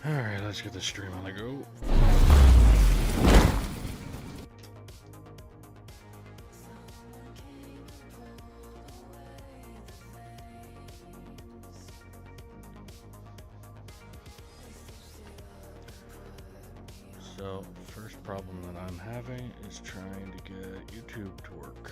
Alright, let's get the stream on the go. So, first problem that I'm having is trying to get YouTube to work.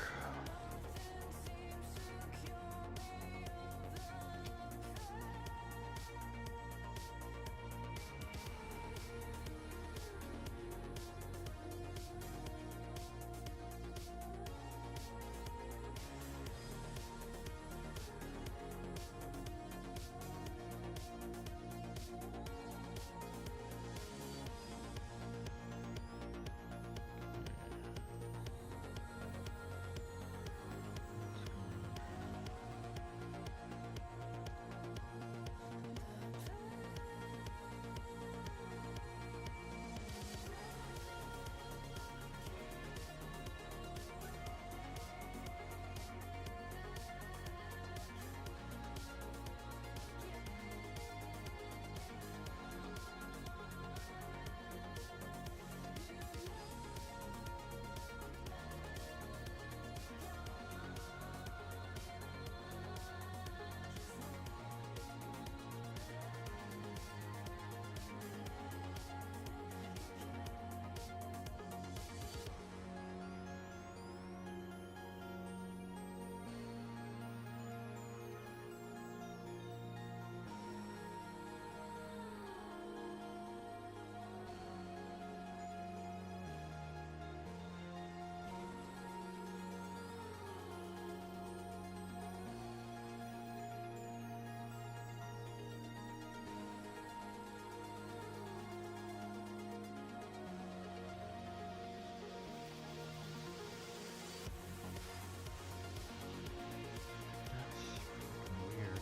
Weird.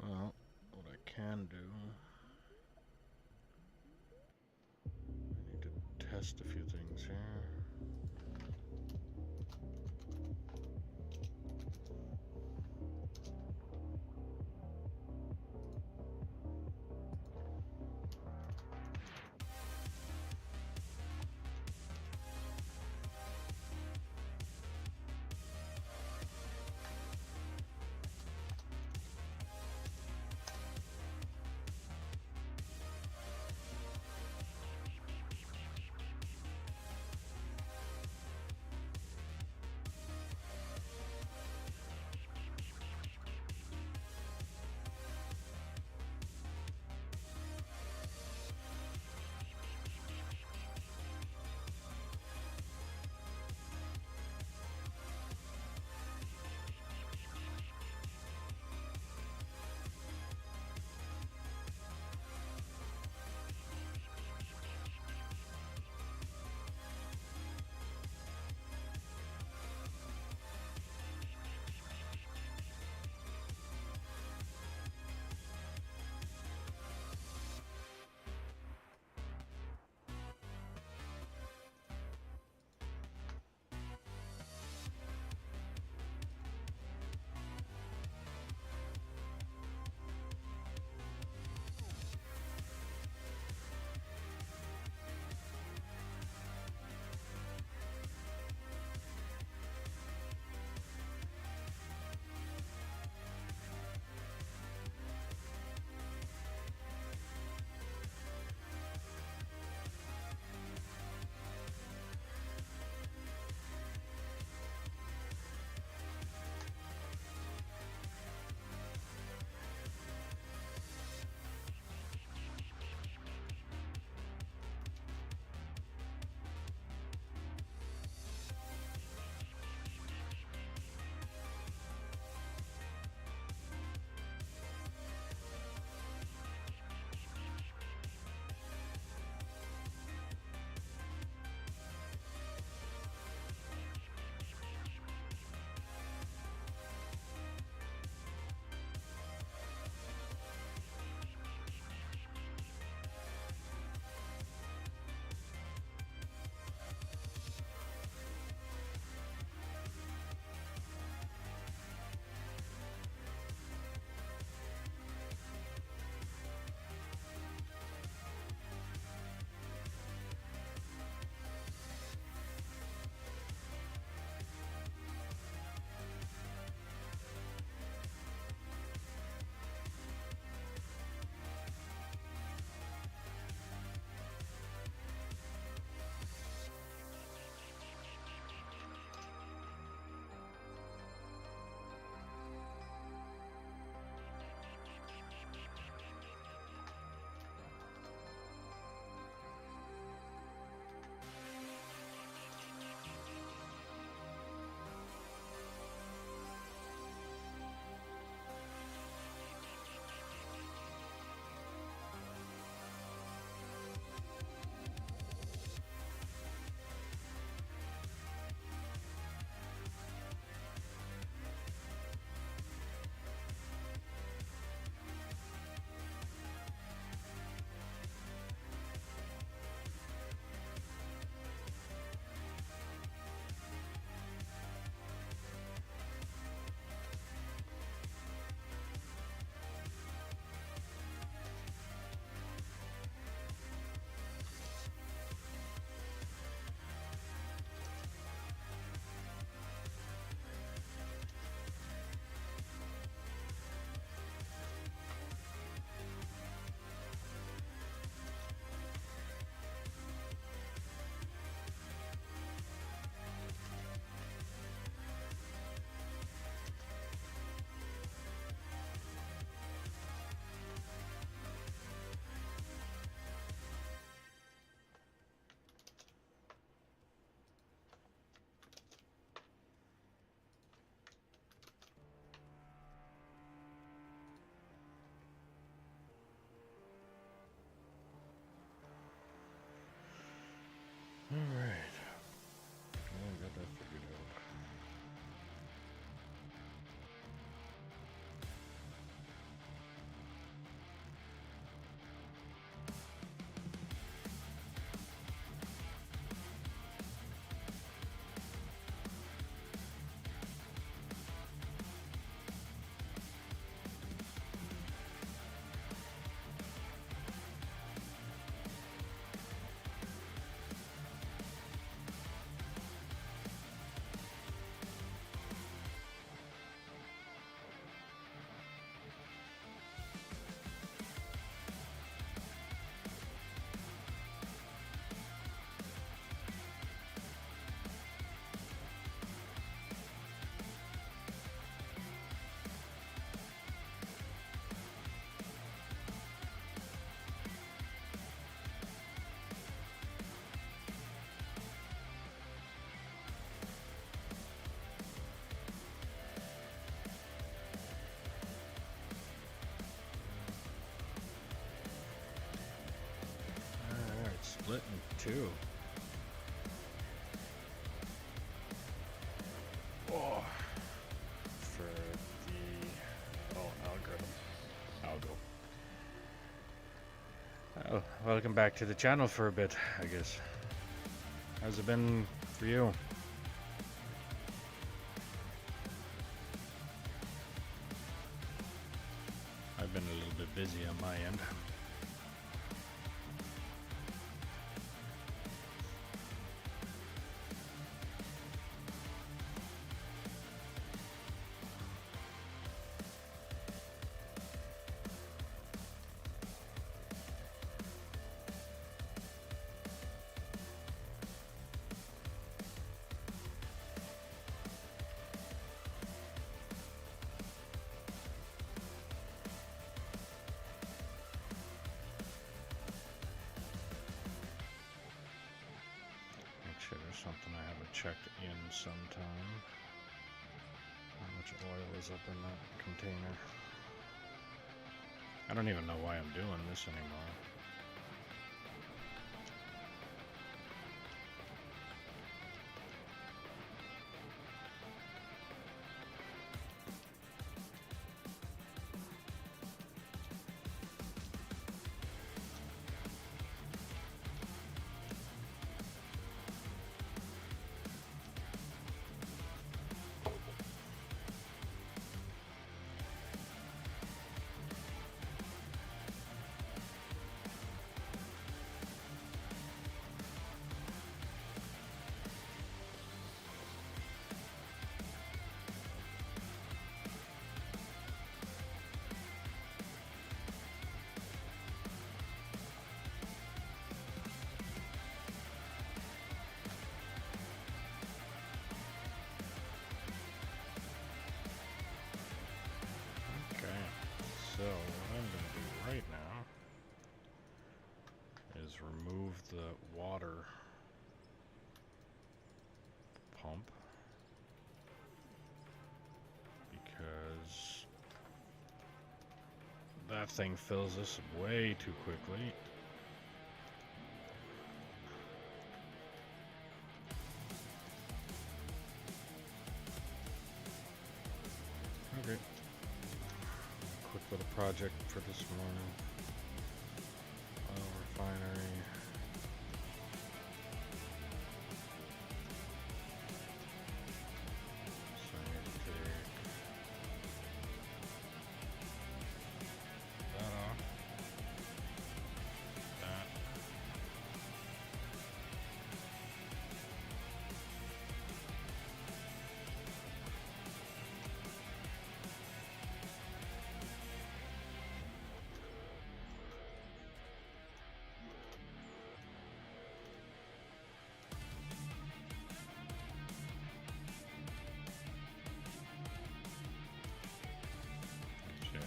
Well, what I can do, I need to test a few things here. split in two. Oh, for the algorithm. Oh, welcome back to the channel for a bit, I guess. How's it been for you? I've been a little bit busy on my end. There's something I haven't checked in some time. How much oil is up in that container? I don't even know why I'm doing this anymore. So what I'm going to do right now is remove the water pump because that thing fills this way too quickly. Okay. Quick little project for this morning. Oil refinery. So I need to take that off. That. Yeah.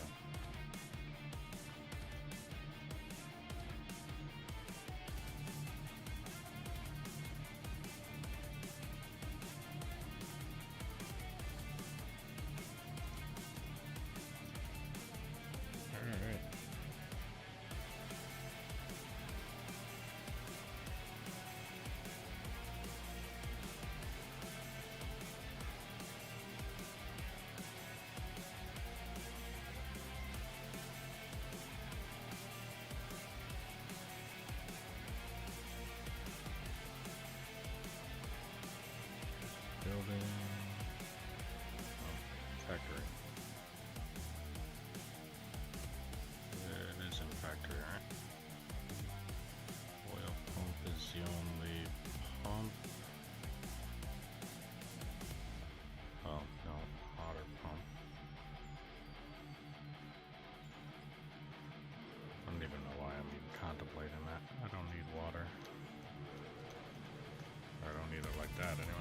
All right. Building. Oh, factory. It is in factory, right? Oil pump is the only pump. Oh, no, water pump. I don't even know why I'm even contemplating that. I don't need water. Or I don't need it like that anyway.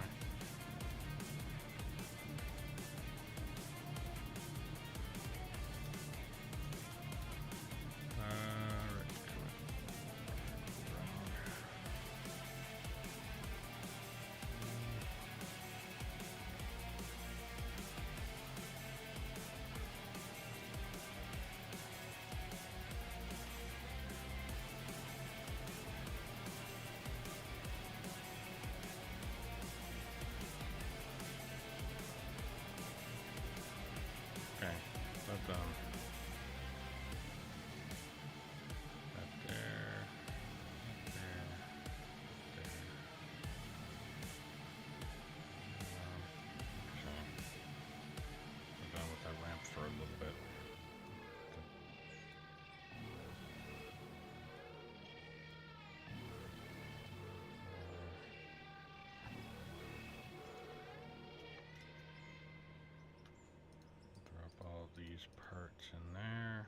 these parts in there.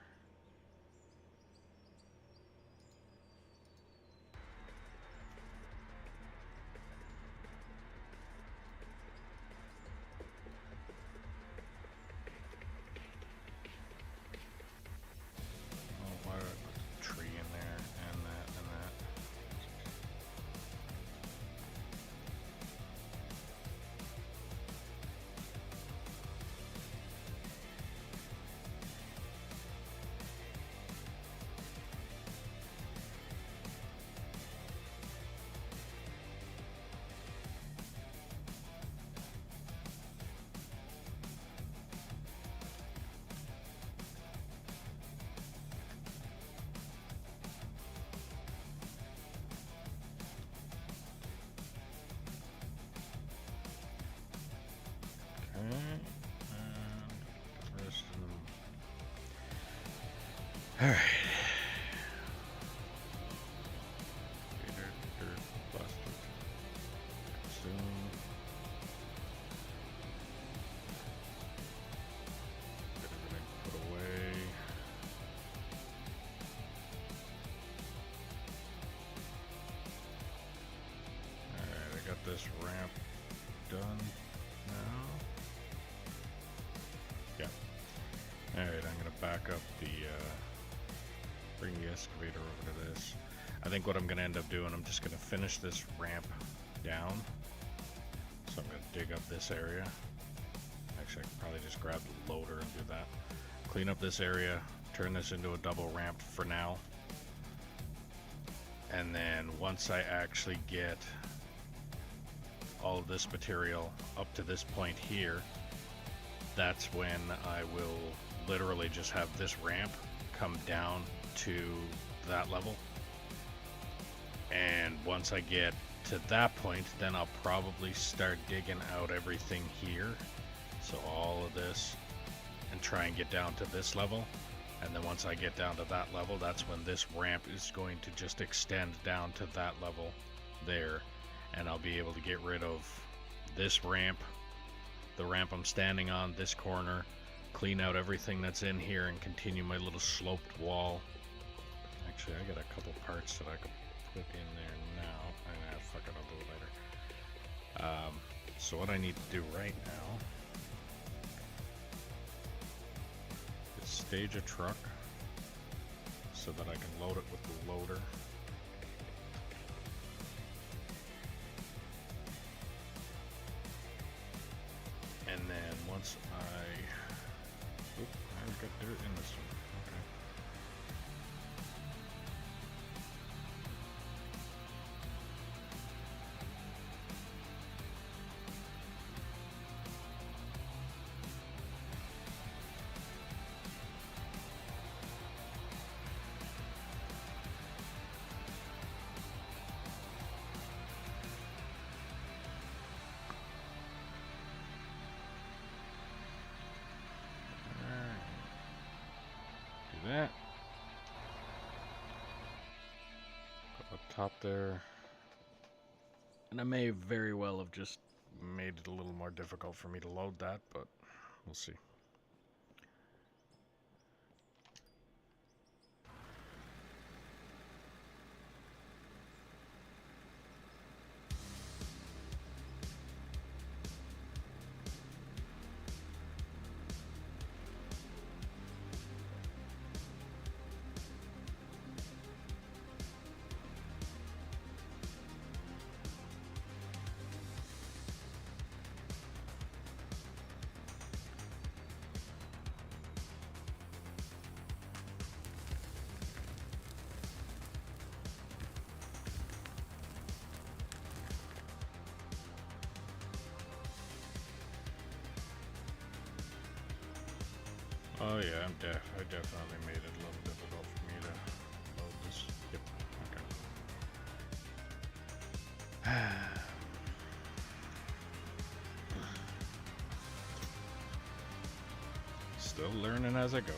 Oh, why did I put the tree in there and that and that? Okay, and the rest of them. Alright. Dirt, plastic. Consume. Get everything put away. Alright, I got this ramp done now. Yeah. Alright, I'm gonna back up the bring the excavator over to this. I think what I'm gonna end up doing, I'm just gonna finish this ramp down. So I'm gonna dig up this area. Actually, I could probably just grab the loader and do that. Clean up this area, turn this into a double ramp for now. And then once I actually get all of this material up to this point here, that's when I will literally just have this ramp come down to that level. And once I get to that point, then I'll probably start digging out everything here. So all of this, and try and get down to this level. And then once I get down to that level, that's when this ramp is going to just extend down to that level there. And I'll be able to get rid of this ramp, the ramp I'm standing on, this corner, clean out everything that's in here, and continue my little sloped wall. Actually, I got a couple parts that I could put in there now. Fuck it, I'll do it later. So what I need to do right now is stage a truck so that I can load it with the loader. And then once I've got dirt in this one. Okay. That up top there, and I may very well have just made it a little more difficult for me to load that, but we'll see. Oh yeah, I definitely made it a little difficult for me to load this. Yep. Okay. Still learning as I go.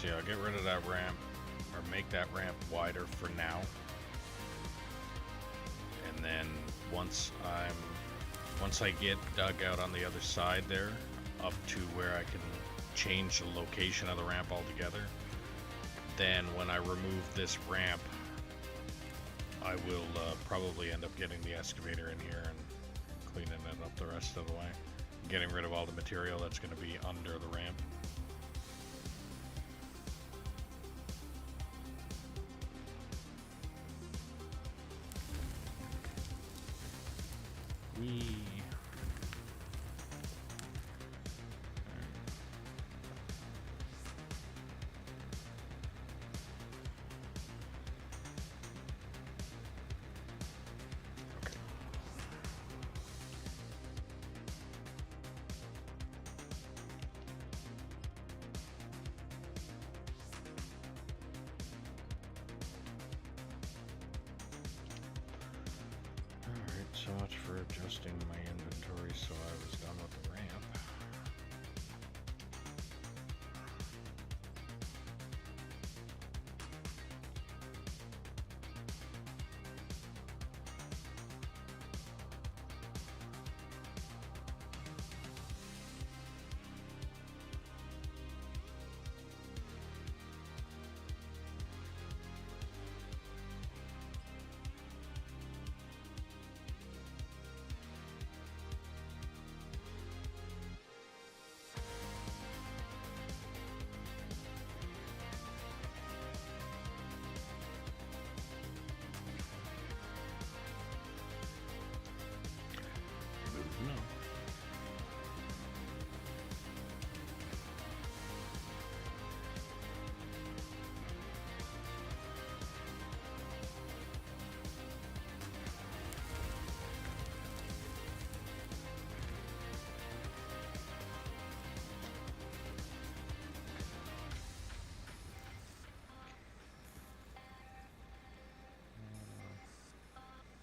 see, I'll get rid of that ramp, or make that ramp wider for now. And then once I get dug out on the other side there, up to where I can change the location of the ramp altogether, then when I remove this ramp, I will probably end up getting the excavator in here and cleaning it up the rest of the way. Getting rid of all the material that's going to be under the ramp. Whee! So much for adjusting my inventory so I was done with the ramp.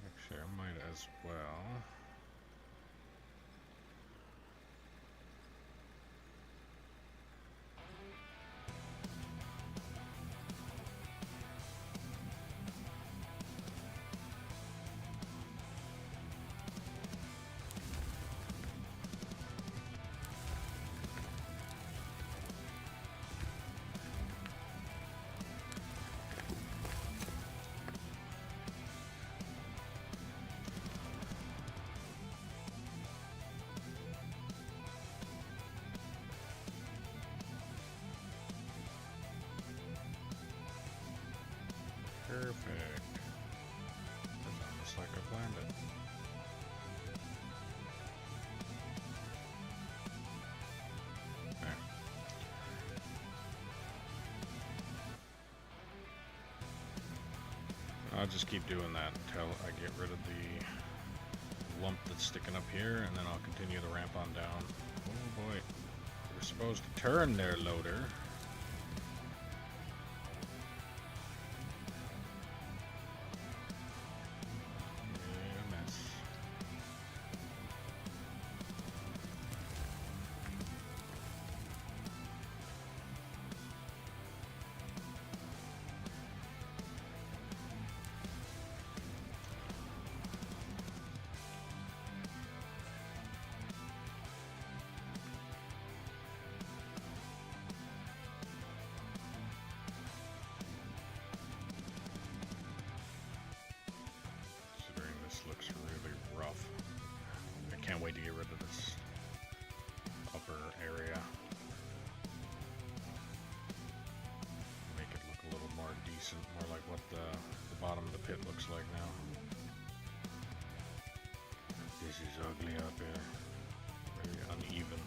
Actually, I might as well. Perfect. It's almost like I planned it. Okay. I'll just keep doing that until I get rid of the lump that's sticking up here, and then I'll continue the ramp on down. Oh boy. We're supposed to turn there, loader. Looks really rough. I can't wait to get rid of this upper area. Make it look a little more decent, more like what the bottom of the pit looks like now. This is ugly up here. Very uneven.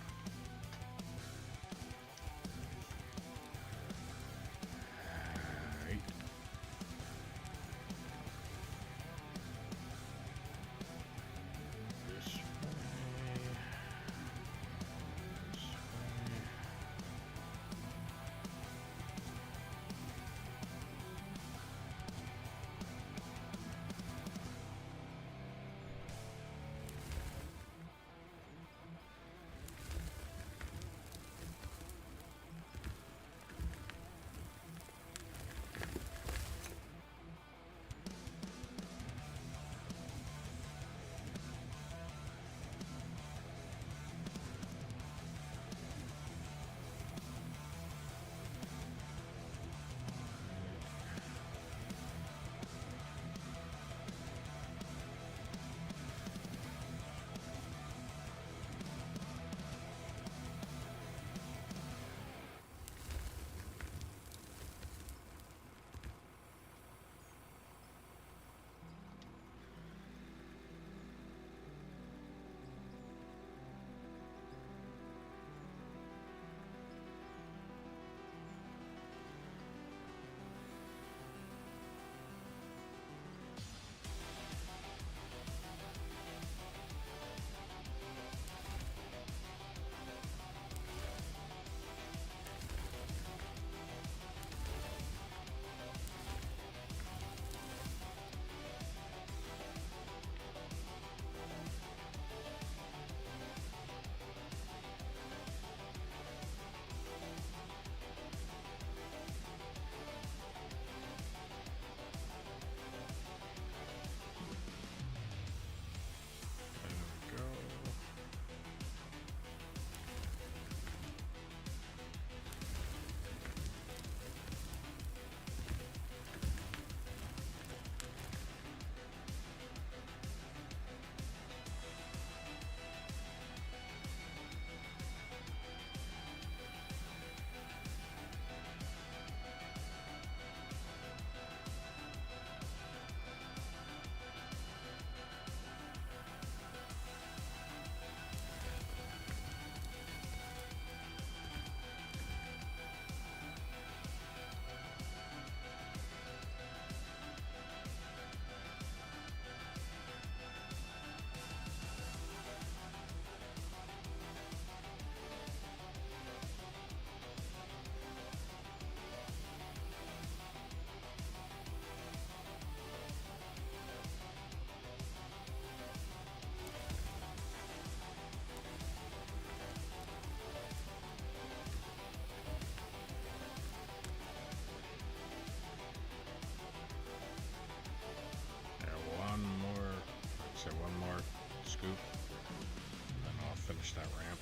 finish that ramp.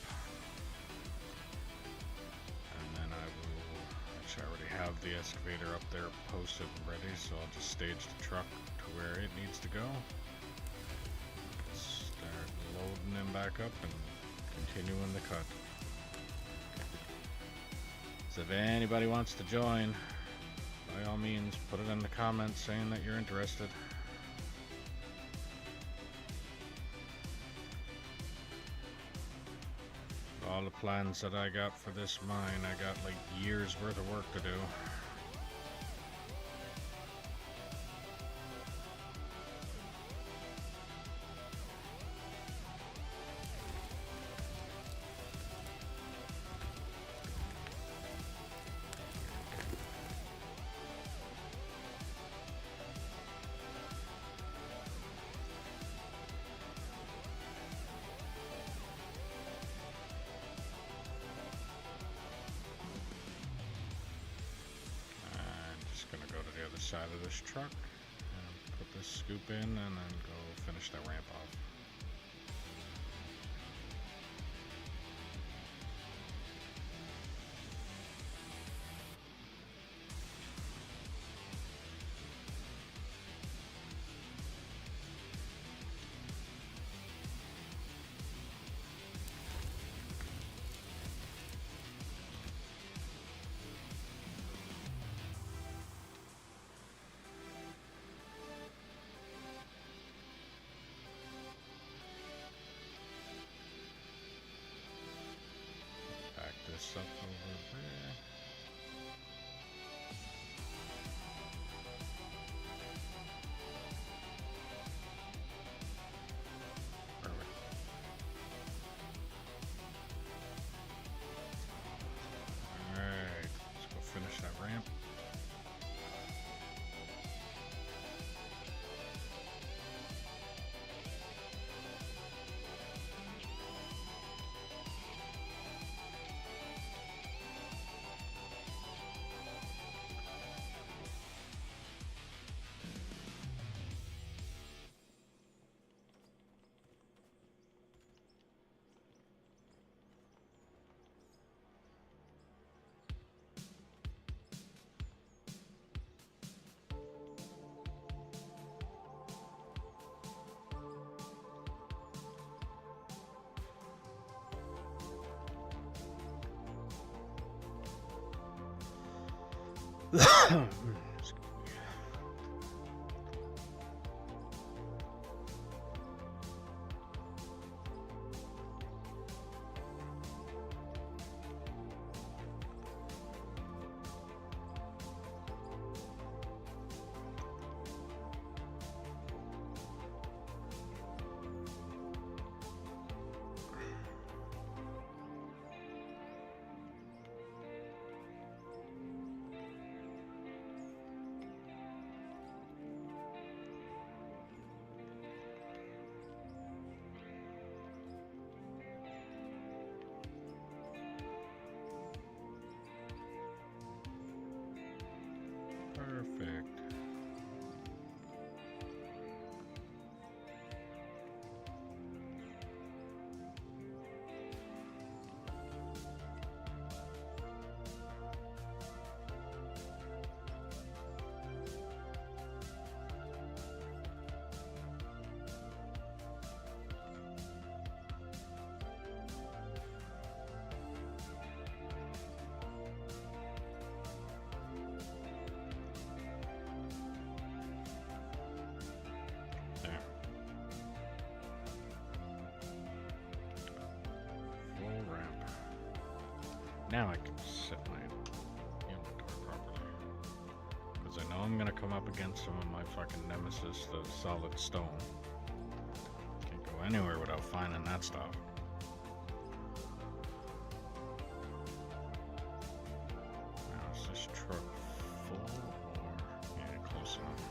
And then I will, actually I already have the excavator up there posted and ready, so I'll just stage the truck to where it needs to go. Start loading them back up and continuing the cut. So if anybody wants to join, by all means, put it in the comments saying that you're interested. All the plans that I got for this mine, I got like years worth of work to do. Side of this truck and put this scoop in and then go finish that ramp off. This up over there. Perfect. Alright, let's go finish that ramp. Perfect. Now I can set my inventory properly. Because I know I'm going to come up against some of my fucking nemesis, the solid stone. Can't go anywhere without finding that stuff. Now is this truck full or... yeah, close enough.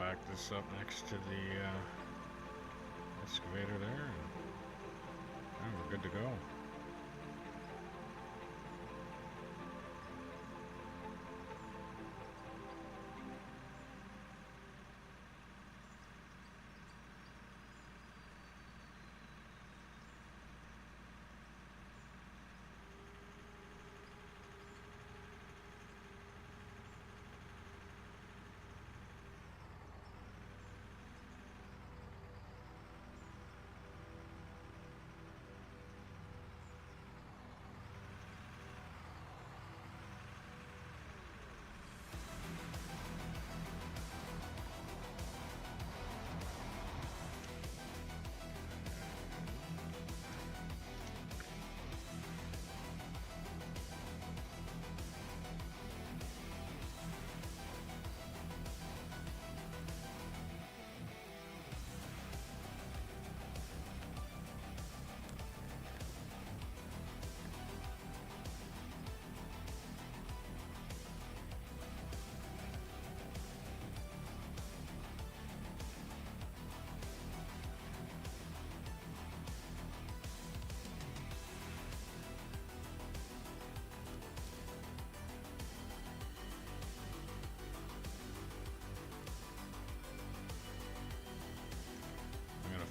back this up next to the excavator there, and we're good to go.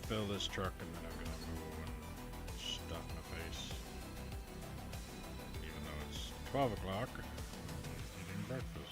Fill this truck and then I'm gonna move and stuff my face. Even though it's 12 o'clock, eating breakfast.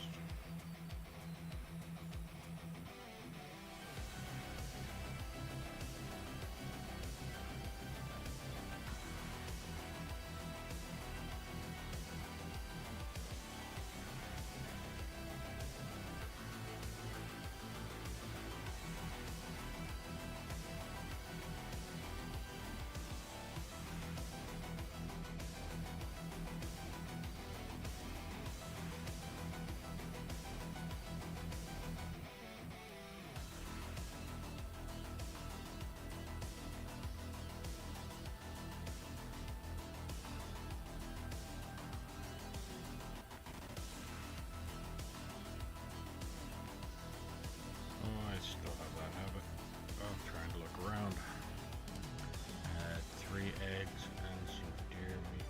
Still have that habit of trying to look around. 3 eggs and some deer meat.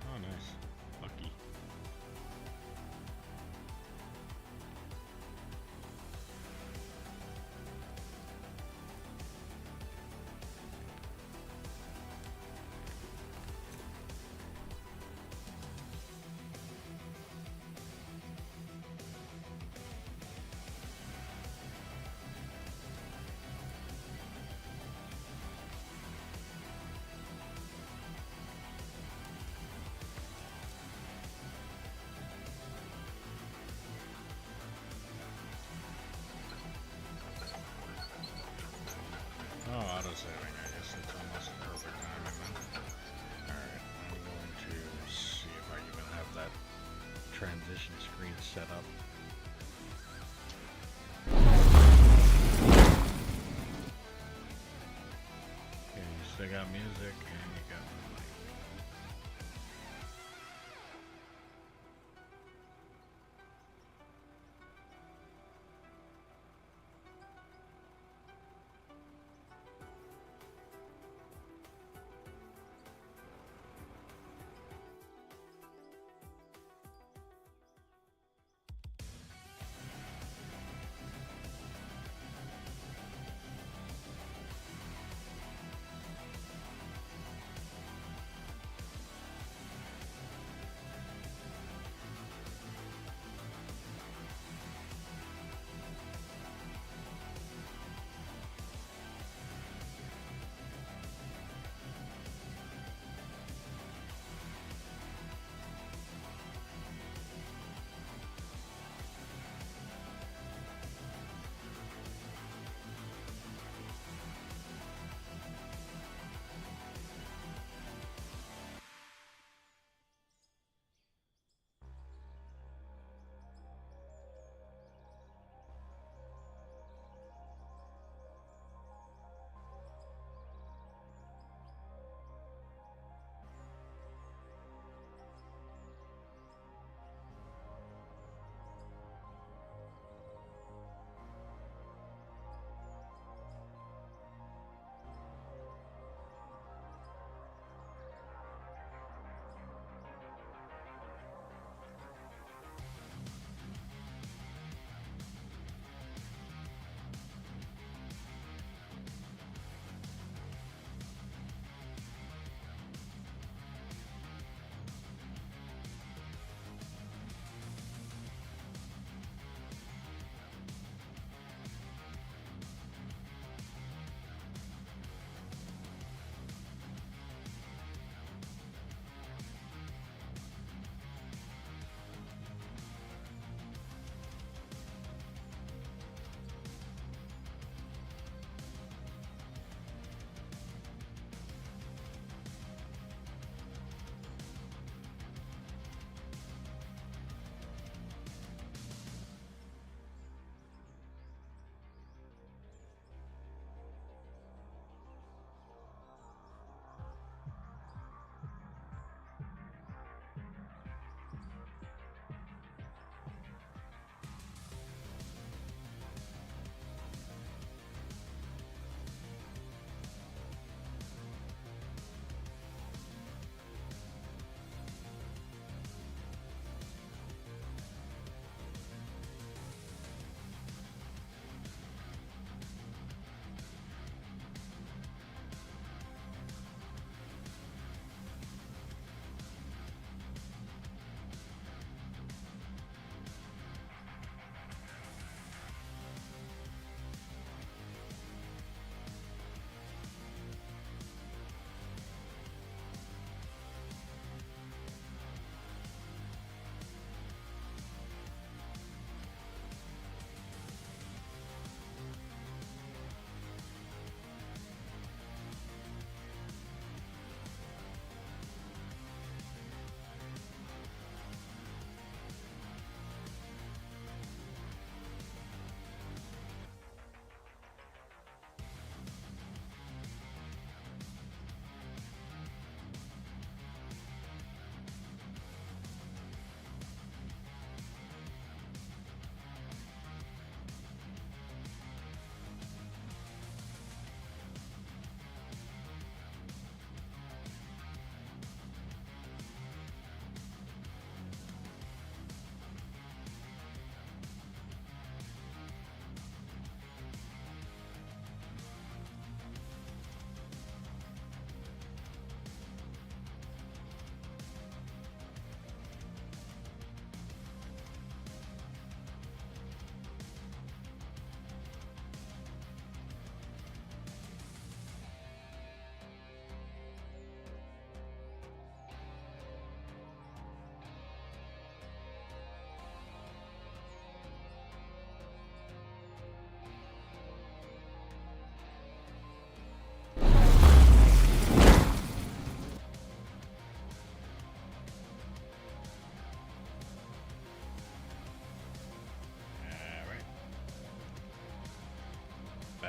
Oh, nice. Lucky. Oh, auto-saving, I guess it's almost perfect timing then. Alright, I'm going to see if I even have that transition screen set up. Okay, you still got music and you got the mic.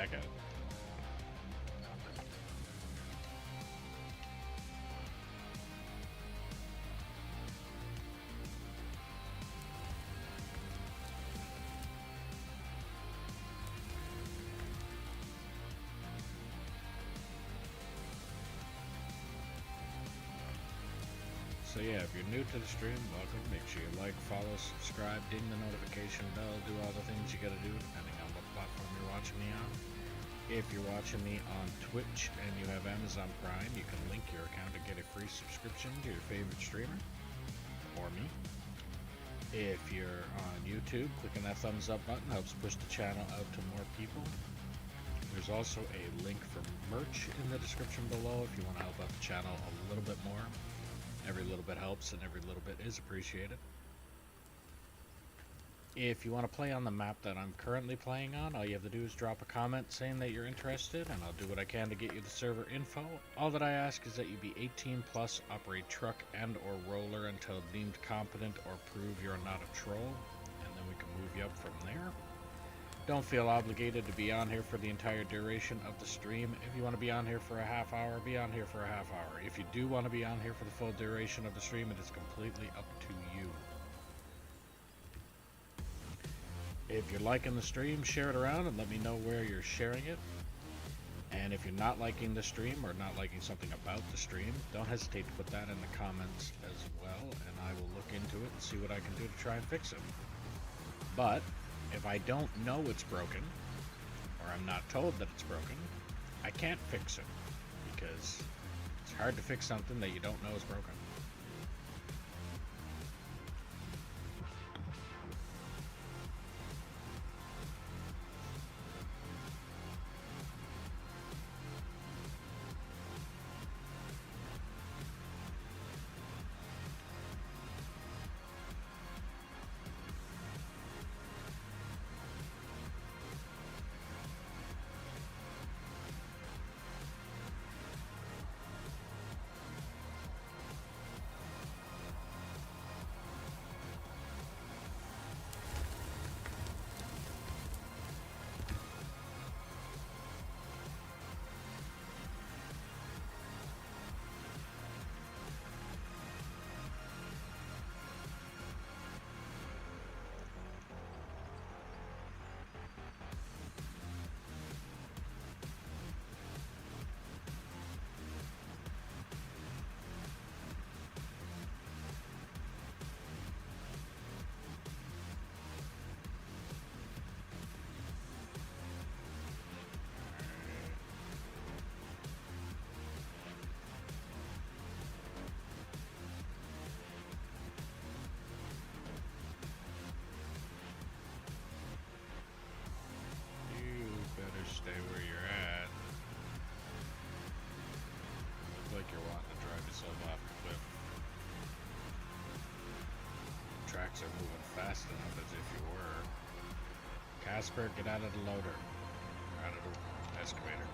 back at it. So yeah, if you're new to the stream, welcome. Make sure you like, follow, subscribe, ding the notification bell, do all the things you gotta do depending on what platform you're watching me on. If you're watching me on Twitch and you have Amazon Prime, you can link your account to get a free subscription to your favorite streamer, or me. If you're on YouTube, clicking that thumbs up button helps push the channel out to more people. There's also a link for merch in the description below if you want to help out the channel a little bit more. Every little bit helps and every little bit is appreciated. If you want to play on the map that I'm currently playing on, all you have to do is drop a comment saying that you're interested, and I'll do what I can to get you the server info. All that I ask is that you be 18 plus, operate truck and or roller until deemed competent, or prove you're not a troll, and then we can move you up from there. Don't feel obligated to be on here for the entire duration of the stream. If you want to be on here for a half hour, be on here for a half hour. If you do want to be on here for the full duration of the stream, it is completely up to you. If you're liking the stream, share it around and let me know where you're sharing it. And if you're not liking the stream or not liking something about the stream, don't hesitate to put that in the comments as well, and I will look into it and see what I can do to try and fix it. But if I don't know it's broken, or I'm not told that it's broken, I can't fix it, because it's hard to fix something that you don't know is broken. Stay where you're at. Look like you're wanting to drive yourself off the cliff. Tracks are moving fast enough as if you were. Casper, get out of the loader. Out of the excavator.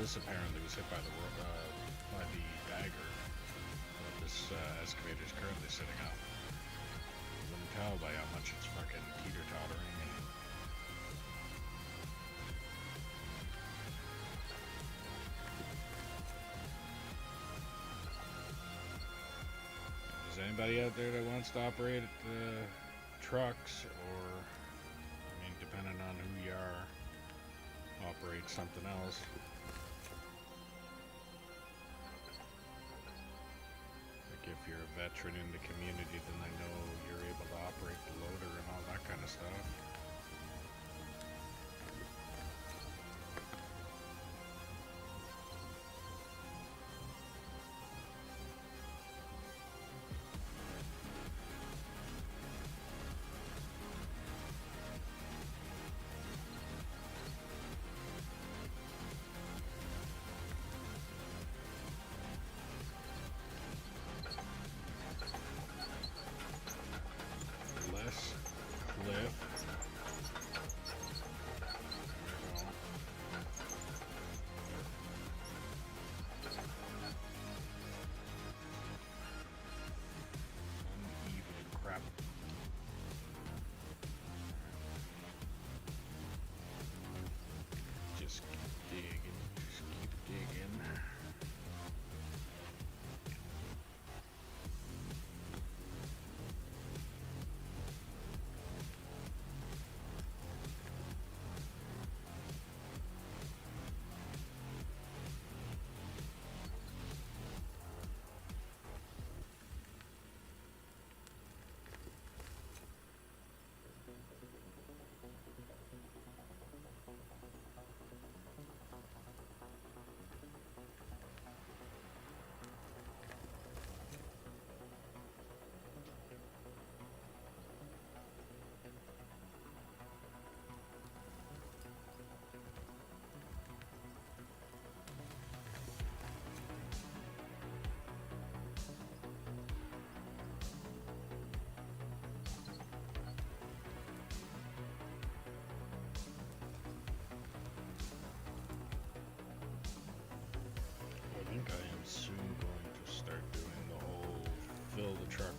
This apparently was hit by the dagger that this excavator is currently sitting on. You can tell by how much it's fucking teeter-tottering. Is anybody out there that wants to operate trucks, or, I mean, depending on who you are, operate something else? If you're a veteran in the community, then I know you're able to operate the loader and all that kind of stuff.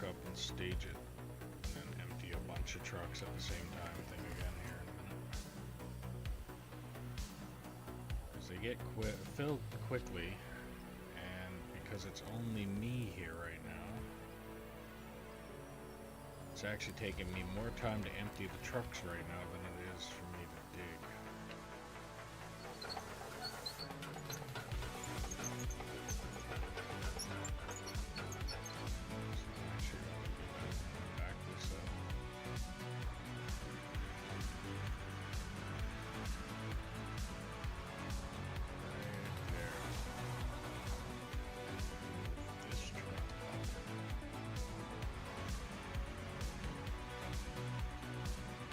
up and stage it, and then empty a bunch of trucks at the same time thing again here in a minute. Because they get filled quickly, and because it's only me here right now, it's actually taking me more time to empty the trucks right now than it is for me to dig. Back this up. Right there. This truck up.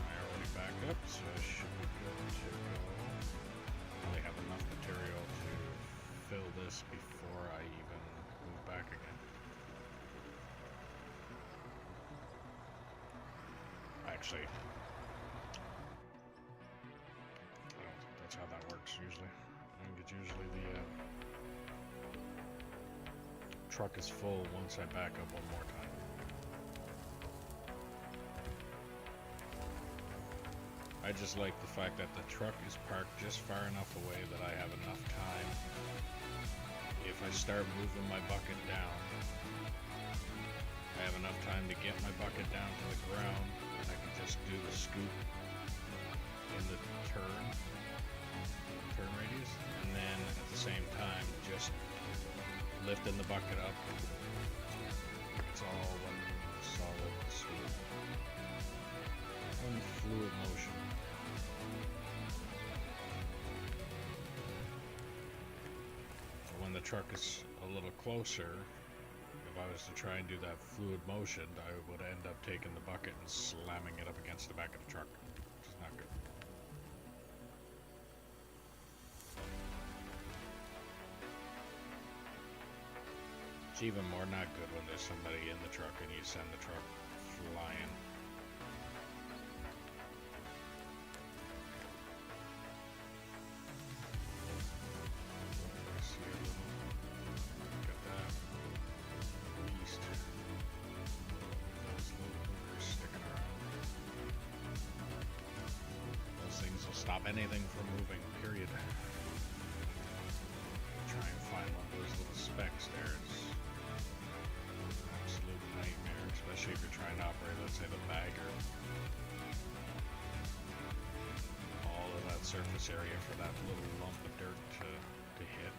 I already backed up, so I should be good to go. Probably have enough material to fill this before I even move back again. Actually, I don't think that's how that works usually. I think it's usually the truck is full once I back up one more time. I just like the fact that the truck is parked just far enough away that I have enough time. If I start moving my bucket down, I have enough time to get my bucket down to the ground, and I can just do the scoop in the turn radius, and then at the same time just lifting the bucket up. It's all one solid sweep. One fluid motion. When the truck is a little closer, if I was to try and do that fluid motion, I would end up taking the bucket and slamming it up against the back of the truck, which is not good. It's even more not good when there's somebody in the truck and you send the truck flying. Stop anything from moving, period. Try and find one of those little specks there. It's an absolute nightmare, especially if you're trying to operate, let's say, the bagger. All of that surface area for that little lump of dirt to hit.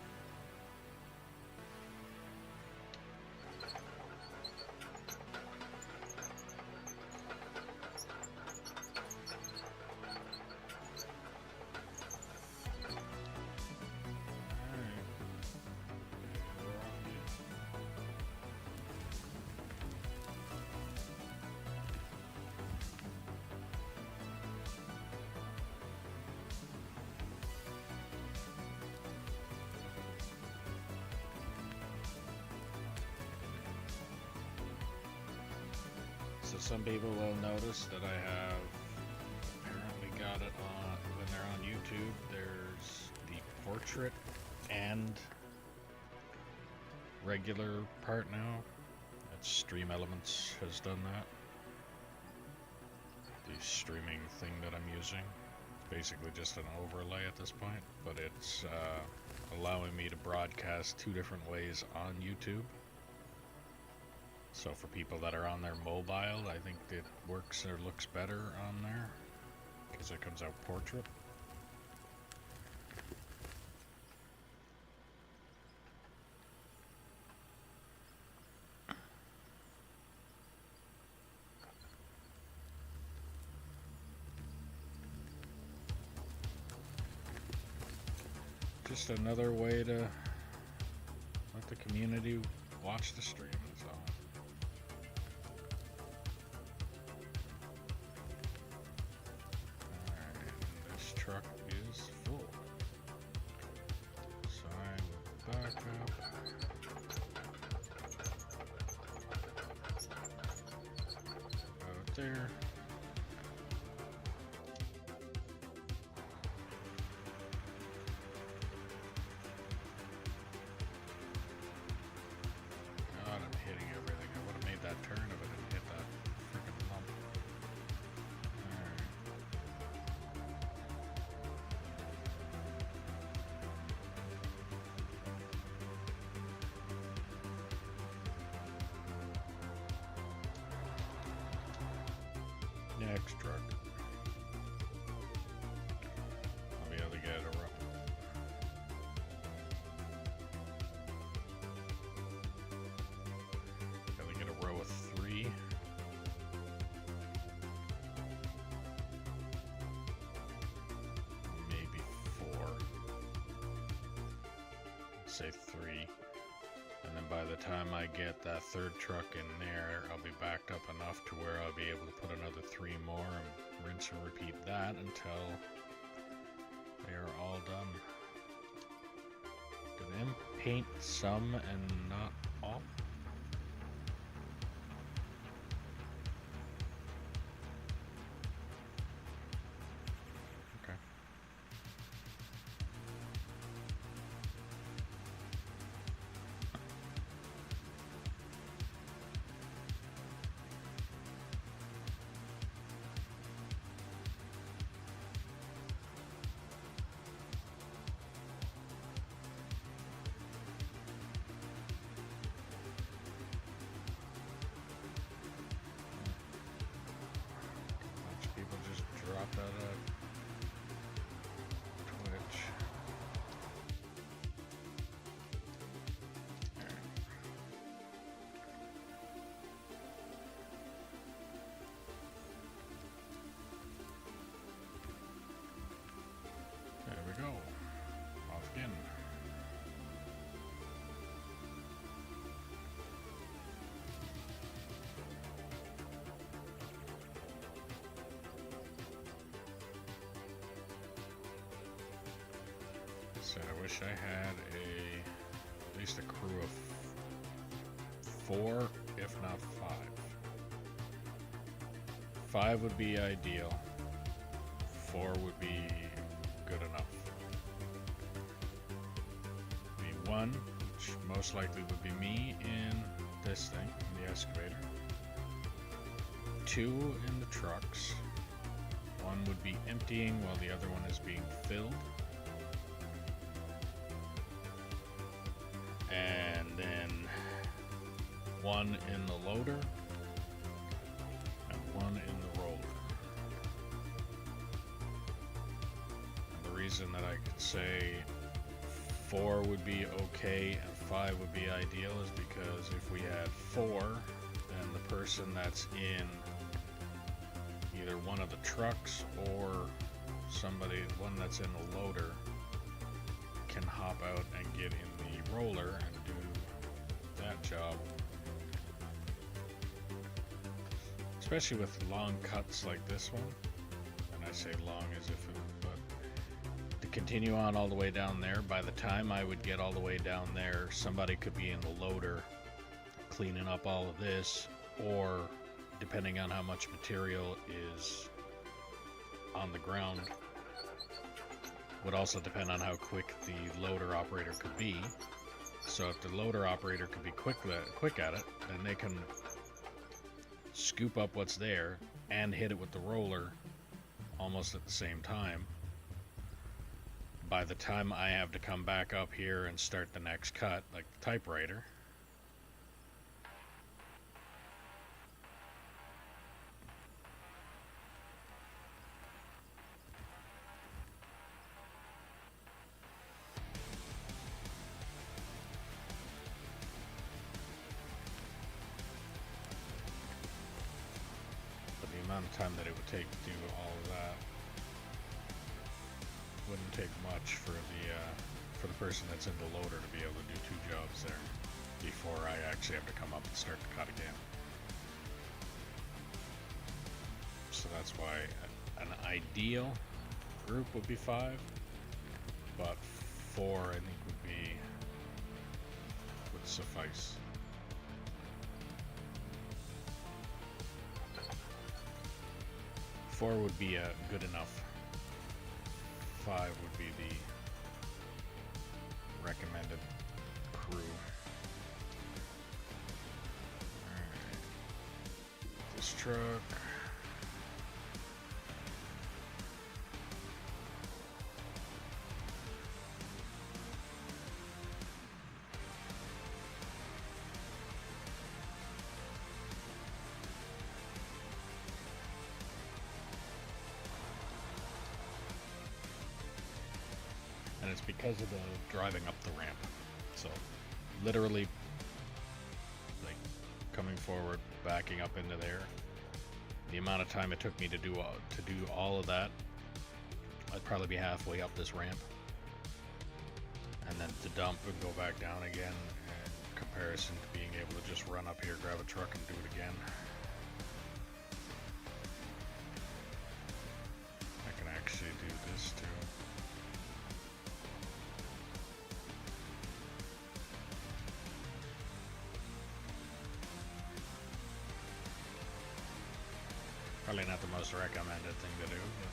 So some people will notice that I have apparently got it on, when they're on YouTube, there's the portrait and regular part now. That's Stream Elements has done that. The streaming thing that I'm using. It's basically just an overlay at this point, but it's allowing me to broadcast two different ways on YouTube. So for people that are on their mobile, I think it works or looks better on there because it comes out portrait. Just another way to let the community watch the stream, that's all. This truck is full, so I will back up. Out there. God, I'm hitting everything. I would have made that turn if it next truck. I'll be able to get a row. Gotta get a row of 3. Maybe 4. Say 3. And then by the time I get that third truck in there, I'll be backed up enough to where I'll be able to put another 3 more and rinse and repeat that until they are all done. Do them paint some and not all? Okay. Bunch of people just dropped out of Twitch. There we go. Off again. So I wish I had at least a crew of 4, if not 5. 5 would be ideal. 4 would be good enough. Be 1, which most likely would be me in this thing, in the excavator. 2 in the trucks. 1 would be emptying while the other one is being filled. And then 1 in the loader and 1 in the roller. And the reason that I could say 4 would be okay and 5 would be ideal is because if we had 4, then the person that's in either one of the trucks or one that's in the loader can hop out and get in the roller and do that job. Especially with long cuts like this one. And I say long as if it, but to continue on all the way down there, by the time I would get all the way down there, somebody could be in the loader cleaning up all of this, or depending on how much material is on the ground, would also depend on how quick the loader operator could be. So if the loader operator could be quick at it, then they can scoop up what's there and hit it with the roller almost at the same time. By the time I have to come back up here and start the next cut, like the typewriter, amount of time that it would take to do all of that wouldn't take much for the person that's in the loader to be able to do 2 jobs there before I actually have to come up and start the cut again. So that's why an ideal group would be 5, but 4 I think would suffice. Four would be good enough. 5 would be the recommended crew. Alright. This truck. and it's because of the driving up the ramp. So, literally, like, coming forward, backing up into there, the amount of time it took me to do all of that, I'd probably be halfway up this ramp, and then to dump and go back down again, in comparison to being able to just run up here, grab a truck, and do it again. I can actually do this too. Probably not the most recommended thing to do, but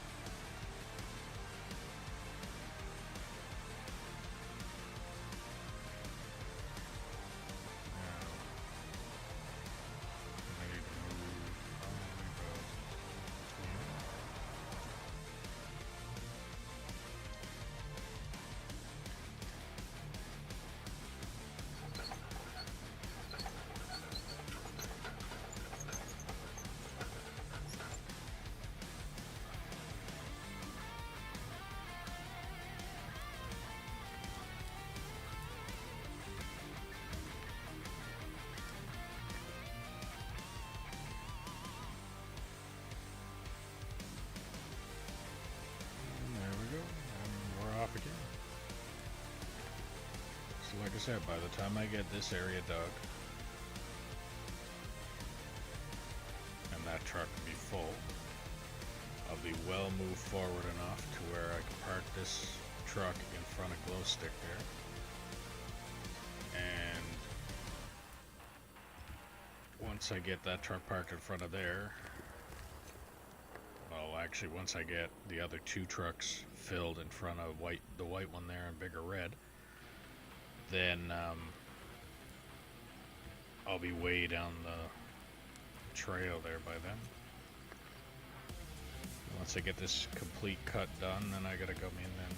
again. So like I said, by the time I get this area dug and that truck will be full, I'll be well moved forward enough to where I can park this truck in front of Glow Stick there, and once I get that truck parked in front of there, well, actually, once I get the other two trucks filled in front of the white one there and bigger red, then I'll be way down the trail there by then. Once I get this complete cut done, then I gotta come in and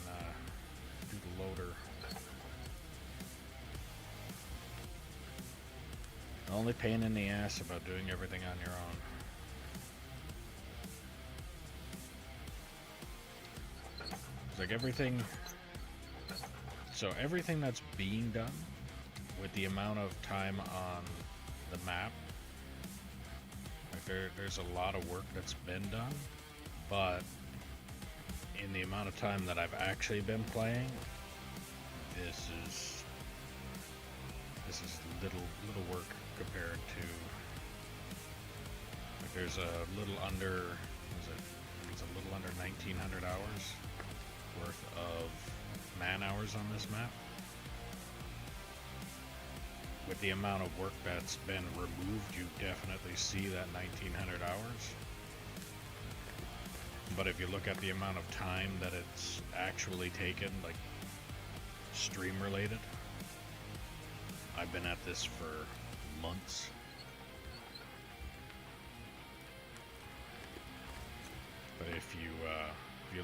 do the loader. The only pain in the ass about doing everything on your own. Like everything, so everything that's being done with the amount of time on the map, like there's a lot of work that's been done, but in the amount of time that I've actually been playing, this is little work compared to, like, there's a little under, it's a little under 1,900 hours worth of man hours on this map. With the amount of work that's been removed, you definitely see that 1,900 hours. But if you look at the amount of time that it's actually taken, like stream related, I've been at this for months. But if you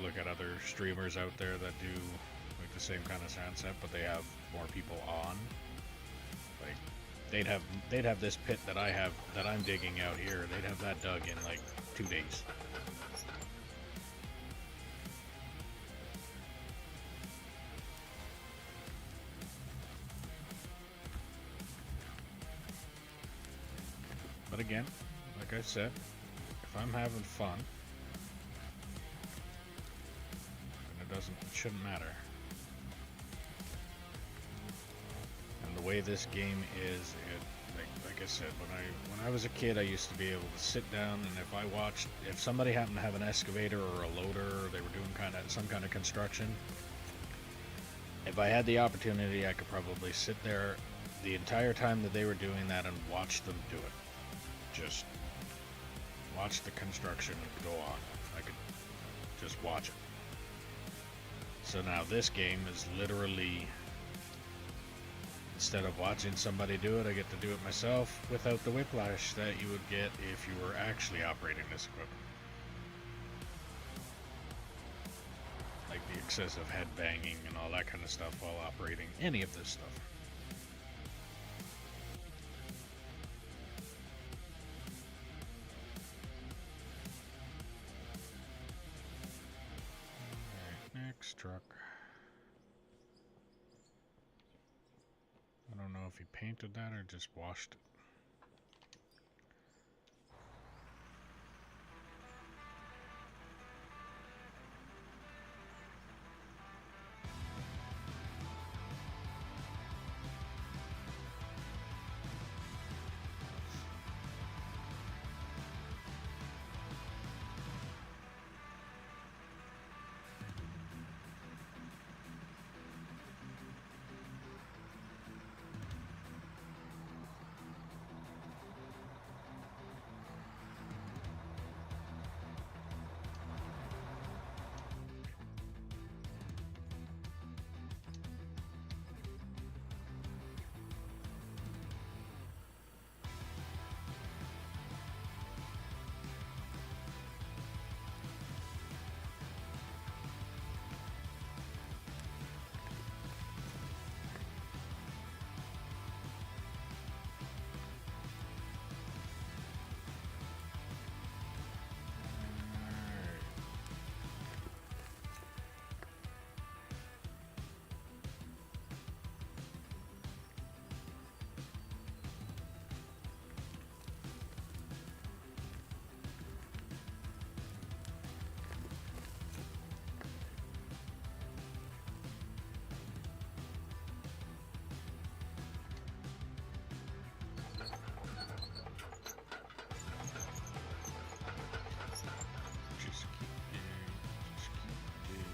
look at other streamers out there that do like the same kind of sunset, but they have more people on, like they'd have this pit that I'm digging out here, they'd have that dug in like 2 days. But again, like I said, if I'm having fun, then it shouldn't matter. And the way this game is, like I said, when I was a kid, I used to be able to sit down, and if somebody happened to have an excavator or a loader, or they were doing some kind of construction, if I had the opportunity, I could probably sit there the entire time that they were doing that and watch them do it. Just watch the construction go on. I could just watch it. So now this game is literally, instead of watching somebody do it, I get to do it myself without the whiplash that you would get if you were actually operating this equipment. Like the excessive head banging and all that kind of stuff while operating any of this stuff. Alright, next truck. don't know if he painted that or just washed it. Just keep digging. Just keep digging.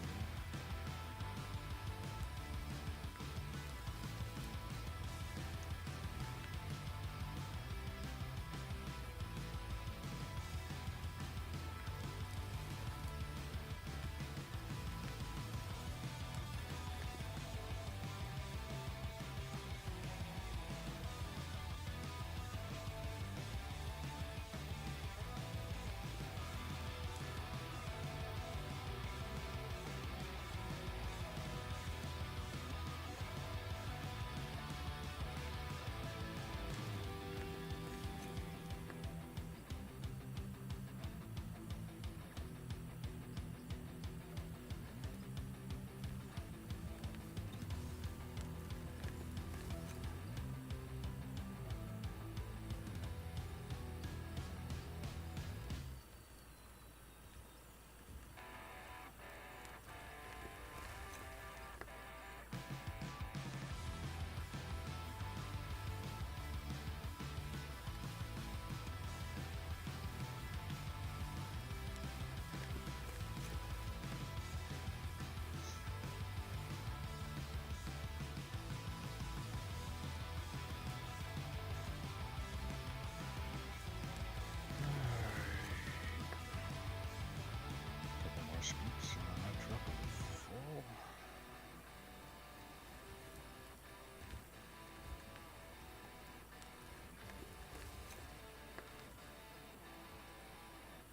Couple more scoops and then that truck will be full.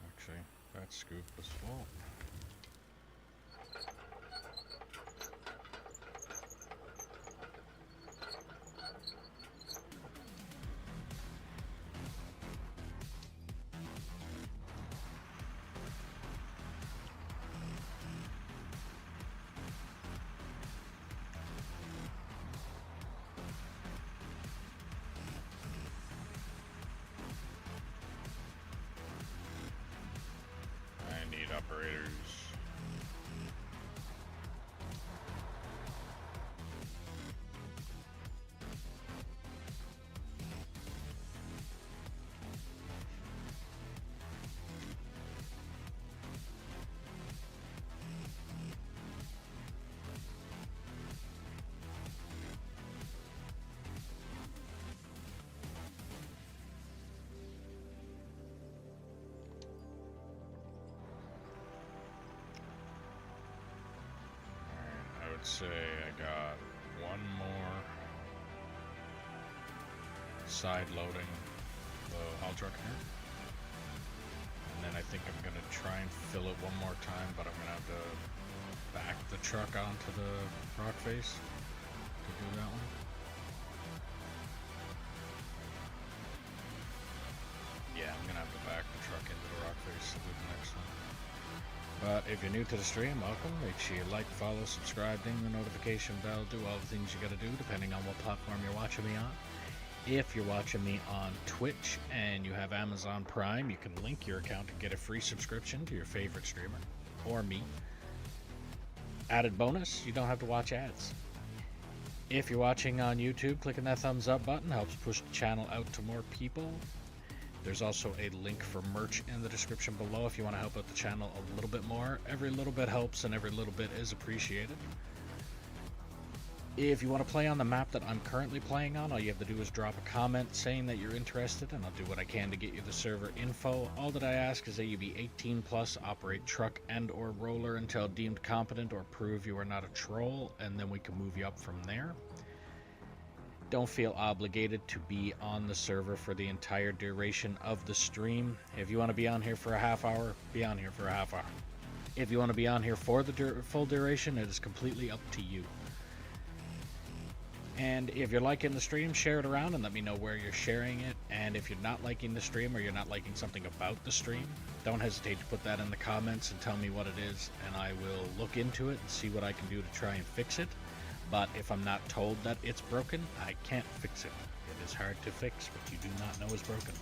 Actually, that scoop was full. I need operators. I would say I got one more side loading the haul truck here. And then I think I'm gonna try and fill it one more time, but I'm gonna have to back the truck onto the rock face to do that one. Yeah, I'm gonna have to back the truck into the rock face to do the next one. But If you're new to the stream, welcome. Make sure you like, follow, subscribe, ding the notification bell, do all the things you gotta do depending on what platform you're watching me on. If you're watching me on Twitch and you have Amazon Prime, you can link your account and get a free subscription to your favorite streamer or me. Added bonus, you don't have to watch ads. If you're watching on YouTube, clicking that thumbs up button helps push the channel out to more people. There's also a link for merch in the description below if you want to help out the channel a little bit more. Every little bit helps and every little bit is appreciated. If you want to play on the map that I'm currently playing on, all you have to do is drop a comment saying that you're interested, and I'll do what I can to get you the server info. All that I ask is that you be 18 plus, operate truck and or roller until deemed competent, or prove you are not a troll, and then we can move you up from there. Don't feel obligated to be on the server for the entire duration of the stream. If you want to be on here for a half hour, be on here for a half hour. If you want to be on here for the full duration, it is completely up to you. And if you're liking the stream, share it around and let me know where you're sharing it. And if you're not liking the stream or you're not liking something about the stream, don't hesitate to put that in the comments and tell me what it is, and I will look into it and see what I can do to try and fix it. But if I'm not told that it's broken, I can't fix it. It is hard to fix what you do not know is broken.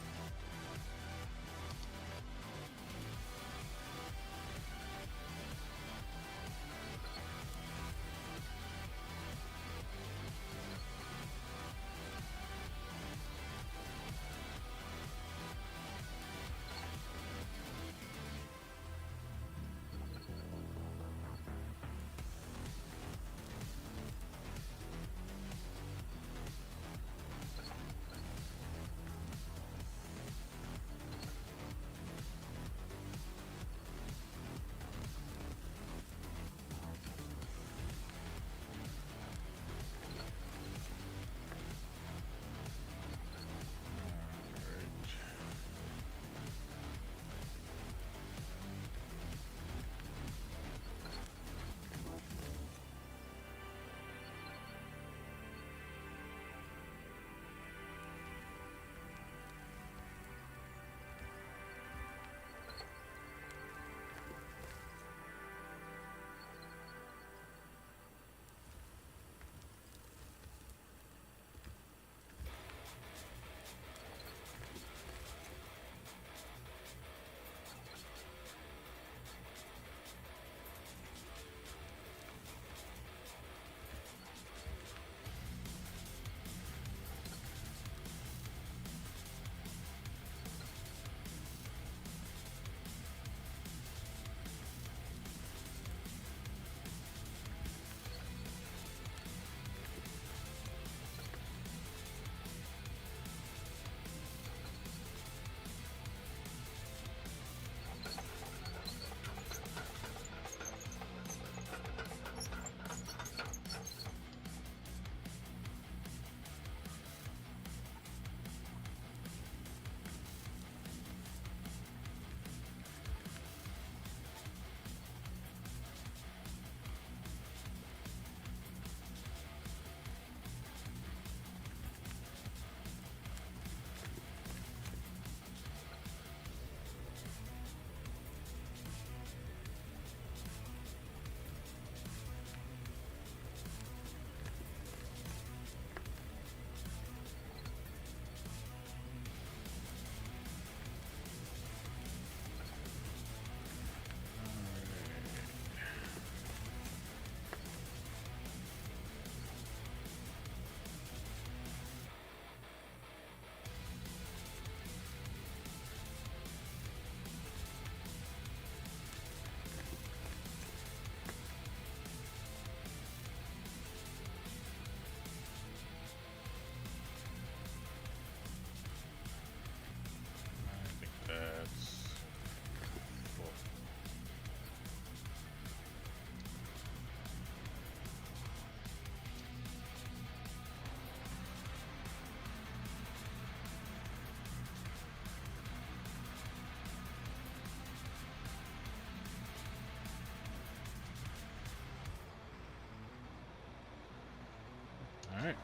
Alright,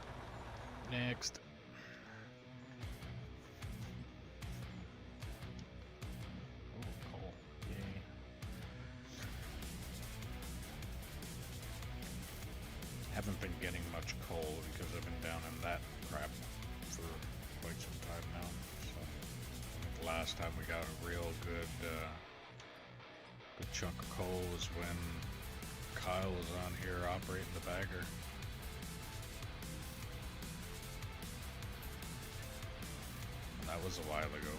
next. Oh, cool. Yay. Haven't been getting much coal because I've been down in that crap for quite some time now. So I think the last time we got a real good good chunk of coal was when Kyle was on here operating the bagger. And that was a while ago.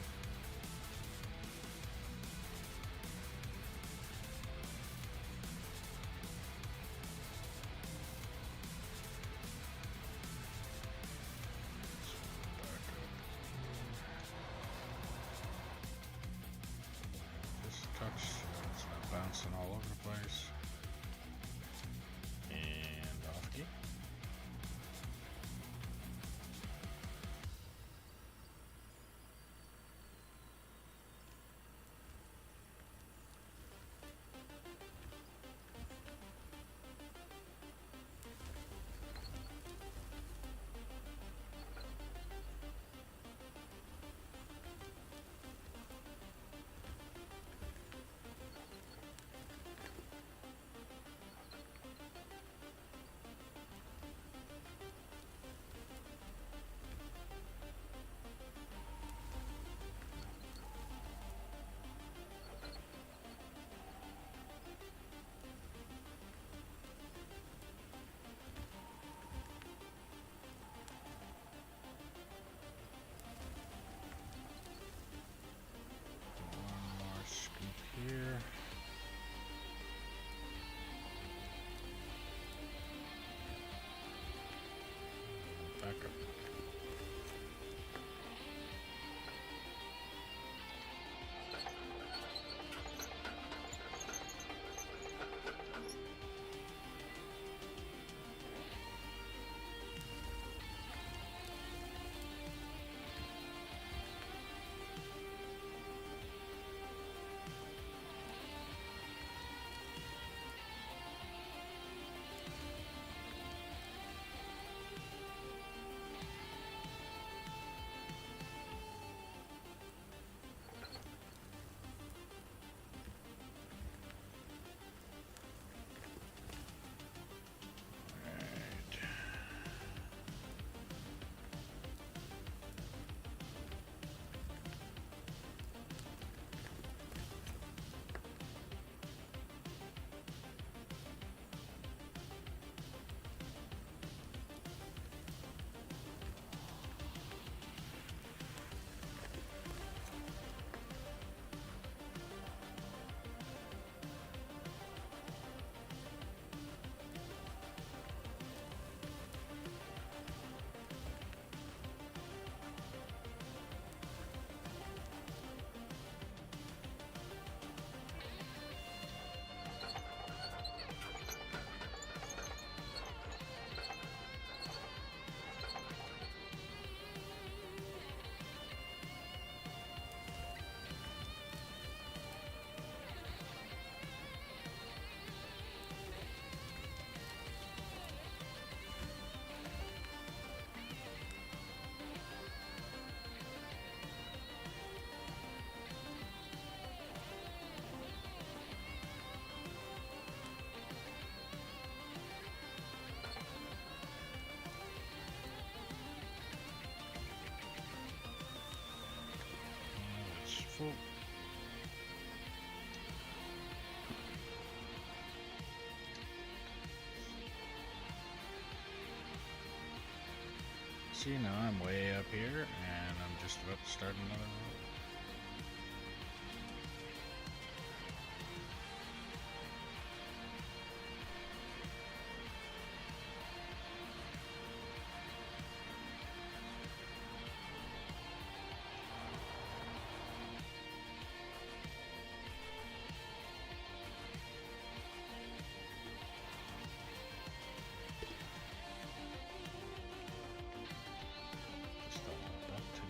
It's not bouncing all over the place. And off key. Here. Back up. Full. See, now I'm way up here and I'm just about to start another road. Just don't want that too.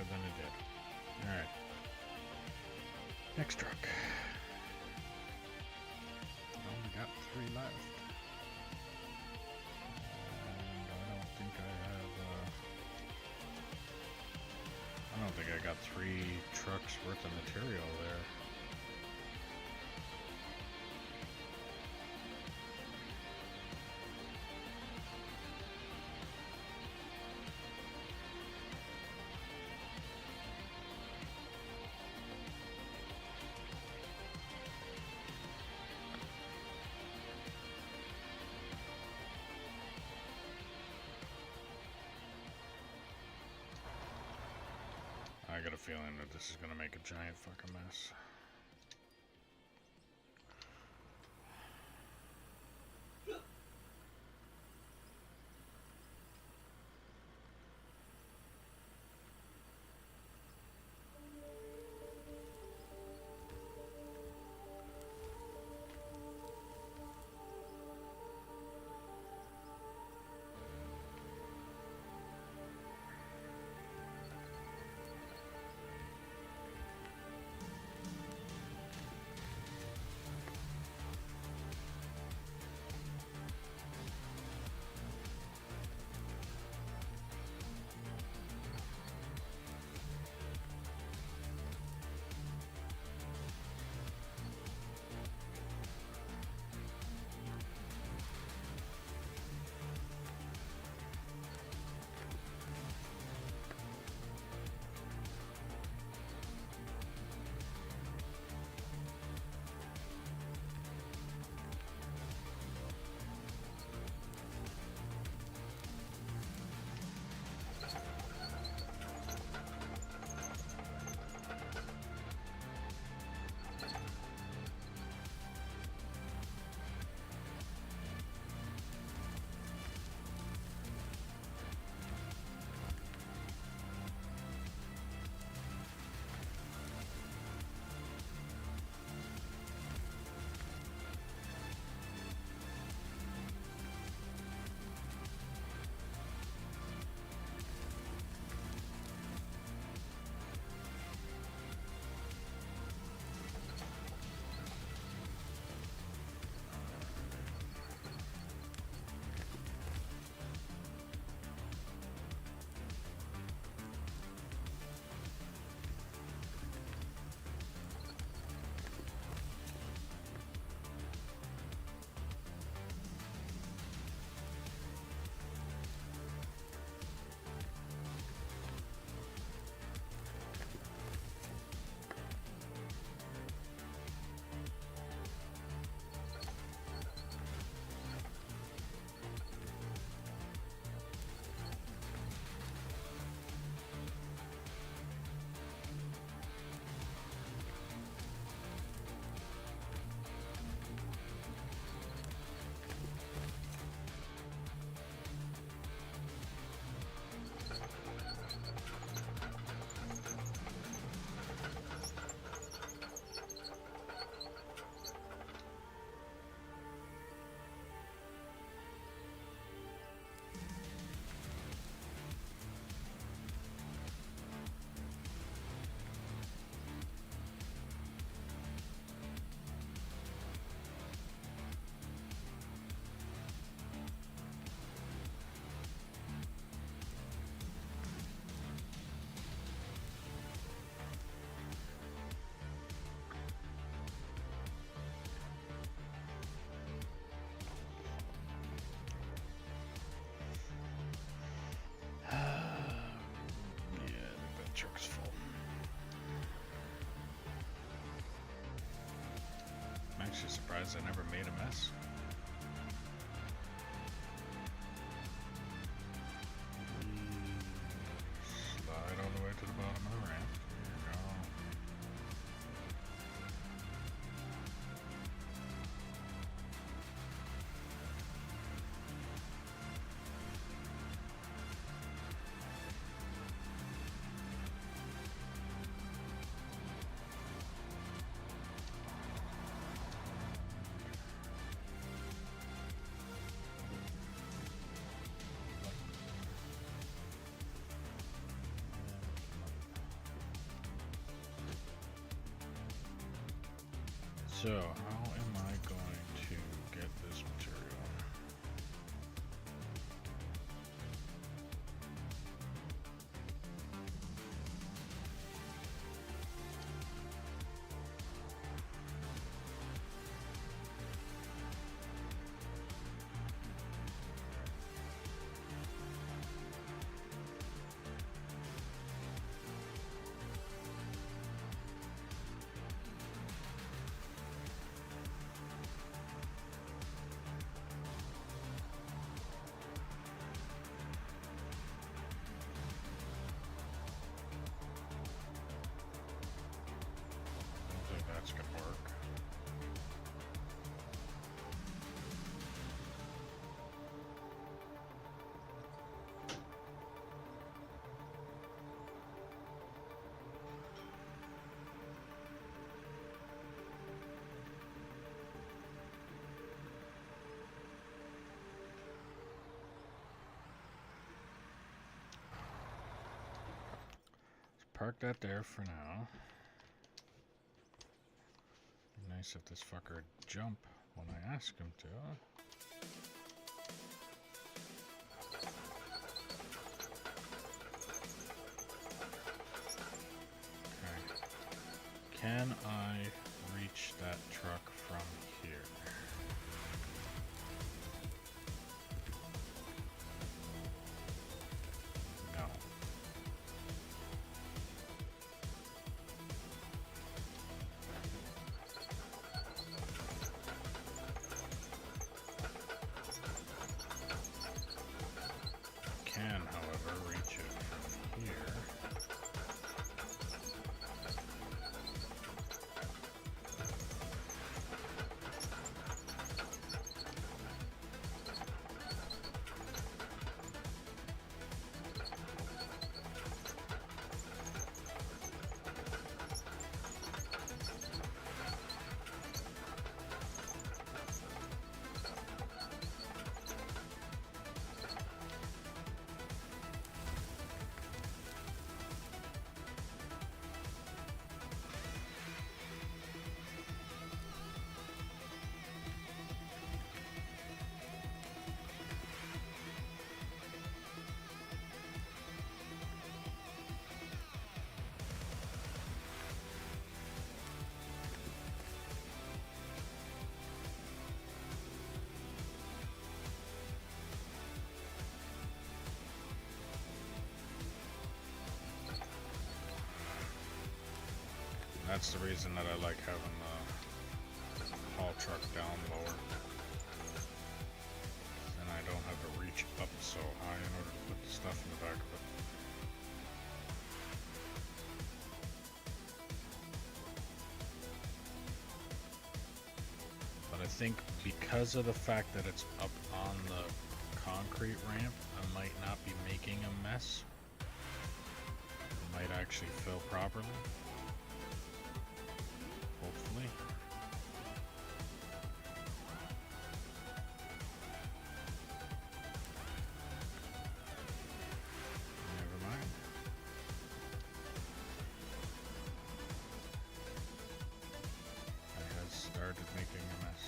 better than it did. Alright. Next truck. Only got 3 left. And I don't think I have, I don't think I got 3 trucks worth of material there. I got a feeling that this is gonna make a giant fucking mess. Truck's full. I'm actually surprised I never made a mess. Slide all the way to the bottom of the ramp. There you go. So, how am I going to get this material? I don't think that's gonna work. Park that there for now. Be nice if this fucker would jump when I ask him to. Okay. Can I reach that truck from here? No. Can, however, reach it from here. That's the reason that I like having the haul truck down lower. And I don't have to reach up so high in order to put the stuff in the back of it. But I think because of the fact that it's up on the concrete ramp, I might not be making a mess. It might actually fill properly. Hopefully. Never mind. I have started making a mess.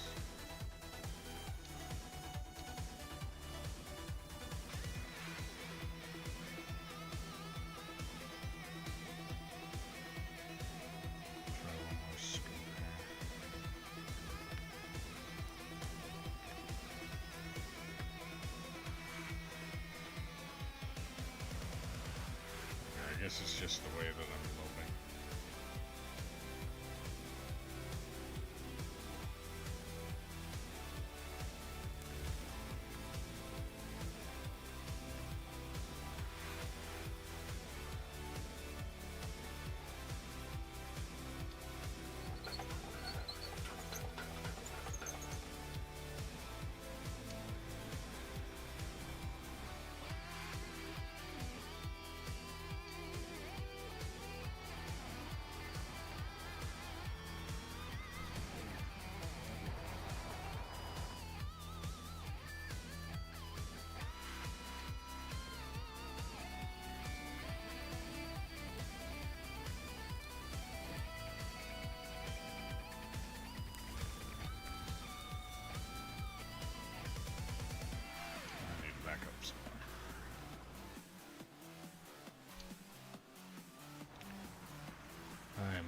I guess it's just the way that I'm loading.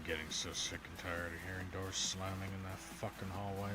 getting so sick and tired of hearing doors slamming in that fucking hallway.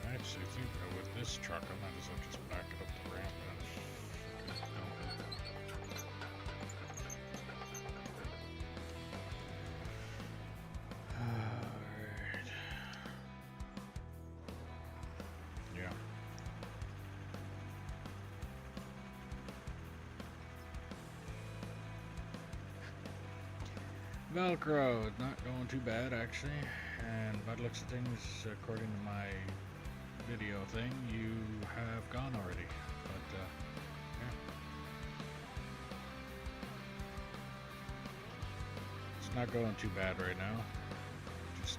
I actually think that with this truck, I might as well just back it up the ramp and dump it. Alright. Yeah. Velcro, not going too bad actually, and by the looks of things, according to my video thing, you have gone already, but yeah. It's not going too bad right now. Just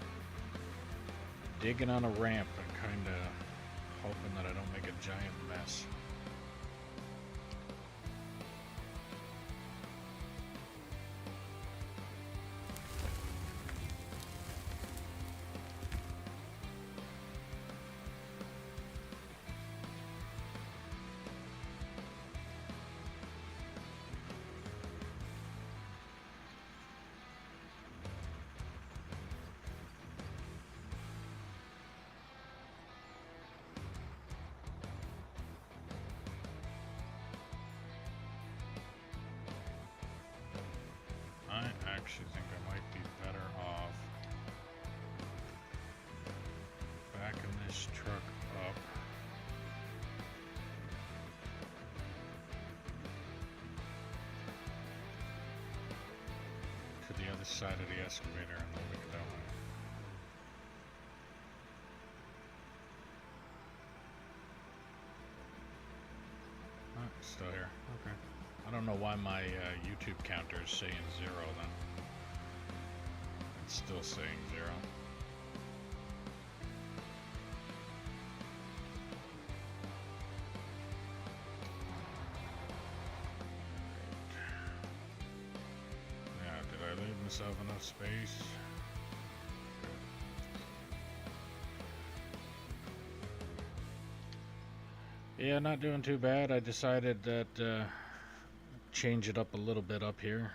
digging on a ramp and kind of hoping that I don't make a giant mess. I actually think I might be better off backing this truck up to the other side of the excavator and then we can down. Oh, it's still here. Okay. I don't know why my YouTube counter is saying 0 then. It's still saying 0. Yeah, did I leave myself enough space? Yeah, not doing too bad. I decided that change it up a little bit up here.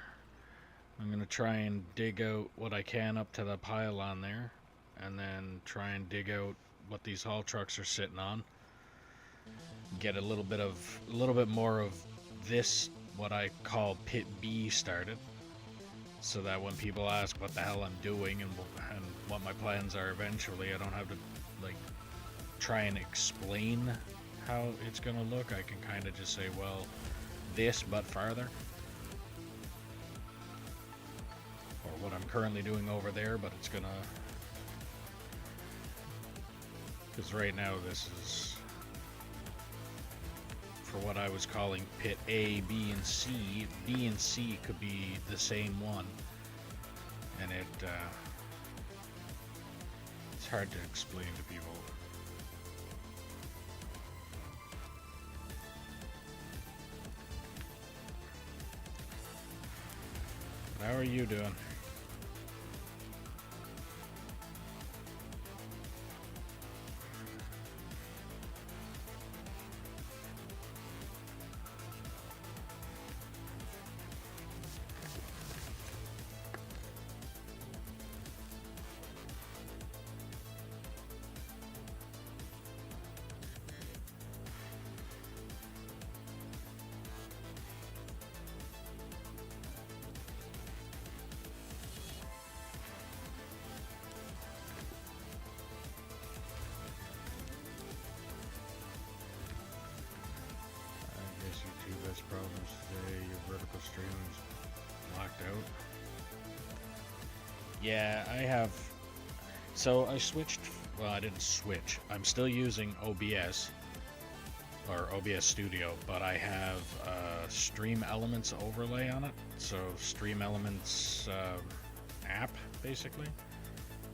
I'm going to try and dig out what I can up to the pile on there, and then try and dig out what these haul trucks are sitting on. Get a little bit more of this, what I call pit B, started, so that when people ask what the hell I'm doing and what my plans are eventually, I don't have to like try and explain how it's going to look, I can kind of just say, well, this but farther. Or what I'm currently doing over there, but it's going to... Because right now this is for what I was calling pit A, B, and C. B and C could be the same one. And it's hard to explain to people. But how are you doing? Problems today, your vertical stream is locked out. Yeah, I have. So I switched. Well, I didn't switch. I'm still using OBS or OBS Studio, but I have Stream Elements overlay on it. So Stream Elements app, basically.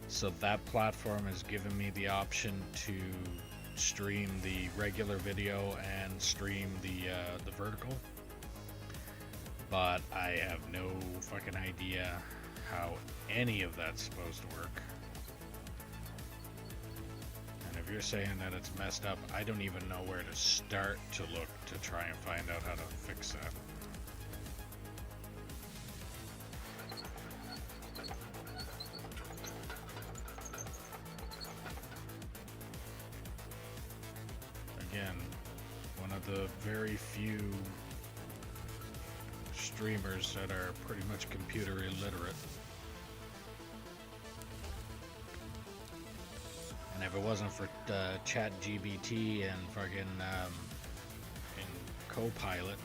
So that platform has given me the option to stream the regular video and stream the vertical, but I have no fucking idea how any of that's supposed to work. And if you're saying that it's messed up, I don't even know where to start to look to try and find out how to fix that. Again, one of the very few streamers that are pretty much computer illiterate. And if it wasn't for ChatGPT and fucking and Copilot,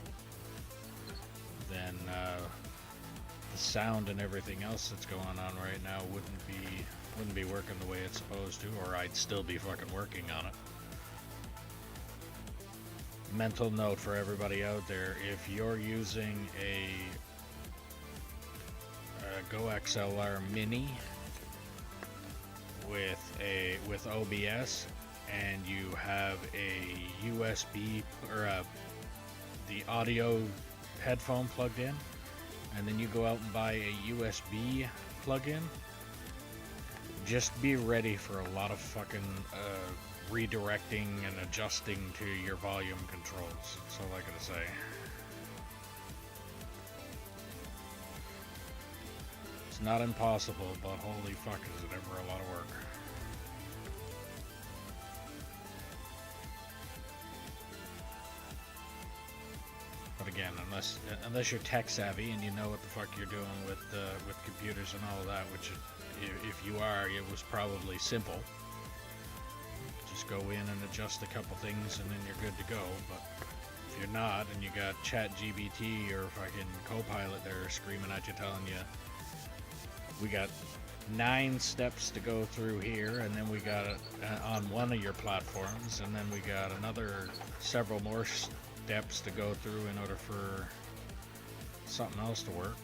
then the sound and everything else that's going on right now wouldn't be working the way it's supposed to, or I'd still be fucking working on it. Mental note for everybody out there: if you're using a GoXLR Mini with OBS and you have a USB or the audio headphone plugged in, and then you go out and buy a USB plug-in, just be ready for a lot of fucking redirecting and adjusting to your volume controls. That's all I gotta say. It's not impossible, but holy fuck is it ever a lot of work. But again, unless you're tech savvy and you know what the fuck you're doing with computers and all of that, which if you are, it was probably simple. Just go in and adjust a couple things and then you're good to go. But if you're not and you got ChatGPT or fucking Copilot there screaming at you telling you we got 9 steps to go through here, and then we got it on one of your platforms, and then we got another several more steps to go through in order for something else to work.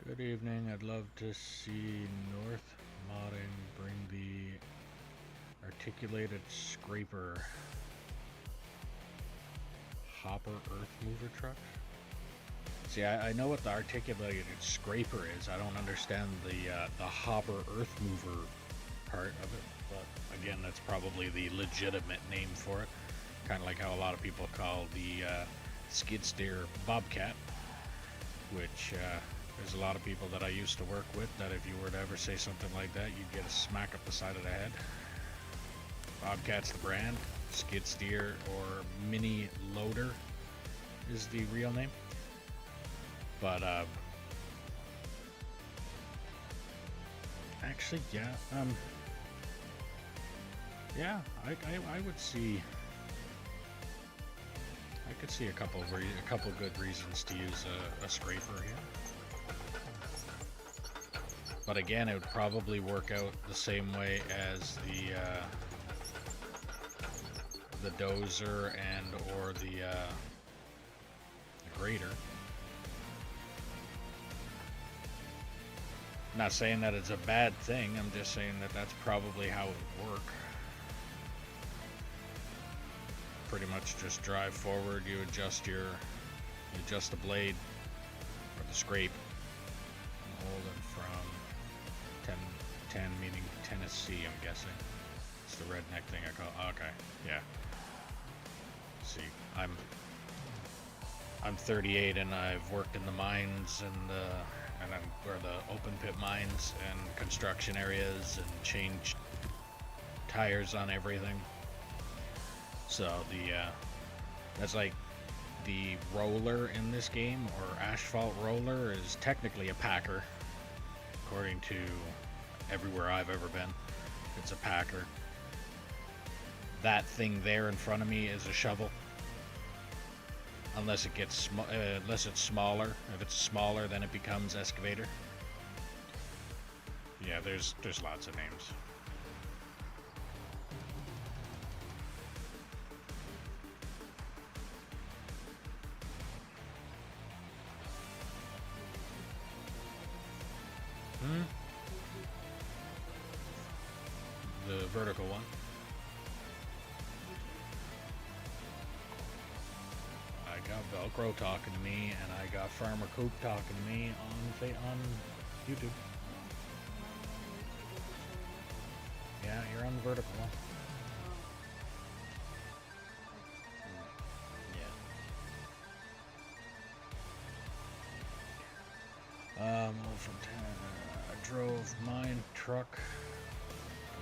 Good evening. I'd love to see North Modding bring the articulated scraper hopper earth mover truck. See, I know what the articulated scraper is. I don't understand the hopper earth mover part of it, but again, that's probably the legitimate name for it. Kind of like how a lot of people call the skid steer Bobcat, which there's a lot of people that I used to work with that if you were to ever say something like that, you'd get a smack up the side of the head. Bobcat's the brand. Skid steer or mini loader is the real name. But actually, yeah, yeah, I would see. I could see a couple good reasons to use a scraper here. But again, it would probably work out the same way as the dozer and or the grader. Not saying that it's a bad thing. I'm just saying that that's probably how it would work. Pretty much just drive forward. You adjust the blade or the scrape. And hold it from 10 meaning Tennessee. I'm guessing it's the redneck thing I call. Okay, yeah. See, I'm 38 and I've worked in the mines and the open pit mines and construction areas and changed tires on everything. So that's like the roller in this game, or asphalt roller, is technically a packer, according to everywhere I've ever been. It's a packer. That thing there in front of me is a shovel. Unless it gets unless it's smaller. If it's smaller, then it becomes excavator. Yeah, there's lots of names. The vertical one. I got Velcro talking to me, and I got Farmer Coop talking to me on YouTube. Yeah, you're on the vertical one. From 10, I drove mine truck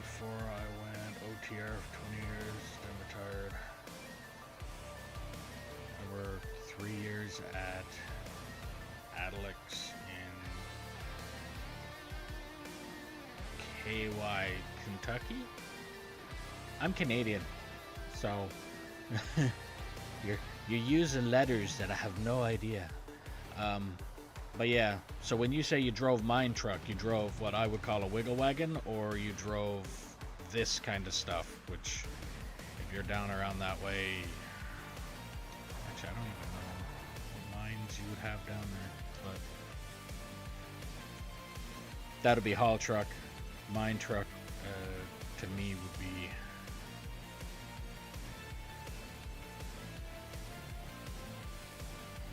before I went OTR for 20 years, then retired. I worked 3 years at Adelix in KY, Kentucky. I'm Canadian, so you're using letters that I have no idea. But yeah, so when you say you drove mine truck, you drove what I would call a wiggle wagon, or you drove this kind of stuff, which if you're down around that way, actually I don't even know what mines you would have down there, but that'll be haul truck. Mine truck to me would be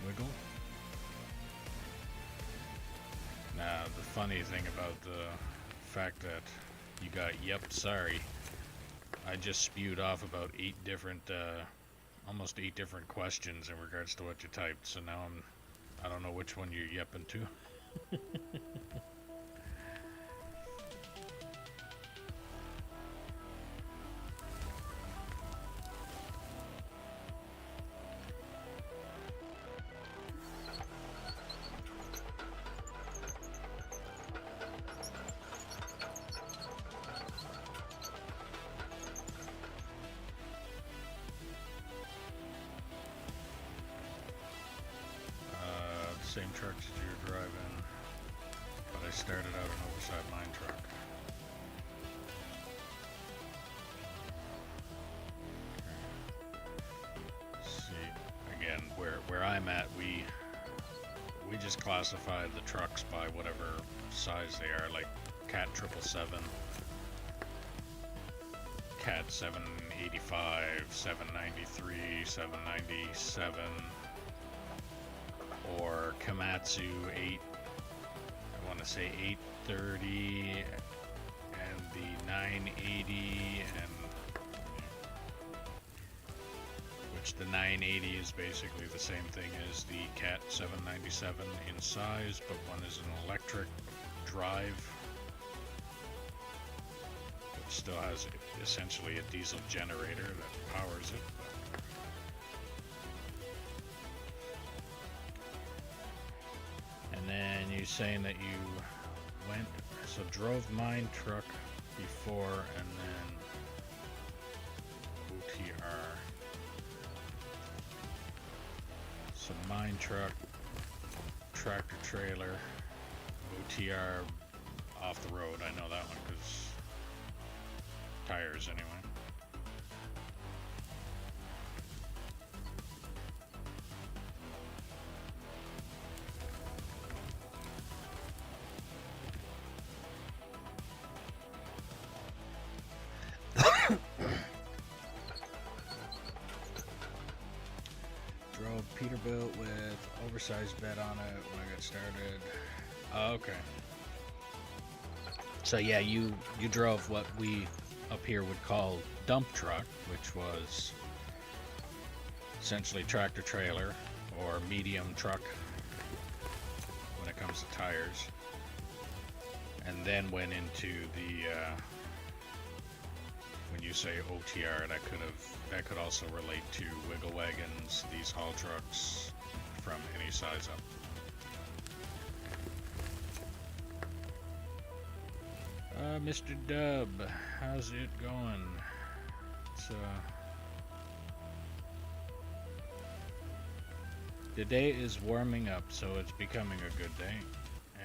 wiggle. Now, the funny thing about the fact that you got yep, sorry, I just spewed off about almost 8 different questions in regards to what you typed, so now I don't know which one you're yepping to. Same trucks as you were driving, but I started out an oversized mine truck. See, again, where I'm at, we just classified the trucks by whatever size they are, like Cat 777, Cat 785, 793, 797. Or Komatsu 8, I want to say 830, and the 980, and which the 980 is basically the same thing as the Cat 797 in size, but one is an electric drive, which still has essentially a diesel generator that powers it. saying that you went, so drove mine truck before and then OTR. So mine truck, tractor trailer, OTR off the road. I know that one because tires anyway. Drove Peterbilt with oversized bed on it when I got started. Oh, okay. So yeah, you drove what we up here would call dump truck, which was essentially tractor trailer or medium truck when it comes to tires, and then went into the when you say OTR, that could also relate to wiggle wagons, these haul trucks from any size up. Mr. Dub, how's it going? It's the day is warming up, so it's becoming a good day.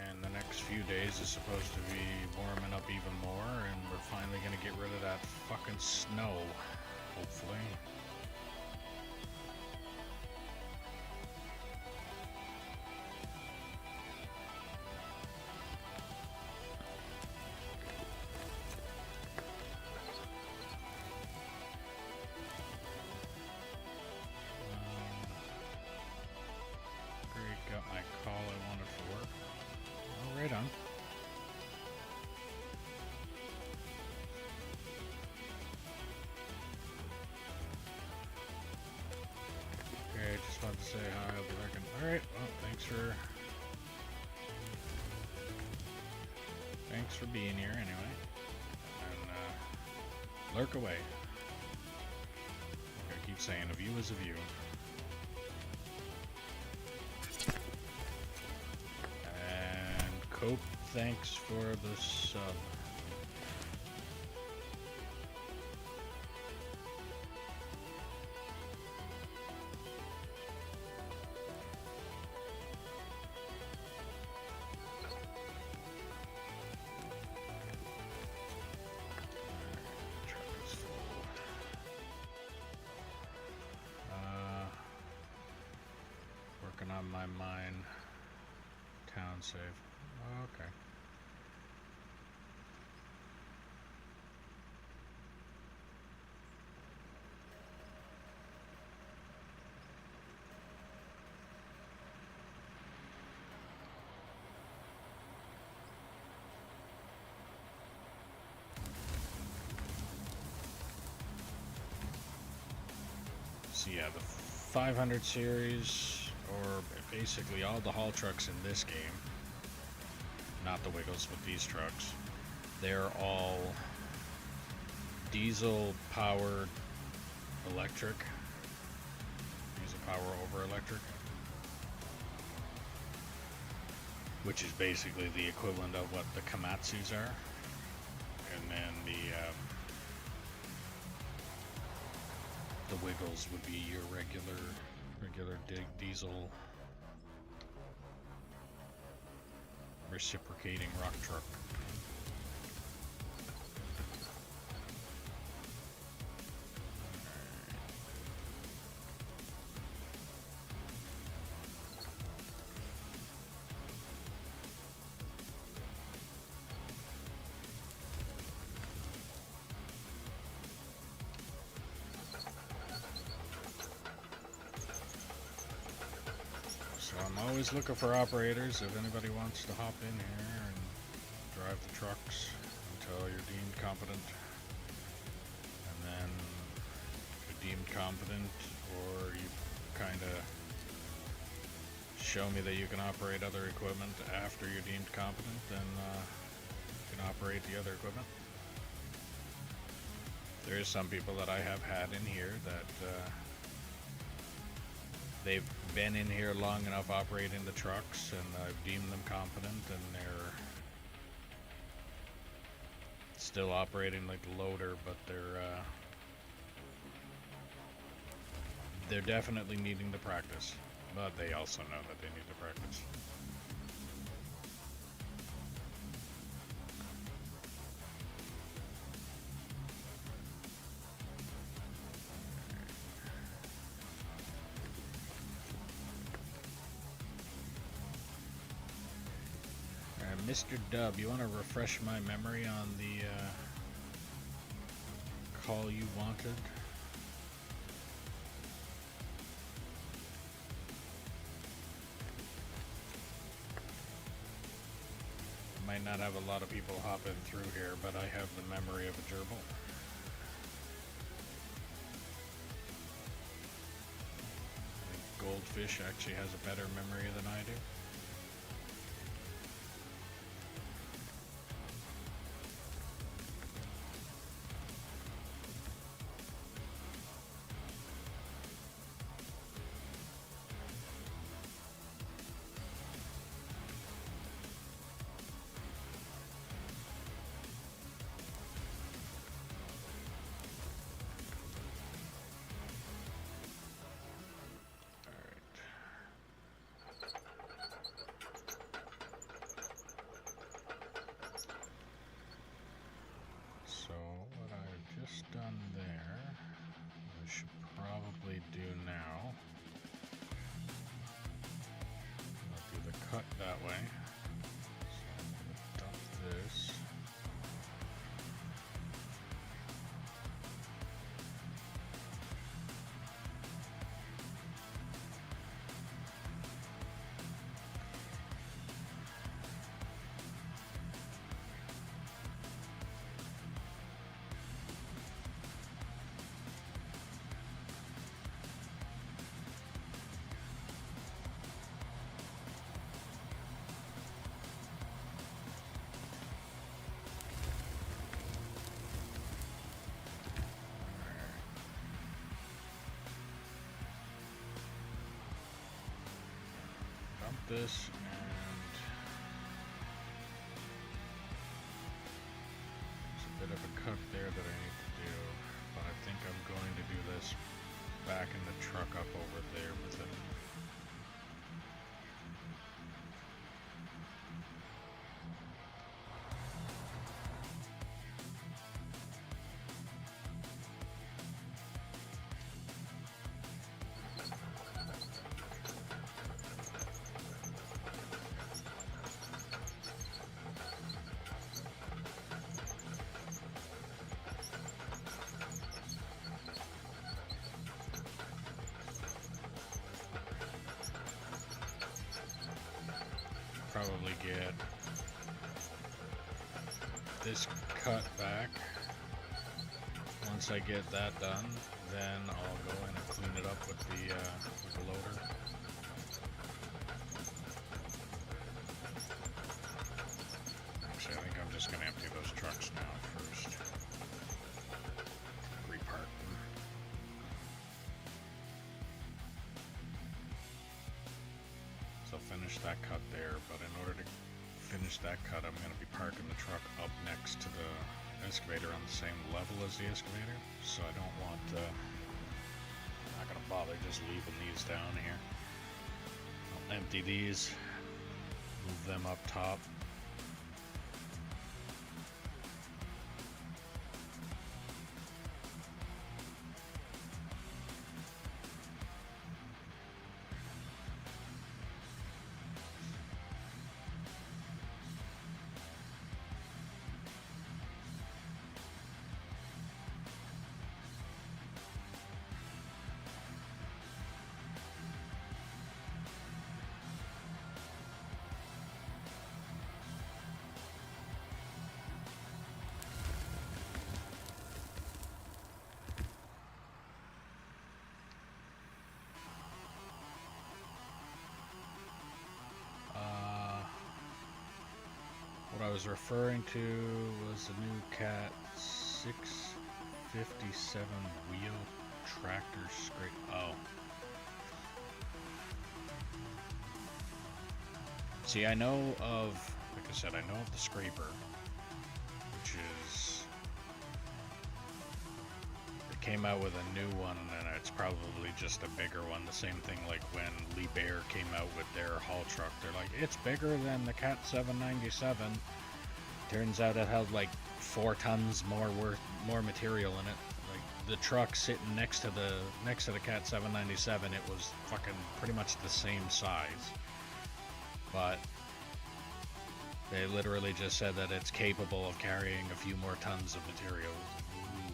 And the next few days is supposed to be warming up even more, and we're finally gonna get rid of that fucking snow, hopefully. Great, got my call I wanted for work. Oh, right on. Okay, just wanted to say hi, I'll be lurking. Alright, well, thanks for being here anyway. And, lurk away. I keep saying a view is a view. And Cope, thanks for the sub. Working on my mine. Town save. Oh, okay. So yeah, the 500 series, or basically all the haul trucks in this game, not the Wiggles, but these trucks, they're all diesel powered electric. Diesel power over electric. Which is basically the equivalent of what the Komatsus are. And then the Wiggles would be your regular diesel reciprocating rock truck. So I'm always looking for operators if anybody wants to hop in here and drive the trucks until you're deemed competent. And then if you're deemed competent, or you kind of show me that you can operate other equipment after you're deemed competent, then you can operate the other equipment. There is some people that I have had in here that they've been in here long enough operating the trucks, and I've deemed them competent, and they're still operating like a loader, but they're definitely needing to practice. But they also know that they need to practice. Mr. Dub, you want to refresh my memory on the call you wanted? Might not have a lot of people hopping through here, but I have the memory of a gerbil. I think Goldfish actually has a better memory than I do. Done there. I should probably do now. I'll do the cut that way. So I'm going to dump this. This and there's a bit of a cut there that I need to do, but I think I'm going to do this backing the truck up over there with it. Probably get this cut back. Once I get that done, then I'll go in and clean it up with the loader. Actually, I think I'm just going to empty those trucks now first. Repark them. So finish that cut there, but in order to finish that cut, I'm going to be parking the truck up next to the excavator on the same level as the excavator, so I don't want, I'm not going to bother just leaving these down here. I'll empty these, move them up top. What I was referring to was the new Cat 657 wheel tractor scrape. Oh. See, I know of, like I said, I know of the scraper, which is, it came out with a new one, and it's probably just a bigger one. The same thing like when Liebherr came out with their haul truck. They're like, it's bigger than the Cat 797. Turns out it held like 4 tons more material in it. Like the truck sitting next to the Cat 797, it was fucking pretty much the same size. But they literally just said that it's capable of carrying a few more tons of material. Ooh.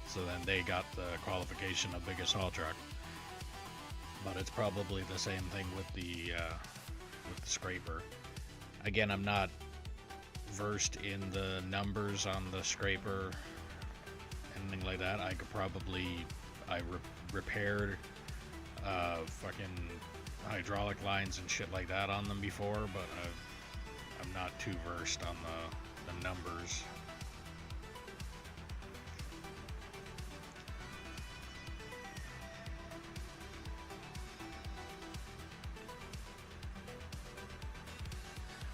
So then they got the qualification of biggest haul truck. But it's probably the same thing with the scraper. Again, I'm not versed in the numbers on the scraper, anything like that. I could probably, repaired fucking hydraulic lines and shit like that on them before, but I'm not too versed on the numbers.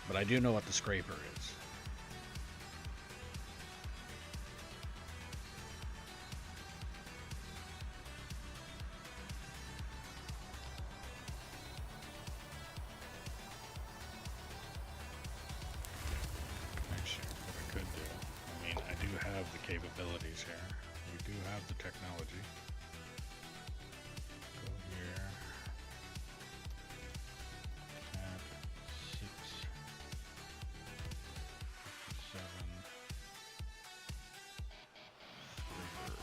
But I do know what the scraper is. Capabilities here. We do have the technology. Go here. Cat 6, 7, scraper.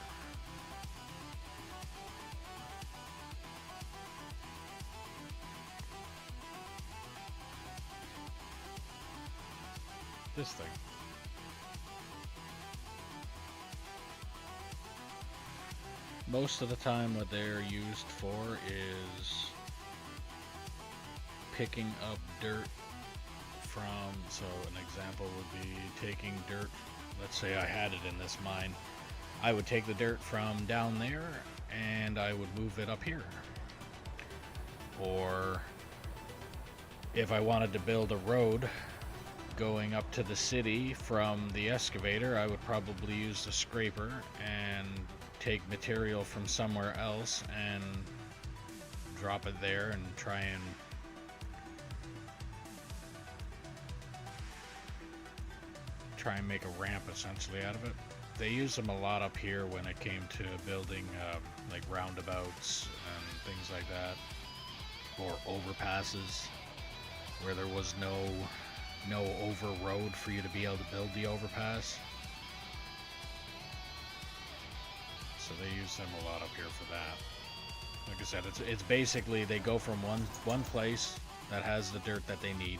This thing. Most of the time what they're used for is picking up dirt from, so an example would be taking dirt, let's say I had it in this mine, I would take the dirt from down there and I would move it up here. Or if I wanted to build a road going up to the city from the excavator, I would probably use the scraper and take material from somewhere else and drop it there and try and make a ramp essentially out of it. They use them a lot up here when it came to building like roundabouts and things like that, or overpasses where there was no over road for you to be able to build the overpass. So they use them a lot up here for that. Like I said, it's basically they go from one place that has the dirt that they need.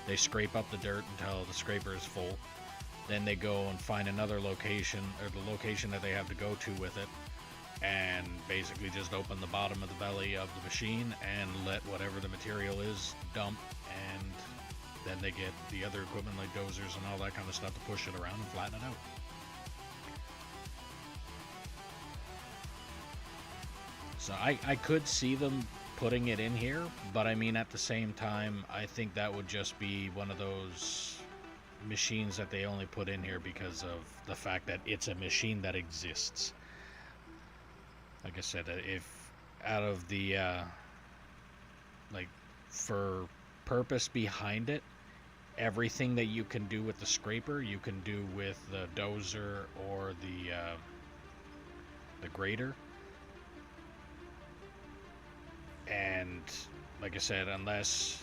They scrape up the dirt until the scraper is full. Then they go and find another location, or the location that they have to go to with it, and basically just open the bottom of the belly of the machine and let whatever the material is dump, and then they get the other equipment like dozers and all that kind of stuff to push it around and flatten it out. So I could see them putting it in here, but I mean at the same time, I think that would just be one of those machines that they only put in here because of the fact that it's a machine that exists. Like I said, if out of the like for purpose behind it, everything that you can do with the scraper, you can do with the dozer or the grader. And like I said, unless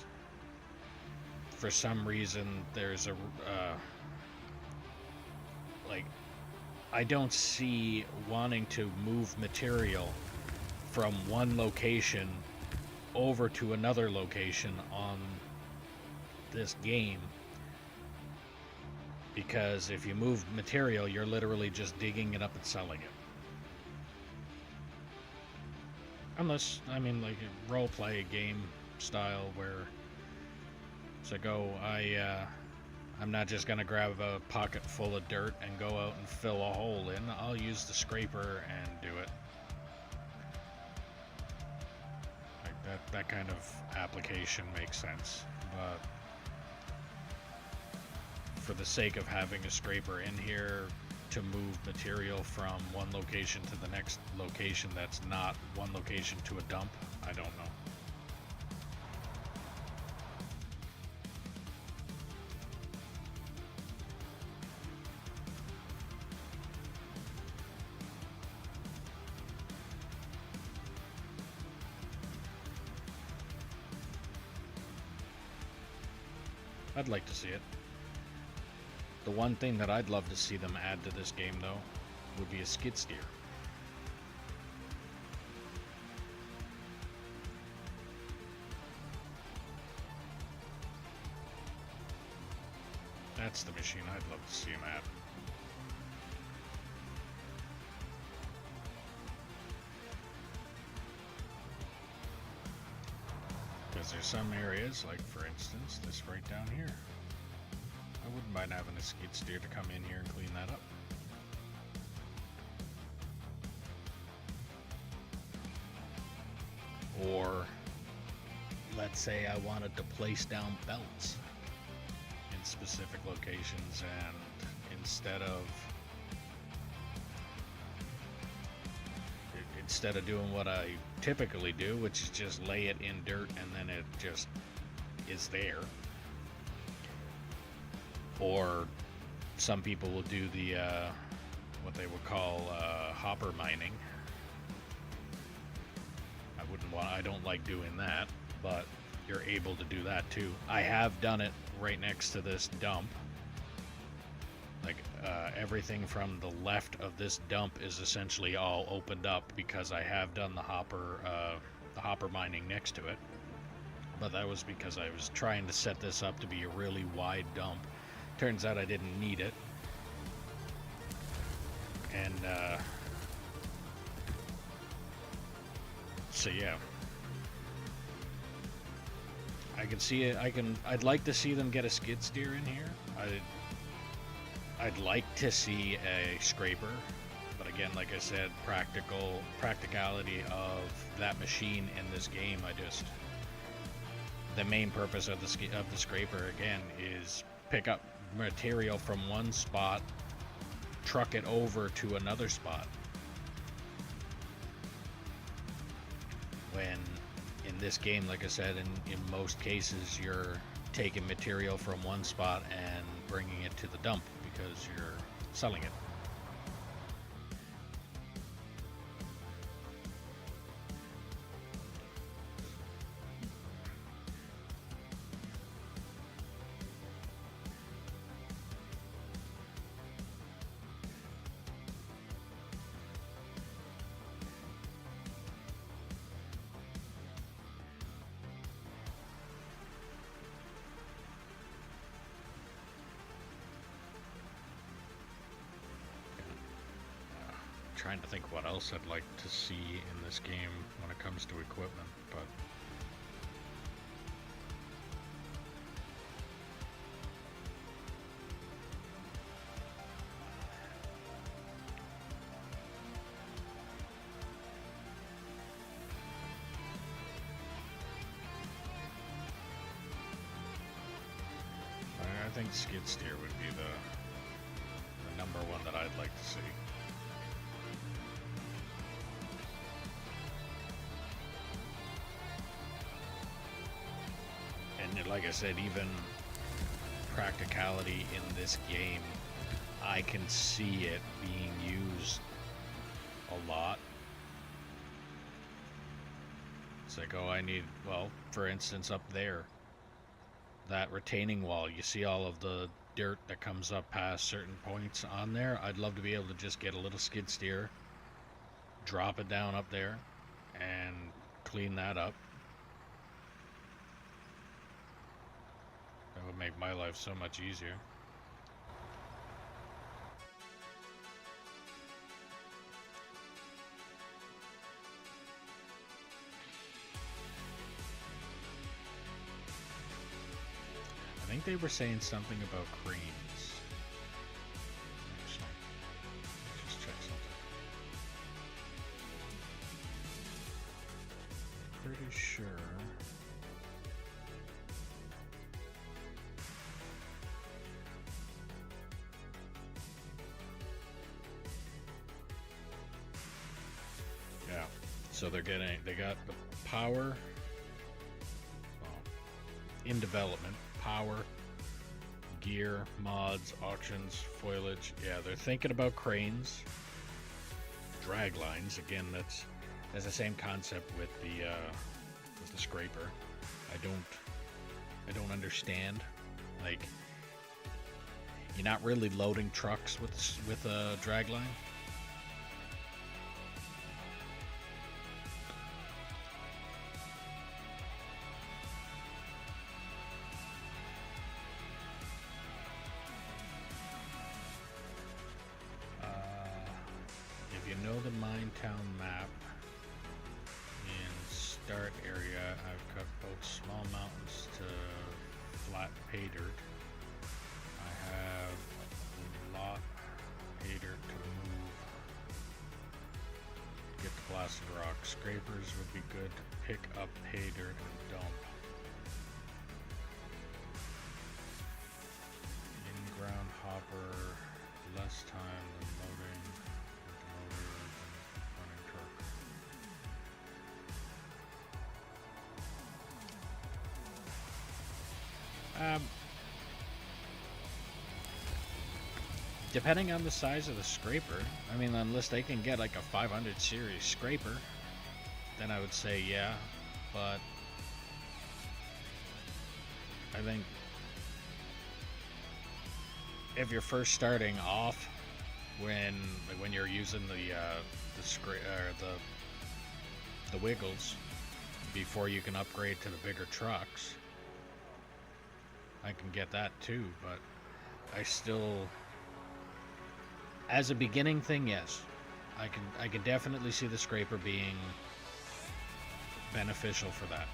for some reason there's a like, I don't see wanting to move material from one location over to another location on this game, because if you move material, you're literally just digging it up and selling it. Unless, I mean, like a role play game style where it's like, oh, I'm not just gonna grab a pocket full of dirt and go out and fill a hole in. I'll use the scraper and do it. Like that kind of application makes sense. But for the sake of having a scraper in here to move material from one location to the next location that's not one location to a dump, I don't know. I'd like to see it. The one thing that I'd love to see them add to this game, though, would be a skid steer. That's the machine I'd love to see them add. Because there's some areas, like for instance, this right down here. I wouldn't mind having a skid steer to come in here and clean that up. Or, let's say I wanted to place down belts in specific locations, and instead of doing what I typically do, which is just lay it in dirt and then it just is there. Or some people will do the what they would call hopper mining. I don't like doing that, but you're able to do that too. I have done it right next to this dump. Like everything from the left of this dump is essentially all opened up because I have done the hopper mining next to it. But that was because I was trying to set this up to be a really wide dump. Turns out I didn't need it. And so yeah. I can see it. I'd like to see them get a skid steer in here. I'd like to see a scraper, but again, like I said, practicality of that machine in this game. The main purpose of the scraper again is pick up material from one spot, truck it over to another spot. When in this game, like I said, in most cases, you're taking material from one spot and bringing it to the dump because you're selling it. Trying to think what else I'd like to see in this game when it comes to equipment, but I think skid steer would be the number one that I'd like to see. And like I said, even practicality in this game, I can see it being used a lot. It's like, oh, well, for instance, up there, that retaining wall, you see all of the dirt that comes up past certain points on there. I'd love to be able to just get a little skid steer, drop it down up there, and clean that up. That would make my life so much easier. I think they were saying something about cranes. Actually, let's just check something. pretty sure. Yeah. So they got the power in development, power, gear, mods, auctions, foliage. Yeah, they're thinking about cranes, drag lines. Again, that's the same concept with the scraper. I don't understand. Like, you're not really loading trucks with a drag line. If you know the Minetown map, in start area, I've cut both small mountains to flat pay dirt. I have a lot pay dirt to move. Get the blasted rock. Scrapers would be good to pick up pay dirt and dump. In-ground hopper, less time than loading with the motor than running truck. Depending on the size of the scraper, I mean, unless they can get like a 500 series scraper, then I would say yeah, but I think if you're first starting off, when you're using the wiggles before you can upgrade to the bigger trucks, I can get that too, but I still, as a beginning thing, yes, I can definitely see the scraper being beneficial for that.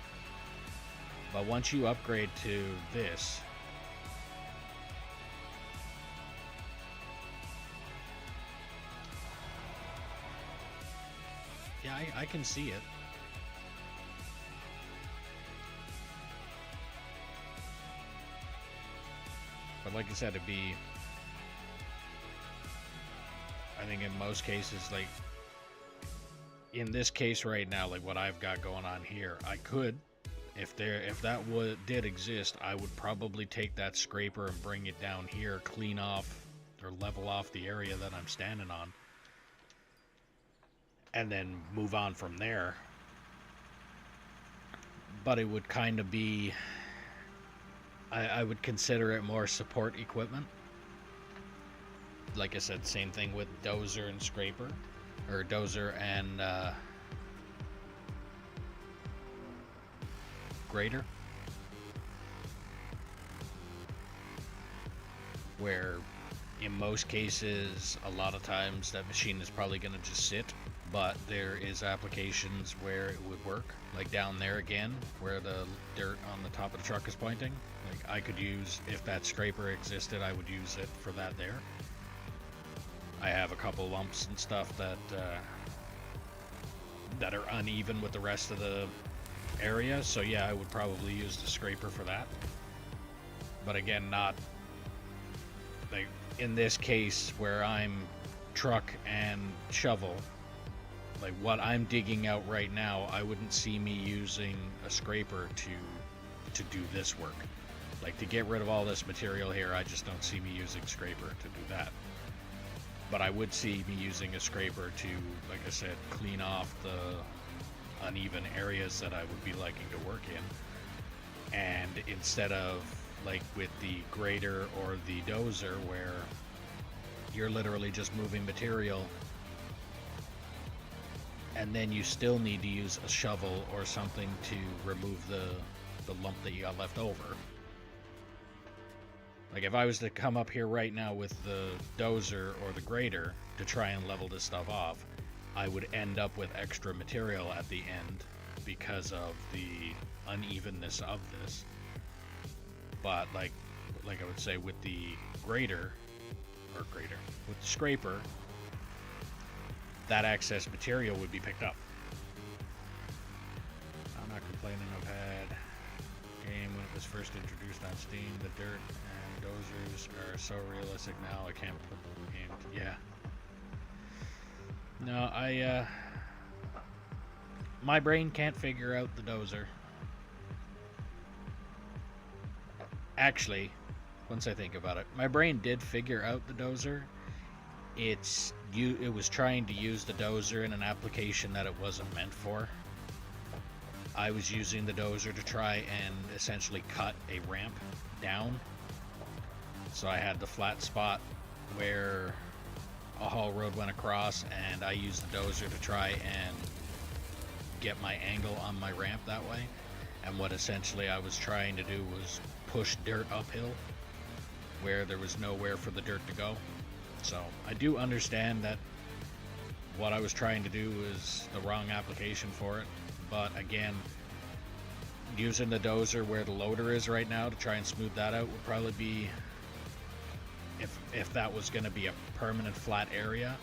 But once you upgrade to this, yeah, I can see it. But like I said, it'd be, I think in most cases, like in this case right now, like what I've got going on here, I could, if that did exist, I would probably take that scraper and bring it down here, clean off or level off the area that I'm standing on, and then move on from there. But it would kind of be, I would consider it more support equipment. Like I said, same thing with dozer and scraper, or dozer and grader, where in most cases, a lot of times that machine is probably going to just sit, but there is applications where it would work, like down there again, where the dirt on the top of the truck is pointing. Like, I could use, if that scraper existed, I would use it for that there. I have a couple lumps and stuff that are uneven with the rest of the area, so yeah, I would probably use the scraper for that. But again, not like in this case where I'm truck and shovel, like what I'm digging out right now, I wouldn't see me using a scraper to do this work. Like, to get rid of all this material here, I just don't see me using scraper to do that. But I would see me using a scraper to, like I said, clean off the uneven areas that I would be liking to work in. And instead of, like with the grader or the dozer, where you're literally just moving material and then you still need to use a shovel or something to remove the lump that you got left over. Like, if I was to come up here right now with the dozer or the grader to try and level this stuff off, I would end up with extra material at the end because of the unevenness of this. But like I would say, with the grader, with the scraper, that excess material would be picked up. I'm not was first introduced on Steam, the dirt and dozers are so realistic now I can't put them in the game. Yeah. No, my brain can't figure out the dozer. Actually, once I think about it, my brain did figure out the dozer. It was trying to use the dozer in an application that it wasn't meant for. I was using the dozer to try and essentially cut a ramp down. So I had the flat spot where a haul road went across, and I used the dozer to try and get my angle on my ramp that way. And what essentially I was trying to do was push dirt uphill where there was nowhere for the dirt to go. So I do understand that what I was trying to do was the wrong application for it. But again, using the dozer where the loader is right now to try and smooth that out would probably be, if that was going to be a permanent flat area,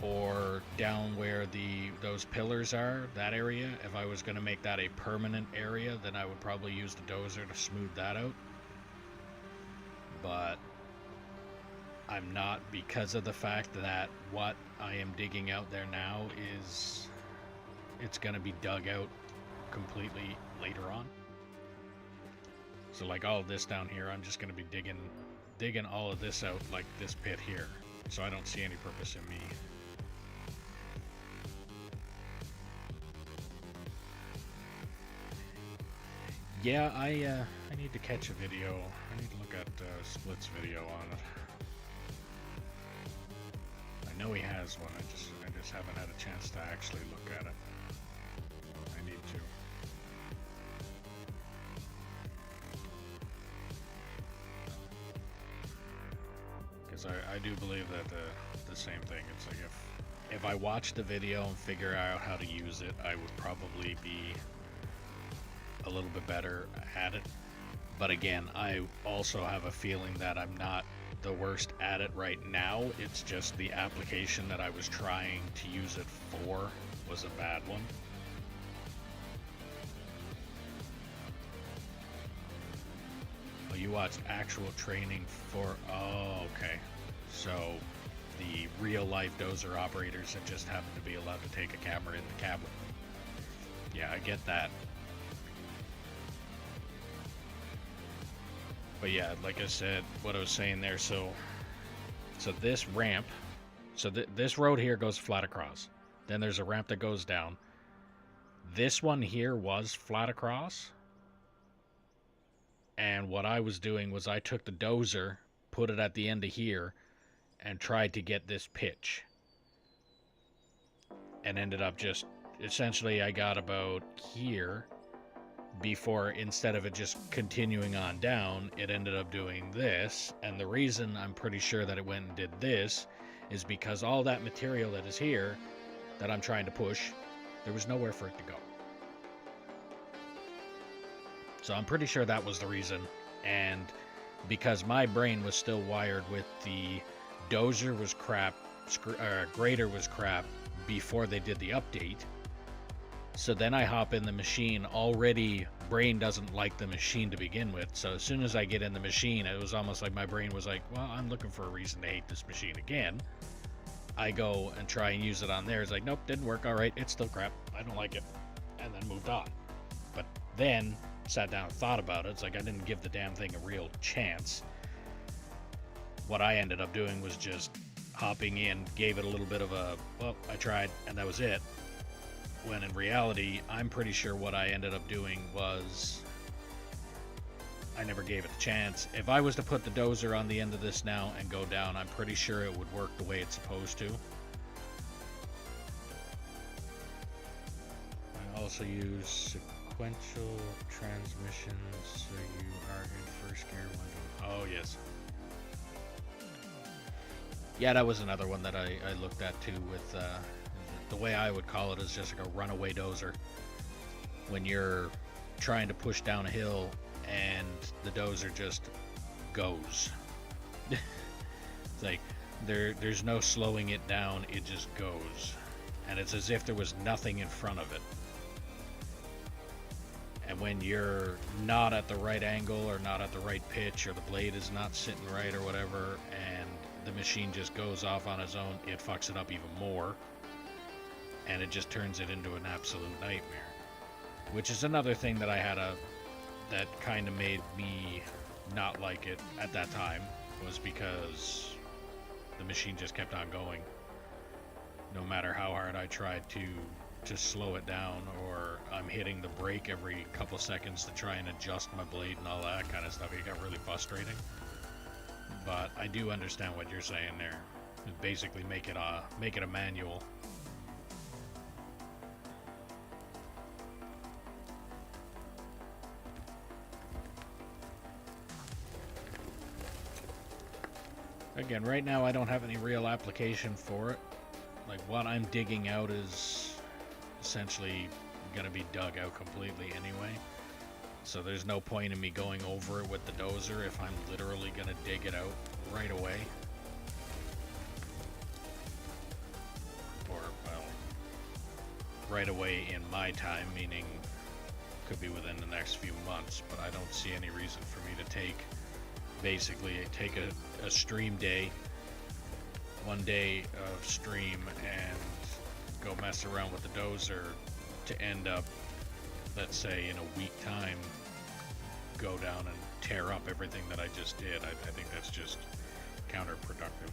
or down where those pillars are, that area, if I was going to make that a permanent area, then I would probably use the dozer to smooth that out. But I'm not, because of the fact that what I am digging out there now is, it's going to be dug out completely later on. So like all of this down here, I'm just going to be digging all of this out, like this pit here. So I don't see any purpose in me I need to catch a video. I need to look at Split's video on it. I know he has one. I just haven't had a chance to actually look at it. I need to. Because I do believe that the same thing. It's like if I watch the video and figure out how to use it, I would probably be a little bit better at it. But again, I also have a feeling that I'm not the worst at it right now. It's just the application that I was trying to use it for was a bad one. Oh, you watched actual training for... Oh, okay. So the real life dozer operators that just happen to be allowed to take a camera in the cab. Yeah, I get that. But yeah, like I said, what I was saying there, so this ramp, this road here goes flat across. Then there's a ramp that goes down. This one here was flat across. And what I was doing was I took the dozer, put it at the end of here, and tried to get this pitch. And ended up just, essentially I got about here, before, instead of it just continuing on down, it ended up doing this. And the reason I'm pretty sure that it went and did this is because all that material that is here that I'm trying to push, there was nowhere for it to go. So I'm pretty sure that was the reason. And because my brain was still wired with the dozer was crap, grader was crap before they did the update. So then I hop in the machine, already brain doesn't like the machine to begin with. So as soon as I get in the machine, it was almost like my brain was like, well, I'm looking for a reason to hate this machine again. I go and try and use it on there. It's like, nope, didn't work. All right, it's still crap. I don't like it. And then moved on. But then sat down and thought about it. It's like I didn't give the damn thing a real chance. What I ended up doing was just hopping in, gave it a little bit of a, well, I tried, and that was it. When in reality, I'm pretty sure what I ended up doing was I never gave it a chance. If I was to put the dozer on the end of this now and go down, I'm pretty sure it would work the way it's supposed to. I also use sequential transmissions, so you are in first gear window. Oh, yes. Yeah, that was another one that I looked at too with... the way I would call it is just like a runaway dozer. When you're trying to push down a hill and the dozer just goes. It's like there's no slowing it down, it just goes. And it's as if there was nothing in front of it. And when you're not at the right angle or not at the right pitch or the blade is not sitting right or whatever, and the machine just goes off on its own, it fucks it up even more. And it just turns it into an absolute nightmare. Which is another thing that that kind of made me not like it at that time, was because the machine just kept on going. No matter how hard I tried to slow it down, or I'm hitting the brake every couple seconds to try and adjust my blade and all that kind of stuff, it got really frustrating. But I do understand what you're saying there. Basically make it a manual. Again, right now I don't have any real application for it. Like, what I'm digging out is essentially going to be dug out completely anyway. So there's no point in me going over it with the dozer if I'm literally going to dig it out right away. Or, well, right away in my time, meaning could be within the next few months, but I don't see any reason for me to take a stream day, 1 day of stream, and go mess around with the dozer to end up, let's say in a week time, go down and tear up everything that I just did. I think that's just counterproductive.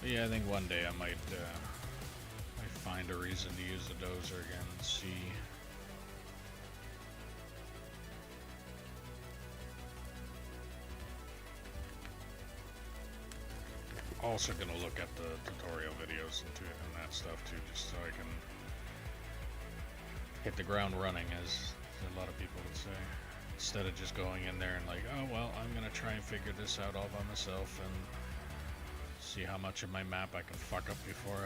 Yeah, I think one day I might find a reason to use the dozer again and see. Also gonna look at the tutorial videos and that stuff too, just so I can hit the ground running, as a lot of people would say, instead of just going in there and like, oh well, I'm gonna try and figure this out all by myself and see how much of my map I can fuck up before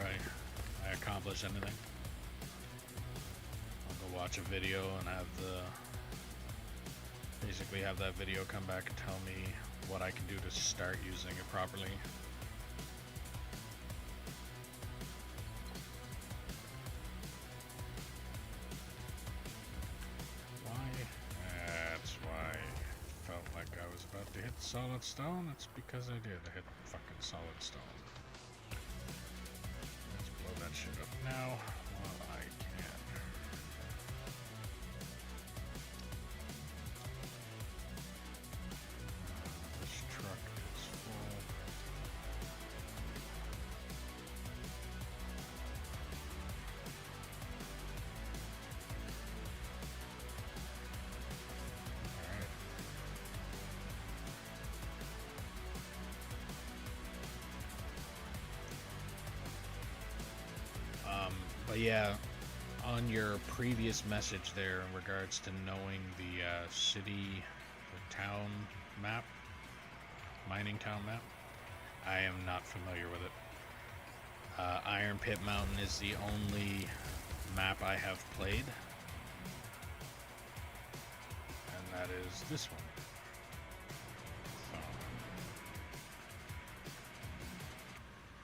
I accomplish anything. I'll go watch a video and basically have that video come back and tell me what I can do to start using it properly. That's why I felt like I was about to hit solid stone. That's because I did. I hit fucking solid stone. Let's blow that shit up now while I can. This truck is full. But yeah, on your previous message there in regards to knowing the city or town map, mining town map, I am not familiar with it. Iron Pit Mountain is the only map I have played. and that is this one. So,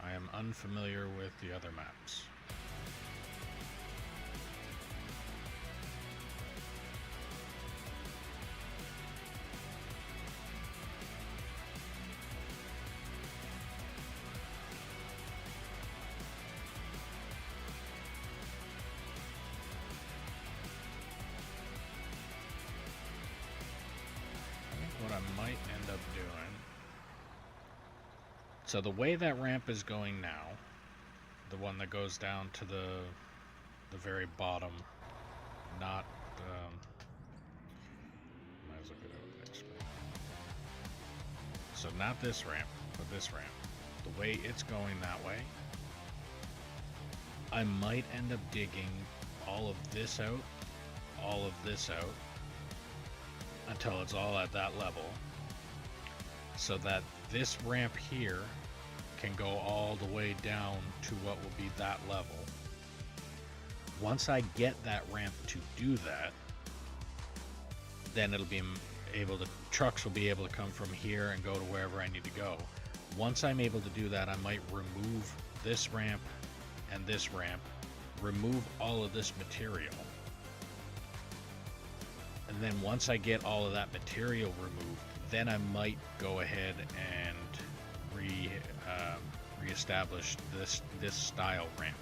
I am unfamiliar with the other maps. What I might end up doing. So the way that ramp is going now, the one that goes down to the very bottom, not might as well get out of the screen. So not this ramp, but this ramp. The way it's going that way, I might end up digging all of this out, all of this out, until it's all at that level, so that this ramp here can go all the way down to what will be that level. Once I get that ramp to do that, then it'll be able to, trucks will be able to come from here and go to wherever I need to go. Once I'm able to do that, I might remove this ramp and this ramp, remove all of this material. And then once I get all of that material removed, then I might go ahead and reestablish this style ramp,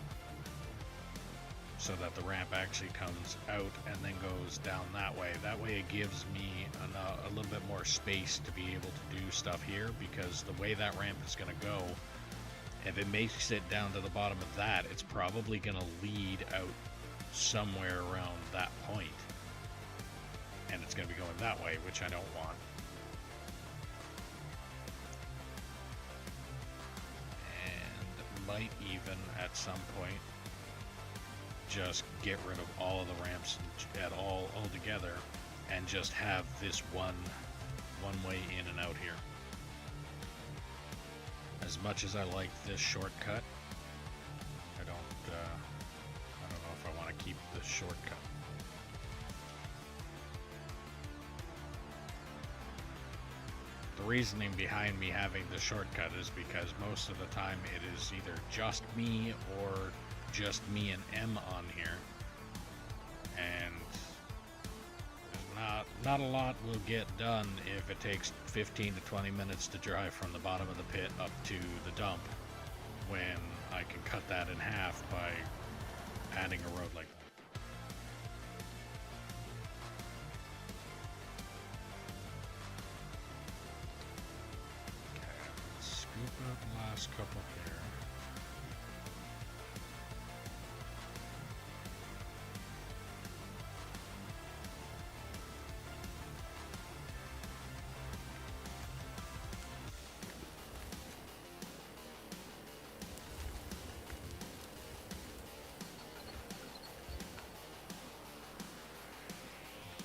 so that the ramp actually comes out and then goes down that way. That way it gives me a little bit more space to be able to do stuff here, because the way that ramp is going to go, if it makes it down to the bottom of that, it's probably going to lead out somewhere around that point. And it's going to be going that way, which I don't want. And might even, at some point, just get rid of all of the ramps altogether, and just have this one way in and out here. As much as I like this shortcut, I don't know if I want to keep this shortcut. The reasoning behind me having the shortcut is because most of the time it is either just me or just me and M on here, and not a lot will get done if it takes 15 to 20 minutes to drive from the bottom of the pit up to the dump, when I can cut that in half by adding a road like that. Scoop up the last couple here.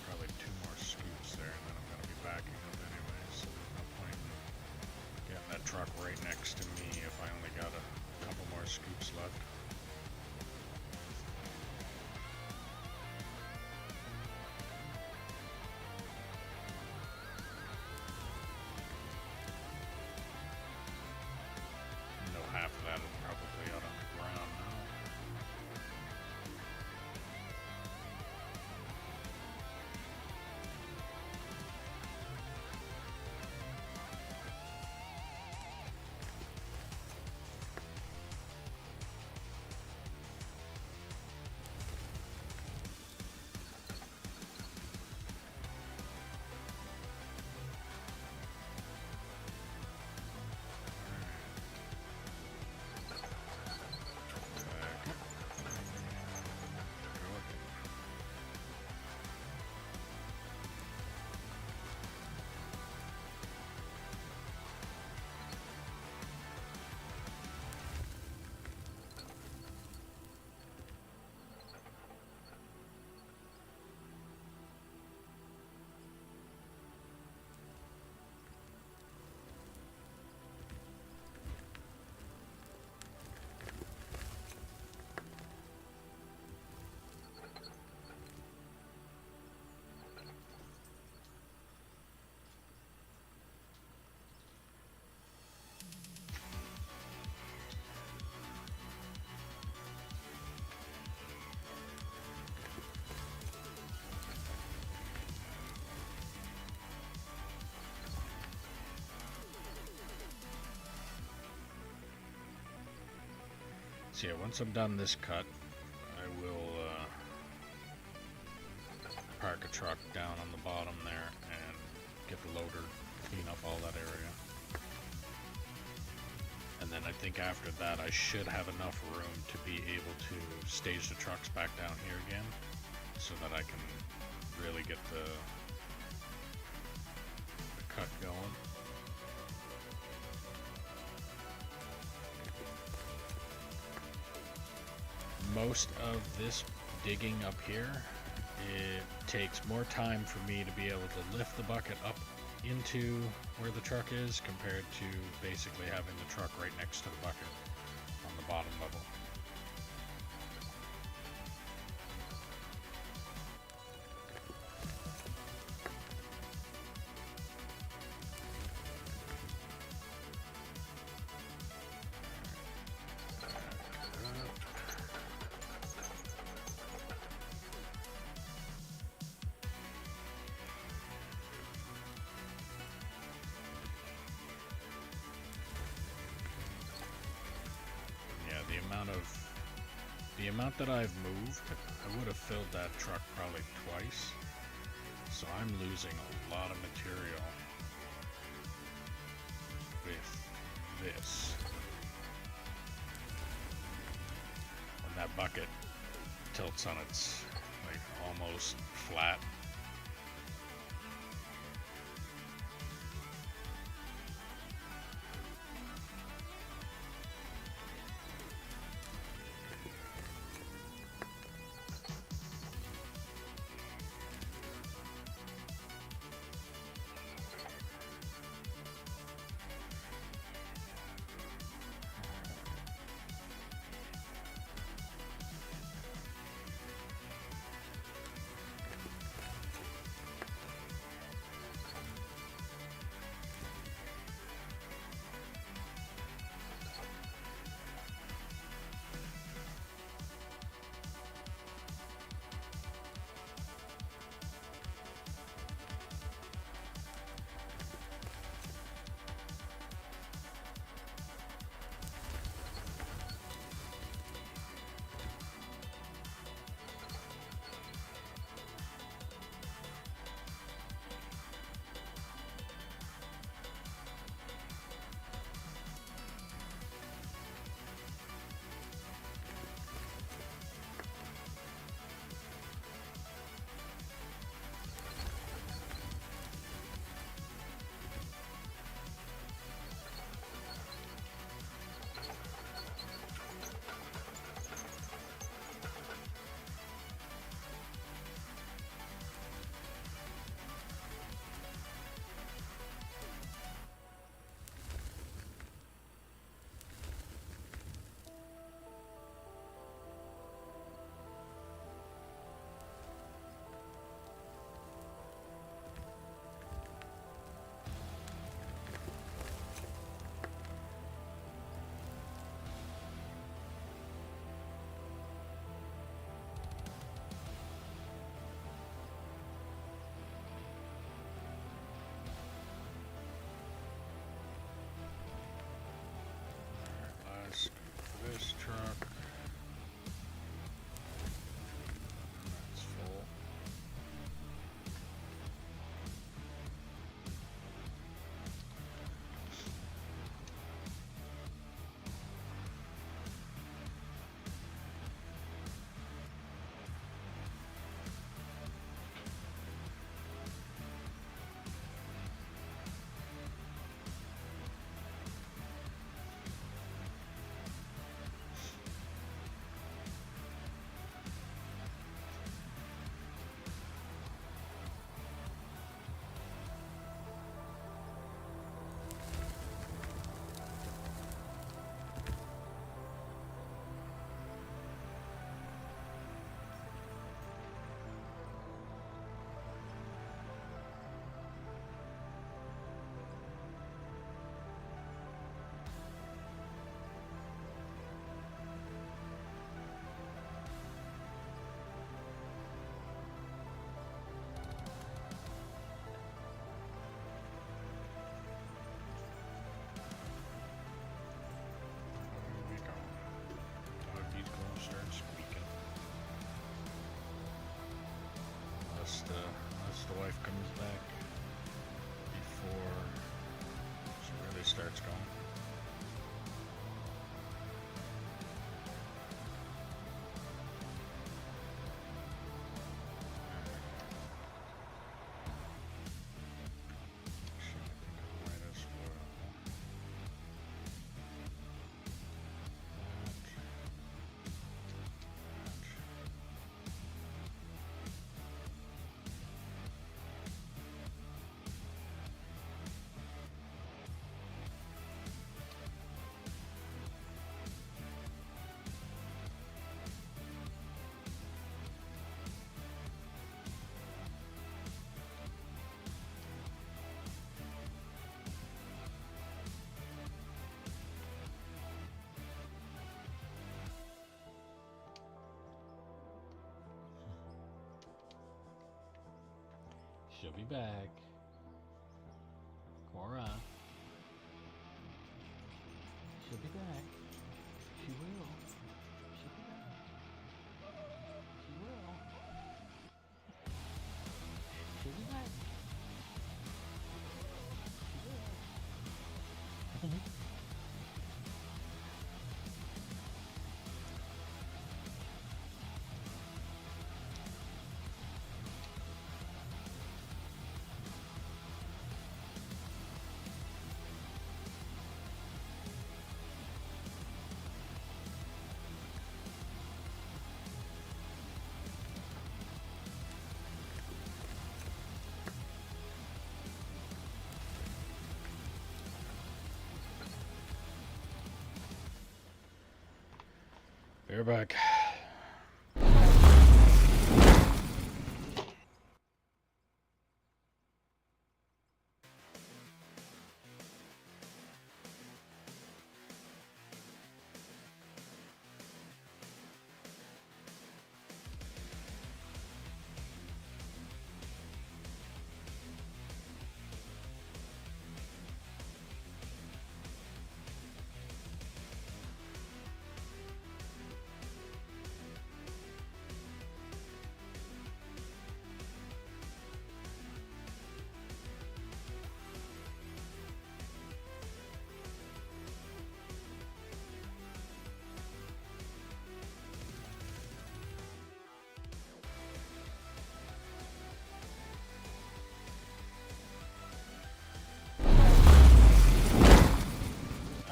Probably 2 more scoops there, and then I'm going to be backing up anyway, so there's no point in getting that truck right next to me if I only got a couple more scoops left. No, half of that is probably out on the ground now. So yeah, once I'm done this cut, I will park a truck down on the bottom there and get the loader, clean up all that area. And then I think after that I should have enough room to be able to stage the trucks back down here again, so that I can really get the cut going. Most of this digging up here, it takes more time for me to be able to lift the bucket up into where the truck is compared to basically having the truck right next to the bucket on the bottom level. The amount that I've moved, I would have filled that truck probably twice. So I'm losing a lot of material with this. When that bucket tilts on its like almost flat. the wife comes back before she really starts going. She'll be back. Cora. She'll be back. She will. She'll be back. She will. She'll be back. She will. Bear back.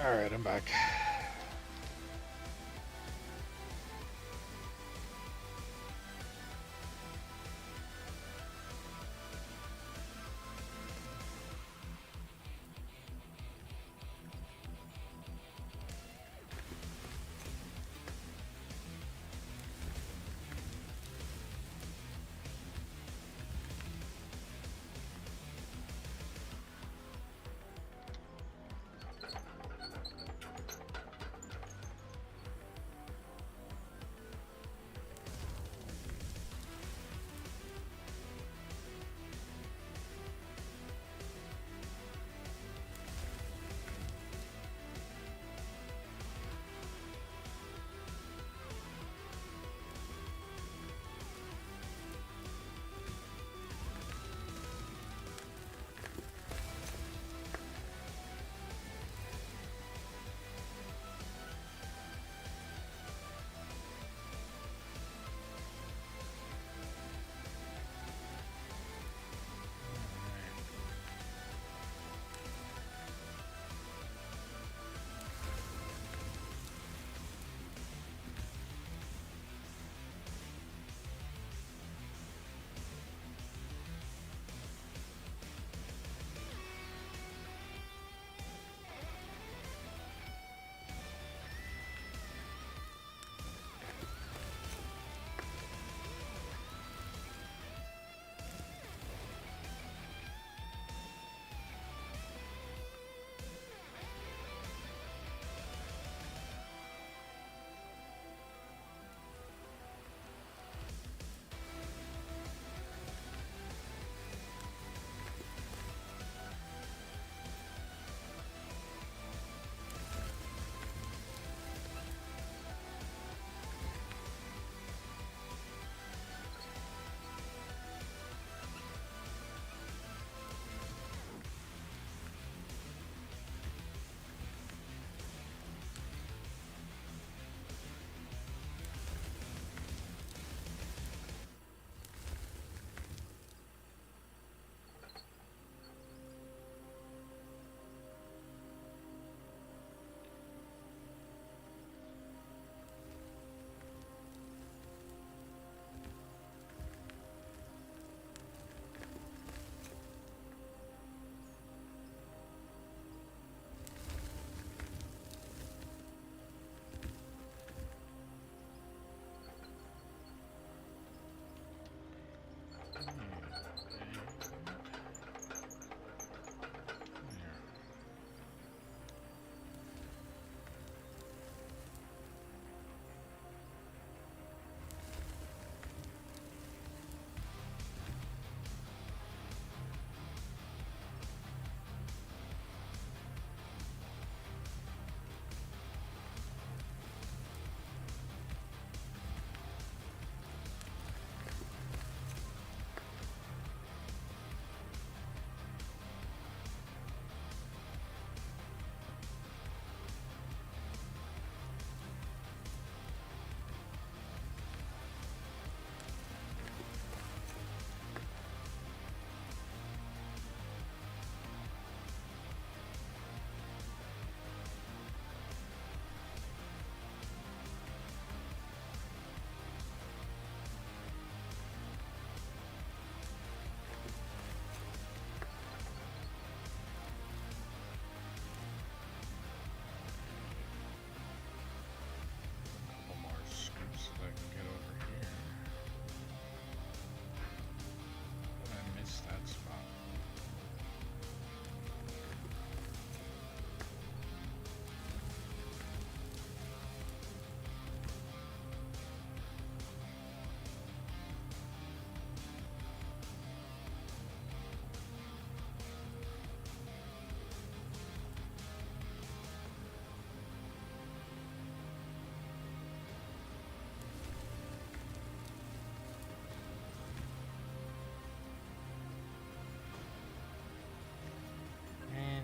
Alright, I'm back.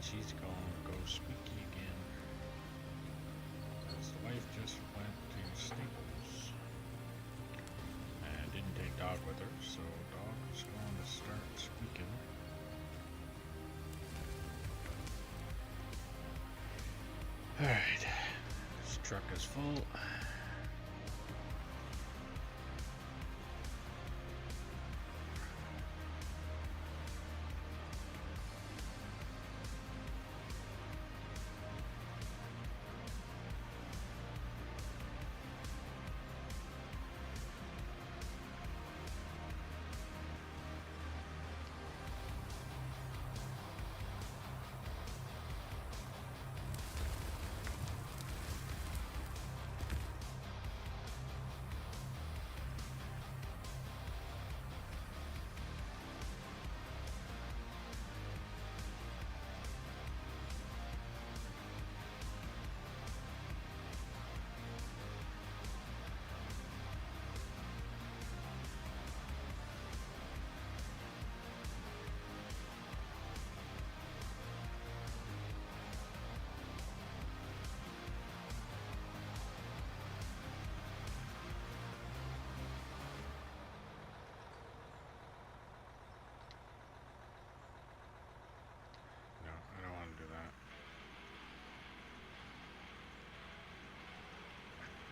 she's gonna go squeaky again. His wife just went to Staples and didn't take dog with her, so dog is going to start squeaking. Alright, this truck is full.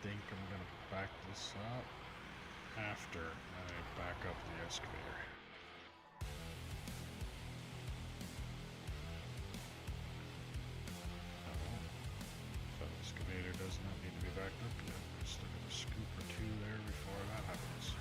I think I'm gonna back this up after I back up the excavator. So the excavator does not need to be backed up yet. Just look at a scoop or two there before that happens.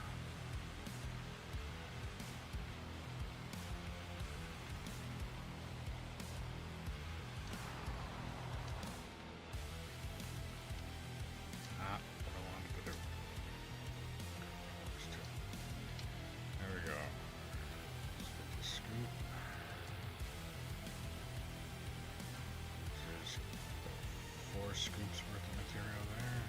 Scoops worth of material there.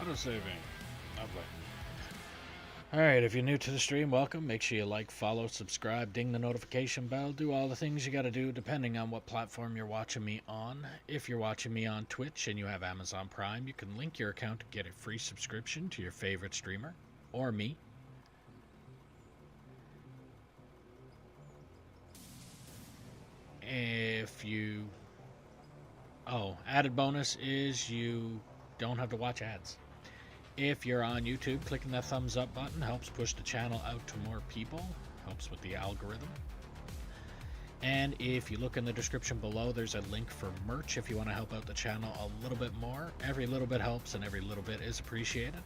Auto-saving. Lovely. Alright, if you're new to the stream, welcome. Make sure you like, follow, subscribe, ding the notification bell, do all the things you gotta do depending on what platform you're watching me on. If you're watching me on Twitch and you have Amazon Prime, you can link your account to get a free subscription to your favorite streamer, or me. If you... Oh, added bonus is you don't have to watch ads. If you're on YouTube, clicking that thumbs up button helps push the channel out to more people, helps with the algorithm. And if you look in the description below, there's a link for merch if you want to help out the channel a little bit more. Every little bit helps and every little bit is appreciated.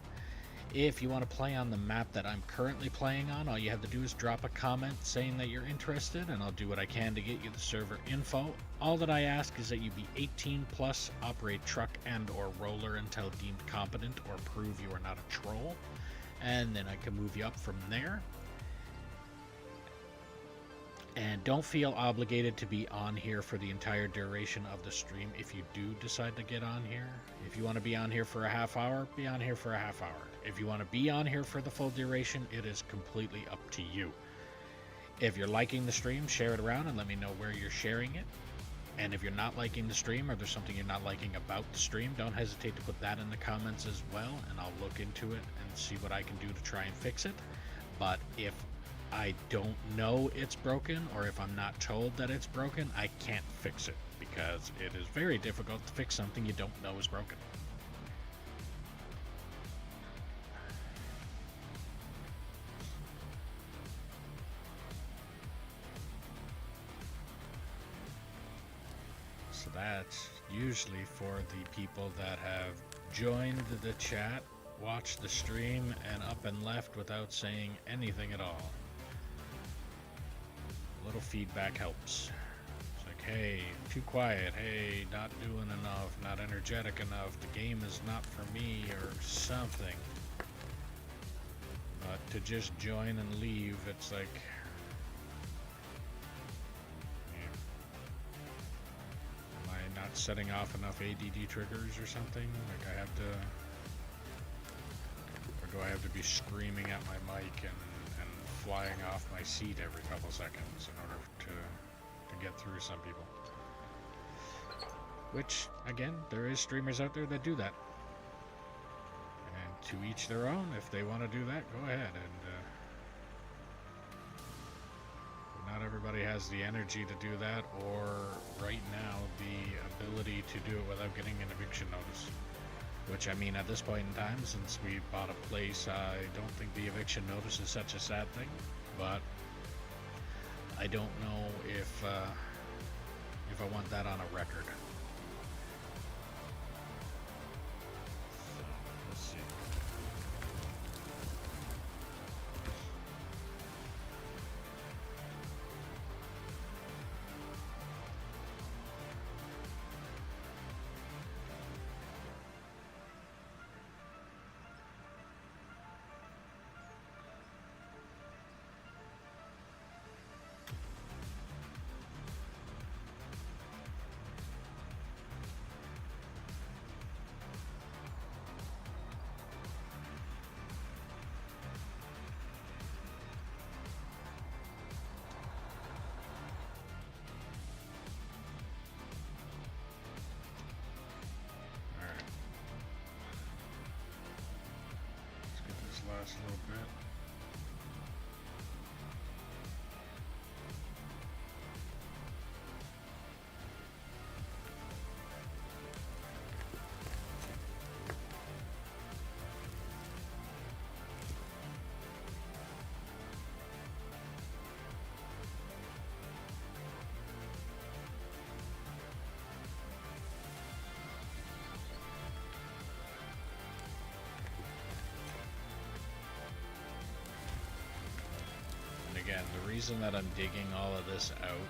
If you want to play on the map that I'm currently playing on, all you have to do is drop a comment saying that you're interested, and I'll do what I can to get you the server info. All that I ask is that you be 18 plus, operate truck and or roller until deemed competent or prove you are not a troll, and then I can move you up from there. And don't feel obligated to be on here for the entire duration of the stream if you do decide to get on here. If you want to be on here for a half hour, be on here for a half hour. If you want to be on here for the full duration, it is completely up to you. If you're liking the stream, share it around and let me know where you're sharing it. And if you're not liking the stream or there's something you're not liking about the stream, don't hesitate to put that in the comments as well, and I'll look into it and see what I can do to try and fix it. But if I don't know it's broken, or if I'm not told that it's broken, I can't fix it, because it is very difficult to fix something you don't know is broken. So that's usually for the people that have joined the chat, watched the stream, and up and left without saying anything at all. A little feedback helps. It's like, hey, too quiet, hey, not doing enough, not energetic enough, the game is not for me, or something. But to just join and leave, it's like... Am I not setting off enough ADD triggers or something? Like I have to... Or do I have to be screaming at my mic and flying off my seat every couple seconds in order to get through some people? Which, again, there is streamers out there that do that. And to each their own. If they want to do that, go ahead. And not everybody has the energy to do that, or right now the ability to do it without getting an eviction notice. Which, I mean, at this point in time, since we bought a place, I don't think the eviction notice is such a sad thing. But I don't know if I want that on a record. So, let's see. Last little bit. Again, the reason that I'm digging all of this out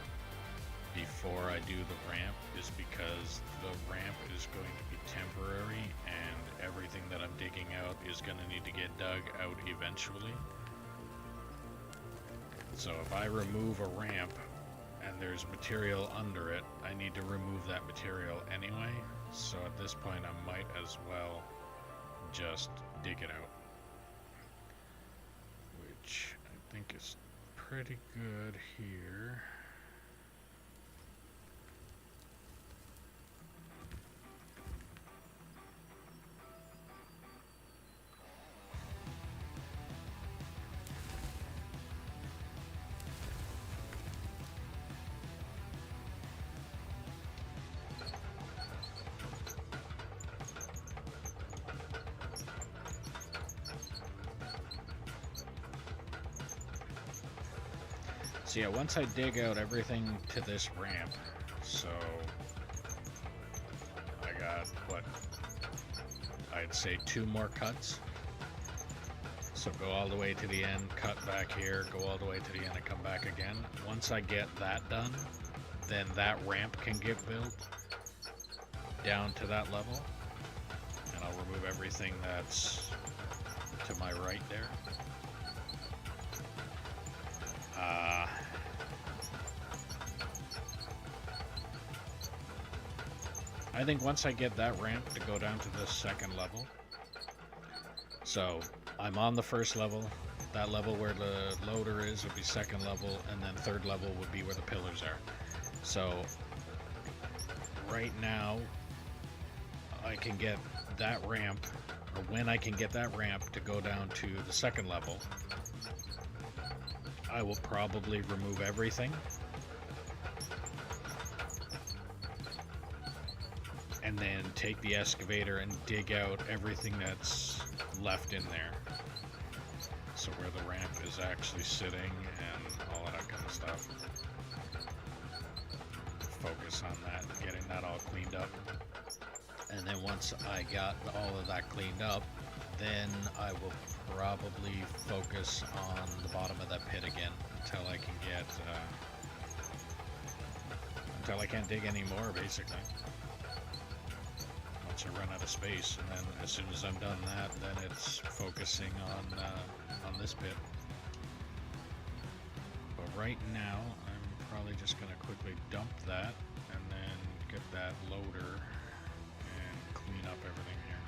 before I do the ramp is because the ramp is going to be temporary, and everything that I'm digging out is going to need to get dug out eventually. So if I remove a ramp and there's material under it, I need to remove that material anyway. So at this point I might as well just dig it out, which I think is pretty good here. So yeah, once I dig out everything to this ramp, so I got, what, I'd say 2 more cuts. So go all the way to the end, cut back here, go all the way to the end and come back again. Once I get that done, then that ramp can get built down to that level. And I'll remove everything that's to my right there. I think once I get that ramp to go down to the second level, so I'm on the first level, that level where the loader is would be second level, and then third level would be where the pillars are. So right now I can get that ramp, or when I can get that ramp to go down to the second level, I will probably remove everything and then take the excavator and dig out everything that's left in there. So where the ramp is actually sitting and all of that kind of stuff. Focus on that, getting that all cleaned up. And then once I got all of that cleaned up, then I will probably focus on the bottom of that pit again until I can get, until I can't dig anymore, basically. Once I run out of space, and then as soon as I'm done that, then it's focusing on this pit. But right now, I'm probably just going to quickly dump that, and then get that loader and clean up everything here.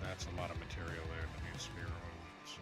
That's a lot of material there that needs to be removed. So.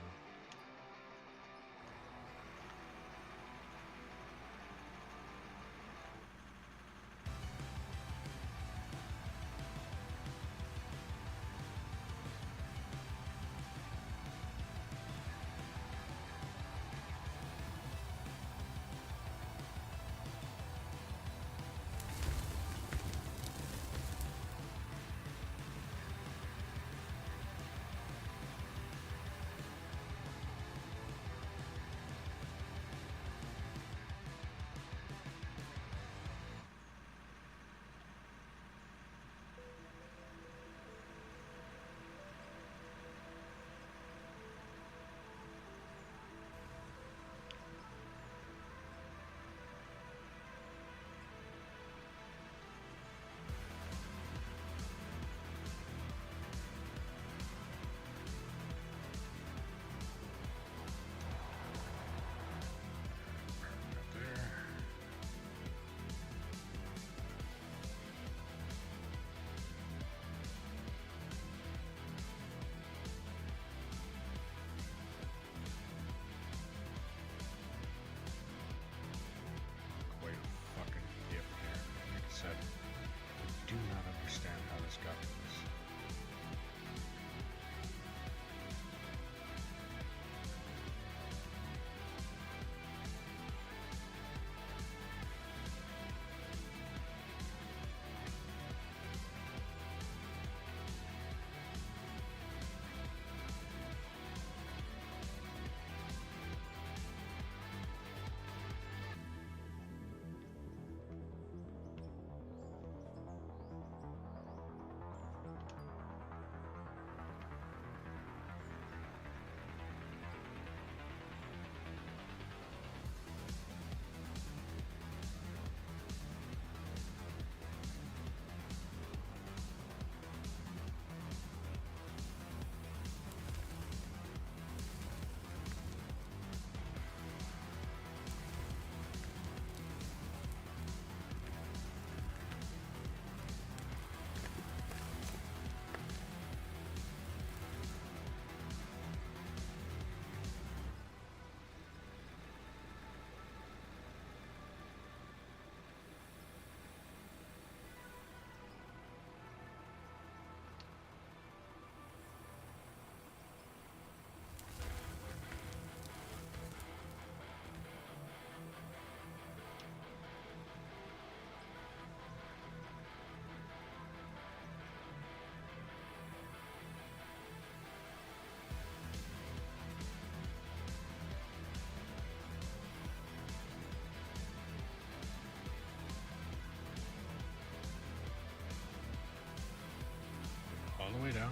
way down,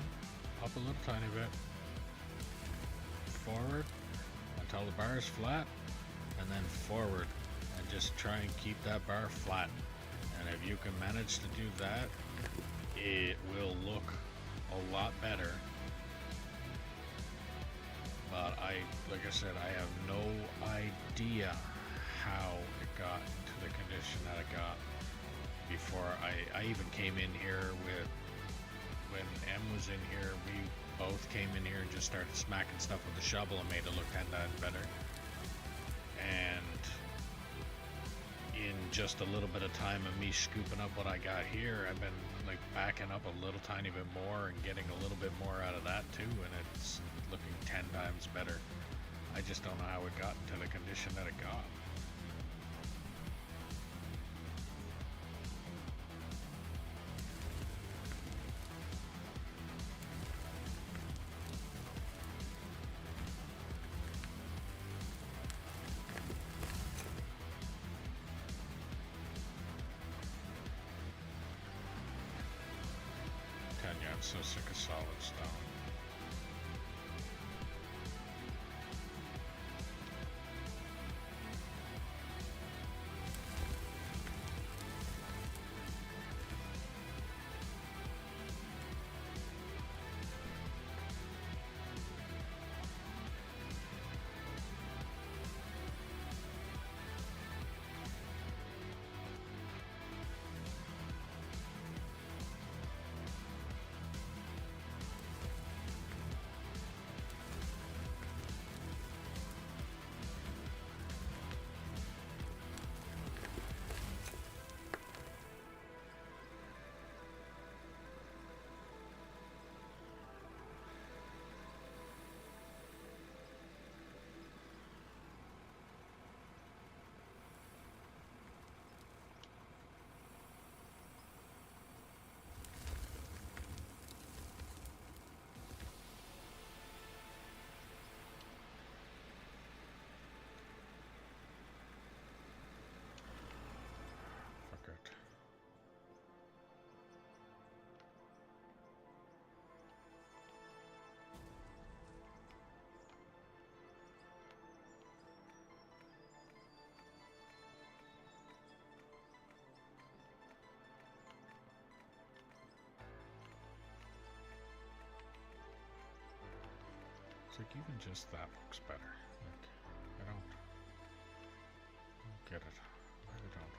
up a little tiny bit, forward until the bar is flat, and then forward, and just try and keep that bar flat. And if you can manage to do that, it will look a lot better. But like I said, I have no idea how it got to the condition that it got before. I even came in here when M was in here, we both came in here and just started smacking stuff with the shovel and made it look 10 times better. And in just a little bit of time of me scooping up what I got here, I've been like backing up a little tiny bit more and getting a little bit more out of that too, and it's looking 10 times better. I just don't know how it got into the condition that it got. I'm so sick of solid stone. It's like even just that looks better. Like, I don't get it. I really don't.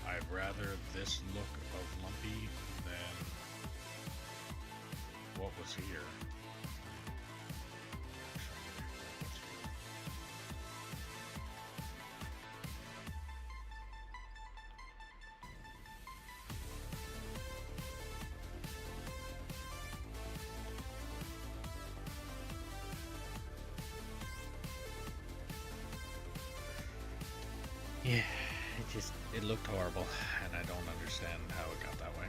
I'd rather this look of lumpy than what was here. Yeah, it looked horrible, and I don't understand how it got that way.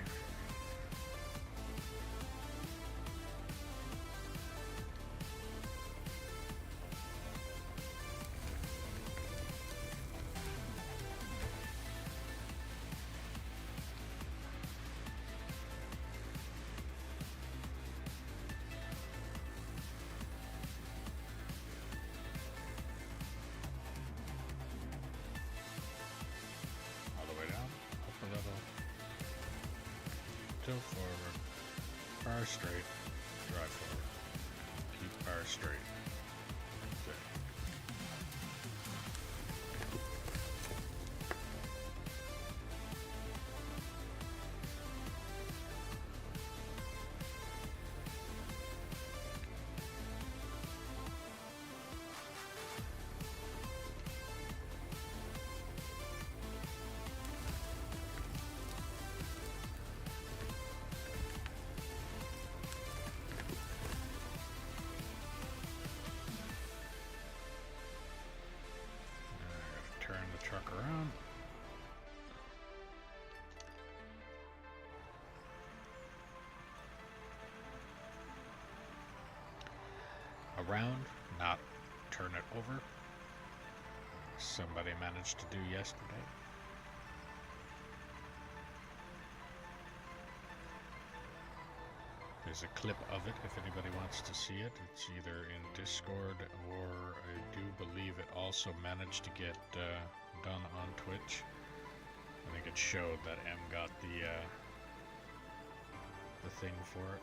Tilt forward, bar straight, drive forward. Keep bar straight. That's it. around, not turn it over. Somebody managed to do yesterday. There's a clip of it if anybody wants to see it. It's either in Discord or I do believe it also managed to get done on Twitch. I think it showed that M got the thing for it.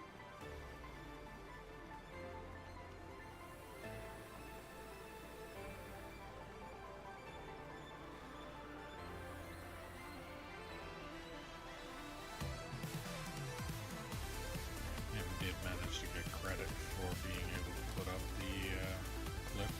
Managed to get credit for being able to put up the clip.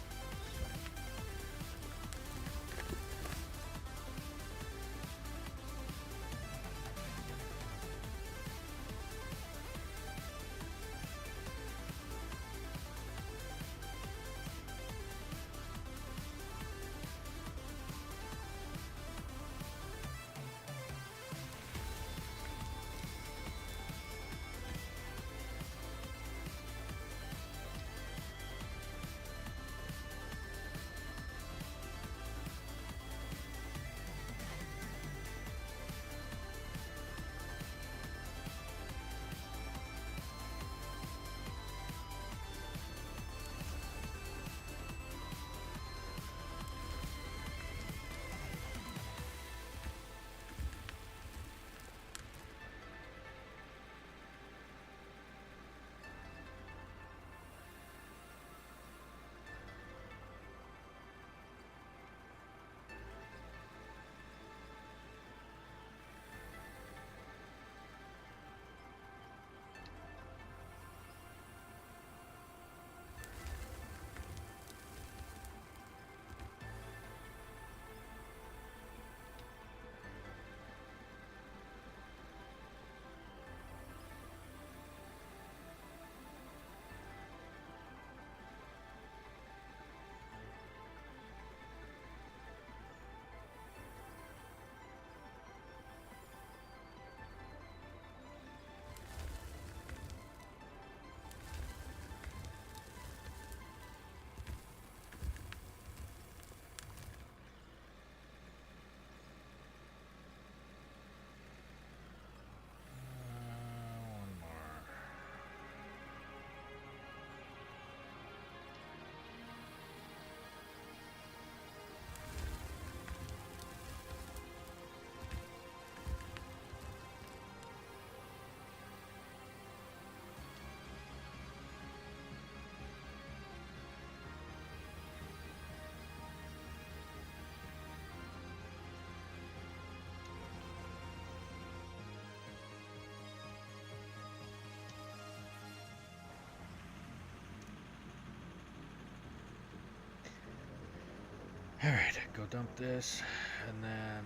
Alright, go dump this, and then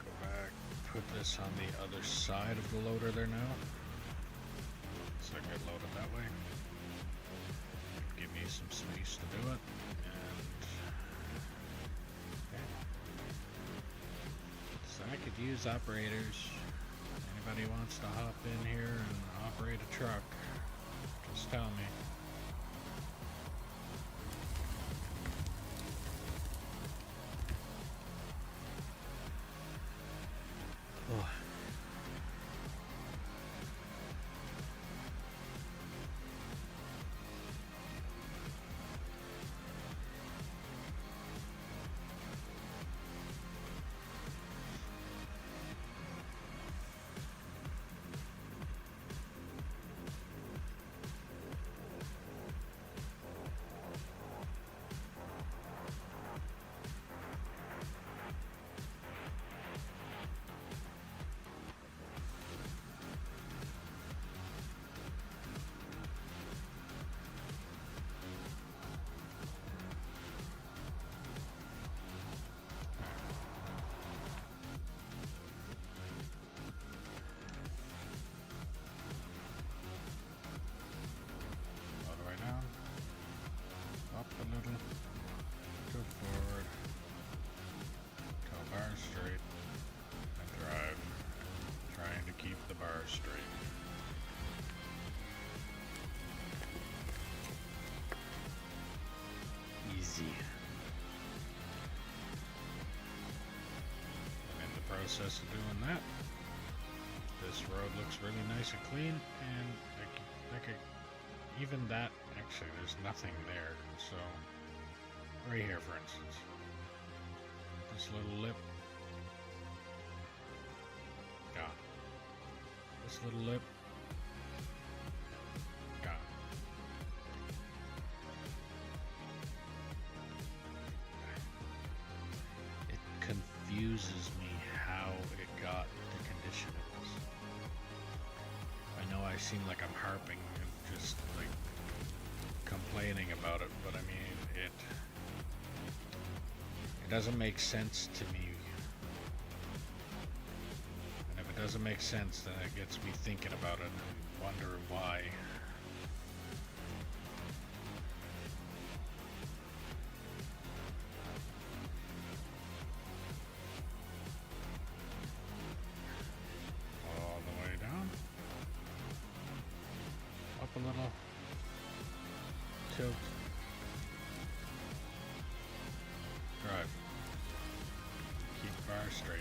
go back, put this on the other side of the loader there now, so I get loaded that way. Give me some space to do it, and okay. So I could use operators. Anybody wants to hop in here and operate a truck, just tell me. Oh. process of doing that. This road looks really nice and clean, and even that, actually, there's nothing there. So, right here, for instance, this little lip, gone. This little lip, gone. It confuses me how it got the condition it was. I know I seem like I'm harping and just like complaining about it, but I mean it doesn't make sense to me. And if it doesn't make sense, then it gets me thinking about it and wondering why. All the way down. Up a little. Tilt. Drive. Keep bar straight.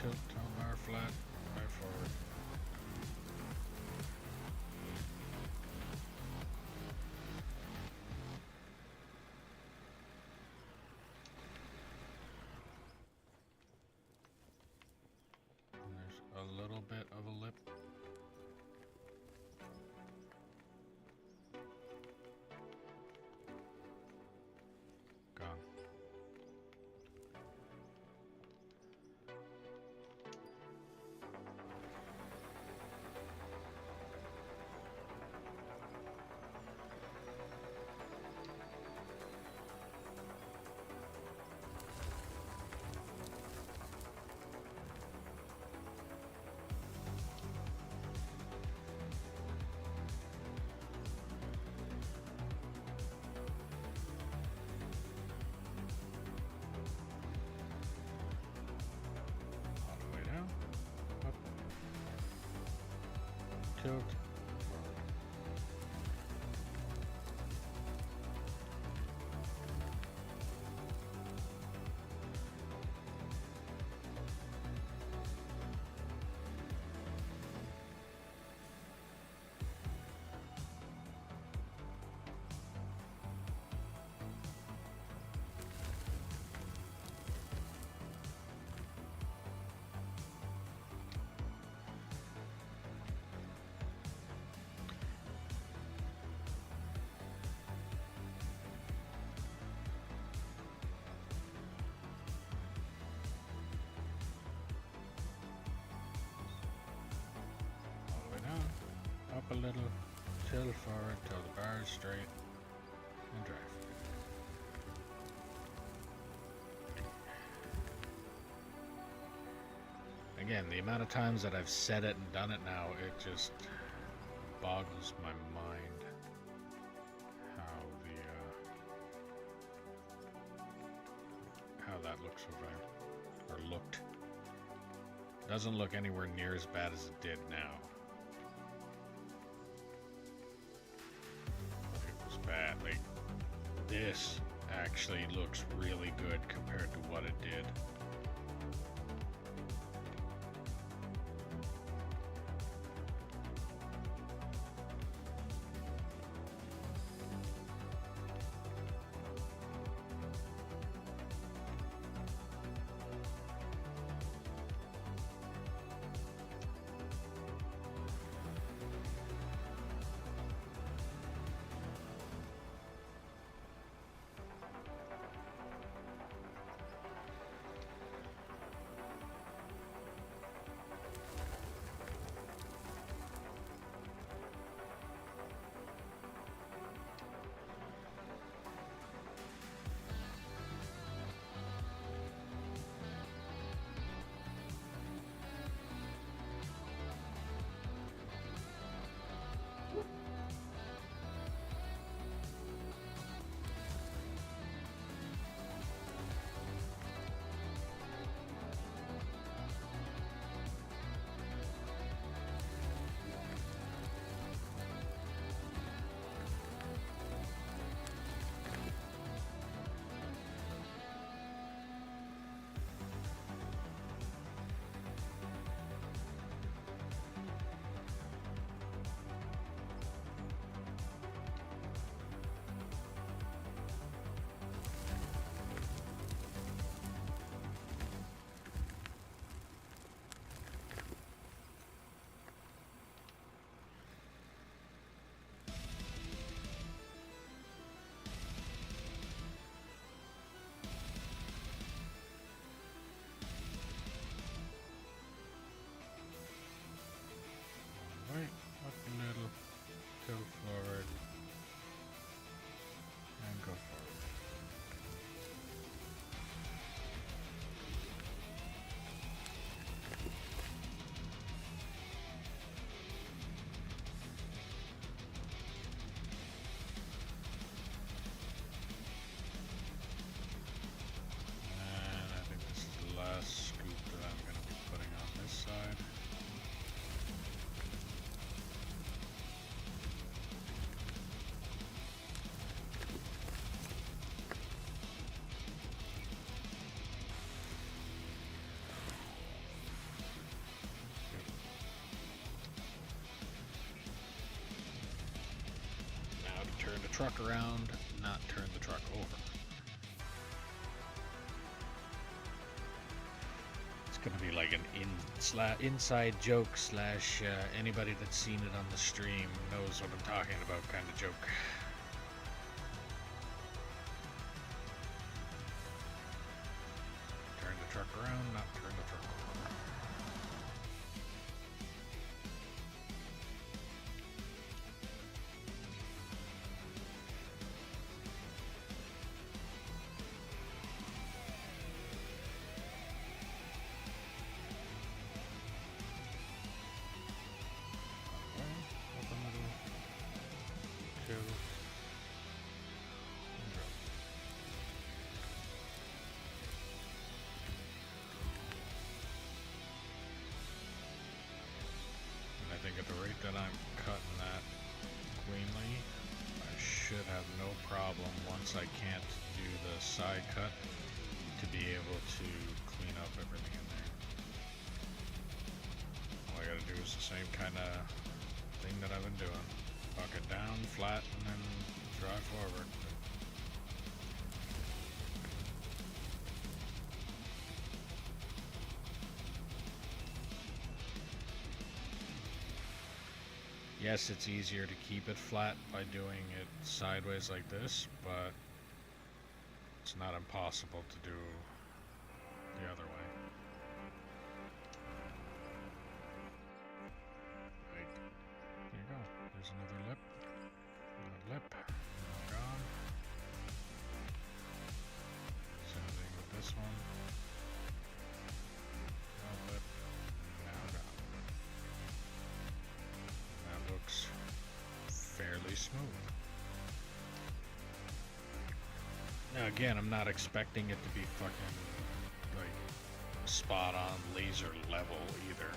Tilt, bar flat, right forward. And there's a little bit of a lip. Gone. Tilt. Up a little, tilt forward till the bar is straight, and drive. Again, the amount of times that I've said it and done it now, it just boggles my mind how that looks over, or looked. Doesn't look anywhere near as bad as it did now. Bad. Like, this actually looks really good compared to what it did. truck around, not turn the truck over. It's gonna be like an inside joke slash anybody that's seen it on the stream knows what I'm talking about kind of joke. Turn the truck around, not turn the truck over. I think at the rate that I'm cutting that cleanly, I should have no problem once I can't do the side cut to be able to clean up everything in there. All I gotta do is the same kind of thing that I've been doing. Bucket down, flat, and then drive forward. Yes, it's easier to keep it flat by doing it sideways like this, but it's not impossible to do the other way. Right. There you go. There's another lip. Another lip. Now gone. Same thing with this one. Another lip. Now gone. That looks fairly smooth. Now again, I'm not expecting it to be fucking like spot on laser level either.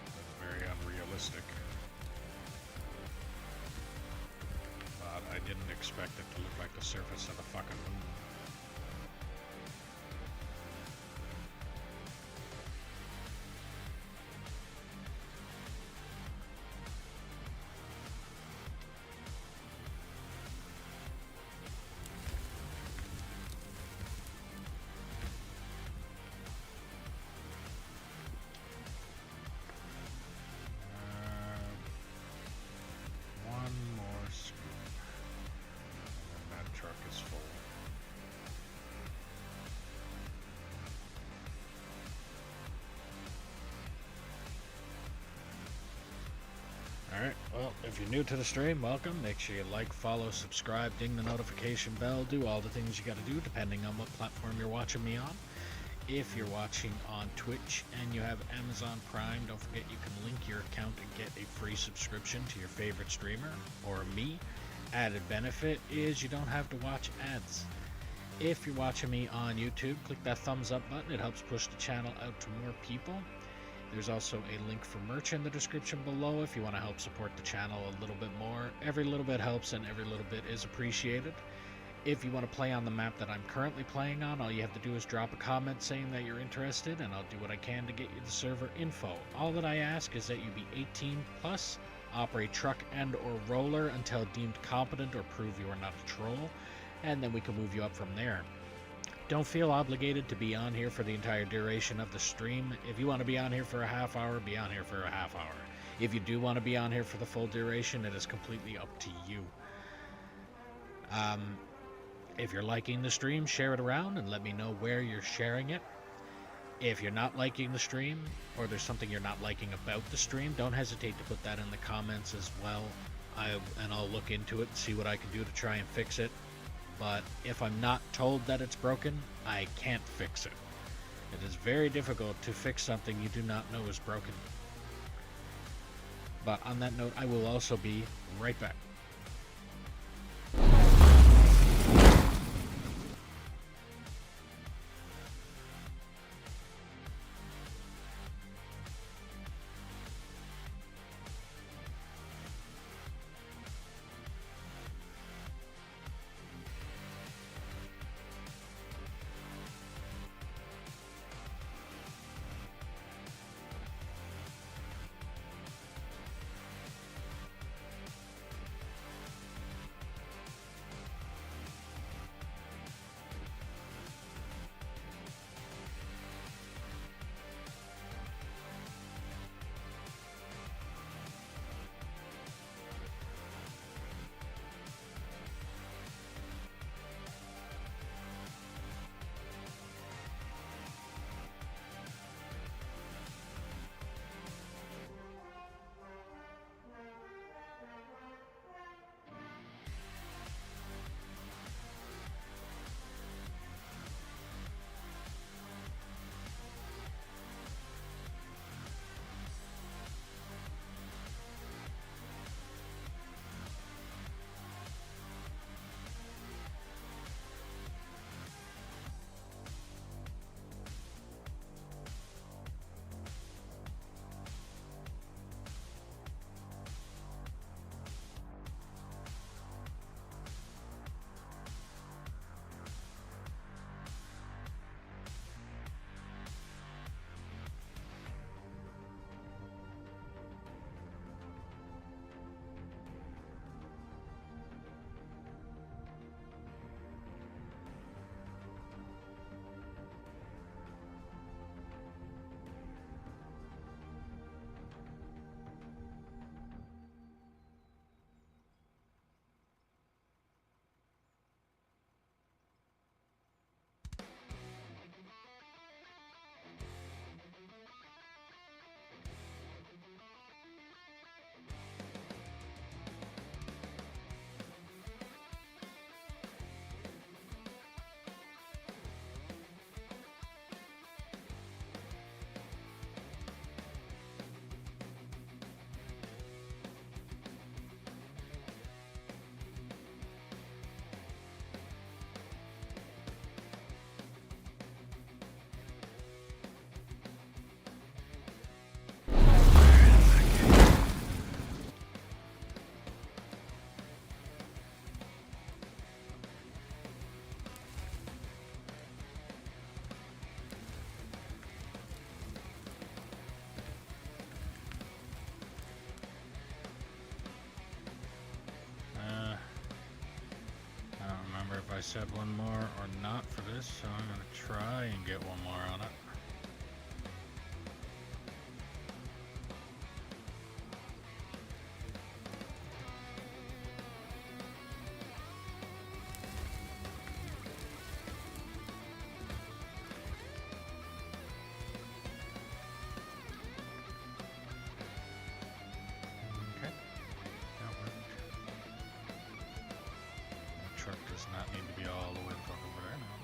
That's very unrealistic. But I didn't expect it to look like the surface of the fucking moon. One more scoop, and that truck is full. Alright, well, if you're new to the stream, welcome. Make sure you like, follow, subscribe, ding the notification bell, do all the things you gotta do depending on what platform you're watching me on. If you're watching on Twitch and you have Amazon Prime, don't forget you can link your account and get a free subscription to your favorite streamer or me. Added benefit is you don't have to watch ads. If you're watching me on YouTube, click that thumbs up button. It helps push the channel out to more people. There's also a link for merch in the description below if you want to help support the channel a little bit more. Every little bit helps and every little bit is appreciated. If you want to play on the map that I'm currently playing on, all you have to do is drop a comment saying that you're interested, and I'll do what I can to get you the server info. All that I ask is that you be 18 plus, operate truck and or roller until deemed competent or prove you are not a troll, and then we can move you up from there. Don't feel obligated to be on here for the entire duration of the stream. If you want to be on here for a half hour, be on here for a half hour. If you do want to be on here for the full duration, it is completely up to you. If you're liking the stream, share it around and let me know where you're sharing it. If you're not liking the stream, or there's something you're not liking about the stream, don't hesitate to put that in the comments as well. And I'll look into it and see what I can do to try and fix it. But if I'm not told that it's broken, I can't fix it. It is very difficult to fix something you do not know is broken. But on that note, I will also be right back. I said one more or not for this, so I'm going to try and get one more on it. Okay, that worked. The truck does not need to be all the way the fuck over there now.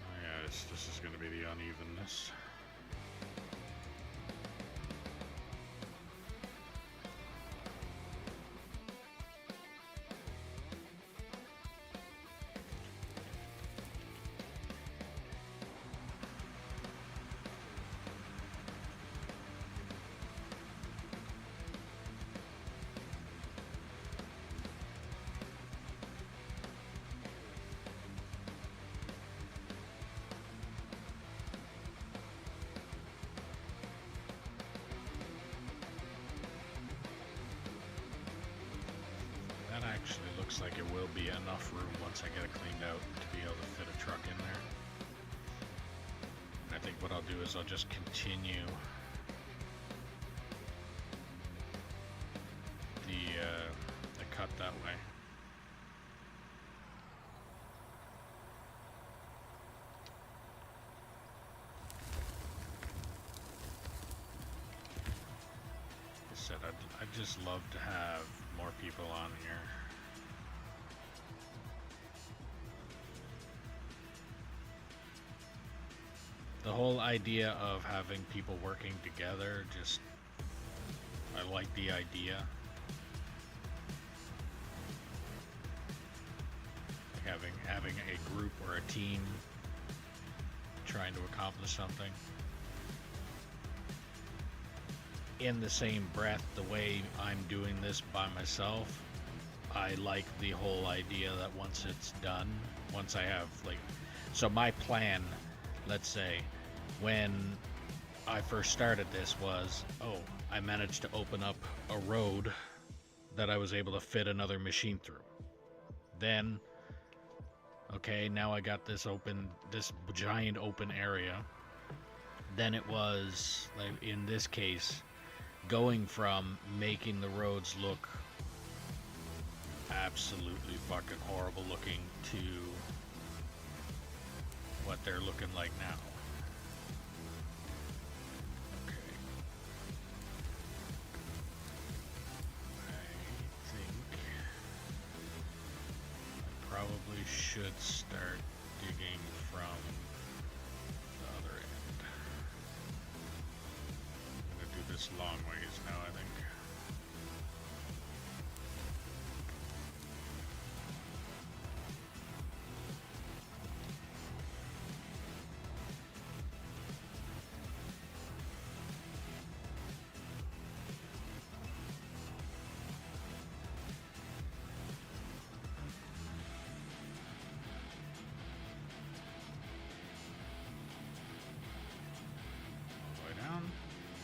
Oh yeah, this is going to be the unevenness. Actually looks like it will be enough room once I get it cleaned out to be able to fit a truck in there. And I think what I'll do is I'll just continue the cut that way. Like I said, I'd just love to have more people on here. The whole idea of having people working together, just, I like the idea. Having a group or a team trying to accomplish something. In the same breath, the way I'm doing this by myself, I like the whole idea that once it's done, once I have, like, so my plan, let's say, when I first started this was, oh, I managed to open up a road that I was able to fit another machine through. Then, okay, now I got this giant open area. Then it was, like in this case, going from making the roads look absolutely fucking horrible looking to what they're looking like now. Probably should start digging from the other end. I'm gonna do this long ways now, I think.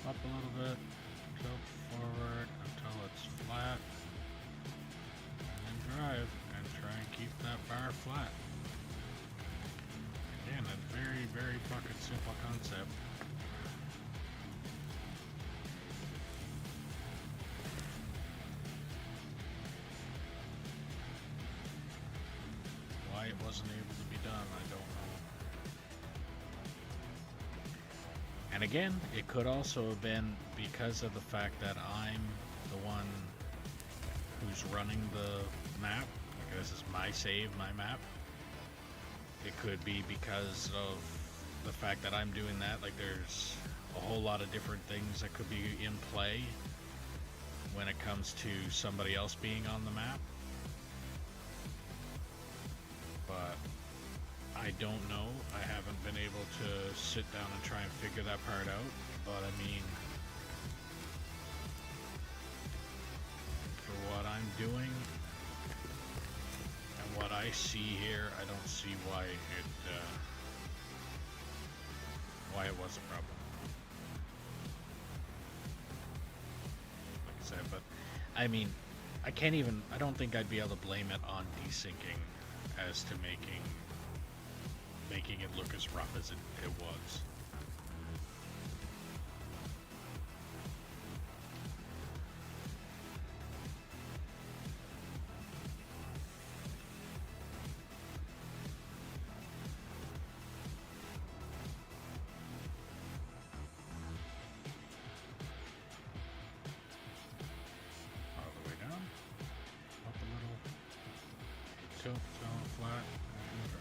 Up a little bit, tilt forward until it's flat, and then drive, and try and keep that bar flat. Again, a very, very fucking simple concept. Why it wasn't able to be done, I don't know. And again, it could also have been because of the fact that I'm the one who's running the map. Like, this is my save, my map. It could be because of the fact that I'm doing that. Like, there's a whole lot of different things that could be in play when it comes to somebody else being on the map. But I don't know. I haven't been able to sit down and try and figure that part out. But I mean, for what I'm doing and what I see here, I don't see why it was a problem. Like I said, but I mean, I don't think I'd be able to blame it on desyncing as to making it look as rough as it was. All the way down, up a little, tilt, flat, and drive.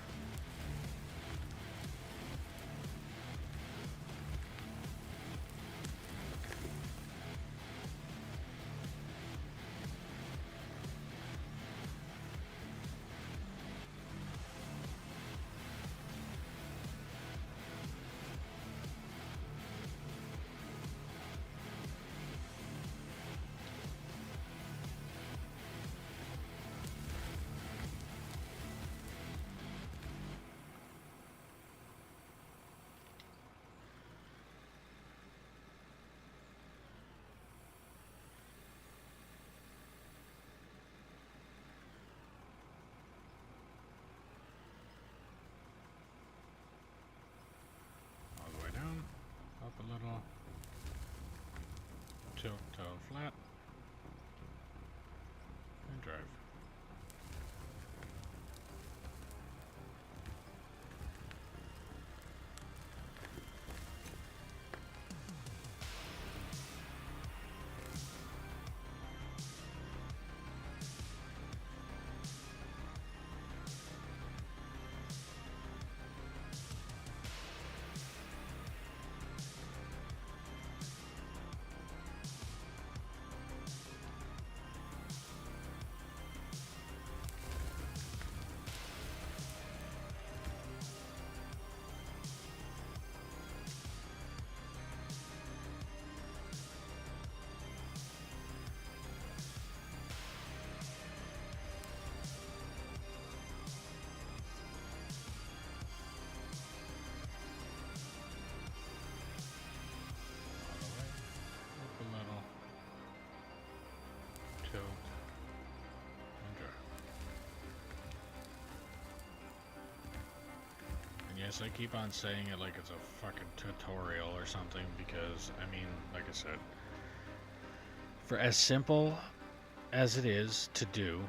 All the way down, up a little, tilt, flat, and drive. Up a little, tilt, and drive. And yes, I keep on saying it like it's a fucking tutorial or something because, I mean, like I said, for as simple as it is to do,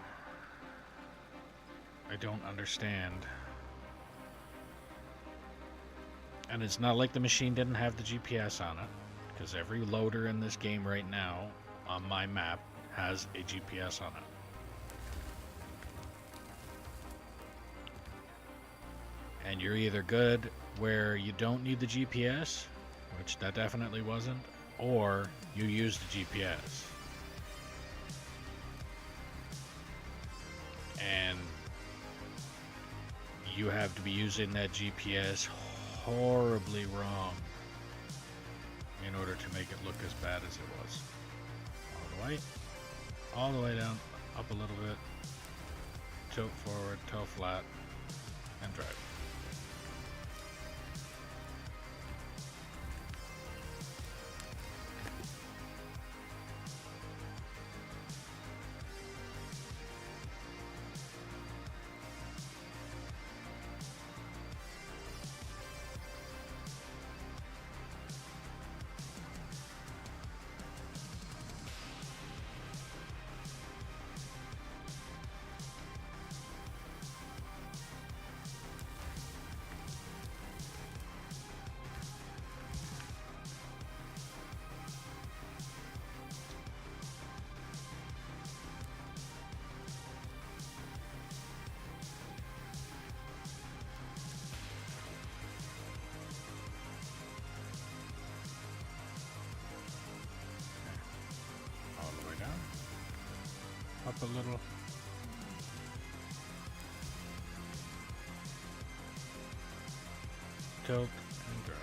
I don't understand. And it's not like the machine didn't have the GPS on it, because every loader in this game right now on my map has a GPS on it. And you're either good where you don't need the GPS, which that definitely wasn't, or you use the GPS. And you have to be using that GPS horribly wrong in order to make it look as bad as it was. All the way down, up a little bit, tilt forward, tilt flat, and drive. Up a little. Tilt and drive.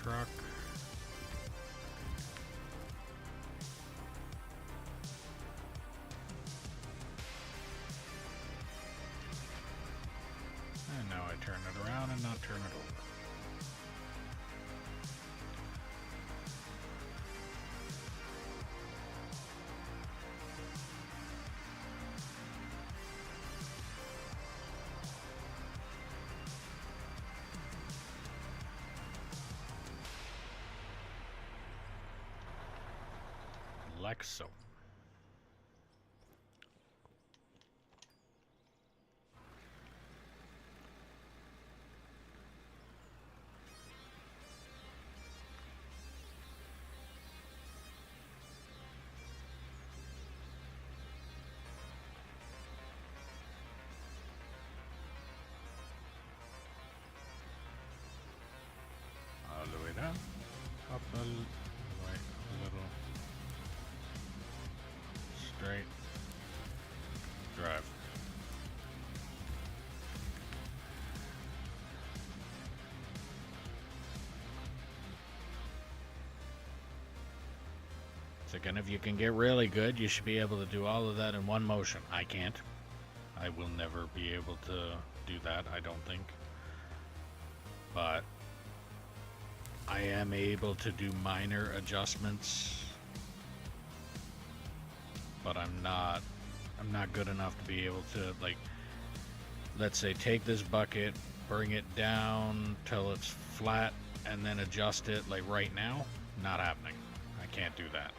truck. And now I turn it around and not turn it over. Like so. All the way down, up a little, straight, drive. So again, if you can get really good, you should be able to do all of that in one motion. I can't. I will never be able to do that, I don't think. But I am able to do minor adjustments, but I'm not good enough to be able to, like, let's say take this bucket, bring it down till it's flat, and then adjust it like right now. Not happening. I can't do that.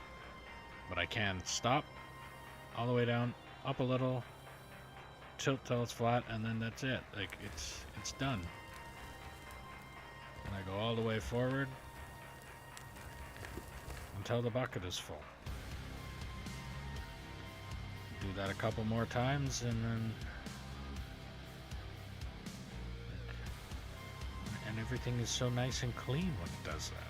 But I can stop all the way down, up a little, tilt till it's flat, and then that's it. Like, it's done. And I go all the way forward until the bucket is full. Do that a couple more times, and then and everything is so nice and clean when it does that.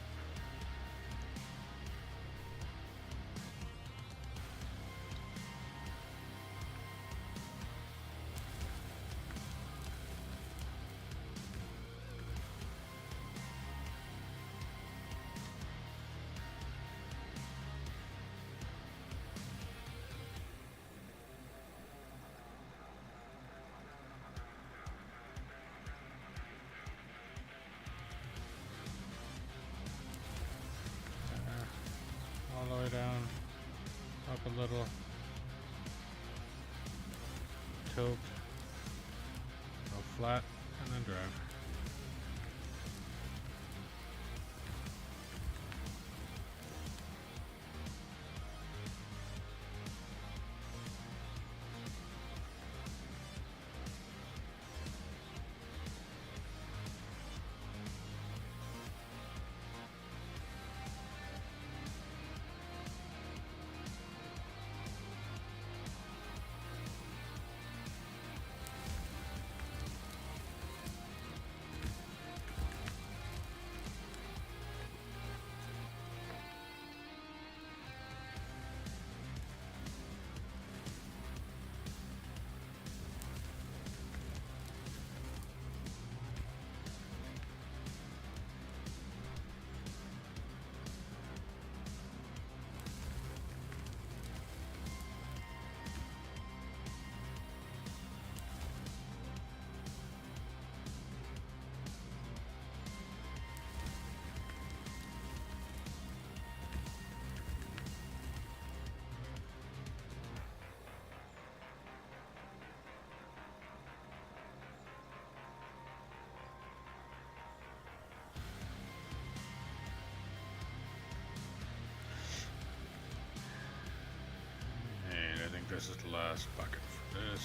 All the way down, up a little, tilt, go flat, and then drive. And I think this is the last bucket for this.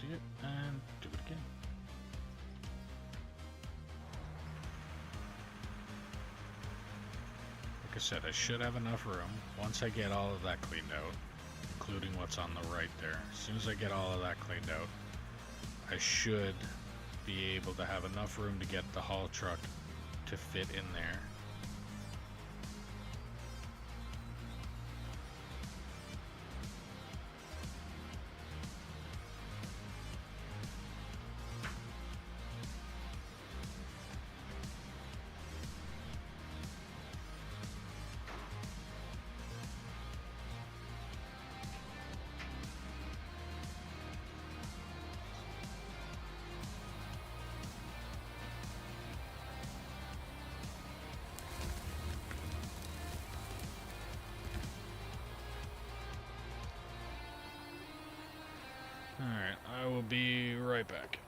Empty it and do it again. like I said, I should have enough room once I get all of that cleaned out, including what's on the right there. As soon as I get all of that cleaned out, I should be able to have enough room to get the haul truck to fit in there. Alright, I will be right back.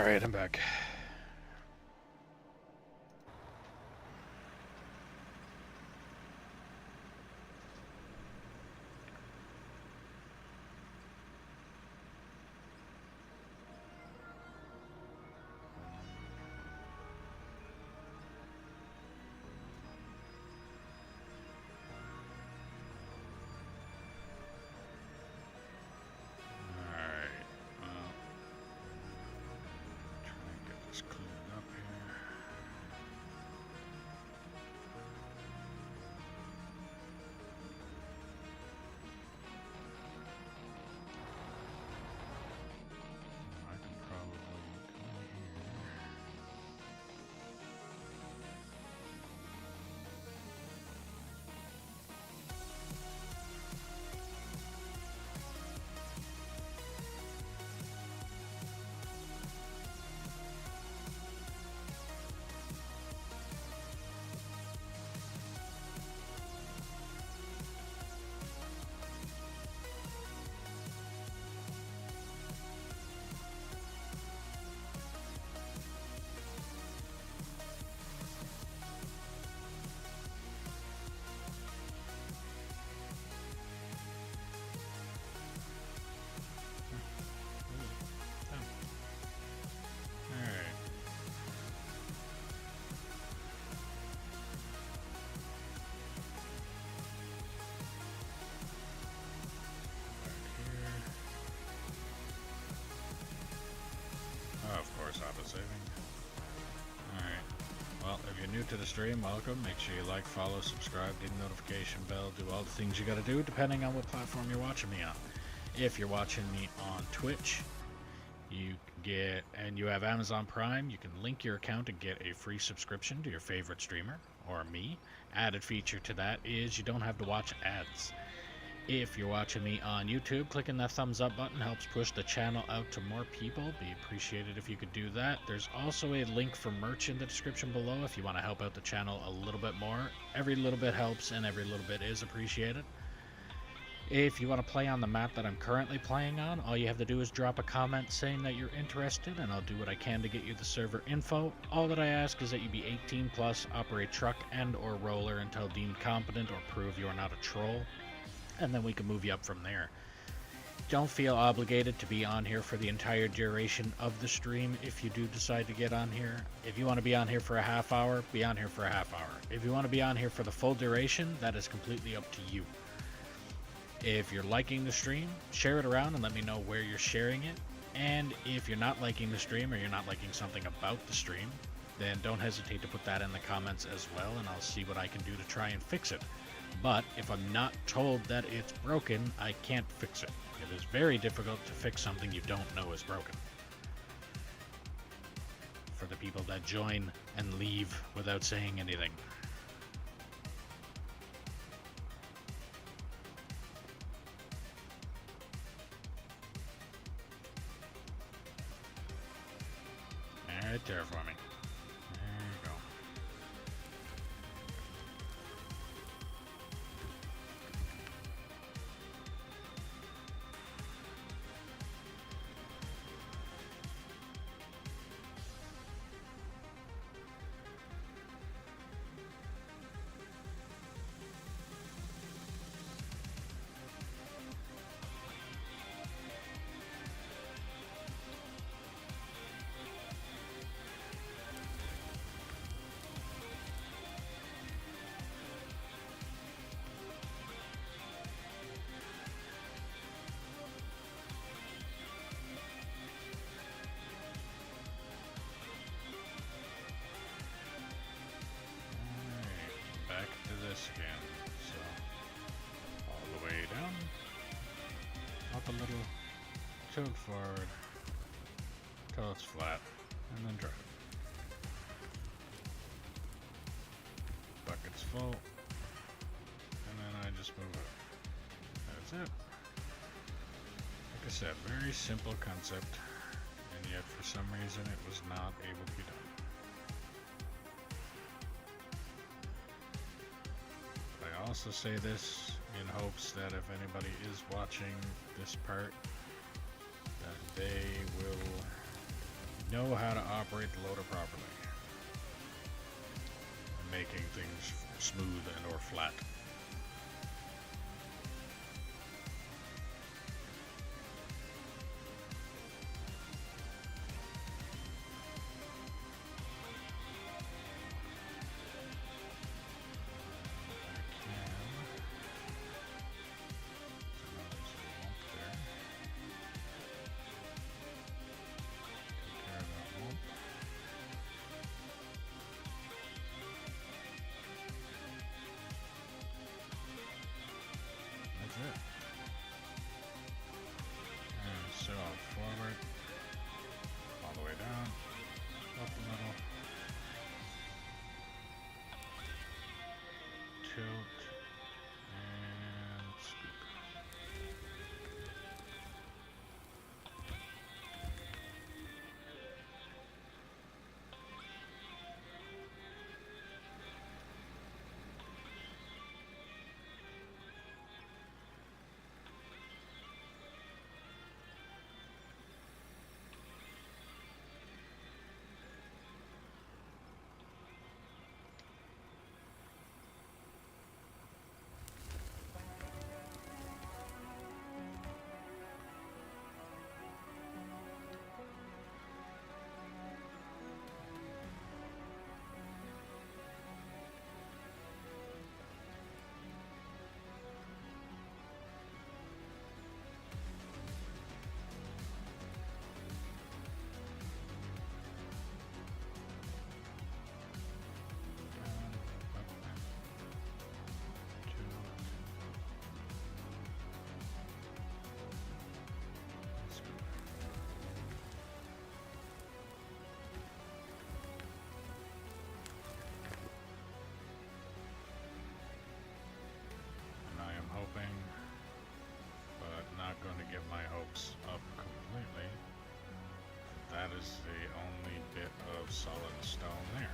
Alright, I'm back. Of course, auto-saving. Alright. Well, if you're new to the stream, welcome. Make sure you like, follow, subscribe, ding the notification bell, do all the things you gotta do, depending on what platform you're watching me on. If you're watching me on Twitch, and you have Amazon Prime, you can link your account and get a free subscription to your favorite streamer, or me. Added feature to that is you don't have to watch ads. If you're watching me on YouTube, clicking that thumbs up button helps push the channel out to more people. Be appreciated if you could do that. There's also a link for merch in the description below if you want to help out the channel a little bit more. Every little bit helps and every little bit is appreciated. If you want to play on the map that I'm currently playing on, all you have to do is drop a comment saying that you're interested, and I'll do what I can to get you the server info. All that I ask is that you be 18 plus, operate truck and or roller until deemed competent or prove you are not a troll, and then we can move you up from there. Don't feel obligated to be on here for the entire duration of the stream if you do decide to get on here. If you want to be on here for a half hour, be on here for a half hour. If you want to be on here for the full duration, that is completely up to you. If you're liking the stream, share it around and let me know where you're sharing it. And if you're not liking the stream or you're not liking something about the stream, then don't hesitate to put that in the comments as well, and I'll see what I can do to try and fix it. But if I'm not told that it's broken, I can't fix it. It is very difficult to fix something you don't know is broken. For the people that join and leave without saying anything. Alright, terraforming. There you go. Again, so all the way down, up a little, tilt forward till it's flat, and then drive. Bucket's full, and then I just move it. That's it. Like I said, very simple concept, and yet for some reason it was not able to be done. I also say this in hopes that if anybody is watching this part, that they will know how to operate the loader properly, making things smooth and or flat. So forward, all the way down, up a little, tilt, and scoop. But not going to get my hopes up completely. That is the only bit of solid stone there.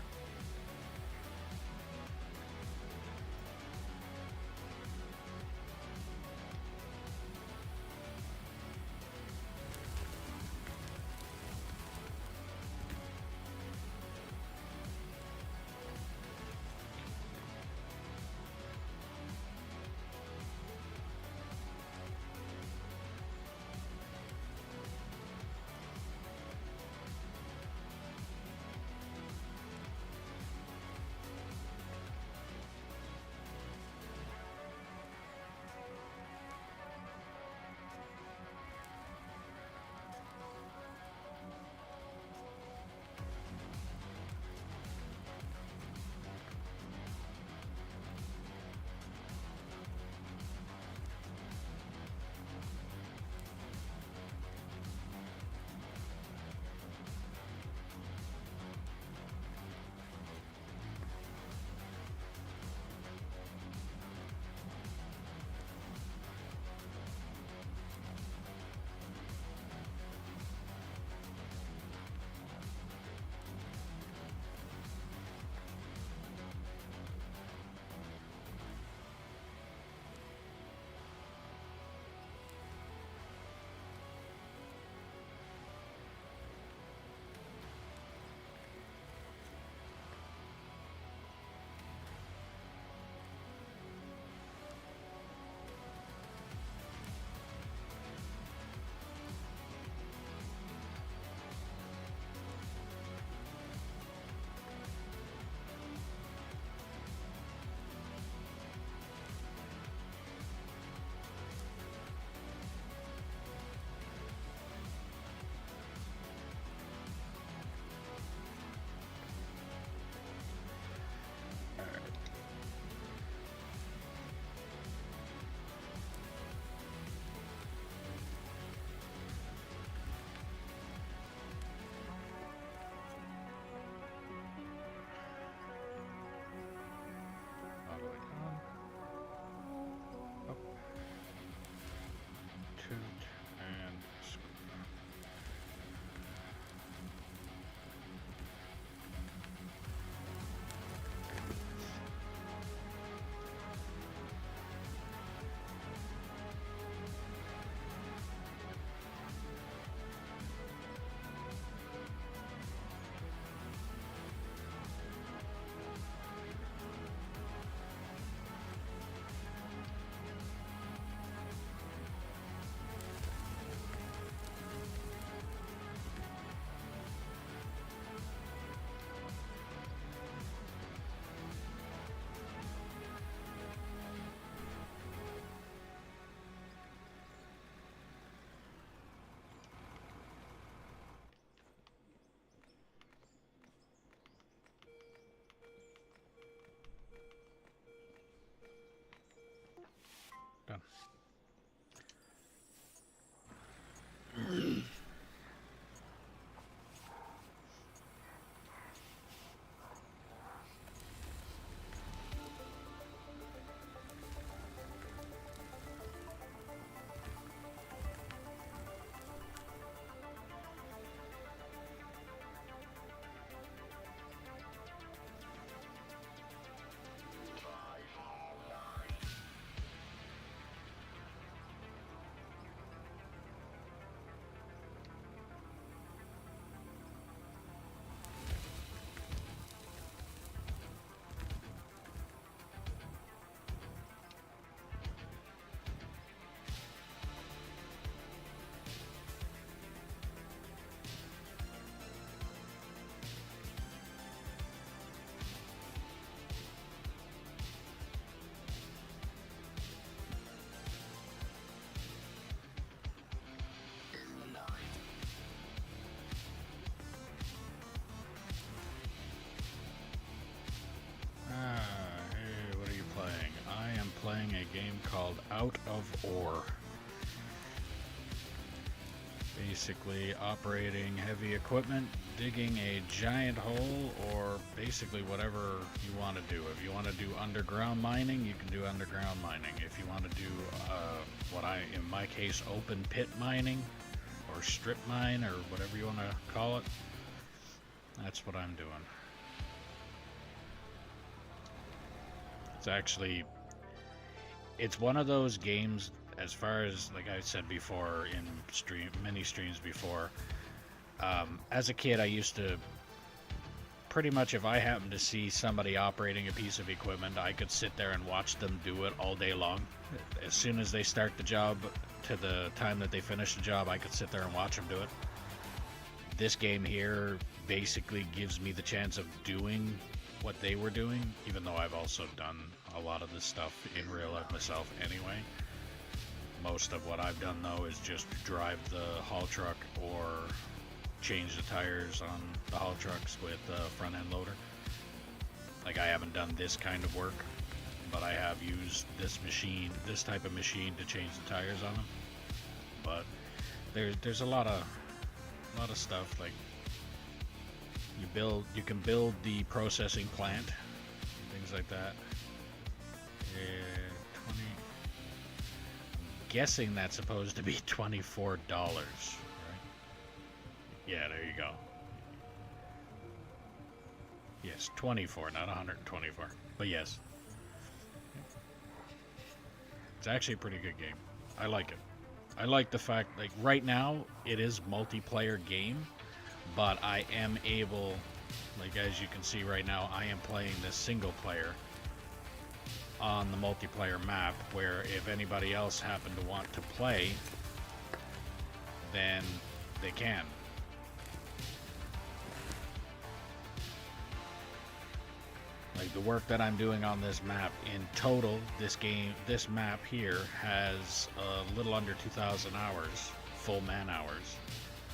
game called Out of Ore. Basically operating heavy equipment, digging a giant hole, or basically whatever you want to do. If you want to do underground mining, you can do underground mining. If you want to do in my case, open pit mining, or strip mine, or whatever you want to call it, that's what I'm doing. It's one of those games, as far as, like I said before in many streams before, as a kid I used to pretty much, if I happened to see somebody operating a piece of equipment, I could sit there and watch them do it all day long. As soon as they start the job to the time that they finish the job, I could sit there and watch them do it. This game here basically gives me the chance of doing what they were doing, even though I've also done a lot of this stuff in real life myself anyway. Most of what I've done though is just drive the haul truck or change the tires on the haul trucks with the front end loader. Like, I haven't done this kind of work, but I have used this type of machine to change the tires on them. But there's a lot of stuff. Like, you can build the processing plant, things like that. 20. I'm guessing that's supposed to be $24, right? Yeah, there you go. Yes, 24, not 124. But yes. It's actually a pretty good game. I like it. I like the fact, like, right now it is multiplayer game, but I am able, like, as you can see right now, I am playing this single player on the multiplayer map, where if anybody else happened to want to play, then they can. Like, the work that I'm doing on this map, in total, this map here has a little under 2,000 hours, full man hours,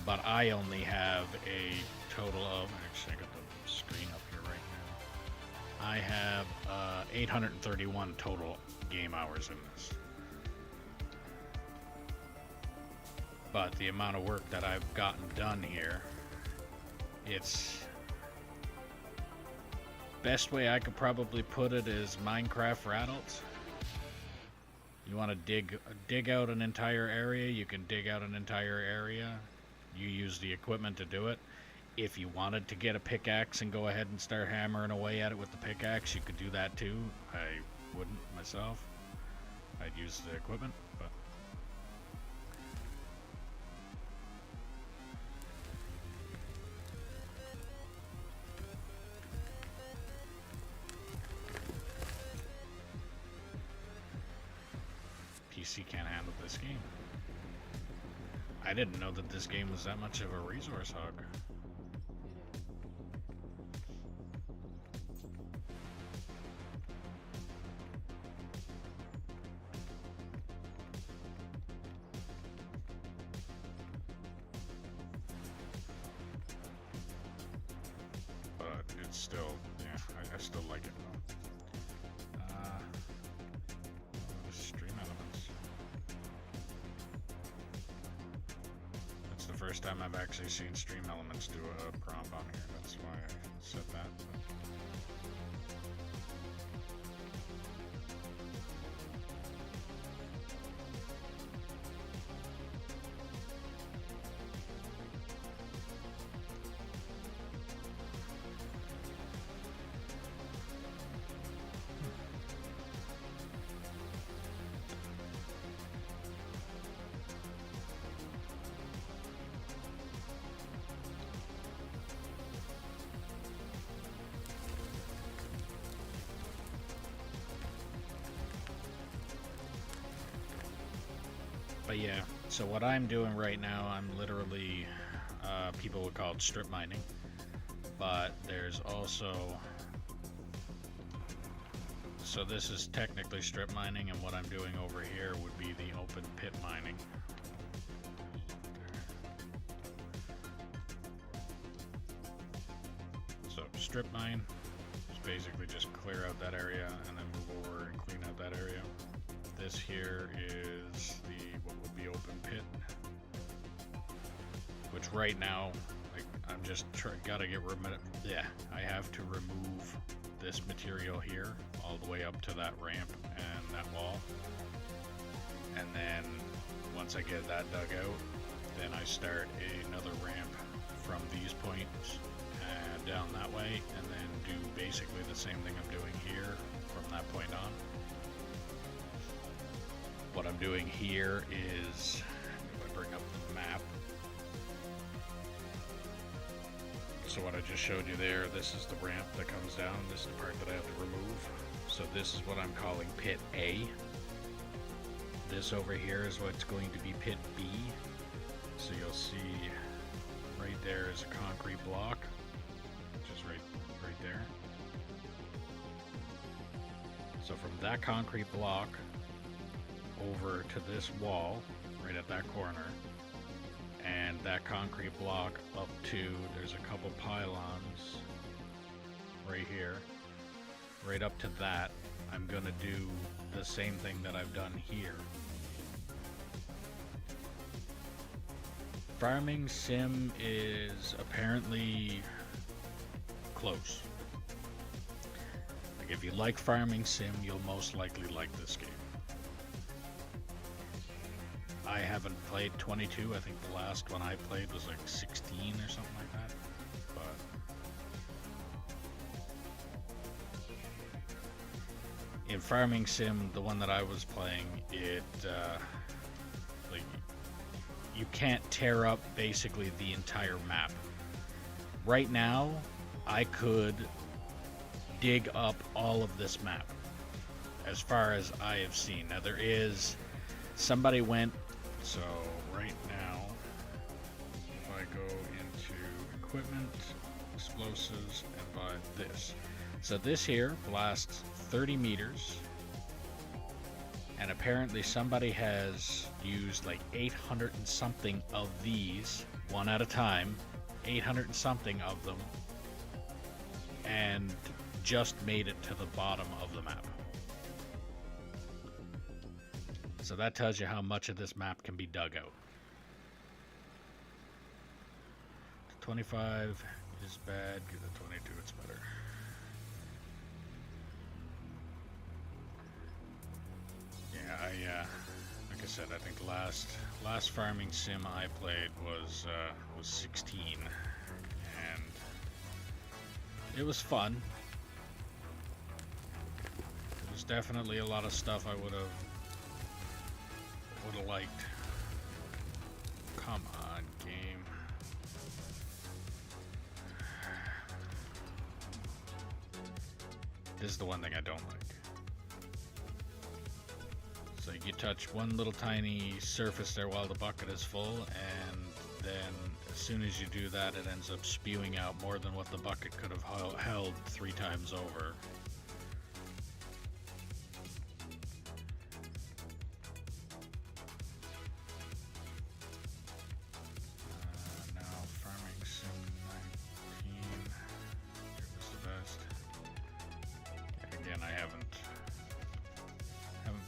but I only have a total of, actually I got the screen up here right now, I have 831 total game hours in this. But the amount of work that I've gotten done here, it's... Best way I could probably put it is Minecraft for adults. You want to dig out an entire area, you can dig out an entire area. You use the equipment to do it. If you wanted to get a pickaxe and go ahead and start hammering away at it with the pickaxe, you could do that too. I wouldn't myself. I'd use the equipment, but... PC can't handle this game. I didn't know that this game was that much of a resource hog. But it's still, yeah, I still like it though. Stream elements. That's the first time I've actually seen Stream Elements do a prompt on here. That's why I said that. But yeah, so what I'm doing right now, I'm literally, people would call it strip mining, but there's also, so this is technically strip mining, and what I'm doing over here would be the open pit mining. So strip mine is basically just clear out that area and then move over and clean out that area. this here is the what would be open pit, which right now, like, I'm just gotta get yeah, I have to remove this material here all the way up to that ramp and that wall, and then once I get that dug out, then I start another ramp from these points down that way, and then do basically the same thing I'm doing here from that point on. What I'm doing here is, if I bring up the map, so what I just showed you there, this is the ramp that comes down, this is the part that I have to remove. So this is what I'm calling pit A. This over here is what's going to be pit B. So you'll see right there is a concrete block, which is right there. So from that concrete block over to this wall, right at that corner, and that concrete block up to, there's a couple pylons right here, right up to that, I'm gonna do the same thing that I've done here. Farming Sim is apparently close. Like, if you like Farming Sim, you'll most likely like this game. I haven't played 22. I think the last one I played was like 16 or something like that. But in Farming Sim, the one that I was playing, it like, you can't tear up basically the entire map. Right now, I could dig up all of this map, as far as I have seen. Now there is, somebody went, so right now, if I go into equipment, explosives, and buy this. So this here blasts 30 meters, and apparently somebody has used like 800 and something of these, one at a time, 800 and something of them, and just made it to the bottom of the map. So that tells you how much of this map can be dug out. 25 is bad, get the 22, it's better. Yeah, like I said, I think the last Farming Sim I played was 16, and it was fun. It was definitely a lot of stuff I would have liked. Come on, game. This is the one thing I don't like. So you touch one little tiny surface there while the bucket is full, and then as soon as you do that, it ends up spewing out more than what the bucket could have held 3 times over. Now Farming Sim 19, it was the best. Again, I haven't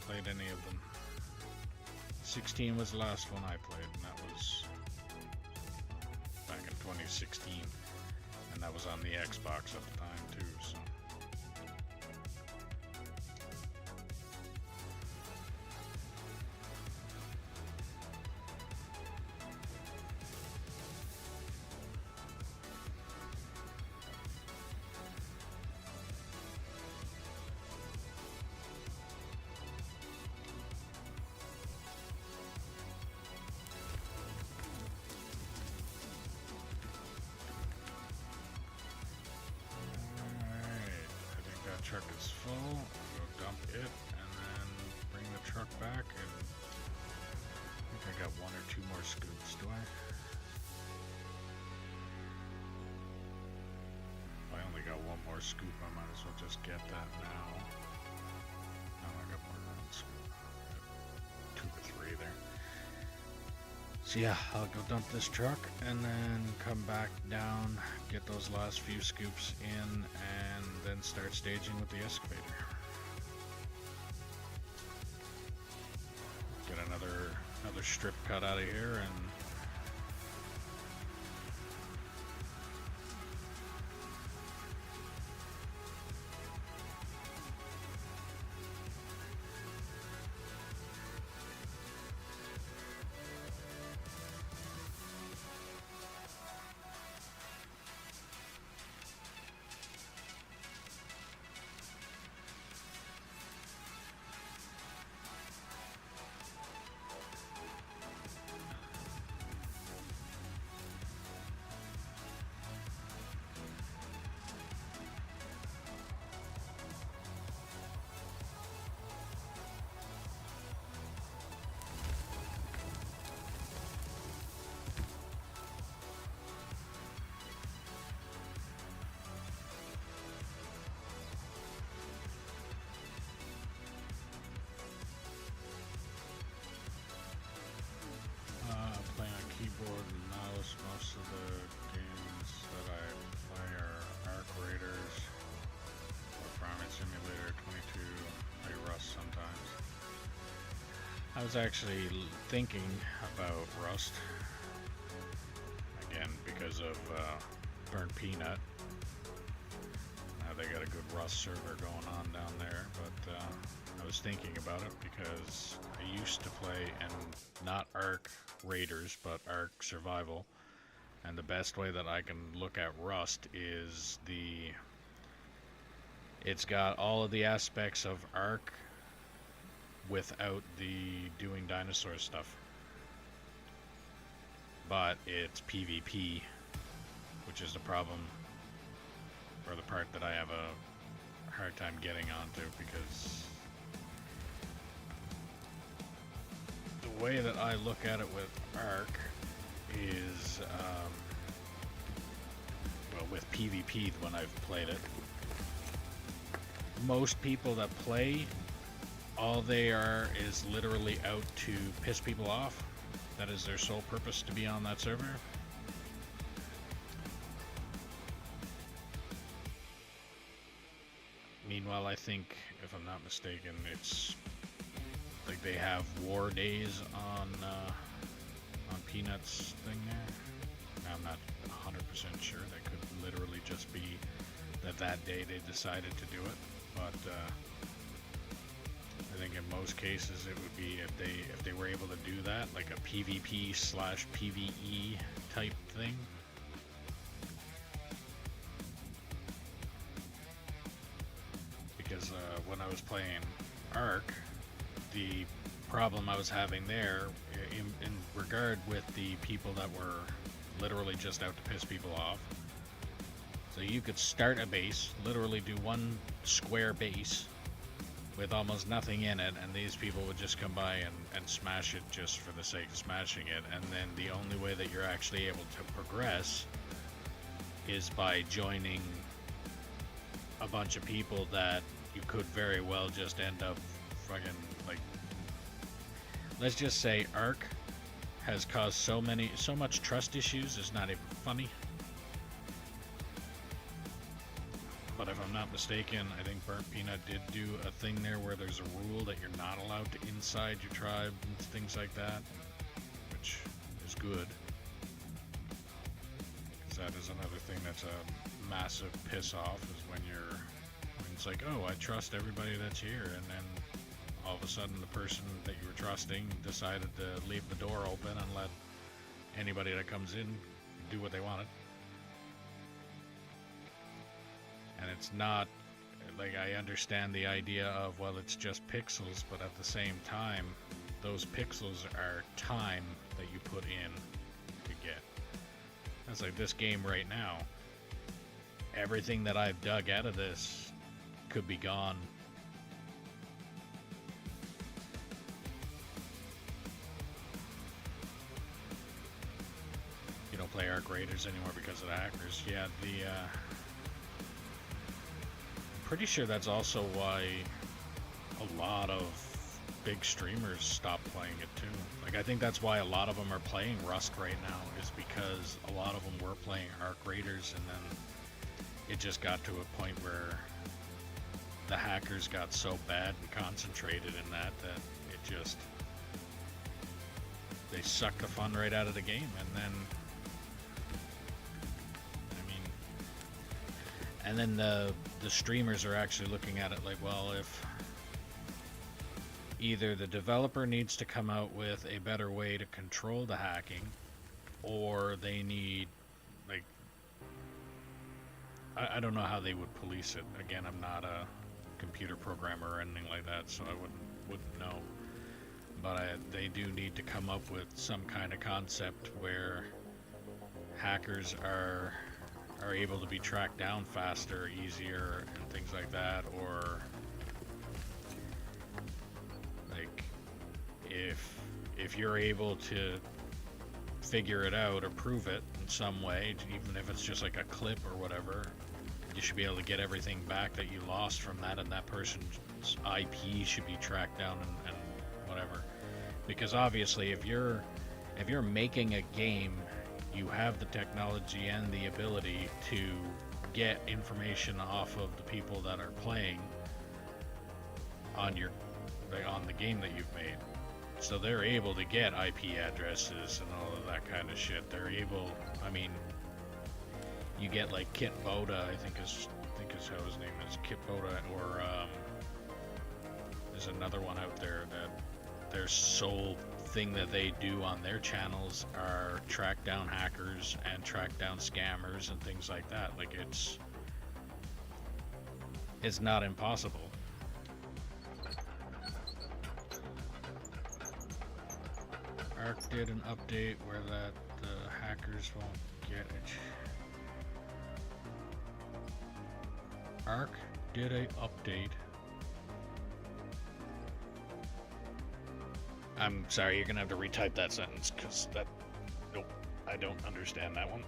played any of them. 16 was the last one I played, and that was back in 2016, and that was on the Xbox at the time too, so. Truck is full, go dump it, and then bring the truck back, and I think I got 1 or 2 more scoops, do I? If I only got 1 more scoop, I might as well just get that now. No, I got more than 1 scoop. 2 or 3 there. So yeah, I'll go dump this truck and then come back down, get those last few scoops in, and then start staging with the excavator. another strip cut out of here, and playing on keyboard and mouse. Most of the games that I play are Arc Raiders or Farming Simulator 22. Play Rust sometimes. I was actually thinking about Rust again because of Burnt Peanut. Now they got a good Rust server going on down there, but I was thinking about it because I used to play in not Arc Raiders but Arc Survival, and the best way that I can look at Rust is it's got all of the aspects of Arc without the doing dinosaur stuff, but it's PvP, which is the problem, or the part that I have a hard time getting onto, because the way that I look at it with Arc is, well, with PvP when I've played it, most people that play, all they are is literally out to piss people off. That is their sole purpose to be on that server. Meanwhile, I think, if I'm not mistaken, it's like they have war days on Peanut's thing there. I'm not 100% sure. That could literally just be that day they decided to do it, but I think in most cases it would be if they were able to do that, like a PvP / PvE type thing. Because when I was playing Arc, the problem I was having there, in regard with the people that were literally just out to piss people off, so you could start a base, literally do one square base with almost nothing in it, and these people would just come by and smash it just for the sake of smashing it, and then the only way that you're actually able to progress is by joining a bunch of people that you could very well just end up fucking, like, let's just say Arc has caused so much trust issues, it's not even funny. But if I'm not mistaken, I think Burnt Peanut did do a thing there where there's a rule that you're not allowed to inside your tribe and things like that, which is good, because that is another thing that's a massive piss off, is when it's like, oh, I trust everybody that's here, and then all of a sudden the person that you were trusting decided to leave the door open and let anybody that comes in do what they wanted. And it's not, like, I understand the idea of, well, it's just pixels, but at the same time, those pixels are time that you put in to get. That's like this game right now. Everything that I've dug out of this could be gone. You don't play Arc Raiders anymore because of the hackers. Yeah, pretty sure that's also why a lot of big streamers stopped playing it too. Like, I think that's why a lot of them are playing Rust right now, is because a lot of them were playing Arc Raiders, and then it just got to a point where the hackers got so bad and concentrated in that it just they suck the fun right out of the game, and then I mean, and then the streamers are actually looking at it like, well, if either the developer needs to come out with a better way to control the hacking, or they need, like, I don't know how they would police it. Again, I'm not a computer programmer or anything like that, so I wouldn't know. But they do need to come up with some kind of concept where hackers are able to be tracked down faster, easier, and things like that, or like if you're able to figure it out or prove it in some way, even if it's just like a clip or whatever, you should be able to get everything back that you lost from that, and that person's IP should be tracked down and whatever. Because obviously, if you're making a game, you have the technology and the ability to get information off of the people that are playing on the game that you've made. So they're able to get IP addresses and all of that kind of shit. They're able, I mean, you get like Kitboda, I think is how his name is, Kitboda, or there's another one out there that their sole thing that they do on their channels are track down hackers and track down scammers and things like that. Like, it's not impossible. Ark did an update where that the hackers won't get it. Ark did a update. I'm sorry, you're gonna have to retype that sentence, because nope, I don't understand that one.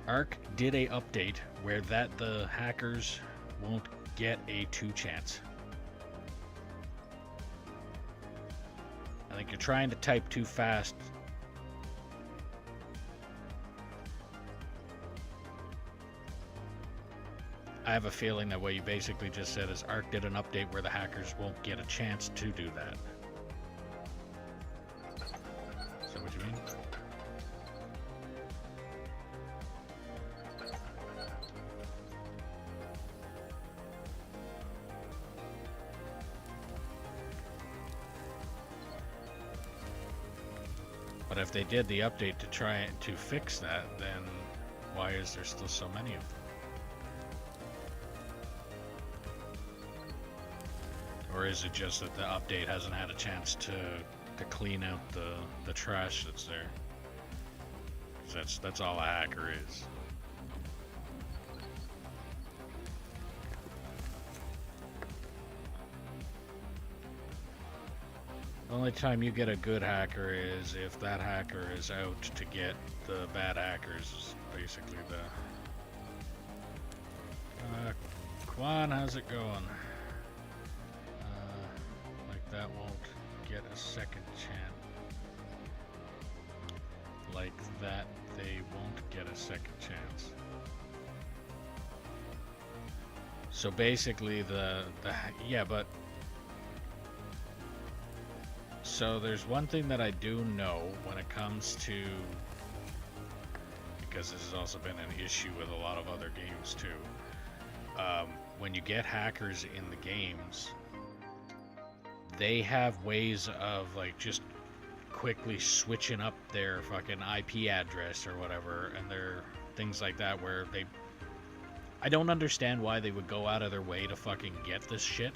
Ark did a update where the hackers won't get a 2 chance. I think you're trying to type too fast. I have a feeling that what you basically just said is Ark did an update where the hackers won't get a chance to do that. Is that what you mean? But if they did the update to try to fix that, then why is there still so many of them? Or is it just that the update hasn't had a chance to clean out the trash that's there? 'Cause that's all a hacker is. The only time you get a good hacker is if that hacker is out to get the bad hackers, basically. Quan, how's it going? Like that won't get a second chance. Like that they won't get a second chance. So basically yeah, but so there's one thing that I do know when it comes to, because this has also been an issue with a lot of other games too. When you get hackers in the games, they have ways of like just quickly switching up their fucking IP address or whatever, and their things like that where I don't understand why they would go out of their way to fucking get this shit.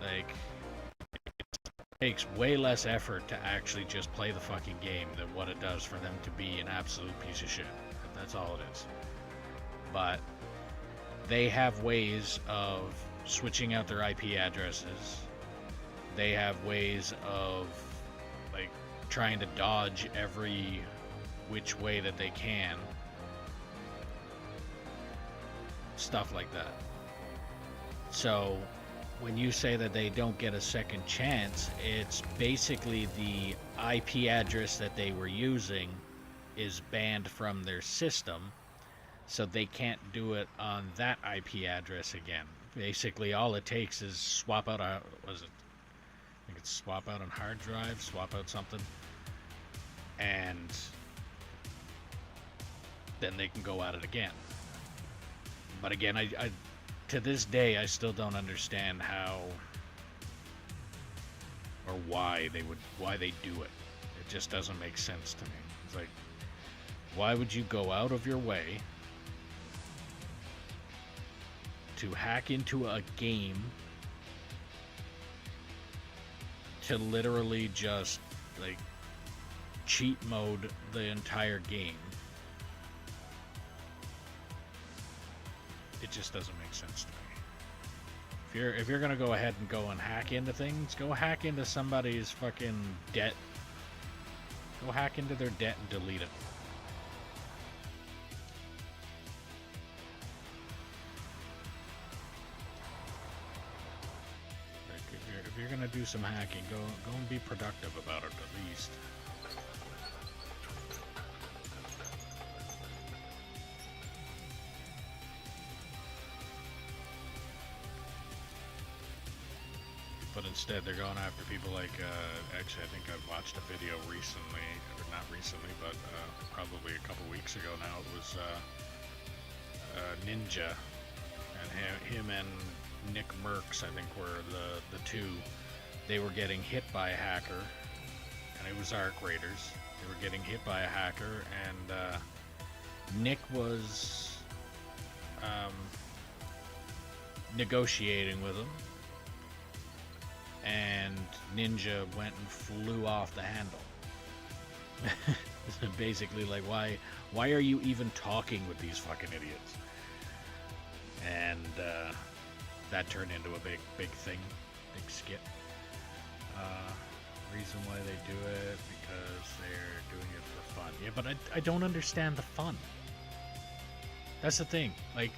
Like, it takes way less effort to actually just play the fucking game than what it does for them to be an absolute piece of shit. That's all it is. But they have ways of switching out their IP addresses. They have ways of like trying to dodge every which way that they can. Stuff like that. So when you say that they don't get a second chance, it's basically the IP address that they were using is banned from their system, so they can't do it on that IP address again. Basically, all it takes is swap out I think assets, swap out a hard drive, swap out something, and then they can go at it again. But again, I to this day I still don't understand how or why they do it. It just doesn't make sense to me. It's like, why would you go out of your way to hack into a game to literally just like cheat mode the entire game? It just doesn't make sense to me. If you're gonna go ahead and go and hack into things, go hack into somebody's fucking debt. Go hack into their debt and delete it. Like if you're gonna do some hacking, go and be productive about it at least. But instead, they're going after people like, actually, I think I watched a video recently, or not recently, but probably a couple weeks ago now. It was Ninja, and him and Nick Merckx, I think, were the two. They were getting hit by a hacker, and it was Arc Raiders. They were getting hit by a hacker, and Nick was negotiating with him. And Ninja went and flew off the handle. Basically, like, why are you even talking with these fucking idiots? And that turned into a big thing, big skit. Reason why they do it, because they're doing it for fun. Yeah, but I don't understand the fun. That's the thing. Like,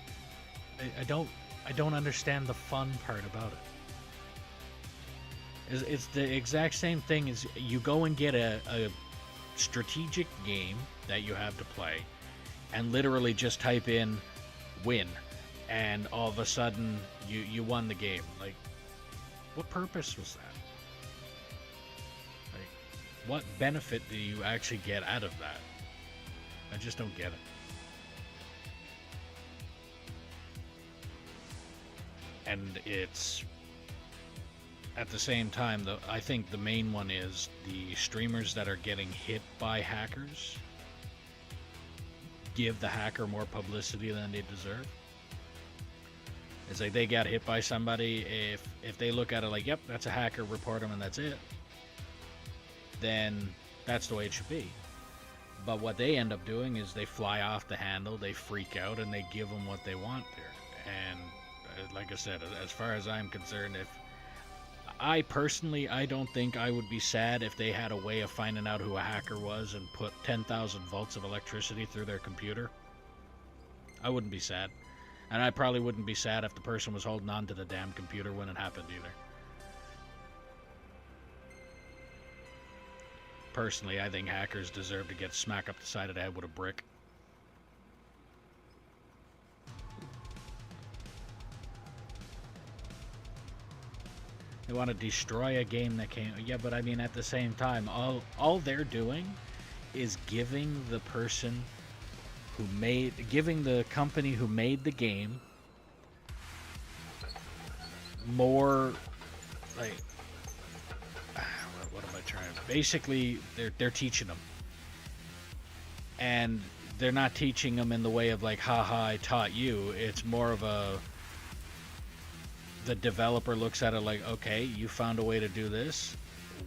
I don't understand the fun part about it. It's the exact same thing as you go and get a strategic game that you have to play and literally just type in win, and all of a sudden you won the game. Like, what purpose was that? Like, what benefit do you actually get out of that? I just don't get it. And it's at the same time, though, I think the main one is the streamers that are getting hit by hackers give the hacker more publicity than they deserve. It's like they got hit by somebody. If they look at it like, yep, that's a hacker, report them, and that's it, then that's the way it should be. But what they end up doing is they fly off the handle, they freak out, and they give them what they want there. And like I said, as far as I'm concerned, I don't think I would be sad if they had a way of finding out who a hacker was and put 10,000 volts of electricity through their computer. I wouldn't be sad. And I probably wouldn't be sad if the person was holding on to the damn computer when it happened either. Personally, I think hackers deserve to get smacked up the side of the head with a brick. They want to destroy a game that came... Yeah, but I mean, at the same time, all they're doing is giving the person who made... giving the company who made the game more... like... what am I trying... Basically, they're teaching them. And they're not teaching them in the way of like, haha, I taught you. It's more of a... the developer looks at it like, okay, you found a way to do this,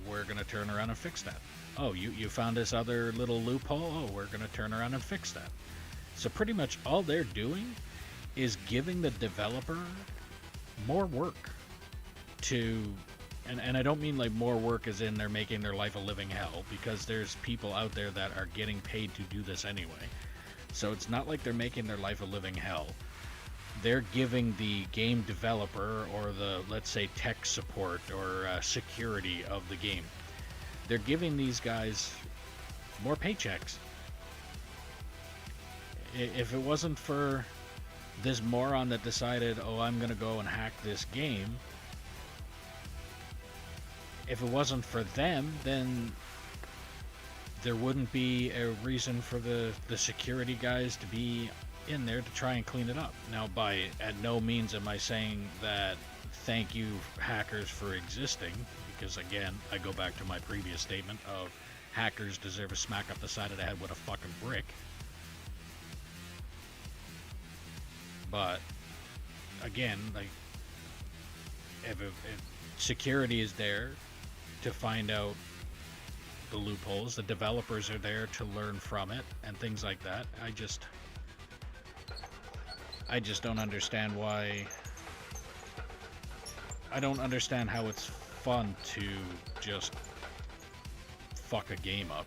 we're going to turn around and fix that. Oh, you found this other little loophole, oh, we're going to turn around and fix that. So pretty much all they're doing is giving the developer more work to, and I don't mean like more work as in they're making their life a living hell, because there's people out there that are getting paid to do this anyway. So it's not like they're making their life a living hell. They're giving the game developer or the, let's say, tech support or security of the game, they're giving these guys more paychecks. If it wasn't for this moron that decided, oh, I'm going to go and hack this game, if it wasn't for them, then there wouldn't be a reason for the security guys to be in there to try and clean it up. Now, at no means am I saying that thank you hackers for existing, because again, I go back to my previous statement of hackers deserve a smack up the side of the head with a fucking brick. But again, like, if security is there to find out the loopholes, the developers are there to learn from it and things like that. I just don't understand why. I don't understand how it's fun to just fuck a game up.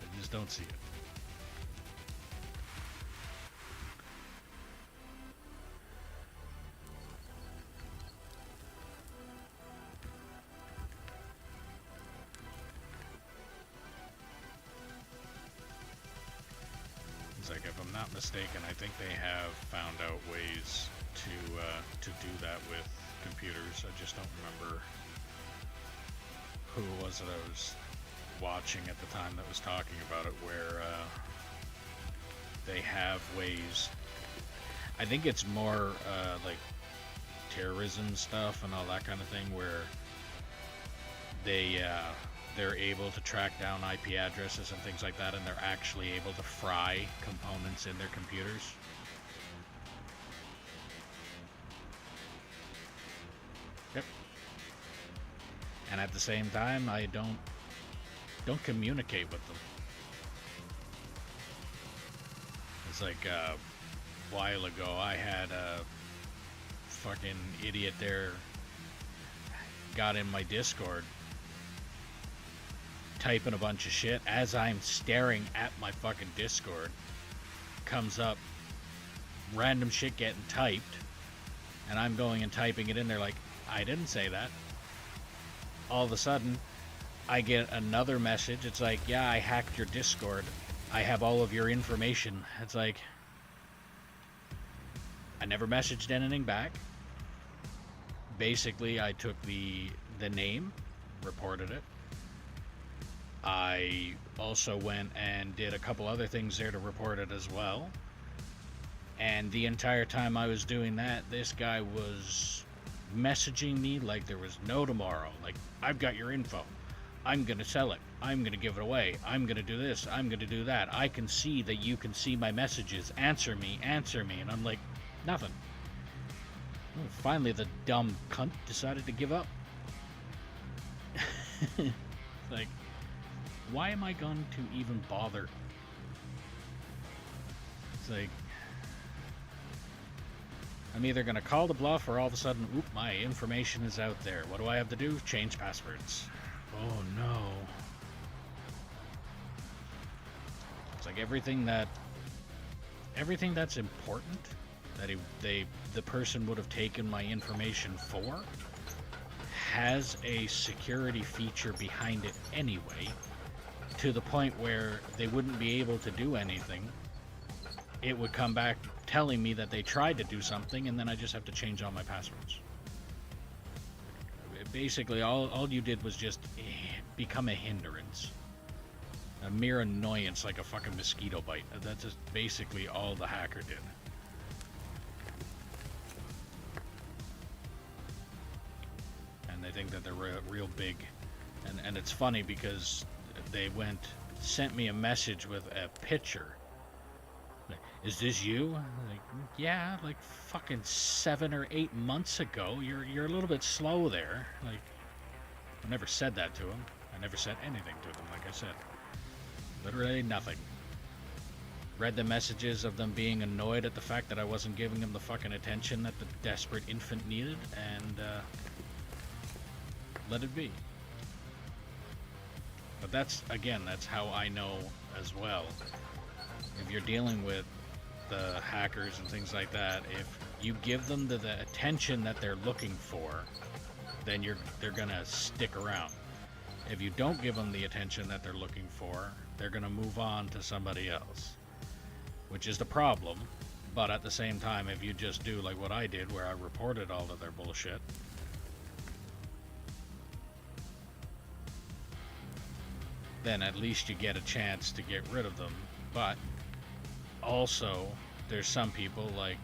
I just don't see it. It's like, if I'm not mistaken, I think they have found out ways to do that with computers. I just don't remember who it was that I was watching at the time that was talking about it, where they have ways. I think it's more like terrorism stuff and all that kind of thing, where they're able to track down IP addresses and things like that, and they're actually able to fry components in their computers. Yep. And at the same time, I don't communicate with them. It's like a while ago, I had a fucking idiot there got in my Discord typing a bunch of shit. As I'm staring at my fucking Discord, comes up random shit getting typed, and I'm going and typing it in there like, I didn't say that. All of a sudden, I get another message. It's like, yeah, I hacked your Discord. I have all of your information. It's like, I never messaged anything back. Basically, I took the name, reported it. I also went and did a couple other things there to report it as well. And the entire time I was doing that, this guy was messaging me like there was no tomorrow. Like, I've got your info. I'm going to sell it. I'm going to give it away. I'm going to do this. I'm going to do that. I can see that you can see my messages. Answer me. Answer me. And I'm like, nothing. Well, finally, the dumb cunt decided to give up. Like, why am I going to even bother? It's like, I'm either going to call the bluff, or all of a sudden, oop, my information is out there. What do I have to do? Change passwords. Oh no. It's like everything that's important that the person would have taken my information for has a security feature behind it anyway, to the point where they wouldn't be able to do anything. It would come back telling me that they tried to do something, and then I just have to change all my passwords. Basically, all you did was just become a hindrance. A mere annoyance, like a fucking mosquito bite. That's just basically all the hacker did. And they think that they're real big. And it's funny because they sent me a message with a picture. Is this you? Like, yeah, like fucking 7 or 8 months ago. You're a little bit slow there. Like, I never said that to him. I never said anything to them, like I said. Literally nothing. Read the messages of them being annoyed at the fact that I wasn't giving them the fucking attention that the desperate infant needed, and let it be. But that's how I know as well. If you're dealing with the hackers and things like that, if you give them the attention that they're looking for, then they're gonna stick around. If you don't give them the attention that they're looking for, they're gonna move on to somebody else, which is the problem. But at the same time, if you just do like what I did, where I reported all of their bullshit, then at least you get a chance to get rid of them. But also, there's some people like,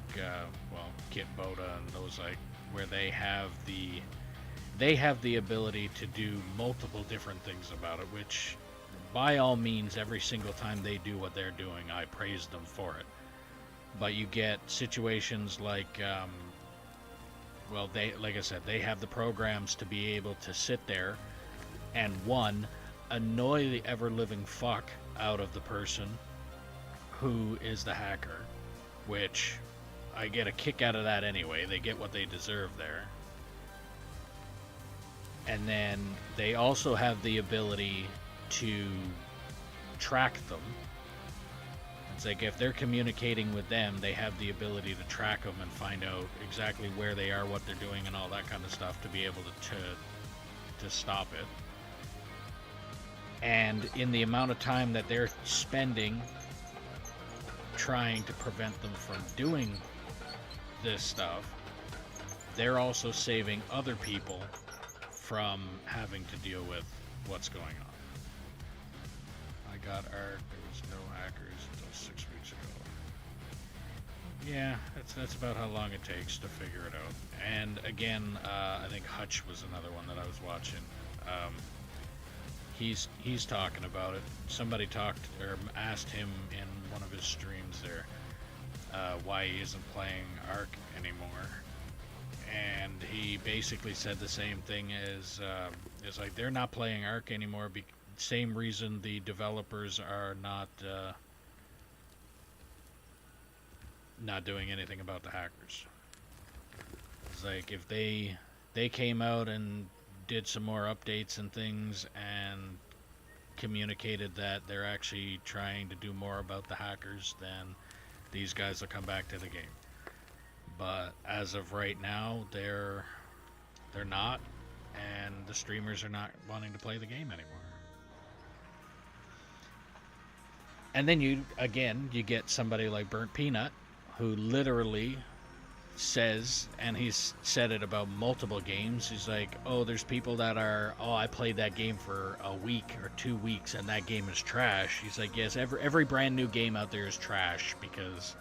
Kit Boda and those like, where they have the ability to do multiple different things about it, which by all means, every single time they do what they're doing, I praise them for it. But you get situations like, like I said, they have the programs to be able to sit there and one, annoy the ever-living fuck out of the person who is the hacker, which I get a kick out of that anyway. They get what they deserve there. And then they also have the ability to track them. It's like if they're communicating with them, they have the ability to track them and find out exactly where they are, what they're doing, and all that kind of stuff to be able to stop it. And in the amount of time that they're spending trying to prevent them from doing this stuff, they're also saving other people from having to deal with what's going on. I got ARC, there was no hackers until 6 weeks ago. Yeah, that's about how long it takes to figure it out. And again, I think Hutch was another one that I was watching. He's talking about it. Somebody talked or asked him in one of his streams there why he isn't playing ARC anymore, and he basically said the same thing as it's like they're not playing ARC anymore. Same reason the developers are not doing anything about the hackers. It's like if they came out and did some more updates and things and communicated that they're actually trying to do more about the hackers, then these guys will come back to the game. But as of right now, they're not, and the streamers are not wanting to play the game anymore. And then you get somebody like Burnt Peanut, who literally says, and he's said it about multiple games, he's like, oh, there's people that are, oh, I played that game for a week or 2 weeks and that game is trash. He's like, yes, every brand new game out there is trash because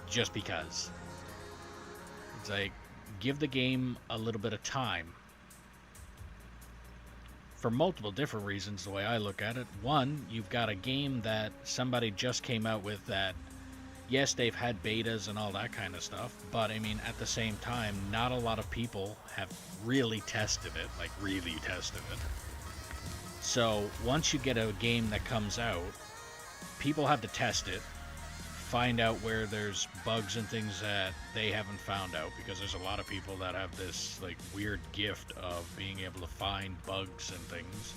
it's like, give the game a little bit of time for multiple different reasons. The way I look at it, one, you've got a game that somebody just came out with that, yes, they've had betas and all that kind of stuff, but I mean, at the same time, not a lot of people have really tested it. So once you get a game that comes out, people have to test it, find out where there's bugs and things that they haven't found out, because there's a lot of people that have this like weird gift of being able to find bugs and things.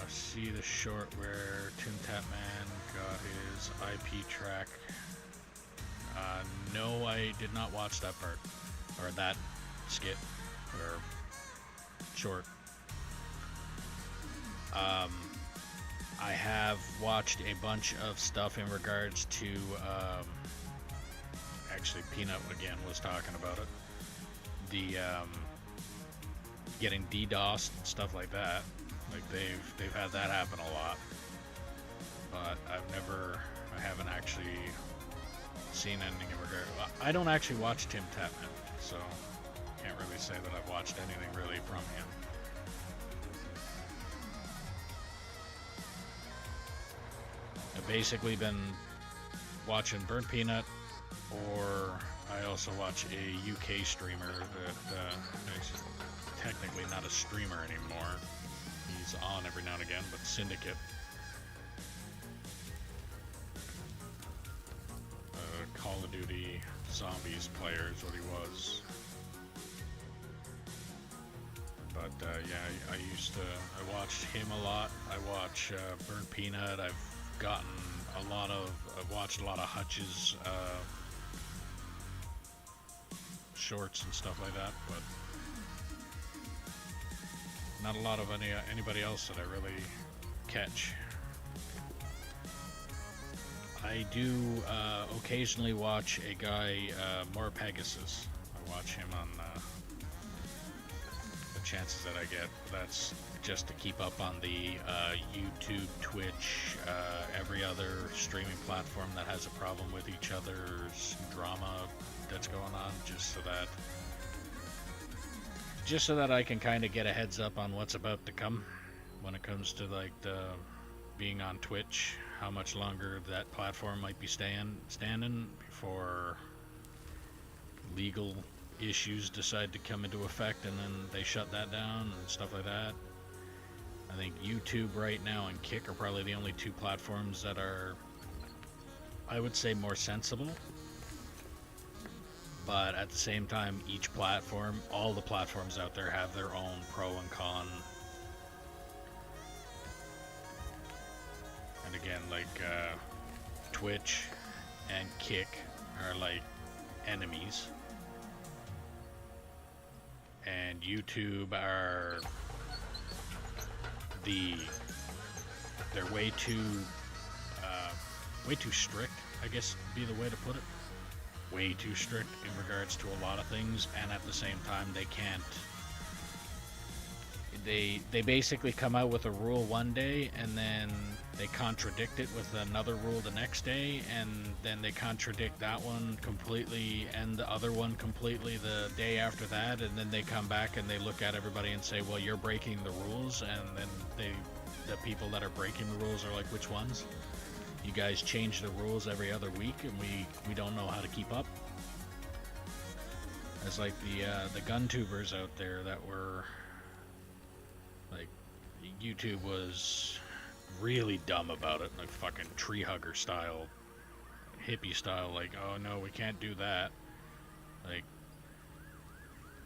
See the short where Tim Tatman got his IP track. No, I did not watch that part, or that skit, or short. I have watched a bunch of stuff in regards to, actually Peanut again was talking about it, the getting DDoSed and stuff like that. Like they've had that happen a lot, but I haven't actually seen anything in regard. I don't actually watch Tim Tatman, so can't really say that I've watched anything really from him. I've basically been watching Burnt Peanut, or I also watch a UK streamer that is technically not a streamer anymore. He's on every now and again, but Syndicate. Call of Duty Zombies player is what he was. But yeah, I watched him a lot. I watch Burnt Peanut. I've watched a lot of Hutch's shorts and stuff like that, but not a lot of anybody else that I really catch. I do occasionally watch a guy, More Pegasus. I watch him on the chances that I get. That's just to keep up on the YouTube, Twitch, every other streaming platform that has a problem with each other's drama that's going on, just so that I can kind of get a heads up on what's about to come when it comes to like the being on Twitch, how much longer that platform might be standing before legal issues decide to come into effect and then they shut that down and stuff like that. I think YouTube right now and Kick are probably the only two platforms that are, I would say, more sensible. But at the same time, each platform, all the platforms out there have their own pro and con. And again, like Twitch and Kick are like enemies. And YouTube are they're way too strict, I guess would be the way to put it. Way too strict in regards to a lot of things, and at the same time they can't. They basically come out with a rule one day and then they contradict it with another rule the next day, and then they contradict that one completely and the other one completely the day after that, and then they come back and they look at everybody and say, well, you're breaking the rules, and then the people that are breaking the rules are like, which ones? You guys change the rules every other week and we don't know how to keep up. It's like the gun tubers out there that were like, YouTube was really dumb about it, like fucking tree hugger style, hippie style, like, oh no, we can't do that, like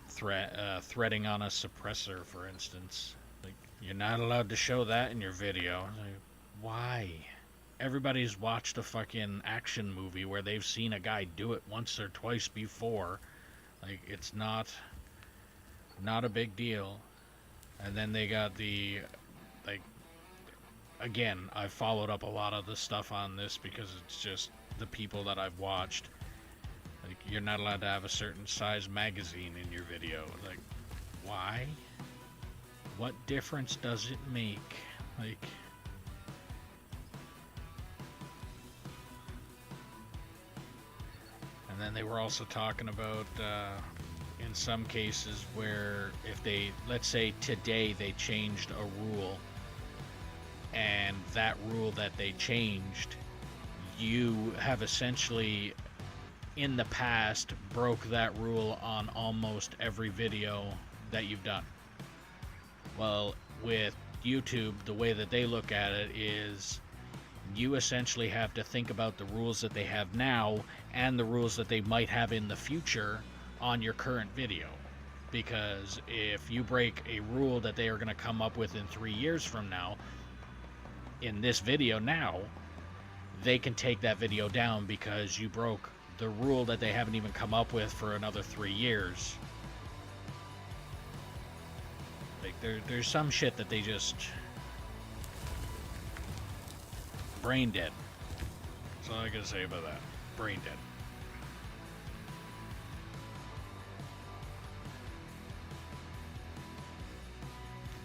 threading on a suppressor, for instance, like, you're not allowed to show that in your video. Like, why? Everybody's watched a fucking action movie where they've seen a guy do it once or twice before. Like, it's not a big deal. And then they got the, like, again, I've followed up a lot of the stuff on this because it's just the people that I've watched. Like, you're not allowed to have a certain size magazine in your video. Like, why? What difference does it make? Like, and then they were also talking about, in some cases where if they, let's say today they changed a rule, and that rule that they changed, you have essentially in the past broke that rule on almost every video that you've done. Well, with YouTube, the way that they look at it is you essentially have to think about the rules that they have now and the rules that they might have in the future on your current video. Because if you break a rule that they are going to come up with in 3 years from now, in this video now, they can take that video down because you broke the rule that they haven't even come up with for another 3 years. Like, there's some shit that they just brain dead. That's all I gotta say about that. Brain dead.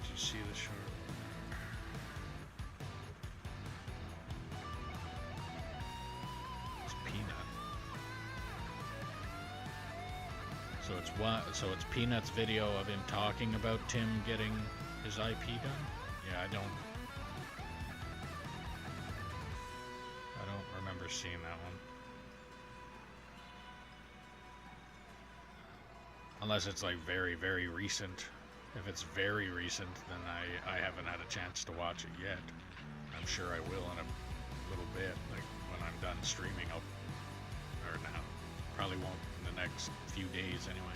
Did you see the short? It's Peanut. So it's Peanut's video of him talking about Tim getting his IP done? Yeah, I don't remember seeing that one. Unless it's like very, very recent. If it's very recent, then I haven't had a chance to watch it yet. I'm sure I will in a little bit, like when I'm done streaming. Or now. Probably won't in the next few days anyway.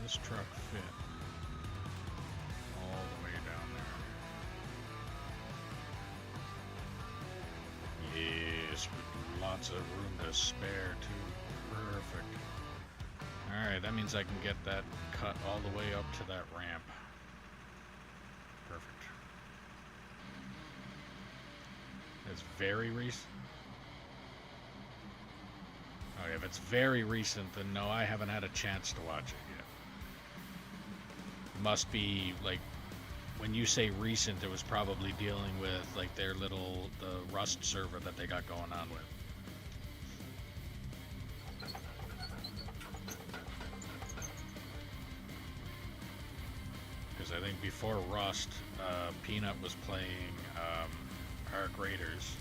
This truck fit all the way down lots of room to spare too. Perfect. Alright, that means I can get that cut all the way up to that ramp. Perfect. It's very recent. Oh, if it's very recent, then no, I haven't had a chance to watch it yet. Must be, like, when you say recent, it was probably dealing with, like, their little, the Rust server that they got going on with. Because I think before Rust, Peanut was playing Arc Raiders.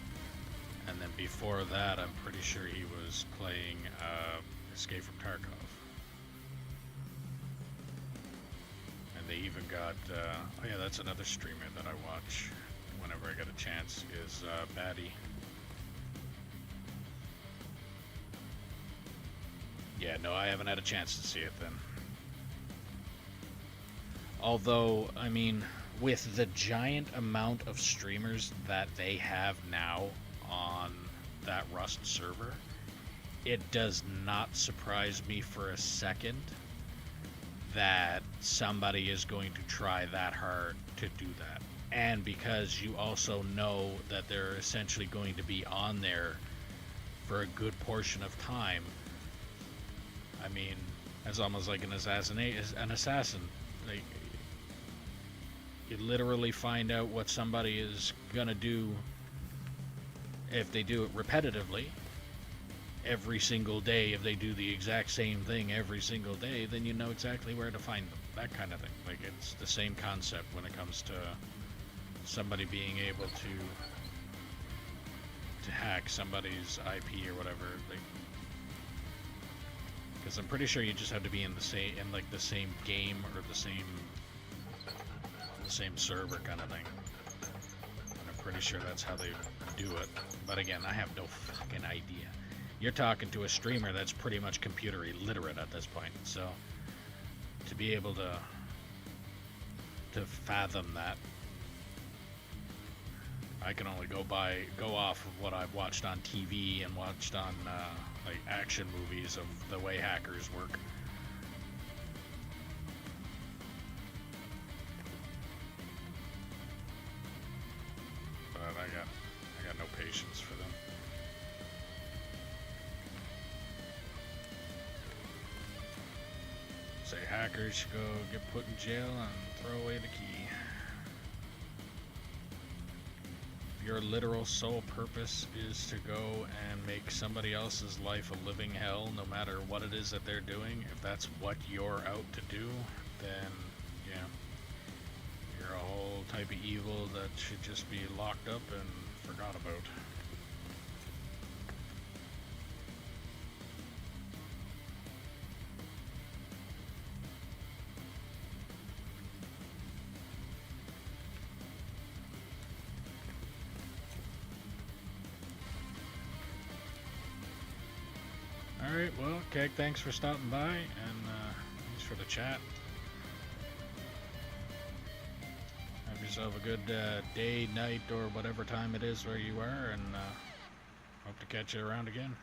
And then before that, I'm pretty sure he was playing Escape from Tarkov. And they even got, oh yeah, that's another streamer that I watch whenever I get a chance, is Batty. Yeah, no, I haven't had a chance to see it then. Although, I mean, with the giant amount of streamers that they have now on that Rust server, it does not surprise me for a second that somebody is going to try that hard to do that. And because you also know that they're essentially going to be on there for a good portion of time, I mean, it's almost like an assassin. Like, you literally find out what somebody is gonna do. If they do it repetitively, every single day, if they do the exact same thing every single day, then you know exactly where to find them. That kind of thing. Like, it's the same concept when it comes to somebody being able to hack somebody's IP or whatever. Because I'm pretty sure you just have to be in the same game or the same server kind of thing. Pretty sure that's how they do it. But again, I have no fucking idea. You're talking to a streamer that's pretty much computer illiterate at this point, so to be able to fathom that, I can only go off of what I've watched on TV and watched on like action movies of the way hackers work. I got no patience for them. Say hackers should go get put in jail and throw away the key. Your literal sole purpose is to go and make somebody else's life a living hell, no matter what it is that they're doing. If that's what you're out to do, then yeah, you're a whole type of evil that should just be locked up and forgot about. Alright, well, Keg, thanks for stopping by, and thanks for the chat. Have yourself a good day, night, or whatever time it is where you are, and hope to catch you around again.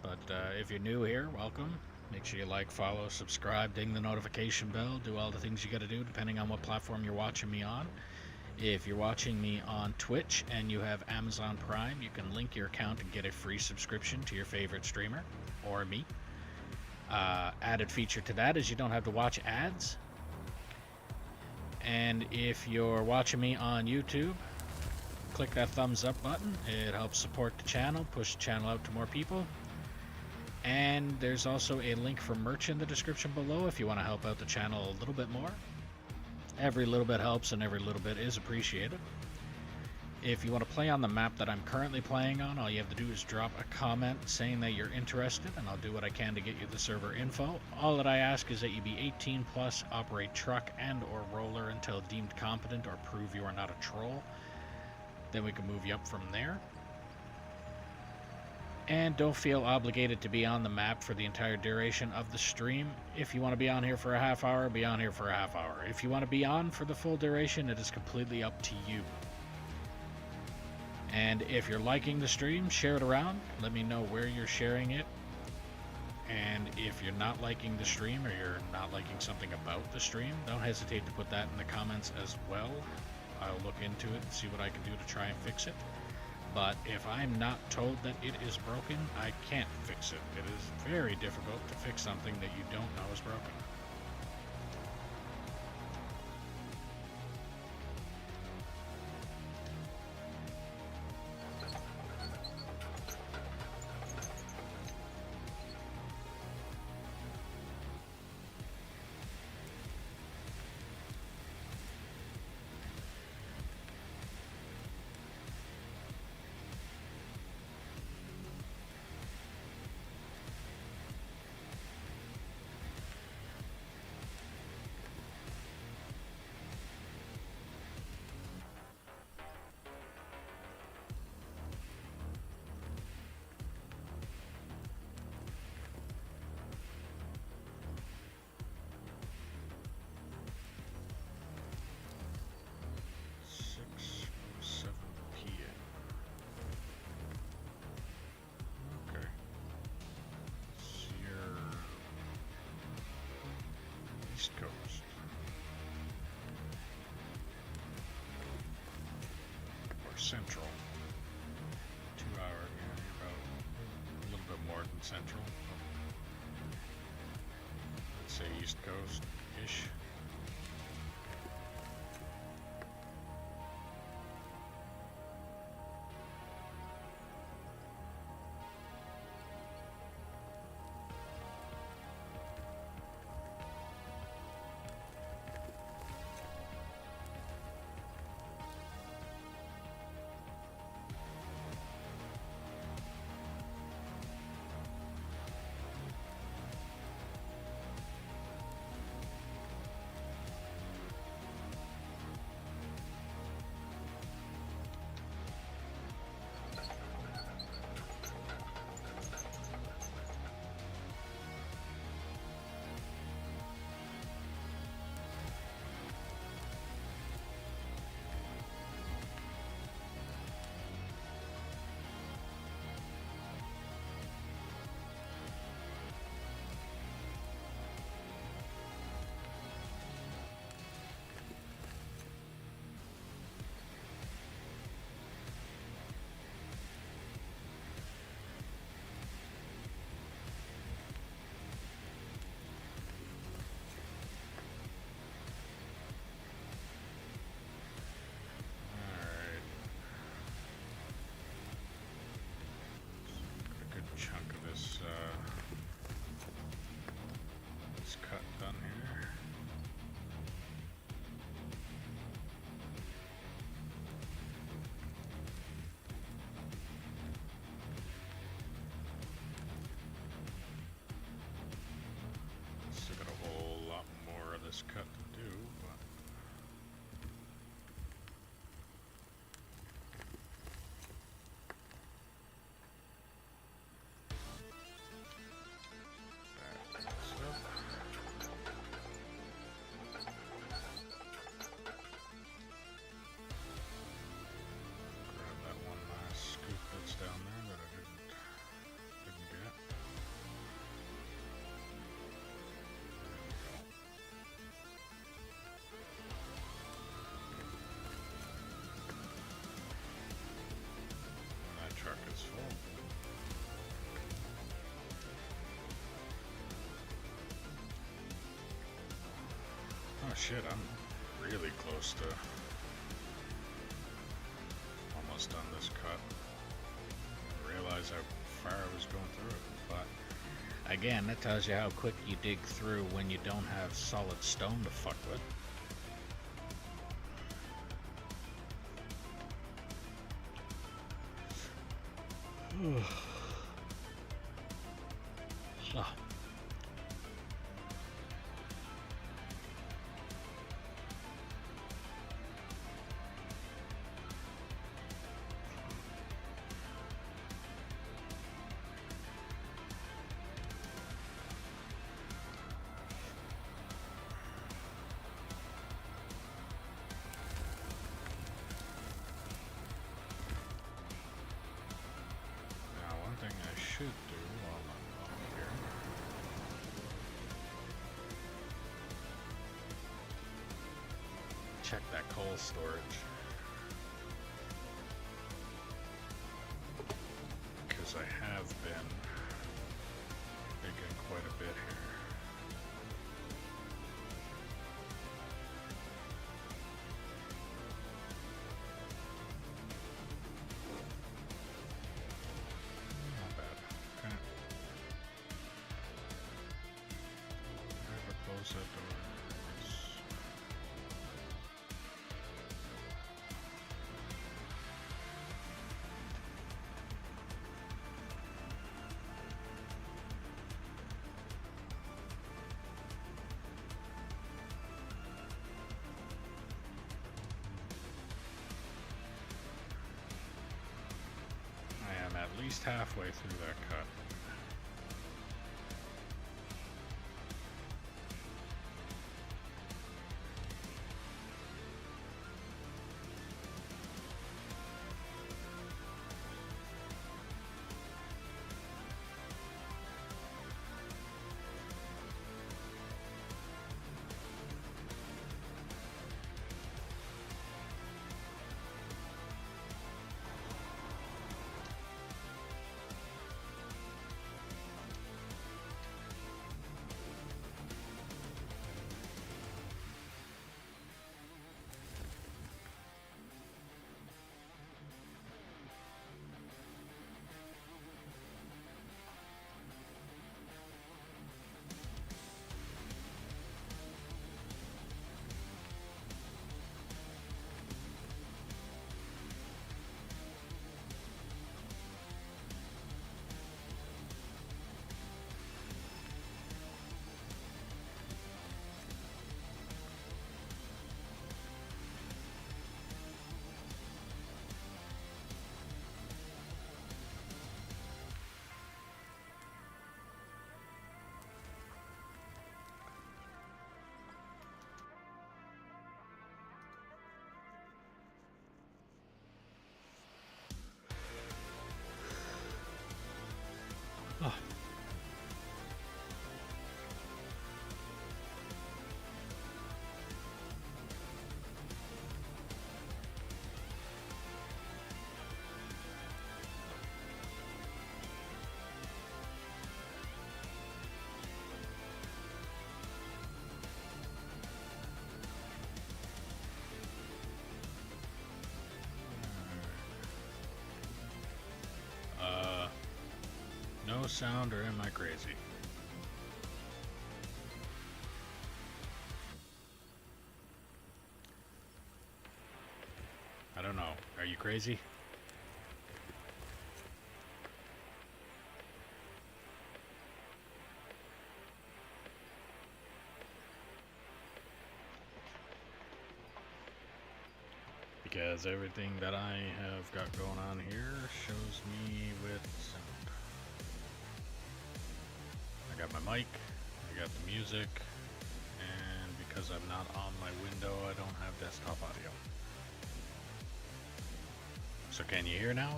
But if you're new here, welcome. Make sure you like, follow, subscribe, ding the notification bell, do all the things you gotta do depending on what platform you're watching me on. If you're watching me on Twitch and you have Amazon Prime, you can link your account and get a free subscription to your favorite streamer, or me. Added feature to that is you don't have to watch ads. And if you're watching me on YouTube, click that thumbs up button. It helps support the channel, push the channel out to more people. And there's also a link for merch in the description below if you want to help out the channel a little bit more. Every little bit helps and every little bit is appreciated. If you want to play on the map that I'm currently playing on, all you have to do is drop a comment saying that you're interested, and I'll do what I can to get you the server info. All that I ask is that you be 18 plus, operate truck and or roller until deemed competent, or prove you are not a troll. Then we can move you up from there. And don't feel obligated to be on the map for the entire duration of the stream. If you want to be on here for a half hour, be on here for a half hour. If you want to be on for the full duration, it is completely up to you. And if you're liking the stream, share it around. Let me know where you're sharing it. And if you're not liking the stream or you're not liking something about the stream, don't hesitate to put that in the comments as well. I'll look into it and see what I can do to try and fix it. But if I'm not told that it is broken, I can't fix it. It is very difficult to fix something that you don't know is broken. Coast. Or Central. 2 hour, yeah, about a little bit more than Central. Let's say East Coast-ish. Cut done here. Still got a whole lot more of this cut to do, but down there that I didn't get. That truck is full. Oh shit, I'm really close to almost done this cut. Realize how far I was going through it, but again, that tells you how quick you dig through when you don't have solid stone to fuck with. So. check that coal storage. Because I have been digging quite a bit here. Not bad. Okay. Never close that door. At least halfway through that cut. Oh. No sound, or am I crazy? I don't know. Are you crazy? Because everything that I have got going on here shows me with sound. I got my mic, I got the music, and because I'm not on my window, I don't have desktop audio. So can you hear now,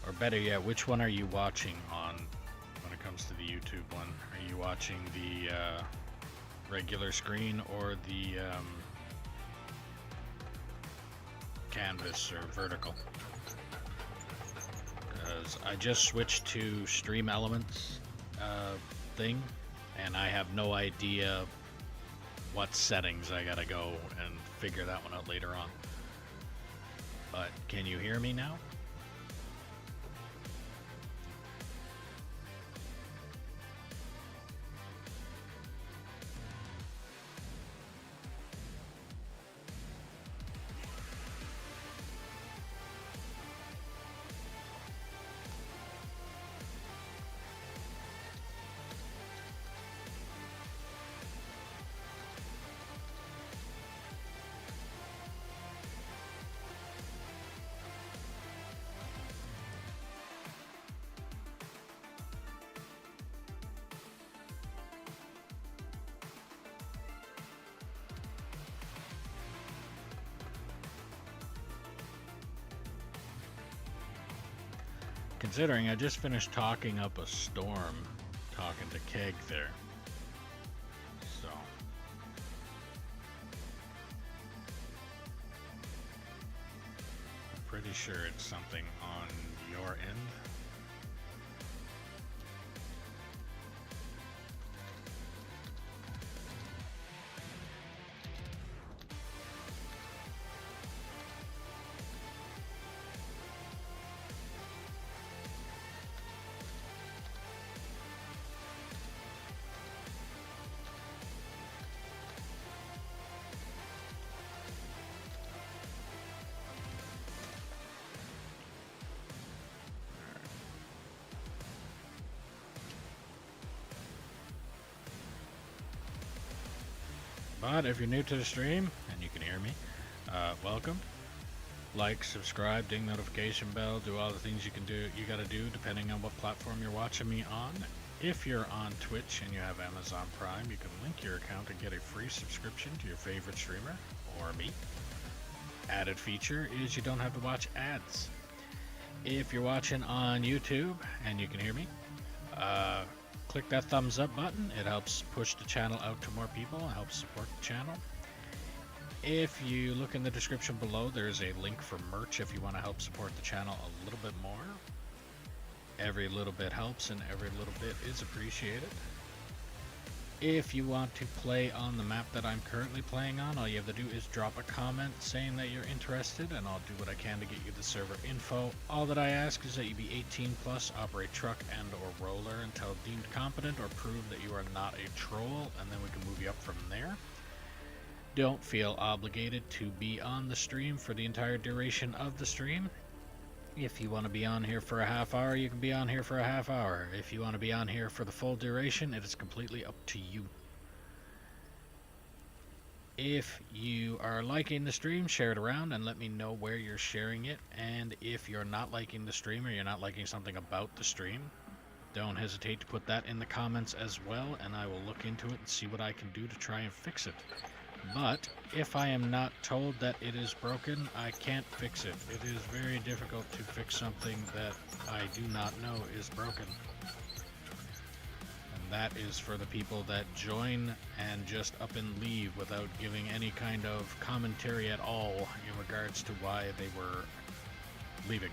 or better yet, which one are you watching on when it comes to the YouTube one? Are you watching the regular screen or the canvas or vertical? Because I just switched to Stream Elements thing, and I have no idea what settings I gotta go and figure that one out later on. But can you hear me now? Considering I just finished talking up a storm, talking to Keg there. So, sure it's something on your end. But if you're new to the stream and you can hear me, welcome. Like, subscribe, ding notification bell, do all the things you gotta do depending on what platform you're watching me on. If you're on Twitch and you have Amazon Prime, you can link your account and get a free subscription to your favorite streamer, or me. Added feature is you don't have to watch ads. If you're watching on YouTube and you can hear me, click that thumbs up button. It helps push the channel out to more people. It helps support the channel. If you look in the description below, there's a link for merch if you want to help support the channel a little bit more. Every little bit helps and every little bit is appreciated. If you want to play on the map that I'm currently playing on, all you have to do is drop a comment saying that you're interested, and I'll do what I can to get you the server info. All that I ask is that you be 18 plus, operate truck and or roller until deemed competent, or prove that you are not a troll, and then we can move you up from there. Don't feel obligated to be on the stream for the entire duration of the stream. If you want to be on here for a half hour, you can be on here for a half hour. If you want to be on here for the full duration, it is completely up to you. If you are liking the stream, share it around and let me know where you're sharing it. And if you're not liking the stream or you're not liking something about the stream, don't hesitate to put that in the comments as well, and I will look into it and see what I can do to try and fix it. But if I am not told that it is broken, I can't fix it. It is very difficult to fix something that I do not know is broken. And that is for the people that join and just up and leave without giving any kind of commentary at all in regards to why they were leaving.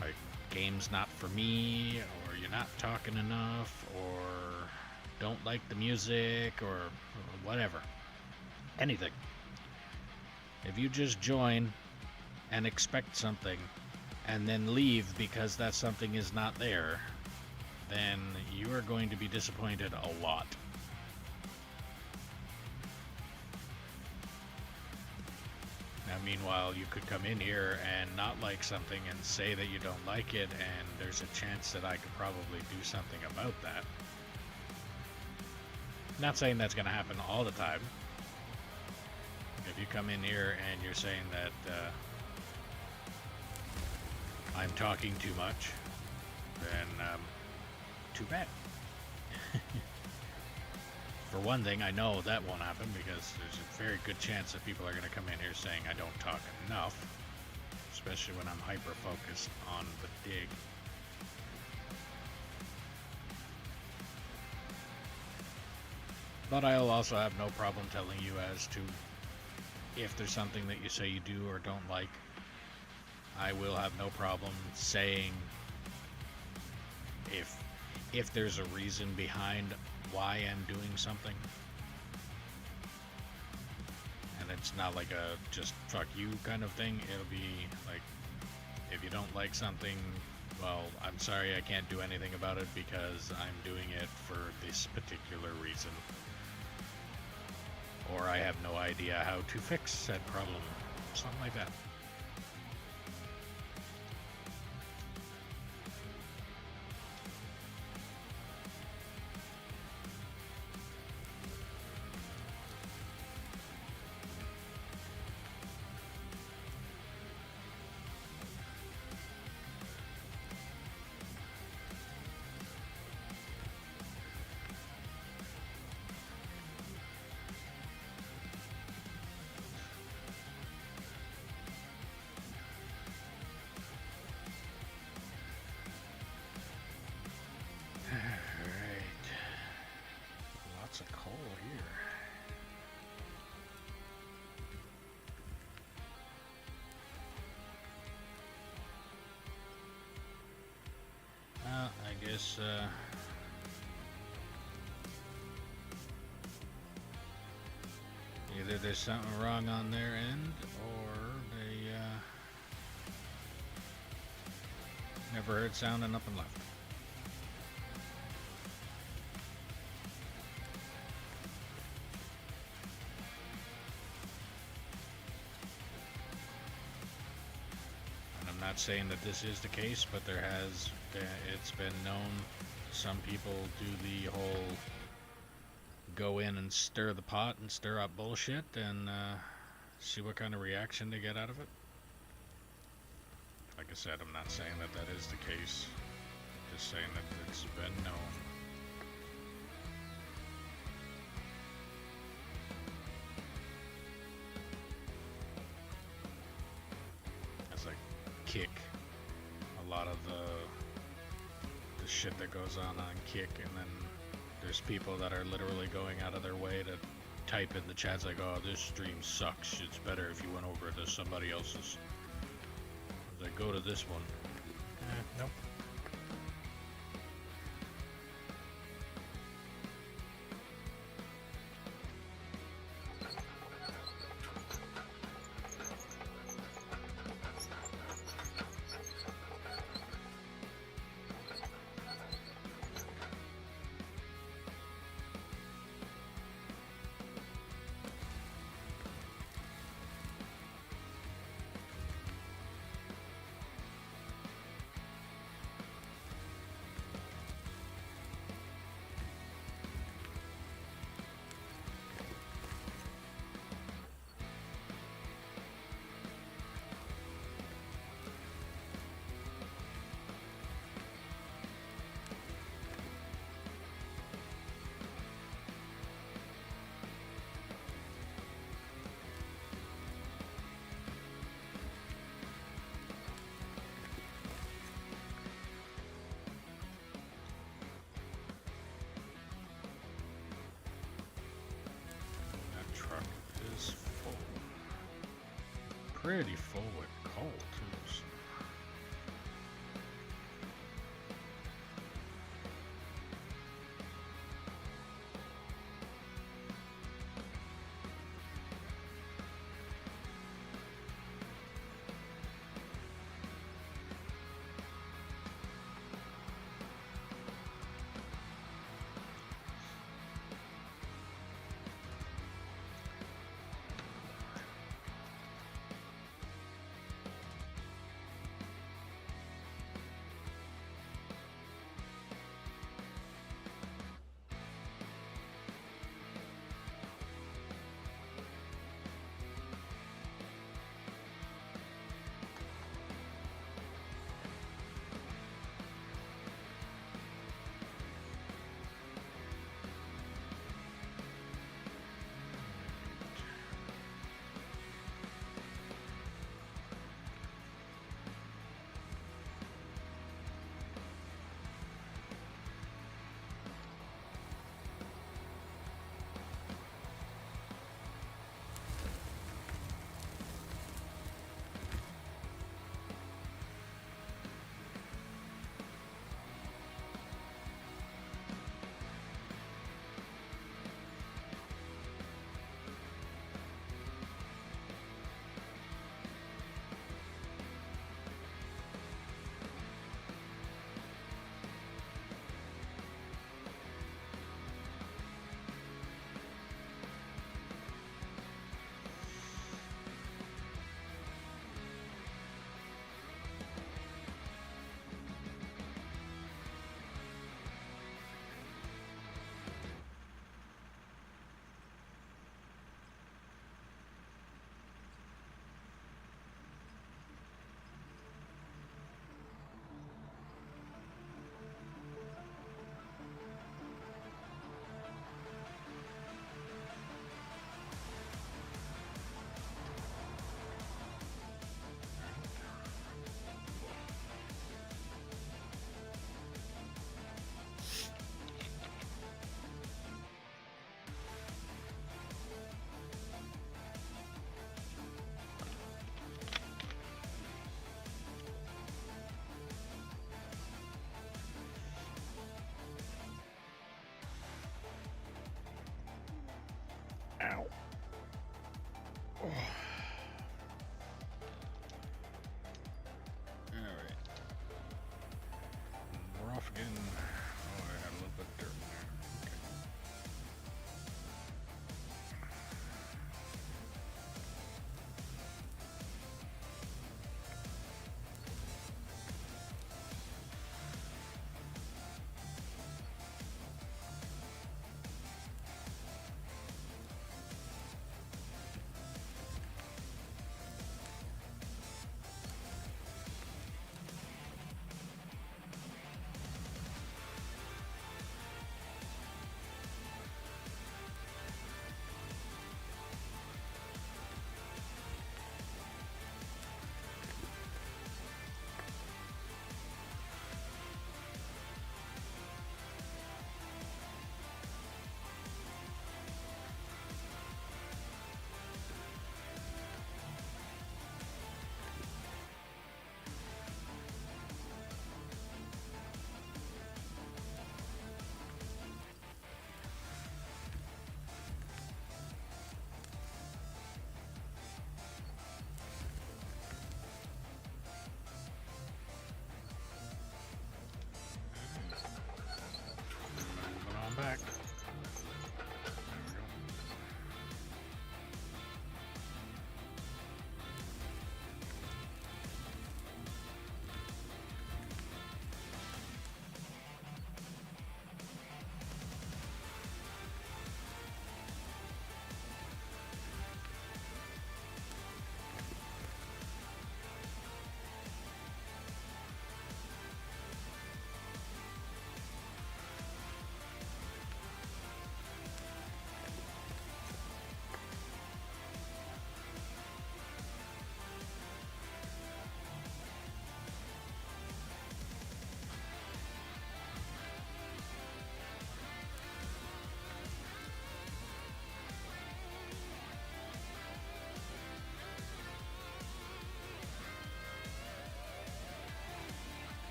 Like, game's not for me, or you're not talking enough, or don't like the music, or whatever. Anything. If you just join and expect something and then leave because that something is not there, then you are going to be disappointed a lot. Now, meanwhile, you could come in here and not like something and say that you don't like it, and there's a chance that I could probably do something about that. Not saying that's going to happen all the time. If you come in here and you're saying that I'm talking too much, then too bad. For one thing, I know that won't happen because there's a very good chance that people are going to come in here saying I don't talk enough, especially when I'm hyper-focused on the dig. But I'll also have no problem telling you as to if there's something that you say you do or don't like. I will have no problem saying if there's a reason behind why I'm doing something. And it's not like a just fuck you kind of thing. It'll be like, if you don't like something, well, I'm sorry, I can't do anything about it because I'm doing it for this particular reason. Or I have no idea how to fix said problem. Something like that. guess either there's something wrong on their end, or they never heard sound and up and left. Not saying that this is the case, but it's been known some people do the whole go in and stir the pot and stir up bullshit and see what kind of reaction they get out of it. Like I said, I'm not saying that that is the case, just saying that it's been known. Kick, a lot of the shit that goes on Kick, and then there's people that are literally going out of their way to type in the chats like, oh, this stream sucks, it's better if you went over to somebody else's. I was like, go to this one. Nope. Pretty full with coal too. So.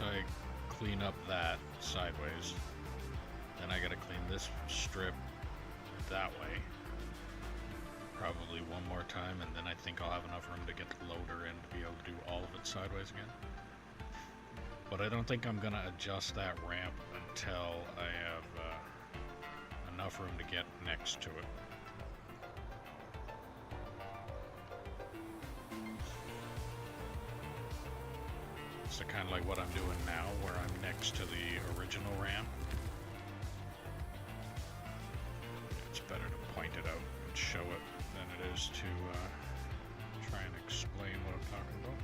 once I clean up that sideways, then I gotta clean this strip that way. Probably one more time, and then I think I'll have enough room to get the loader in to be able to do all of it sideways again. But I don't think I'm gonna adjust that ramp until I have enough room to get next to it. So kind of like what I'm doing now, where I'm next to the original ramp. It's better to point it out and show it than it is to try and explain what I'm talking about.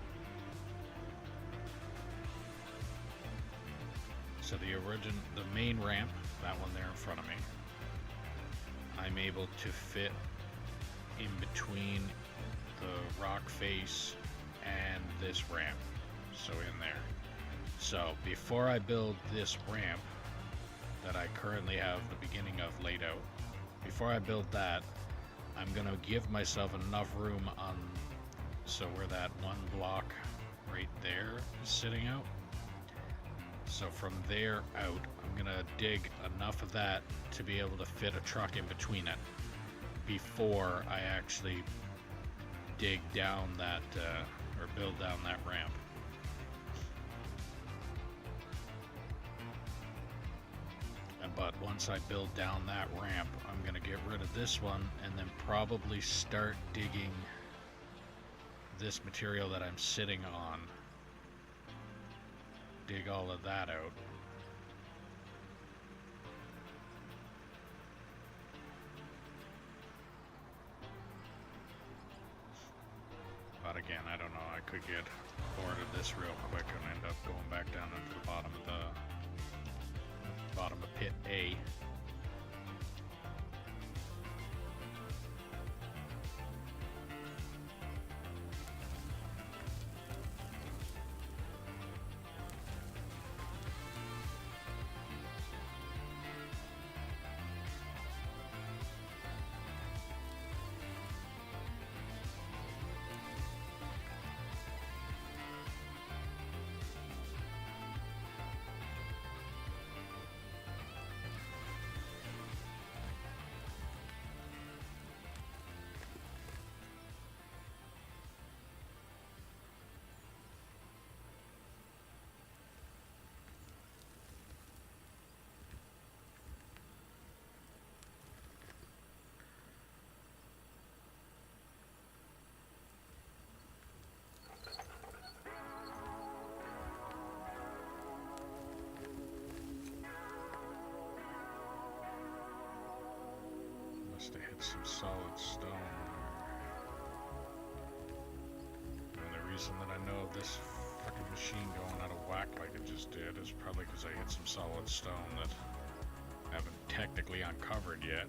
So the main ramp, that one there in front of me, I'm able to fit in between the rock face and this ramp. So in there. So before I build this ramp that I currently have the beginning of laid out, before I build that, I'm gonna give myself enough room on, so where that one block right there is sitting out. So from there out, I'm gonna dig enough of that to be able to fit a truck in between it before I actually dig down that, or build down that ramp. But once I build down that ramp, I'm gonna get rid of this one and then probably start digging this material that I'm sitting on. Dig all of that out. But again, I don't know, I could get bored of this real quick and end up going back down into the bottom of pit A. Must have hit some solid stone there. And the reason that I know this fucking machine going out of whack like it just did is probably because I hit some solid stone that I haven't technically uncovered yet.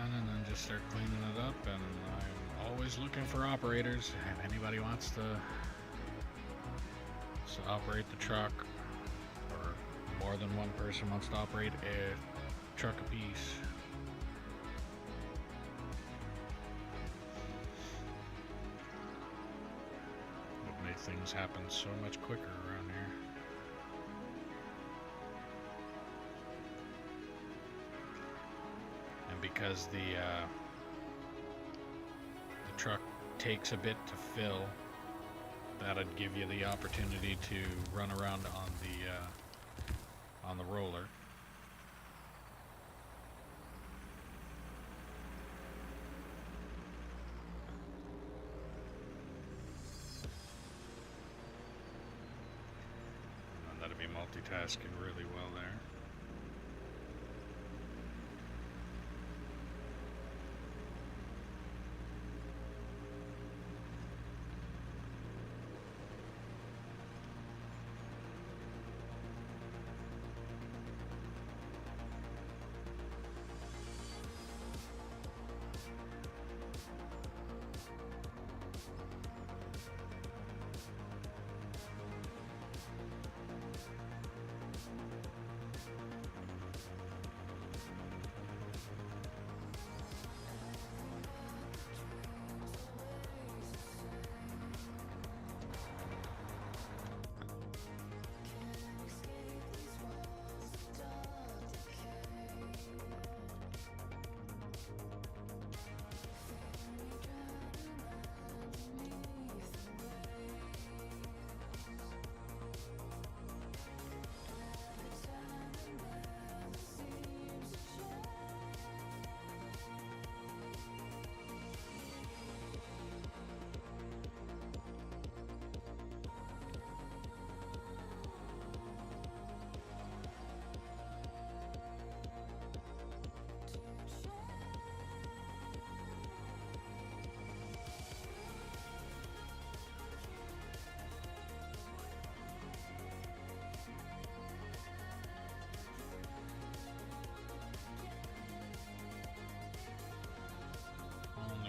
done and then just start cleaning it up. And I'm always looking for operators. If anybody wants to operate the truck, or more than one person wants to operate a truck apiece. Would make things happen so much quicker around here. And because the truck takes a bit to fill, that'd give you the opportunity to run around on the roller. And that'd be multitasking really well there.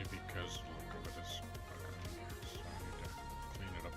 Because the look of it is fucking weird, so I need to clean it up.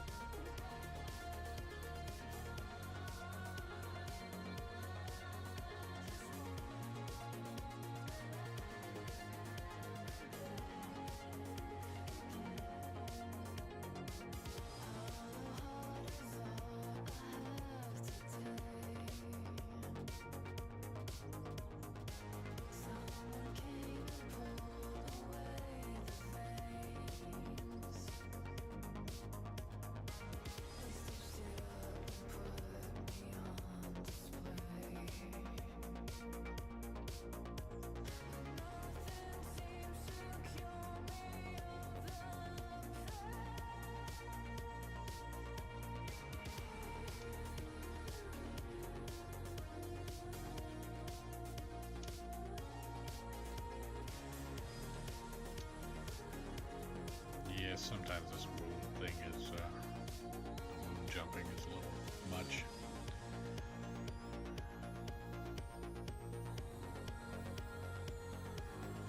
Yeah, sometimes this moon thing is, moon jumping is a little much.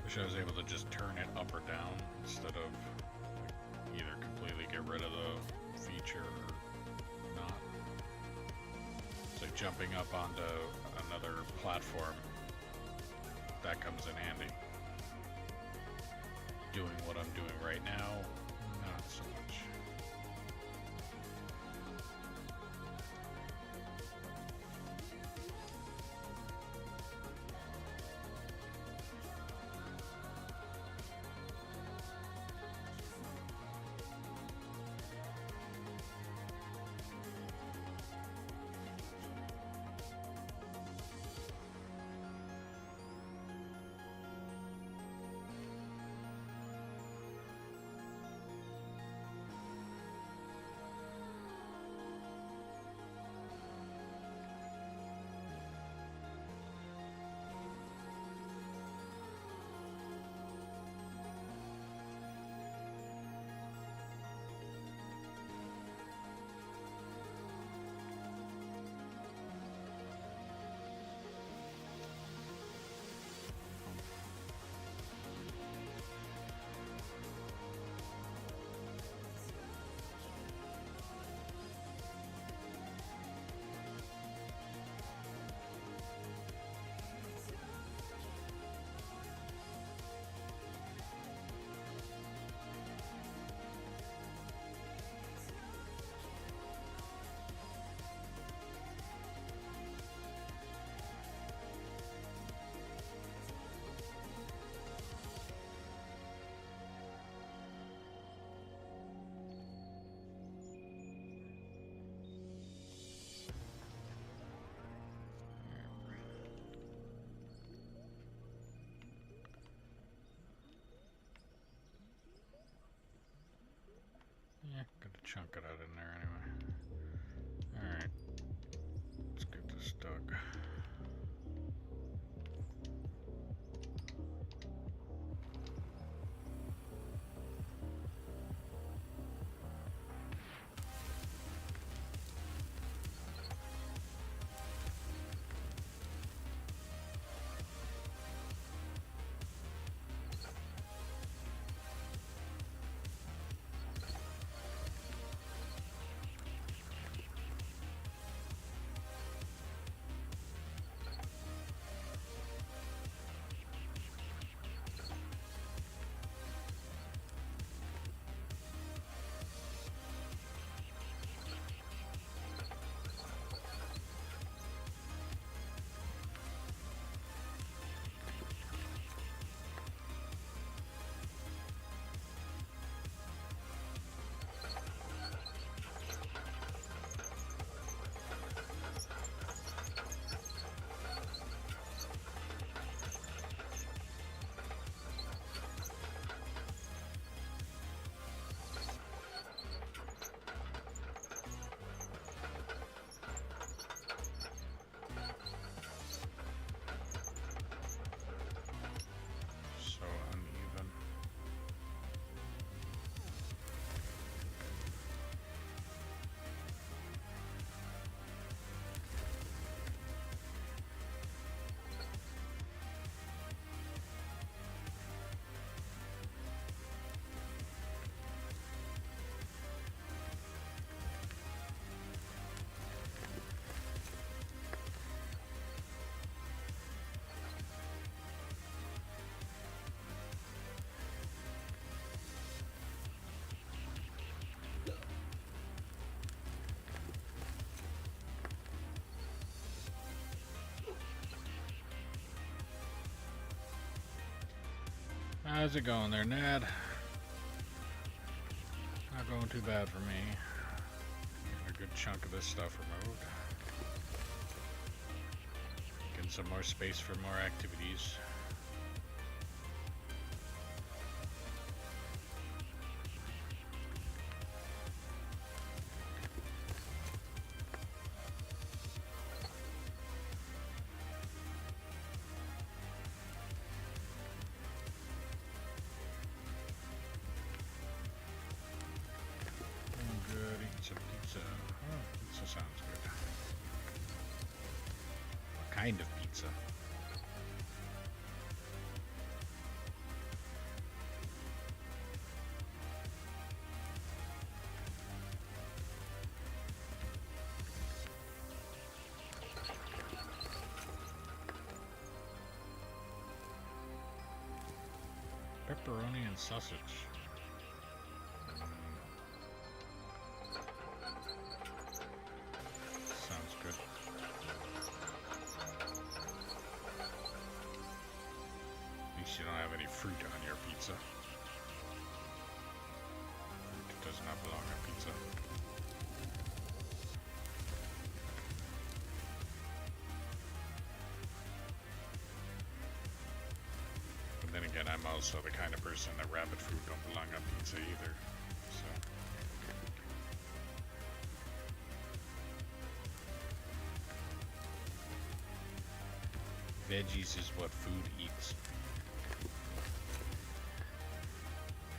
Wish I was able to just turn it up or down instead of like, either completely get rid of the feature or not. It's like jumping up onto another platform. That comes in handy. Doing what I'm doing right now, not so much. chunk of that in there anyway. Alright. Let's get this dug. So uneven. How's it going there, Ned? Not going too bad for me. Got a good chunk of this stuff removed. Getting some more space for more activities. Good, eating some pizza. Oh, pizza sounds good. What kind of pizza? Pepperoni and sausage. Sounds good. At least you don't have any fruit on your pizza. It does not belong on pizza. But then again, I'm also the kind of person that rabbit fruit don't belong on pizza either. So. Veggies is what food eats.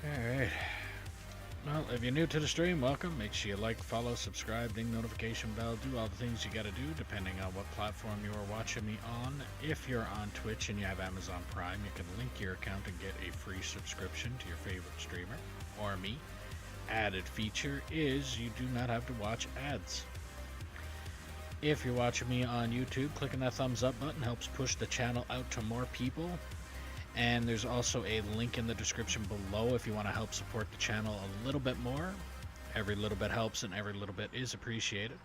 Alright. Well, if you're new to the stream, welcome. Make sure you like, follow, subscribe, ding notification bell, do all the things you gotta do depending on what platform you are watching me on. If you're on Twitch and you have Amazon Prime, you can link your account and get a free subscription to your favorite streamer or me. Added feature is you do not have to watch ads. If you're watching me on YouTube, clicking that thumbs up button helps push the channel out to more people. And there's also a link in the description below if you want to help support the channel a little bit more. Every little bit helps and every little bit is appreciated.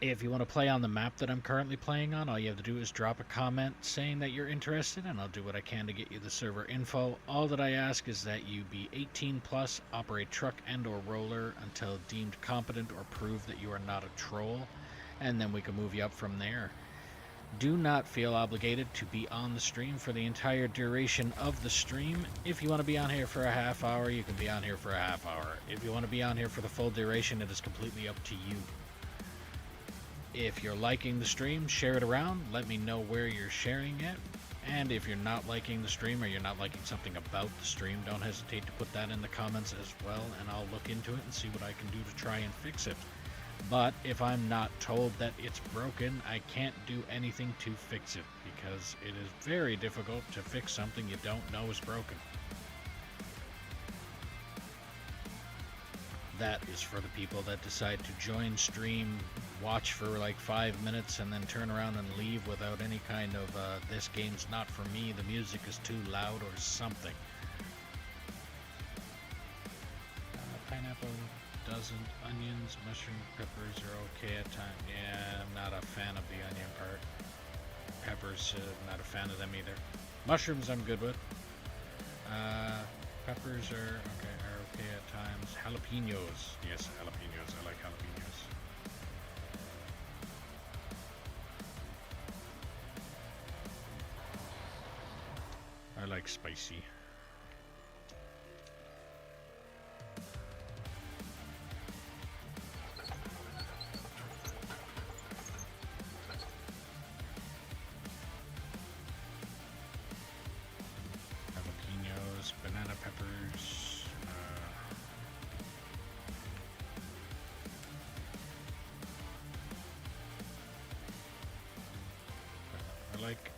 If you want to play on the map that I'm currently playing on, all you have to do is drop a comment saying that you're interested, and I'll do what I can to get you the server info. All that I ask is that you be 18 plus, operate truck and or roller until deemed competent or prove that you are not a troll, and then we can move you up from there. Do not feel obligated to be on the stream for the entire duration of the stream. If you want to be on here for a half hour, you can be on here for a half hour. If you want to be on here for the full duration, it is completely up to you. If you're liking the stream, share it around. Let me know where you're sharing it. And if you're not liking the stream or you're not liking something about the stream, don't hesitate to put that in the comments as well, and I'll look into it and see what I can do to try and fix it. But if I'm not told that it's broken, I can't do anything to fix it, because it is very difficult to fix something you don't know is broken. That is for the people that decide to join stream, watch for like 5 minutes, and then turn around and leave without any kind of, this game's not for me, the music is too loud, or something. Pineapple doesn't. Onions, mushroom, peppers are okay at times. Yeah, I'm not a fan of the onion part. Peppers, not a fan of them either. Mushrooms I'm good with. Peppers are okay at times. Jalapenos. Yes, jalapenos. I like jalapenos. I like spicy. Jalapenos, banana peppers.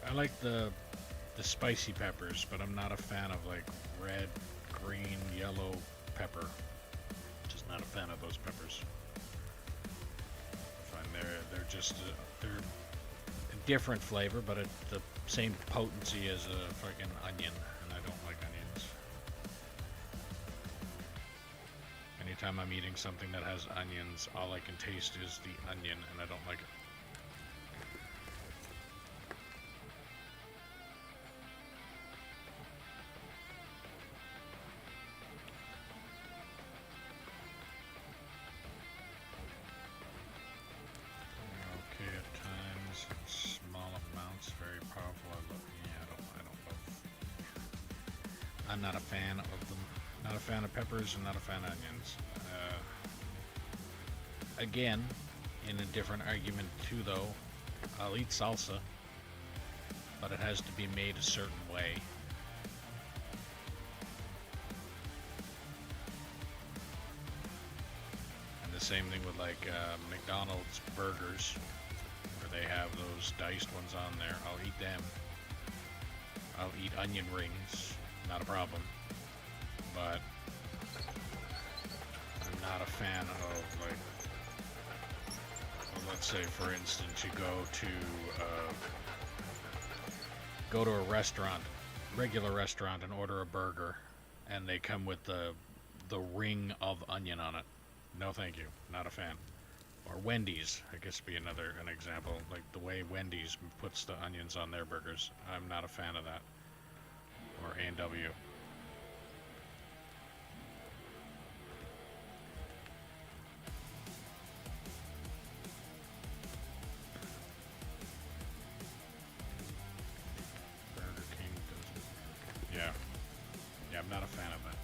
I like the spicy peppers, but I'm not a fan of like red, green, yellow pepper. Just not a fan of those peppers. I find they're just they're a different flavor, but the same potency as a fucking onion, and I don't like onions. Anytime I'm eating something that has onions, all I can taste is the onion, and I don't like it. I'm not a fan of them. Not a fan of peppers and not a fan of onions. Again, in a different argument too though, I'll eat salsa, but it has to be made a certain way. And the same thing with like McDonald's burgers, where they have those diced ones on there. I'll eat them. I'll eat onion rings. Not a problem, but I'm not a fan of, like, well, let's say for instance you go to a restaurant, regular restaurant, and order a burger, and they come with the ring of onion on it. No thank you, not a fan. Or Wendy's, I guess be an example, like the way Wendy's puts the onions on their burgers. I'm not a fan of that. Or A&W. Burger King doesn't. Yeah, I'm not a fan of that.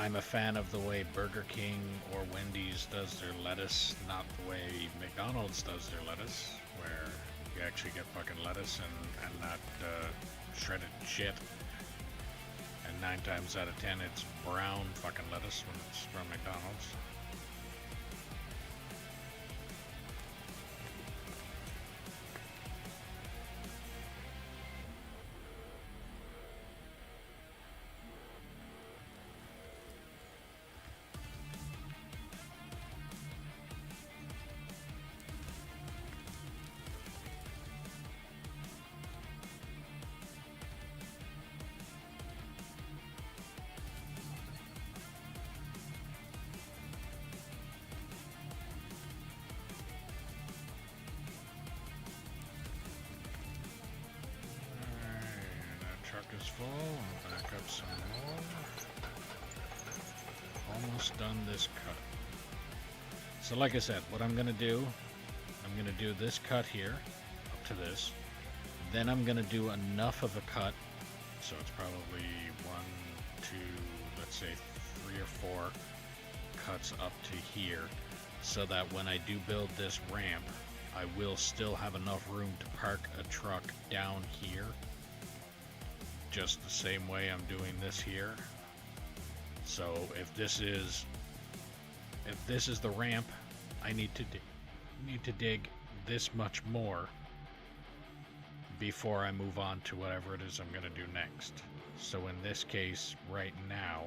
I'm a fan of the way Burger King or Wendy's does their lettuce, not the way McDonald's does their lettuce, where you actually get fucking lettuce and not shredded shit. And 9 times out of 10 it's brown fucking lettuce when it's from McDonald's. Is full. I'll back up some more. Almost done this cut. So like I said, what I'm gonna do, I'm I'm going to do this cut here up to this. Then I'm going to do enough of a cut, so it's probably 1, 2, let's say 3 or 4 cuts up to here, so that when I do build this ramp, I will still have enough room to park a truck down here, just the same way I'm doing this here. So if this is the ramp, I need to dig this much more before I move on to whatever it is I'm going to do next. So in this case, right now,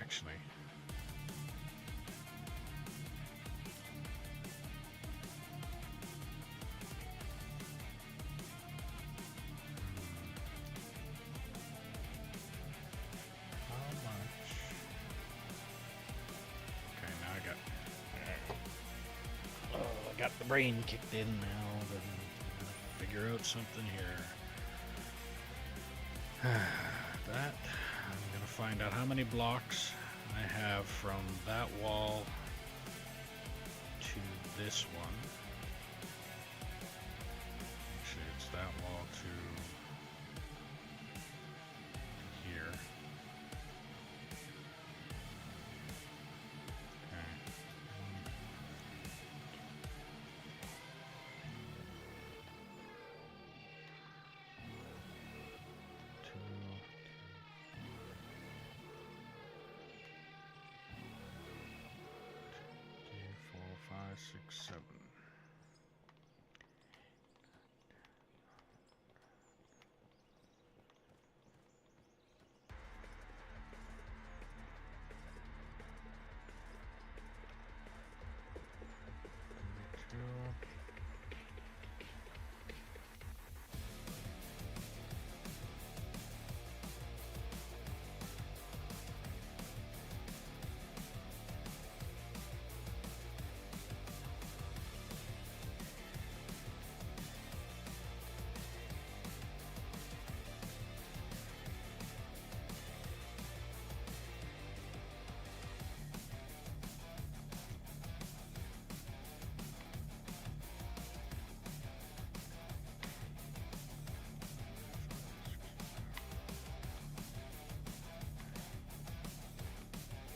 actually, got the brain kicked in now, then figure out something here. That, I'm gonna find out how many blocks I have from that wall to this one. Actually, it's that wall to here. Six, 7.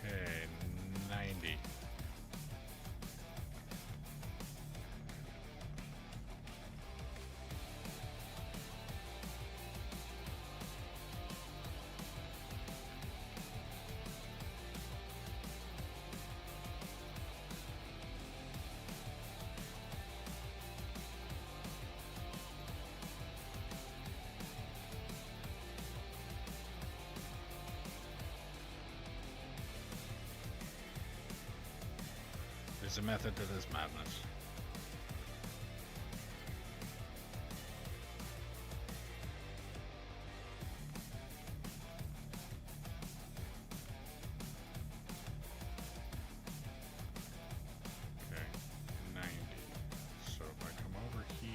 Okay, 90. There's a method to this madness. Okay, 90. So if I come over here,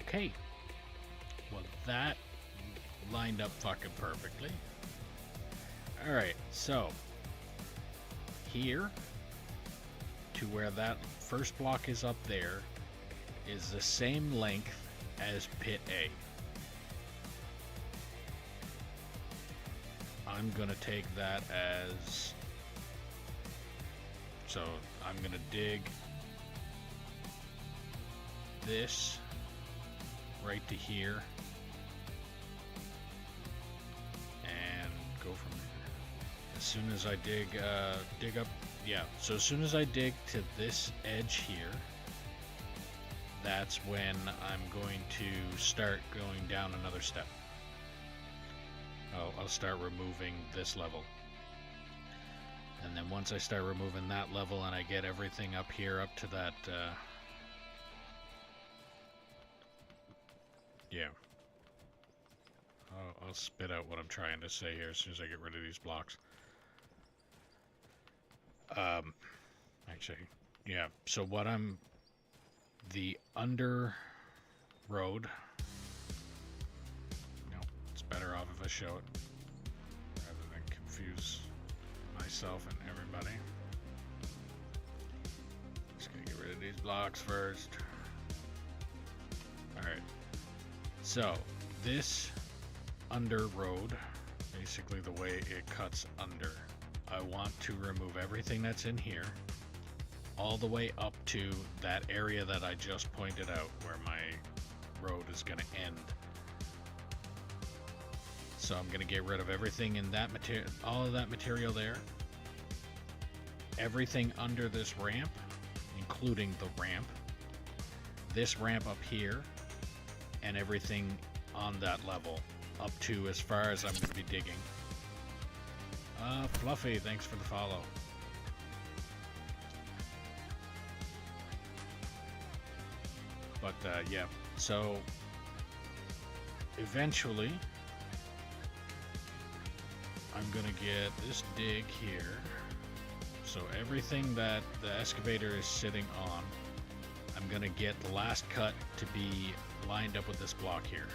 okay. Well, that lined up fucking perfectly. Alright, so here to where that first block is up there is the same length as pit A. I'm gonna take that as, so I'm gonna dig this right to here and go from there. As soon as I dig up, yeah. So as soon as I dig to this edge here, that's when I'm going to start going down another step. I'll start removing this level. And then once I start removing that level and I get everything up here up to that, yeah. I'll spit out what I'm trying to say here as soon as I get rid of these blocks. Actually, yeah. So what the under road. No, it's better off if I show it rather than confuse myself and everybody. Just gonna get rid of these blocks first. Alright. So this under road, basically the way it cuts under, I want to remove everything that's in here all the way up to that area that I just pointed out where my road is going to end. So I'm going to get rid of everything in that material, all of that material there, everything under this ramp, including the ramp, this ramp up here, and everything on that level up to as far as I'm going to be digging. Fluffy, thanks for the follow. But yeah, so eventually I'm gonna get this dig here. So everything that the excavator is sitting on, I'm gonna get the last cut to be lined up with this block here.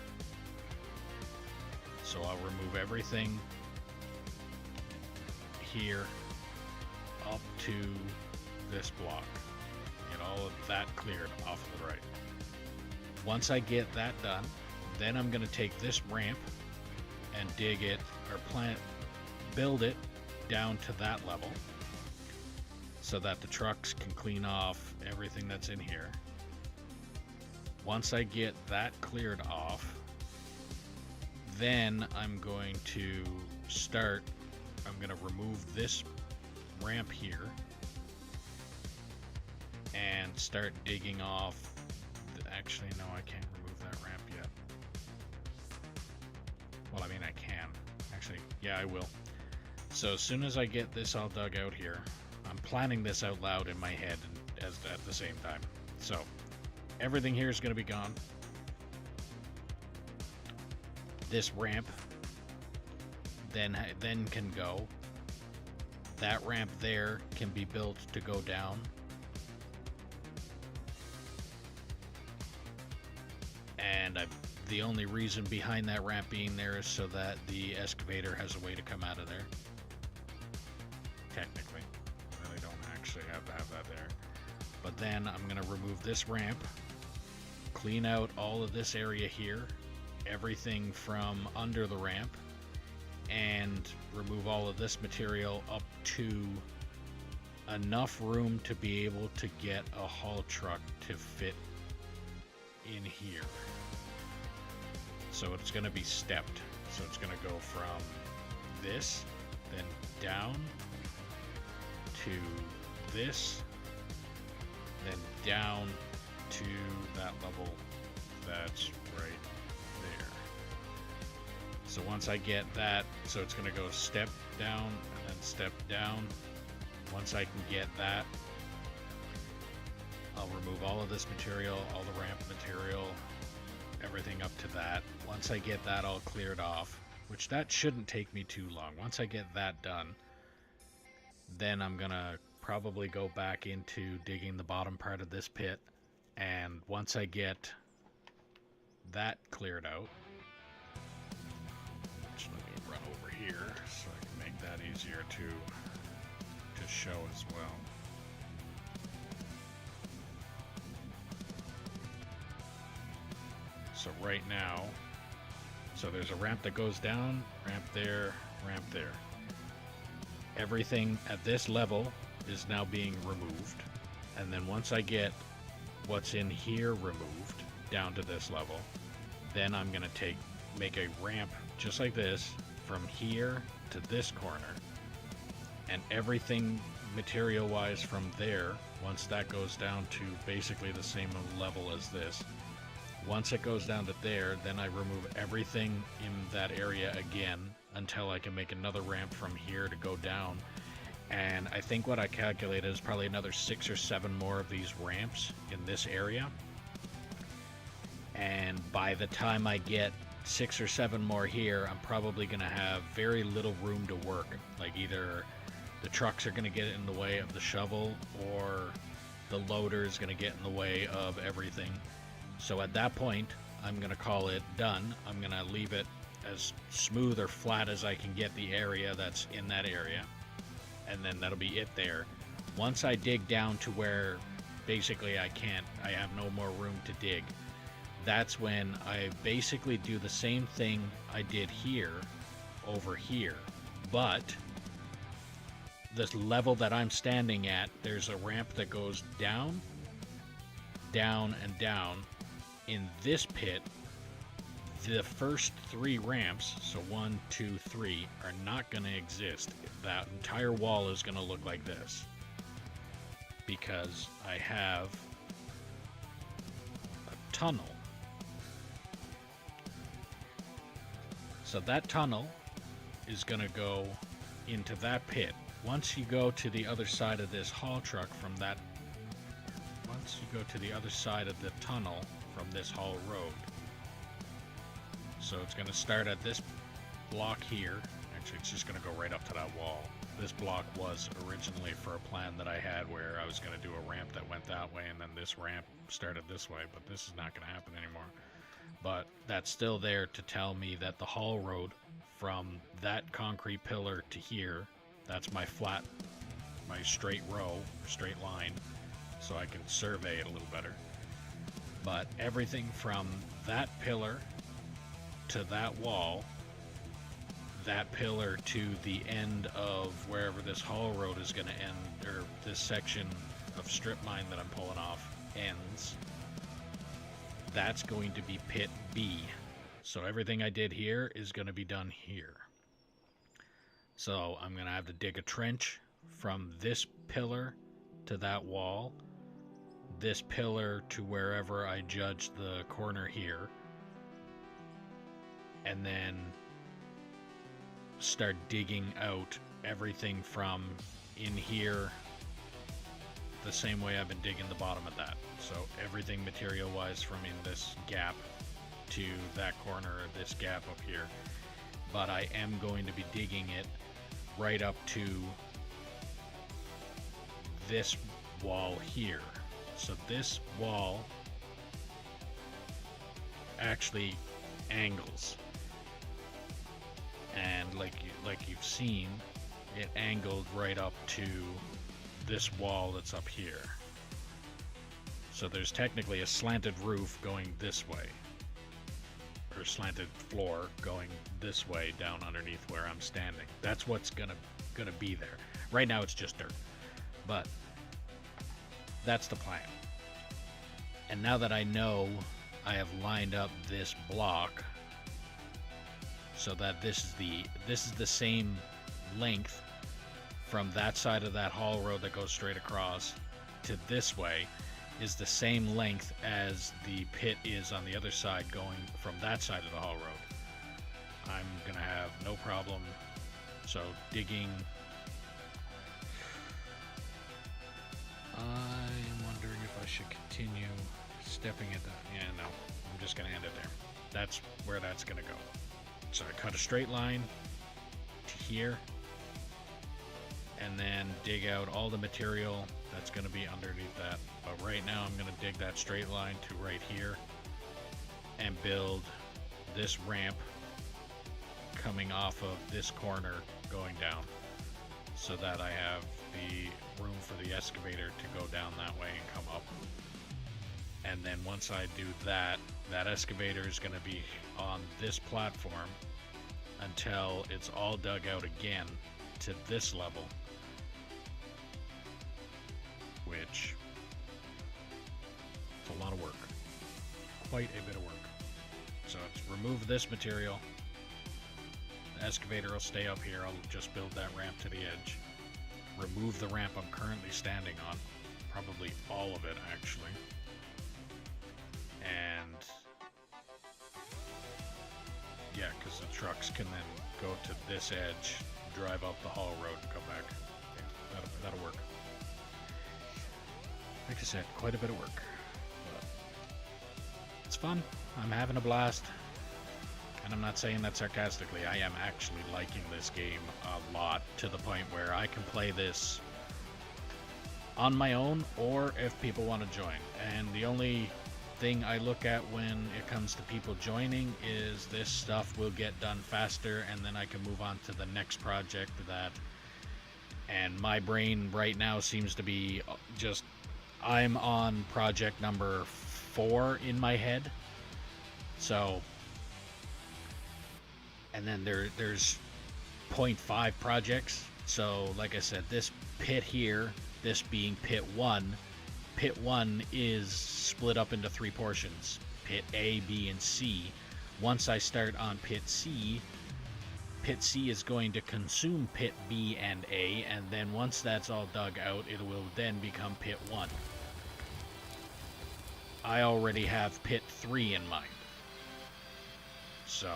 So I'll remove everything here up to this block. Get all of that cleared off of the right. Once I get that done, then I'm going to take this ramp and dig it, or build it down to that level so that the trucks can clean off everything that's in here. Once I get that cleared off, then I'm going to remove this ramp here and start digging off. Actually, no, I can't remove that ramp yet. Well, I mean, I can. Actually, yeah, I will. So as soon as I get this all dug out here, I'm planning this out loud in my head and at the same time. So everything here is going to be gone. This ramp then can go. That ramp there can be built to go down. And the only reason behind that ramp being there is so that the excavator has a way to come out of there. Technically, I really don't actually have to have that there. But then I'm going to remove this ramp, clean out all of this area here, everything from under the ramp, and remove all of this material up to enough room to be able to get a haul truck to fit in here. So it's going to be stepped. So it's going to go from this, then down to this, then down to that level that's right there. So once I get that, so it's going to go step down and then step down. Once I can get that, I'll remove all of this material, all the ramp material, everything up to that. Once I get that all cleared off, which that shouldn't take me too long. Once I get that done, then I'm gonna probably go back into digging the bottom part of this pit. And once I get that cleared out, which let me run over here so I can make that easier to show as well. So right now, so there's a ramp that goes down, ramp there, ramp there. Everything at this level is now being removed. And then once I get what's in here removed down to this level, then I'm gonna make a ramp just like this from here to this corner, and everything material wise from there, once that goes down to basically the same level as this, once it goes down to there, then I remove everything in that area again until I can make another ramp from here to go down. And I think what I calculated is probably another 6 or 7 more of these ramps in this area. And by the time I get 6 or 7 more here, I'm probably going to have very little room to work. Like either the trucks are going to get in the way of the shovel, or the loader is going to get in the way of everything. So at that point, I'm going to call it done. I'm going to leave it as smooth or flat as I can get the area that's in that area. And then that'll be it there. Once I dig down to where basically I have no more room to dig, that's when I basically do the same thing I did here over here. But this level that I'm standing at, there's a ramp that goes down, down, and down. In this pit, the first 3 ramps, so 1, 2, 3, are not going to exist. That entire wall is going to look like this, because I have a tunnel. So that tunnel is going to go into that pit. Once you go to the other side of this haul truck from that, once you go to the other side of the tunnel from this haul road, so it's going to start at this block here. Actually, it's just going to go right up to that wall. This block was originally for a plan that I had where I was going to do a ramp that went that way, and then this ramp started this way, but this is not going to happen anymore. But that's still there to tell me that the haul road from that concrete pillar to here, that's my flat, my straight row, straight line, so I can survey it a little better. But everything from that pillar to that wall, that pillar to the end of wherever this haul road is going to end, or this section of strip mine that I'm pulling off ends, that's going to be pit B. So everything I did here is going to be done here. So I'm going to have to dig a trench from this pillar to that wall, this pillar to wherever I judge the corner here, and then start digging out everything from in here the same way I've been digging the bottom of that. So everything material wise from in this gap to that corner of this gap up here. But I am going to be digging it right up to this wall here. So this wall actually angles, and like you've seen, it angled right up to this wall that's up here. So there's technically a slanted roof going this way, or slanted floor going this way down underneath where I'm standing. That's what's gonna be there. Right now it's just dirt, but that's the plan. And now that I know I have lined up this block so that this is the same length from that side of that haul road that goes straight across to this way, is the same length as the pit is on the other side going from that side of the haul road. I'm gonna have no problem. So digging, I'm wondering if I should continue stepping it down. Yeah, no, I'm just gonna end it there. That's where that's gonna go. So I cut a straight line to here, and then dig out all the material that's going to be underneath that. But right now I'm going to dig that straight line to right here and build this ramp coming off of this corner going down, so that I have the room for the excavator to go down that way and come up. And then once I do that, that excavator is going to be on this platform until it's all dug out again to this level, which is a lot of work, quite a bit of work. So it's remove this material, excavator will stay up here. I'll just build that ramp to the edge. Remove the ramp I'm currently standing on. Probably all of it, actually. And yeah, because the trucks can then go to this edge, drive up the haul road, and come back. Yeah, that'll work. Like I said, quite a bit of work. But it's fun. I'm having a blast. And I'm not saying that sarcastically. I am actually liking this game a lot, to the point where I can play this on my own, or if people want to join. And the only thing I look at when it comes to people joining is this stuff will get done faster, and then I can move on to the next project that. And my brain right now seems to be just, I'm on project number 4 in my head. So, and then there's 0.5 projects. So like I said, this pit here, this being pit 1, pit 1 is split up into 3 portions, pit A, B, and C. Once I start on pit C is going to consume pit B and A, and then once that's all dug out, it will then become pit 1. I already have pit 3 in mind. So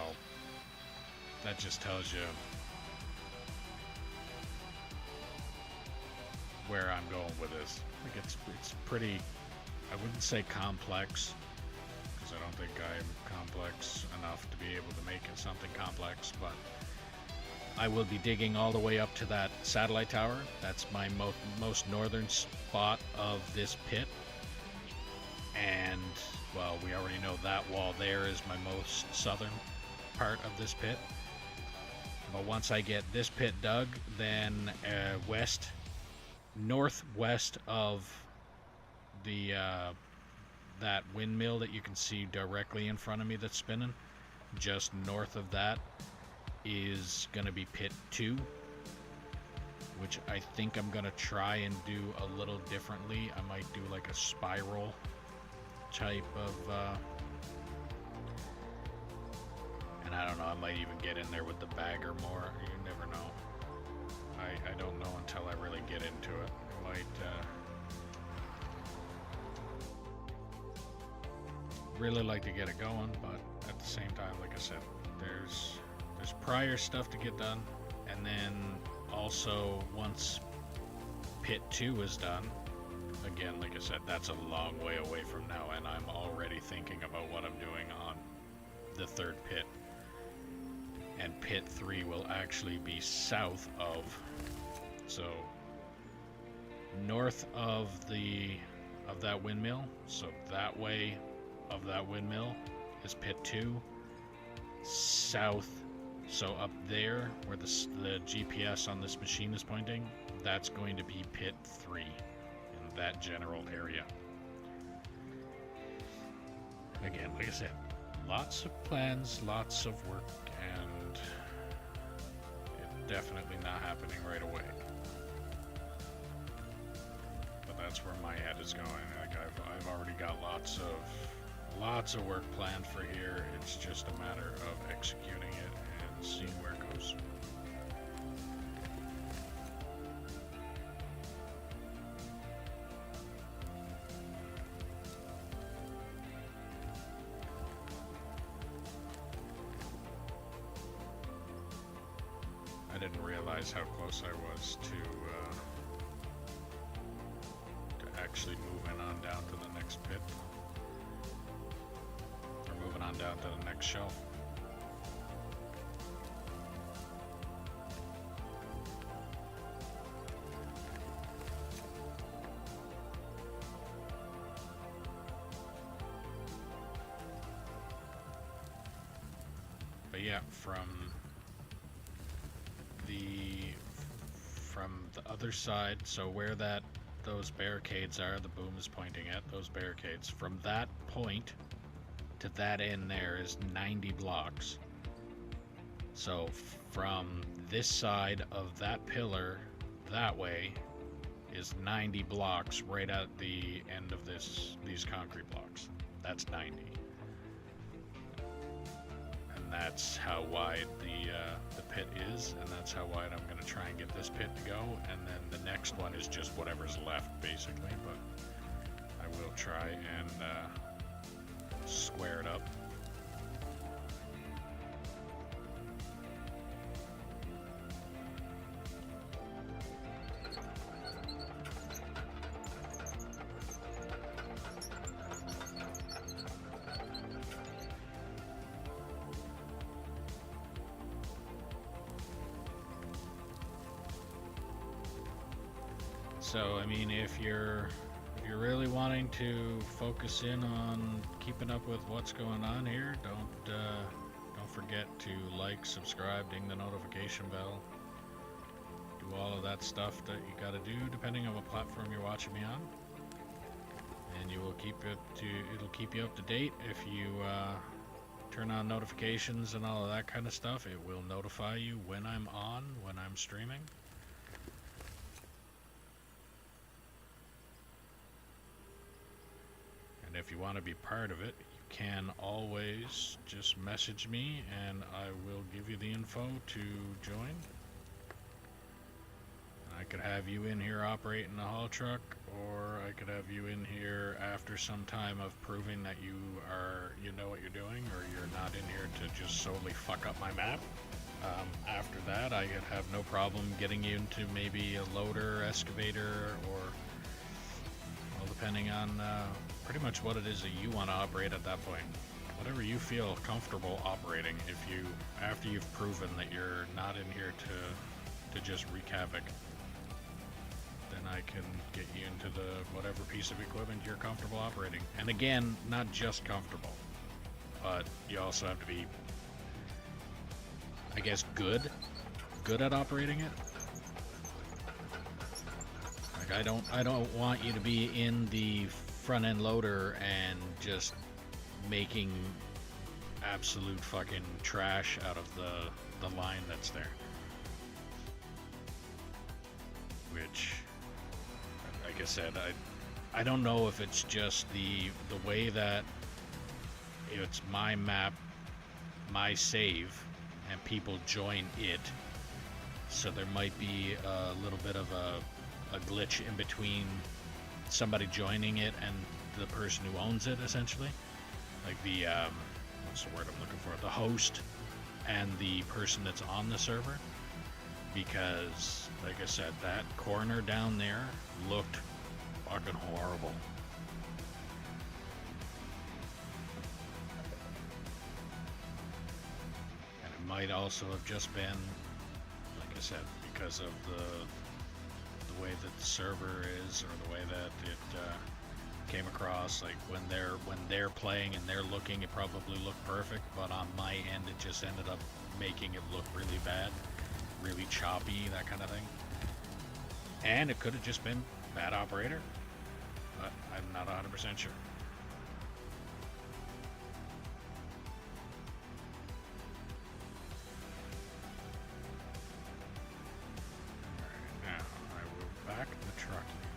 that just tells you where I'm going with this. I think it's pretty, I wouldn't say complex, because I don't think I'm complex enough to be able to make it something complex, but I will be digging all the way up to that satellite tower. That's my most northern spot of this pit. And, well, we already know that wall there is my most southern part of this pit. But once I get this pit dug, then northwest of the that windmill that you can see directly in front of me that's spinning, just north of that is going to be pit 2, which I think I'm going to try and do a little differently. I might do like a spiral type of and I don't know, I might even get in there with the bagger more. You never know. I don't know until I really get into it. I might really like to get it going, but at the same time, like I said, there's prior stuff to get done, and then also once pit 2 is done, again, like I said, that's a long way away from now, and I'm already thinking about what I'm doing on the 3rd pit. And pit 3 will actually be south of, so north of that windmill, so that way of that windmill is pit 2. South, so up there where the GPS on this machine is pointing, that's going to be pit 3 in that general area. Again, like I said, lots of plans, lots of work, and it's definitely not happening right away. But that's where my head is going. Like I've already got lots of work planned for here. It's just a matter of executing it and seeing where it goes. I didn't realize how close I was to actually moving on down to the next pit. Or moving on down to the next shelf. But yeah, from the other side, so where those barricades are, the boom is pointing at those barricades. From that point to that end there is 90 blocks. So from this side of that pillar that way is 90 blocks right at the end of these concrete blocks. That's 90. And and that's how wide the pit is, and that's how wide I'm going to try and get this pit to go, and then the next one is just whatever's left, basically, but I will try and square it up. So I mean, if you're really wanting to focus in on keeping up with what's going on here, don't forget to like, subscribe, ding the notification bell, do all of that stuff that you got to do depending on what platform you're watching me on, and it'll keep you up to date. If you turn on notifications and all of that kind of stuff, it will notify you when I'm on, when I'm streaming. And if you want to be part of it, you can always just message me and I will give you the info to join. I could have you in here operating the haul truck, or I could have you in here after some time of proving that you know what you're doing, or you're not in here to just solely fuck up my map. After that, I could have no problem getting you into maybe a loader, excavator, or, well, depending on pretty much what it is that you want to operate at that point. Whatever you feel comfortable operating. After you've proven that you're not in here to just wreak havoc, then I can get you into the whatever piece of equipment you're comfortable operating. And again, not just comfortable, but you also have to be, I guess, good at operating it. Like, I don't want you to be in the front end loader and just making absolute fucking trash out of the line that's there. Which, like I said, I don't know if it's just the way that it's my map, my save, and people join it, so there might be a little bit of a glitch in between somebody joining it and the person who owns it, essentially. Like the what's the word I'm looking for? The host and the person that's on the server. Because, like I said, that corner down there looked fucking horrible. And it might also have just been, like I said, because of the way that the server is, or the way that it came across. Like when they're playing and they're looking, it probably looked perfect, but on my end it just ended up making it look really bad, really choppy, that kind of thing. And it could have just been bad operator, but I'm not 100% sure. Back the truck in.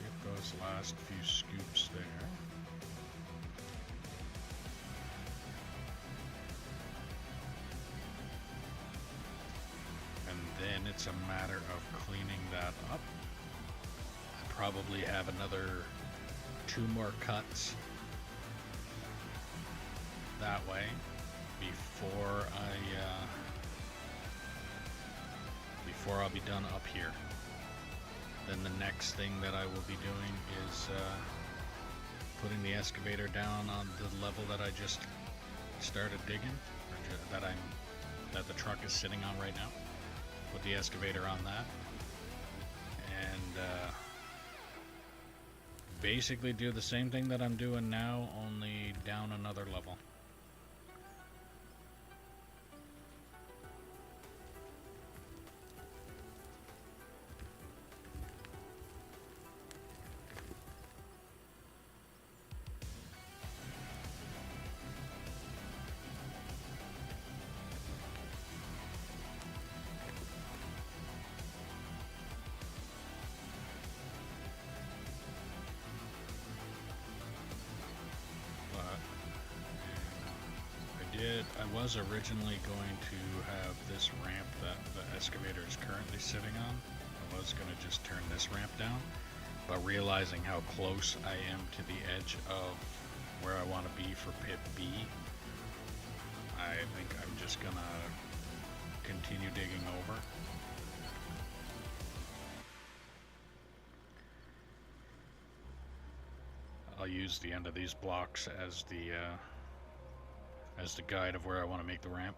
Get those last few scoops there. And then it's a matter of cleaning that up. I probably have another 2 more cuts that way before I'll be done up here. Then the next thing that I will be doing is putting the excavator down on the level that I just started digging, or that the truck is sitting on right now. Put the excavator on that, and basically do the same thing that I'm doing now, only down another level. it. I was originally going to have this ramp that the excavator is currently sitting on. I was going to just turn this ramp down, but realizing how close I am to the edge of where I want to be for pit B, I think I'm just going to continue digging over. I'll use the end of these blocks as the guide of where I want to make the ramp.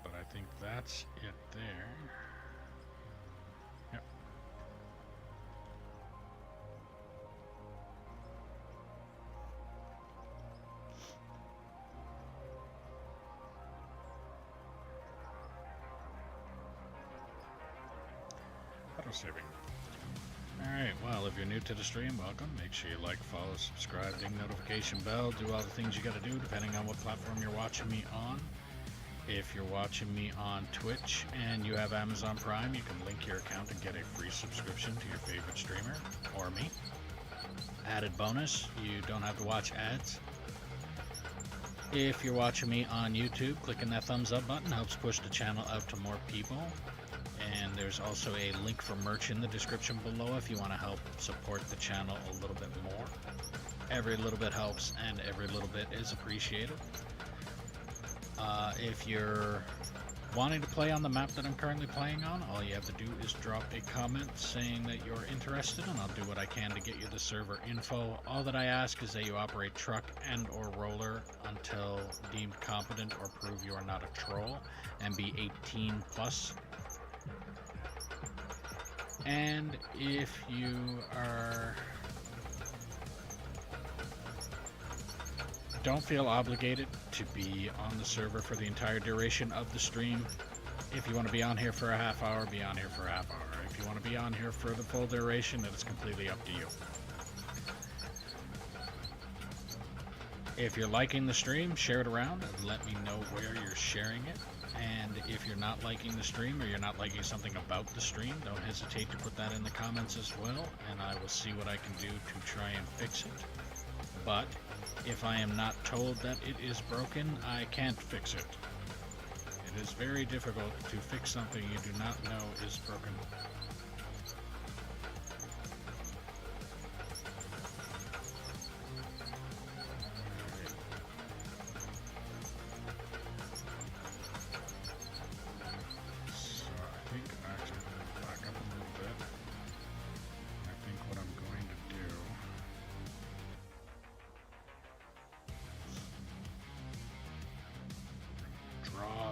But I think that's it there. Yep. Auto saving. Alright, well, if you're new to the stream, welcome. Make sure you like, follow, subscribe, ding notification bell, do all the things you gotta do depending on what platform you're watching me on. If you're watching me on Twitch and you have Amazon Prime, you can link your account and get a free subscription to your favorite streamer, or me. Added bonus, you don't have to watch ads. If you're watching me on YouTube, clicking that thumbs up button helps push the channel out to more people. And there's also a link for merch in the description below if you want to help support the channel a little bit more. Every little bit helps and every little bit is appreciated. If you're wanting to play on the map that I'm currently playing on, all you have to do is drop a comment saying that you're interested, and I'll do what I can to get you the server info. All that I ask is that you operate truck and or roller until deemed competent or prove you are not a troll, and be 18 plus. And if you don't feel obligated to be on the server for the entire duration of the stream. If you want to be on here for a half hour, be on here for a half hour. If you want to be on here for the full duration, it is completely up to you. If you're liking the stream, share it around and let me know where you're sharing it. And if you're not liking the stream or you're not liking something about the stream, don't hesitate to put that in the comments as well, and I will see what I can do to try and fix it. But if I am not told that it is broken, I can't fix it. It is very difficult to fix something you do not know is broken.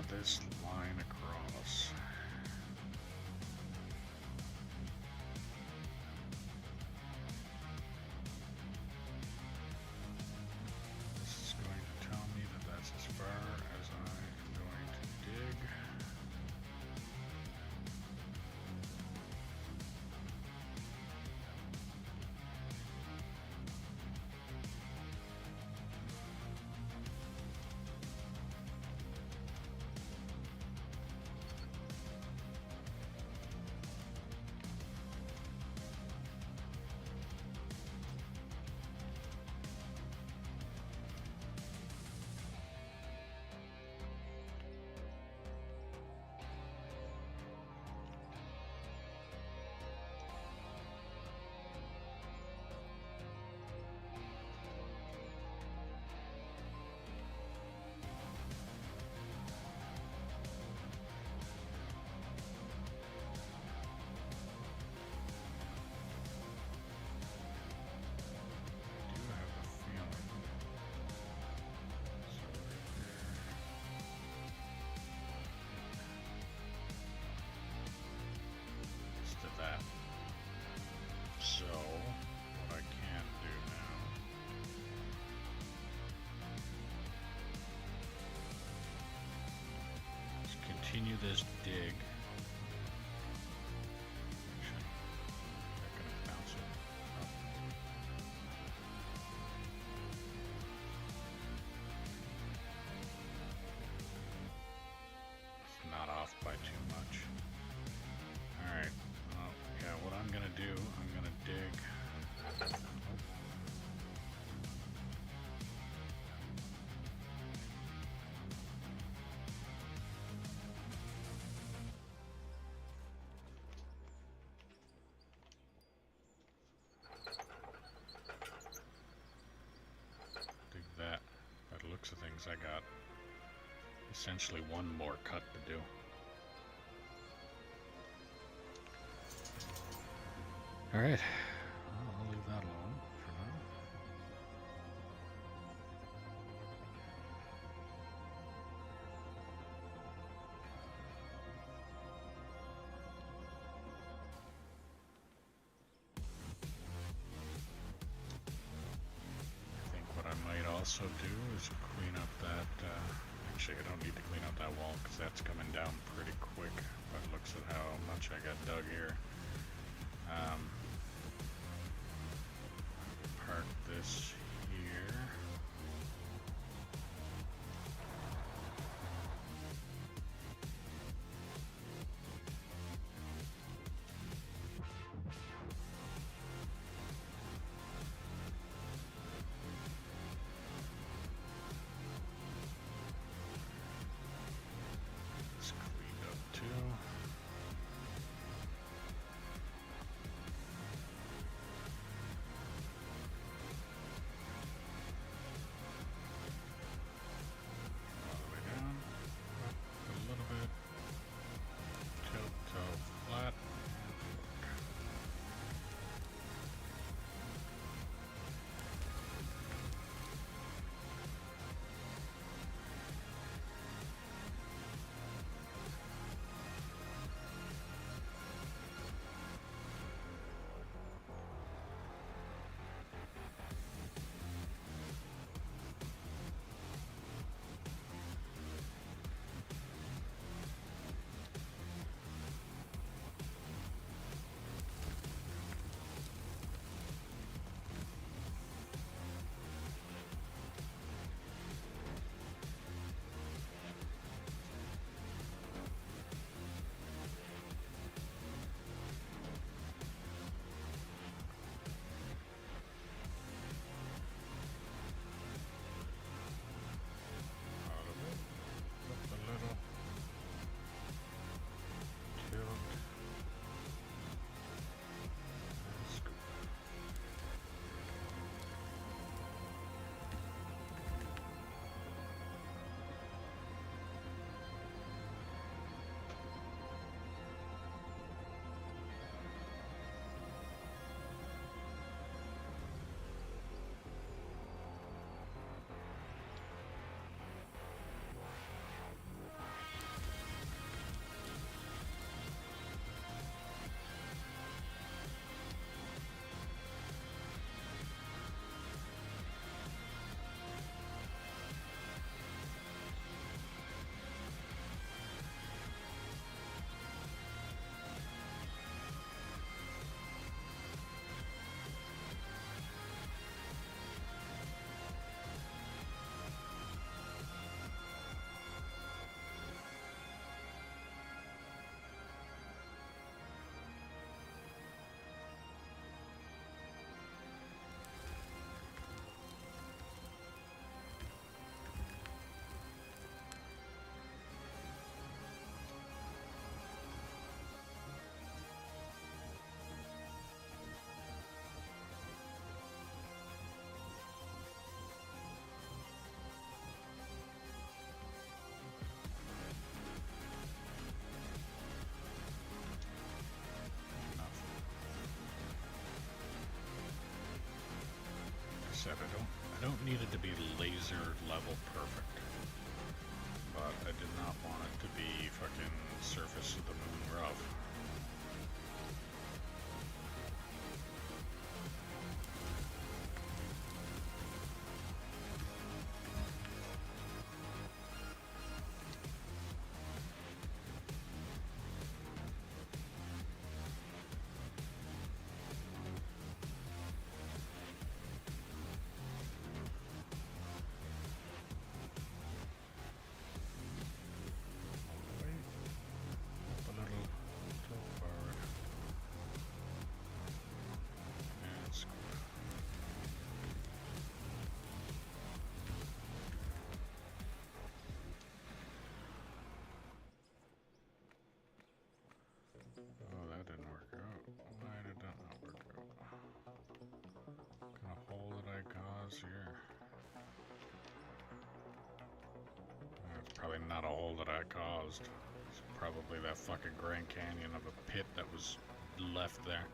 This line across. This is going to tell me that that's as far as I'm going to dig. That. So, what I can do now is continue this dig. It's not off by too much. Alright. Yeah, what I'm gonna do, I'm gonna dig. because I got essentially one more cut to do. Alright, well, I'll leave that alone for now. I think what I might also do is clean up that, actually I don't need to clean up that wall because that's coming down pretty quick, but looks at how much I got dug here. Park this here. It's cleaned up too. All the way down, up a little bit, tilt to flat, and fork. Out of it, up a little, tilt, and scoop. Said I don't need it to be laser level perfect, but I did not want it to be fucking surface of the moon rough. Oh, that didn't work out. Why did that not work out? What kind of hole did I cause here? Probably not a hole that I caused. It's probably that fucking Grand Canyon of a pit that was left there.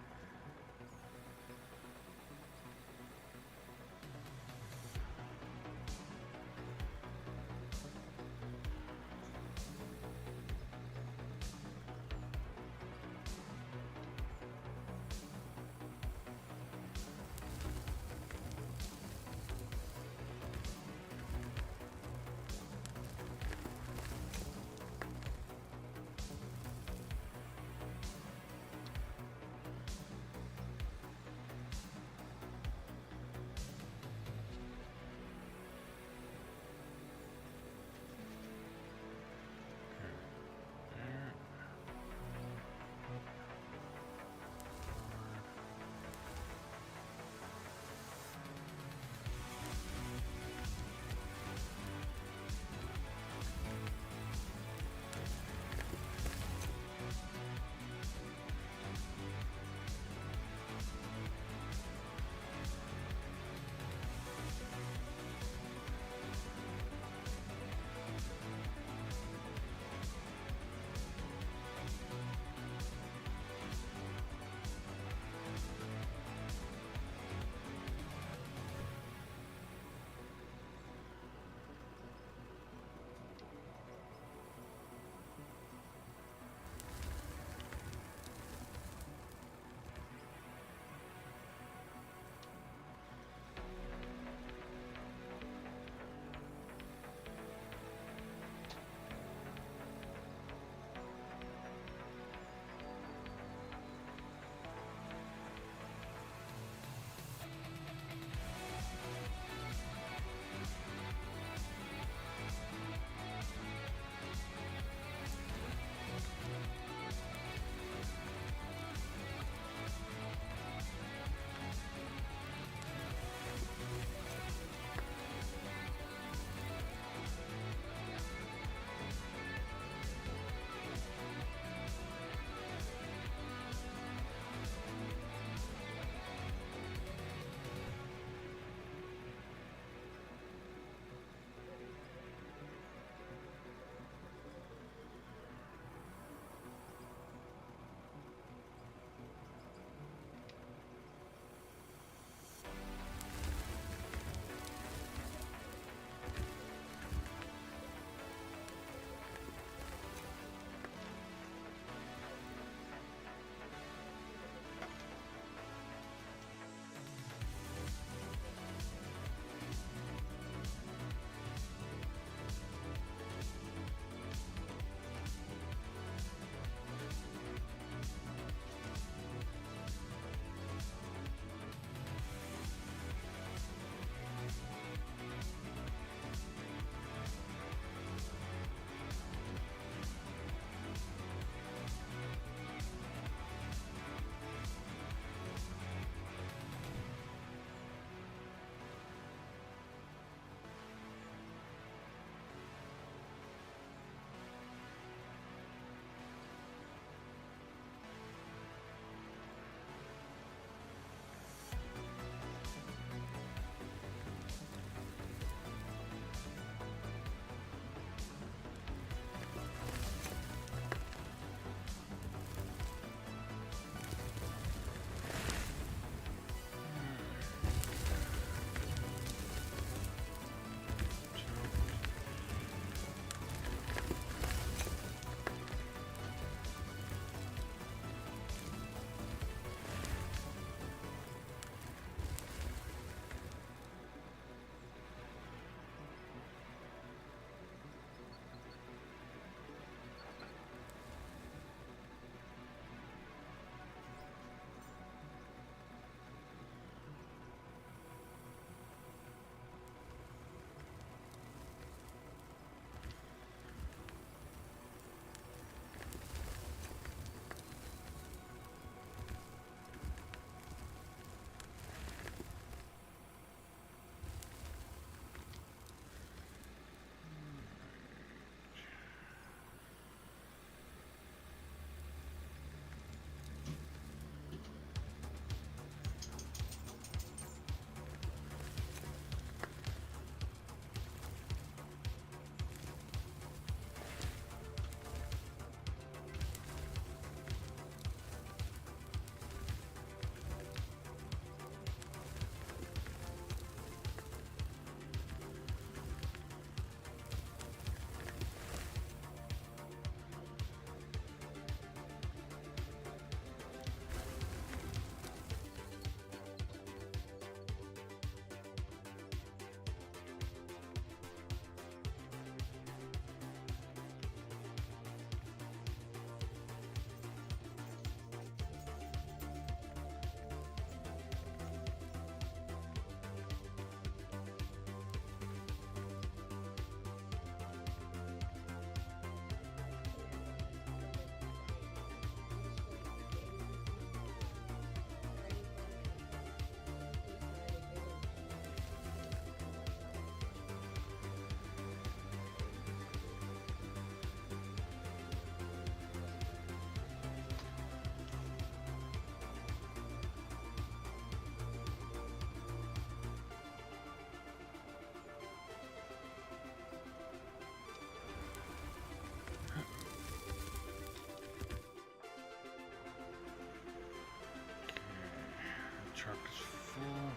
full.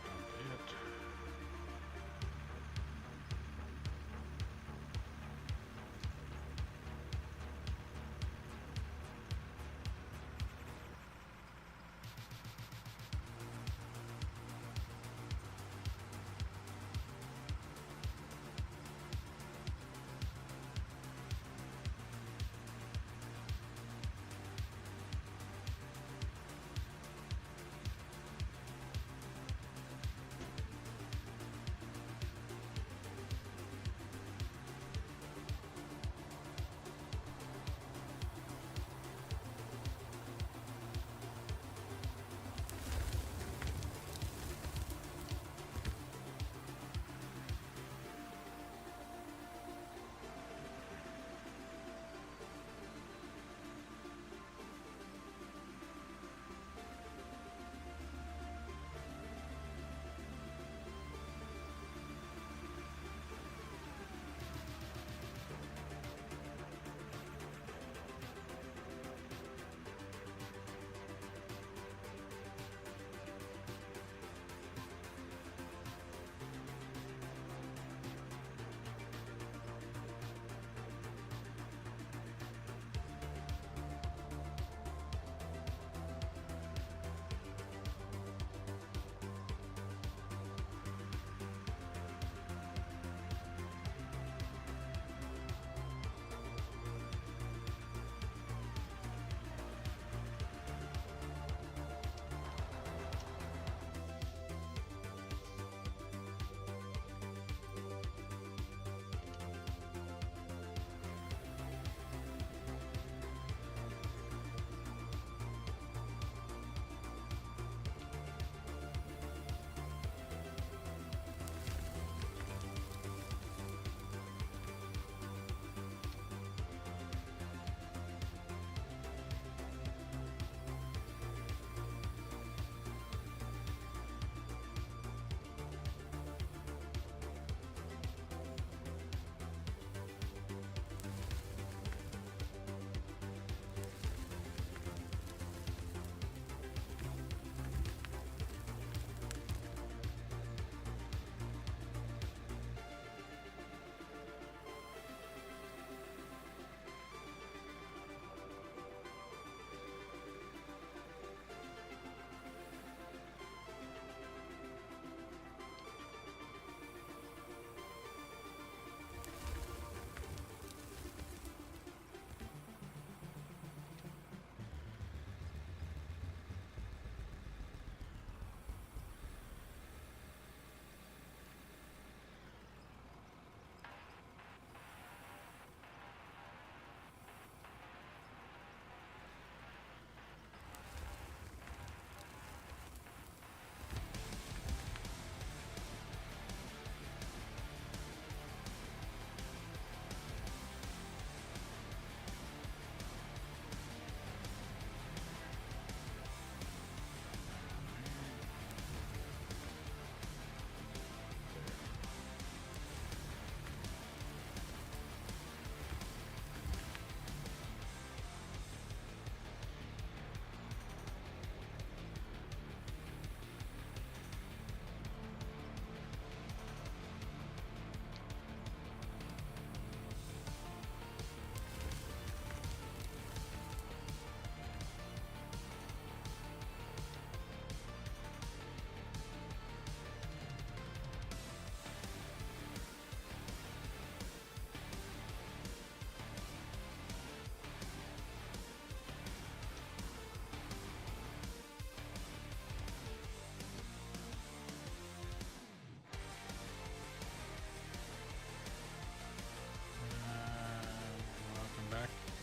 Dump it.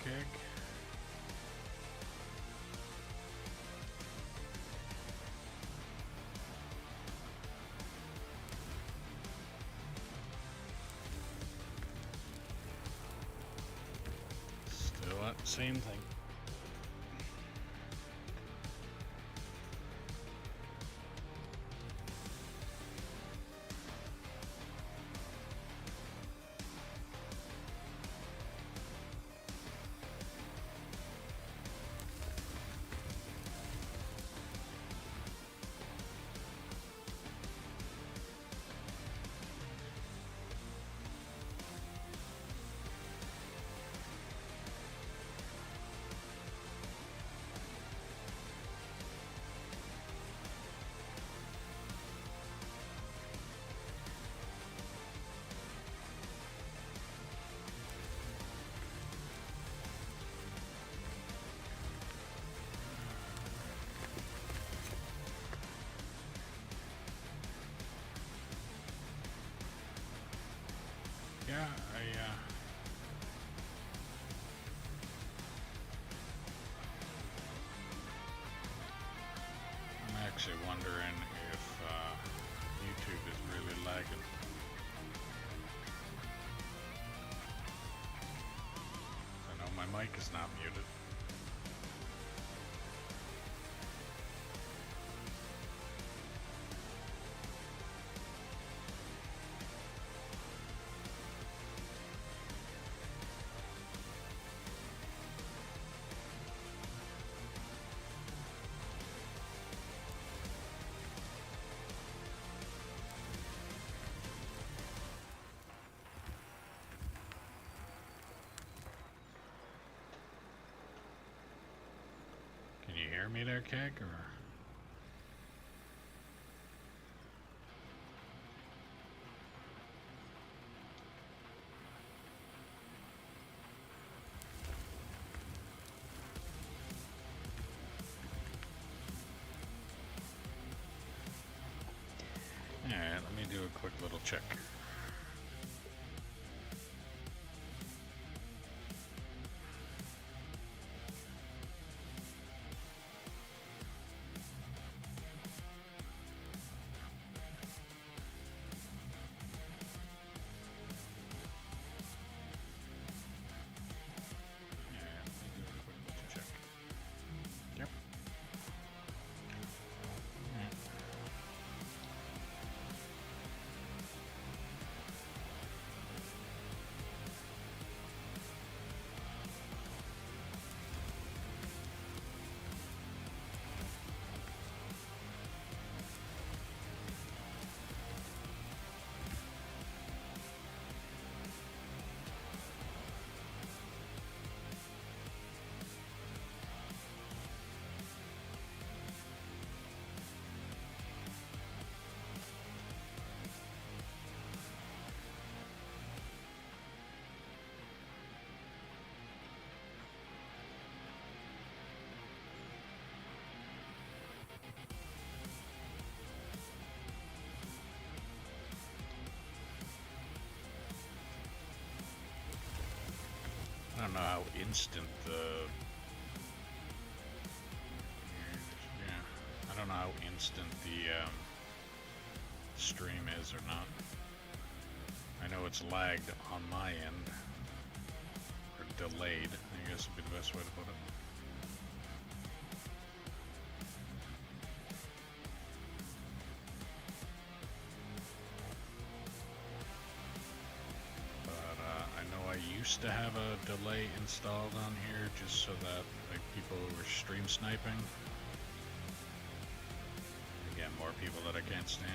Keg. Still that same thing. actually wondering if YouTube is really lagging. I know my mic is not muted. Can you hear me there, Keg, or? Alright, let me do a quick little check. I don't know how instant the... Yeah, I don't know how instant the stream is or not. I know it's lagged on my end. Or delayed, I guess would be the best way to put it. Used to have a delay installed on here just so that like people who were stream sniping, again, more people that I can't stand.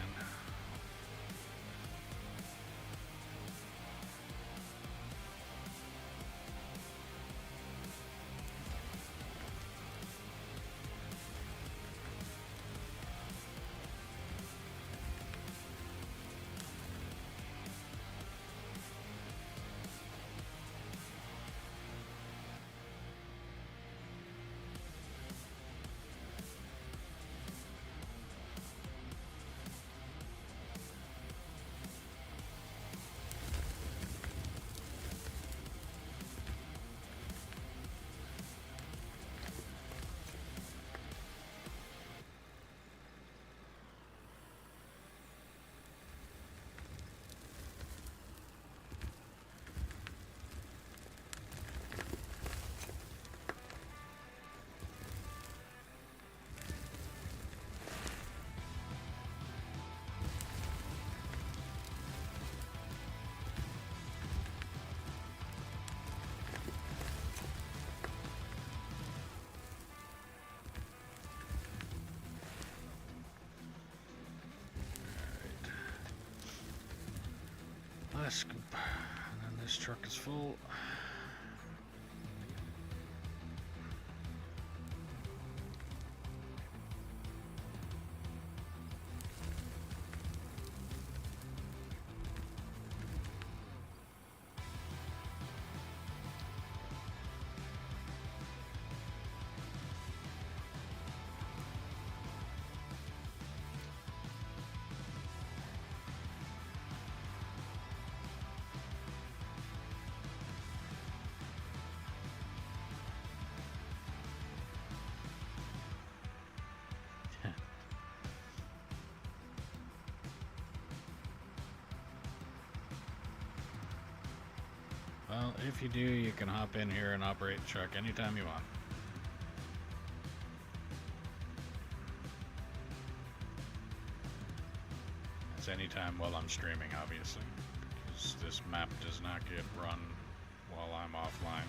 Last scoop, and then this truck is full. Well, if you do, you can hop in here and operate the truck anytime you want. It's anytime while I'm streaming, obviously, because this map does not get run while I'm offline.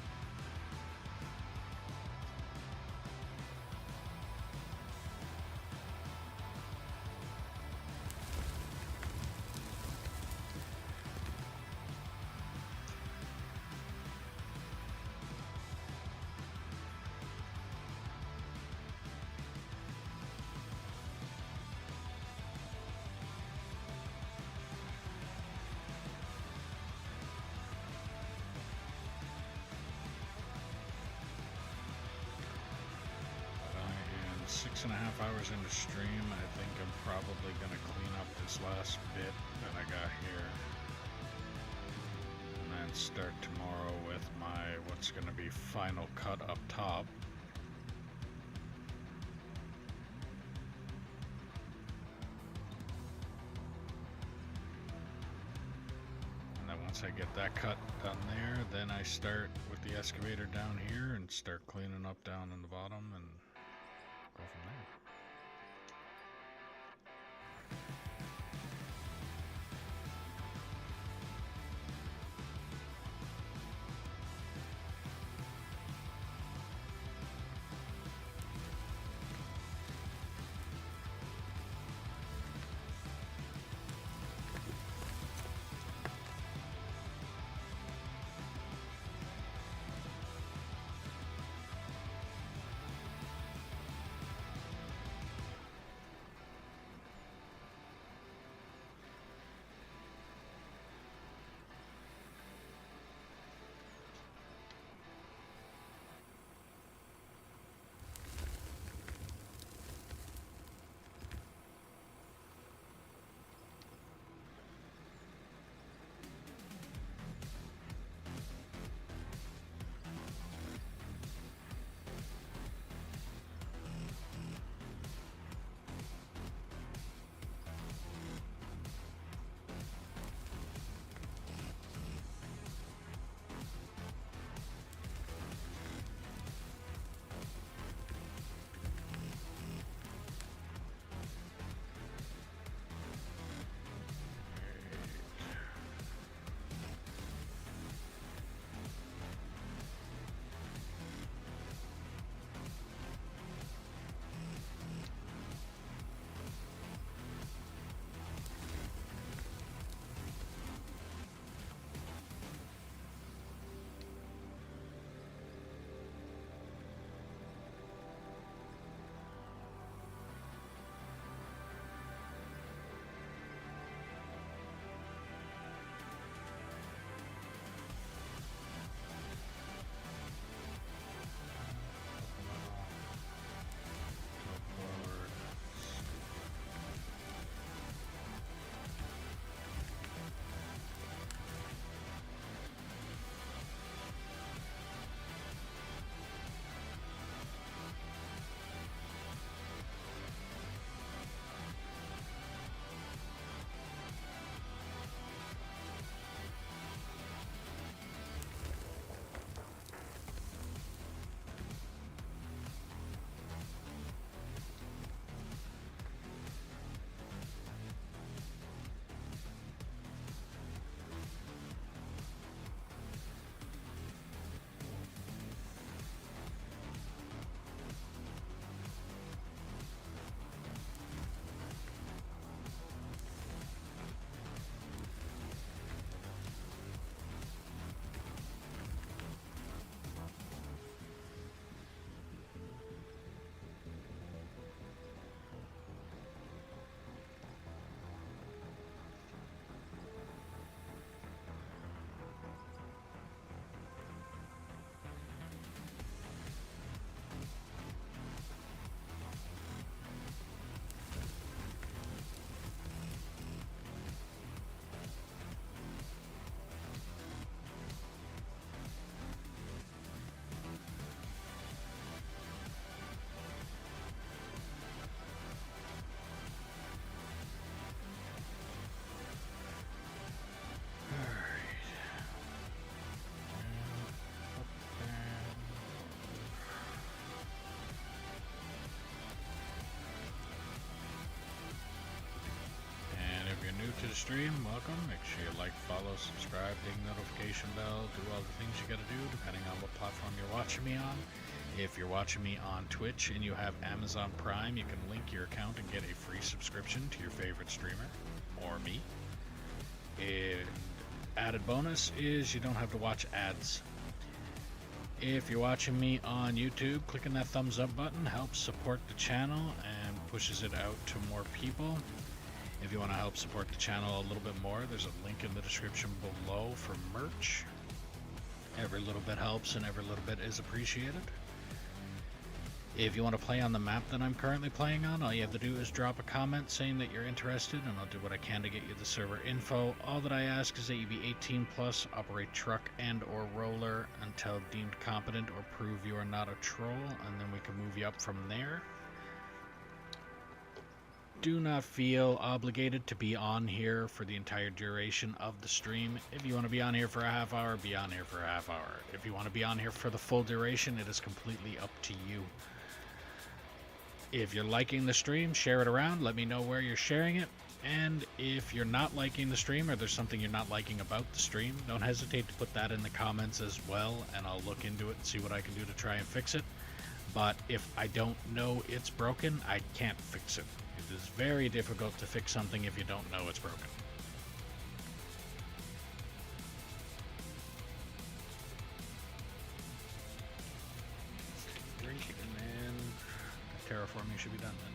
But I am 6.5 hours into stream. I think I'm probably going to clean up this last bit that I got here. And then start tomorrow with my what's going to be final cut up top. And then once I get that cut done there, then I start with the excavator down here and start cleaning up down in the bottom and go from there. stream, welcome. Make sure you like, follow, subscribe, ding notification bell, do all the things you gotta do depending on what platform you're watching me on. If you're watching me on Twitch and you have Amazon Prime, you can link your account and get a free subscription to your favorite streamer, or me. And added bonus is you don't have to watch ads. If you're watching me on YouTube, clicking that thumbs up button helps support the channel and pushes it out to more people. If you want to help support the channel a little bit more, there's a link in the description below for merch. Every little bit helps and every little bit is appreciated. If you want to play on the map that I'm currently playing on, all you have to do is drop a comment saying that you're interested, and I'll do what I can to get you the server info. All that I ask is that you be 18 plus, operate truck and or roller until deemed competent or prove you are not a troll, and then we can move you up from there. Do not feel obligated to be on here for the entire duration of the stream. If you want to be on here for a half hour, be on here for a half hour. If you want to be on here for the full duration, it is completely up to you. If you're liking the stream, share it around. Let me know where you're sharing it. And if you're not liking the stream or there's something you're not liking about the stream, don't hesitate to put that in the comments as well, and I'll look into it and see what I can do to try and fix it. But if I don't know it's broken, I can't fix it. It is very difficult to fix something if you don't know it's broken. Drink and then terraforming should be done then.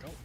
There we go.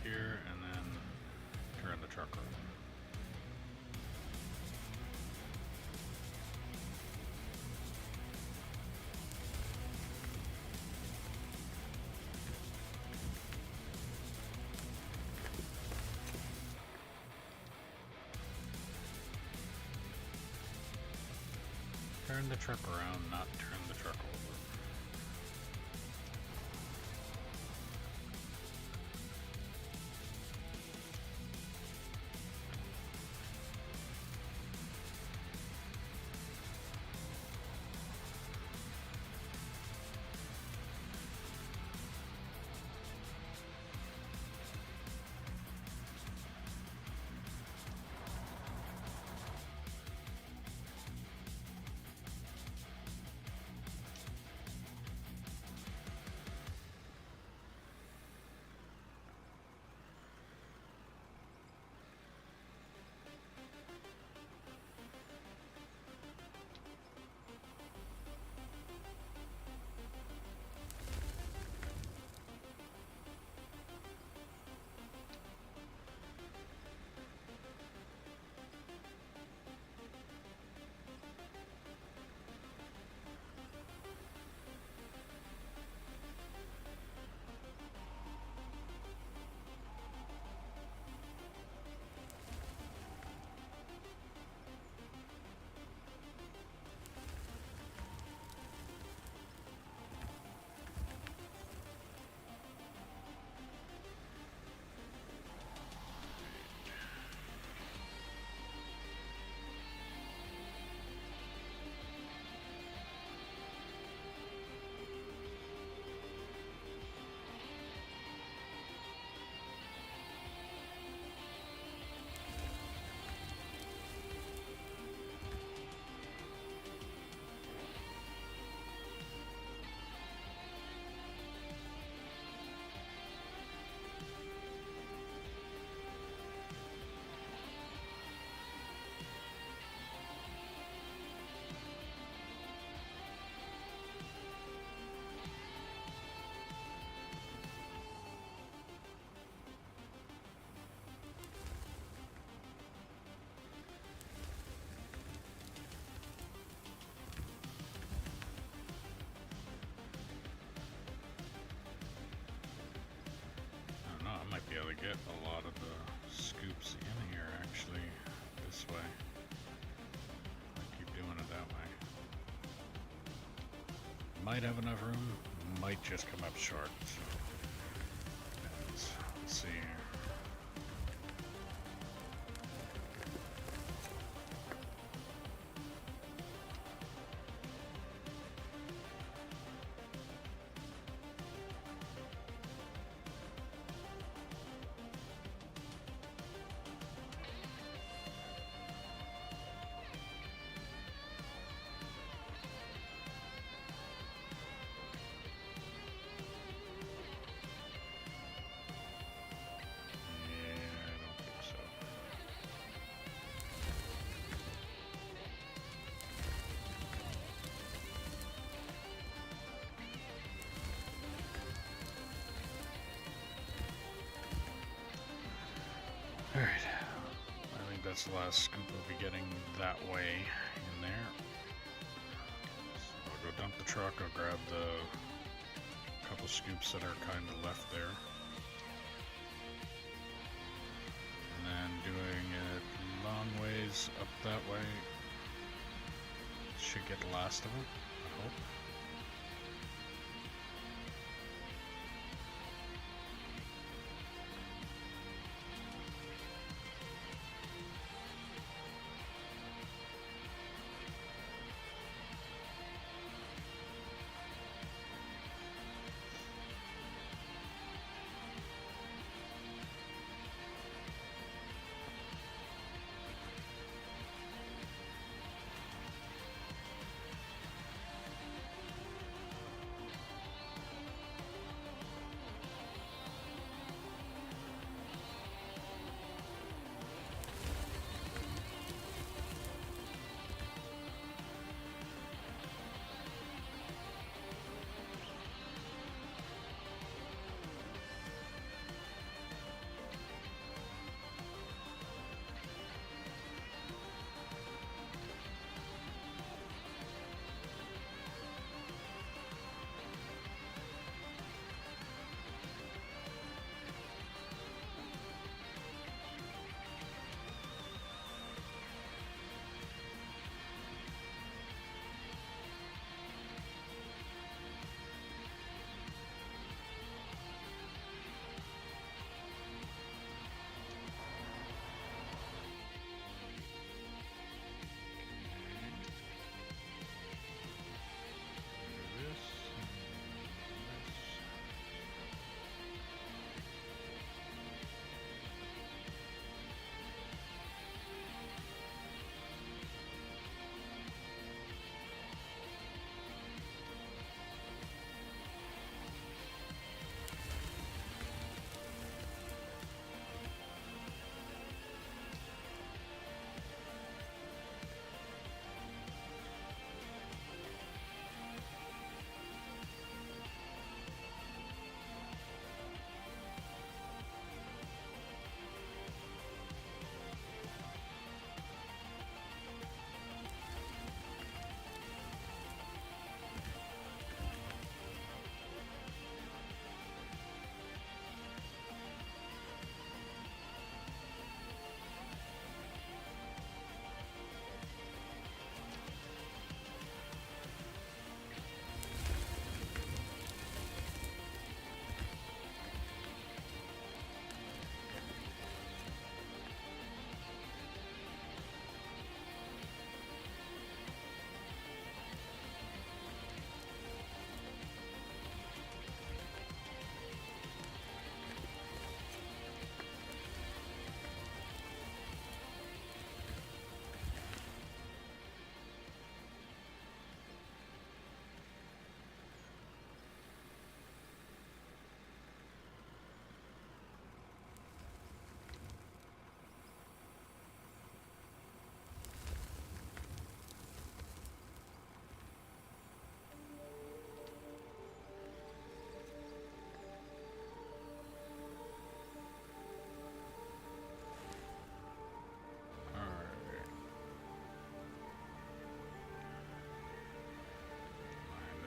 Here and then turn the truck around. Turn the truck around, not turn the truck over. Might have enough room, might just come up short. So let's see here. Alright, I think that's the last scoop we'll be getting that way in there. So I'll go dump the truck, I'll grab the couple scoops that are kind of left there. And then doing it long ways up that way should get the last of them, I hope.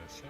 So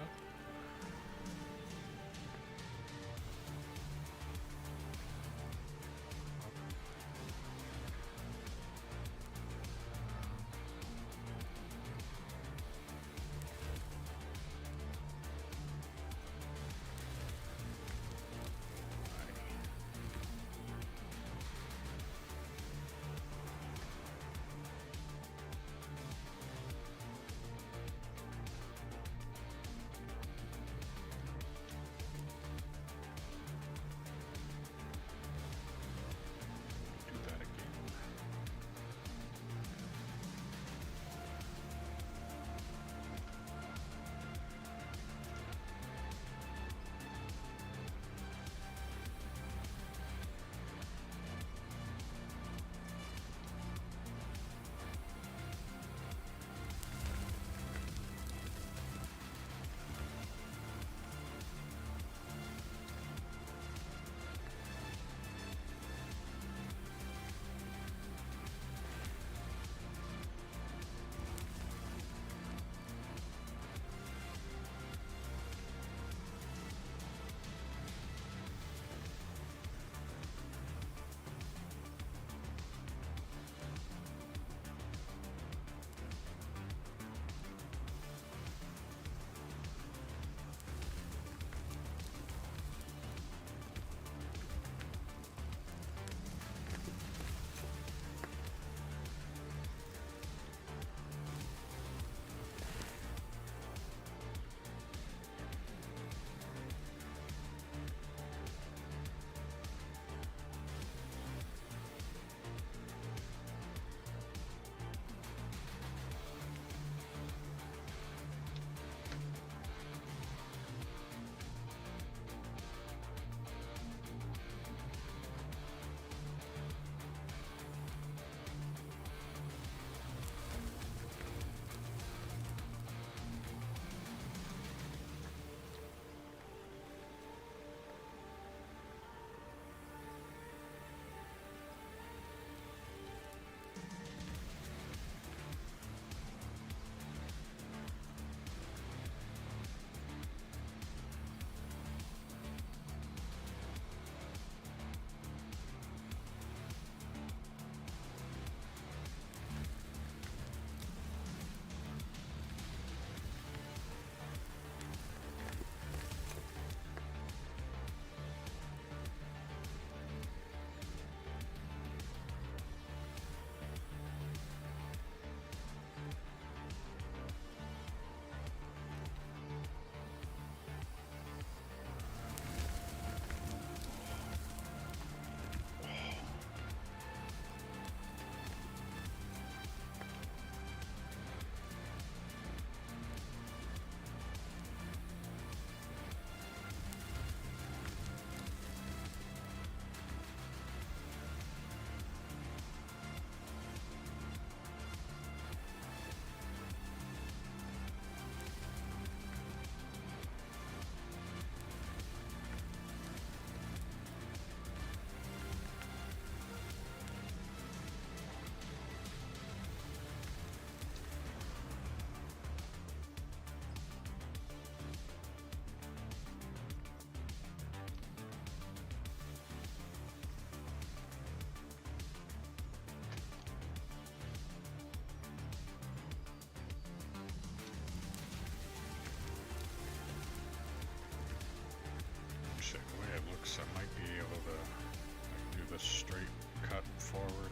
do the straight cut forward,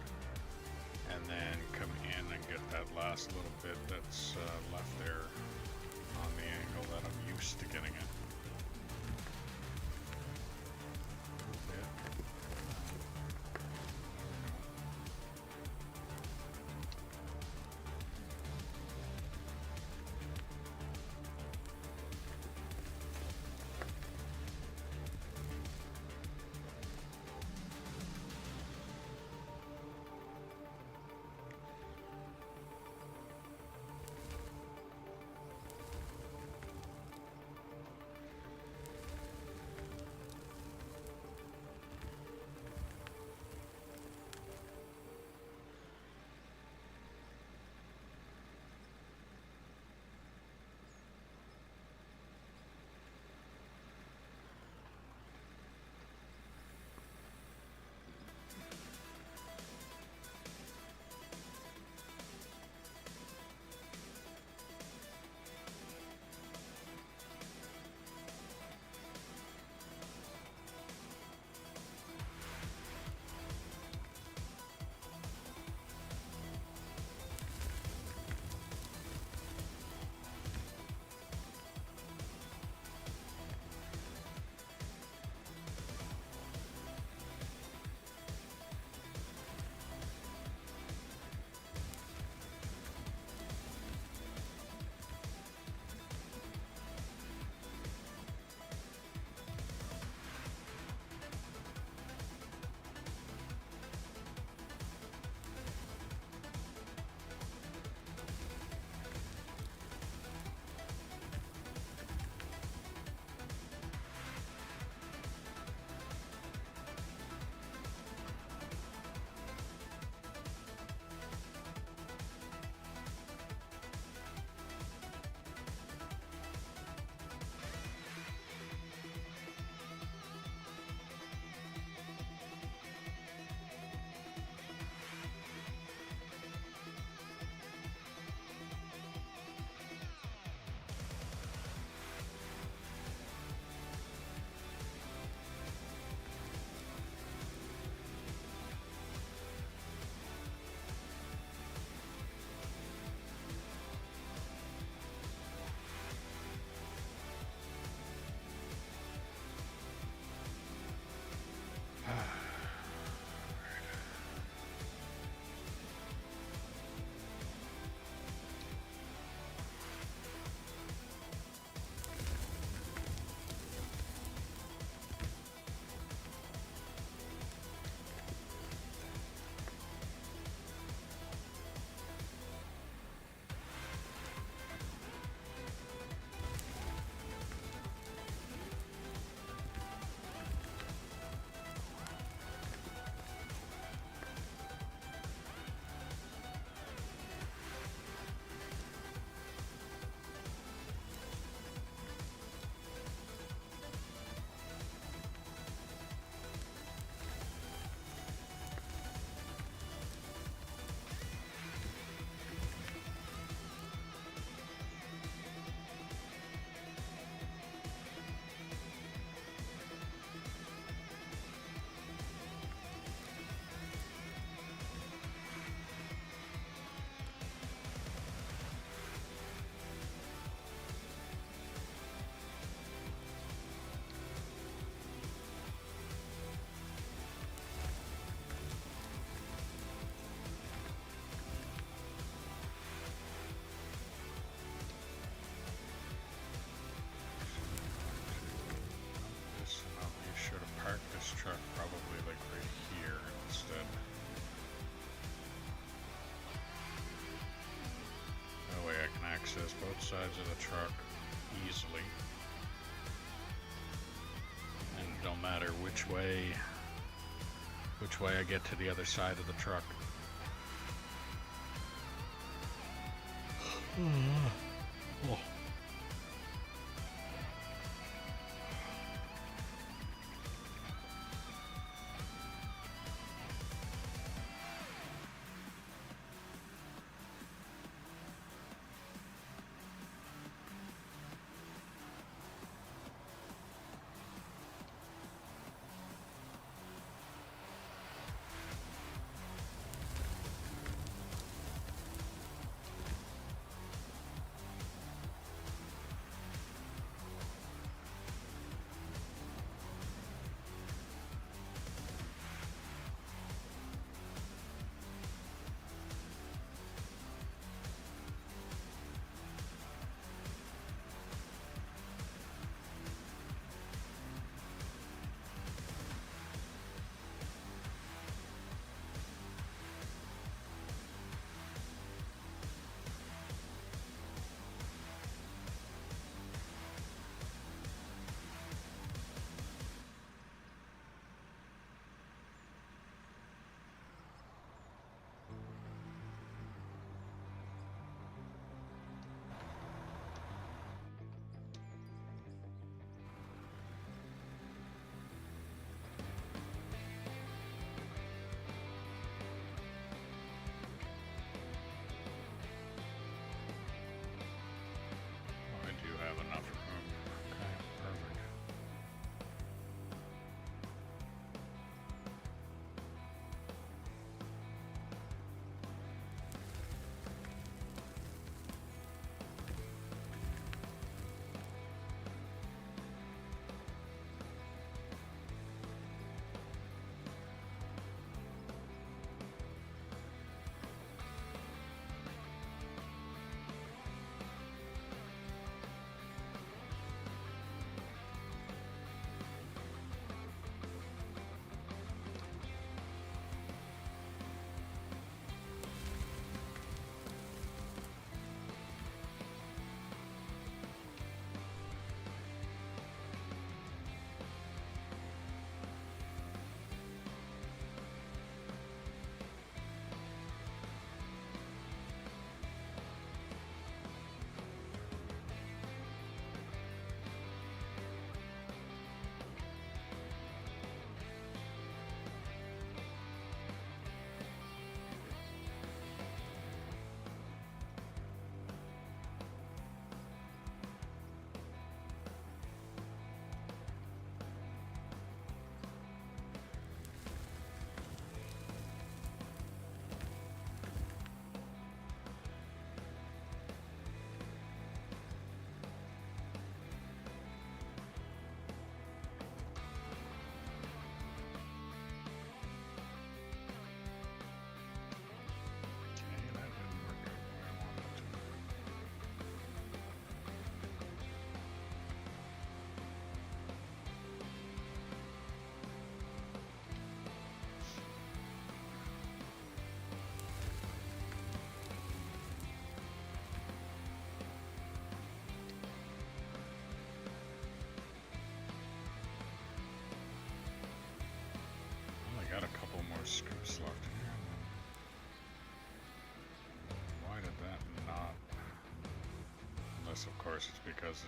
and then come in and get that last little bit that's left there on the angle that I'm used to getting it. Truck probably like right here instead. That way I can access both sides of the truck easily. And it don't matter which way I get to the other side of the truck. Oh. Unless, of course, it's because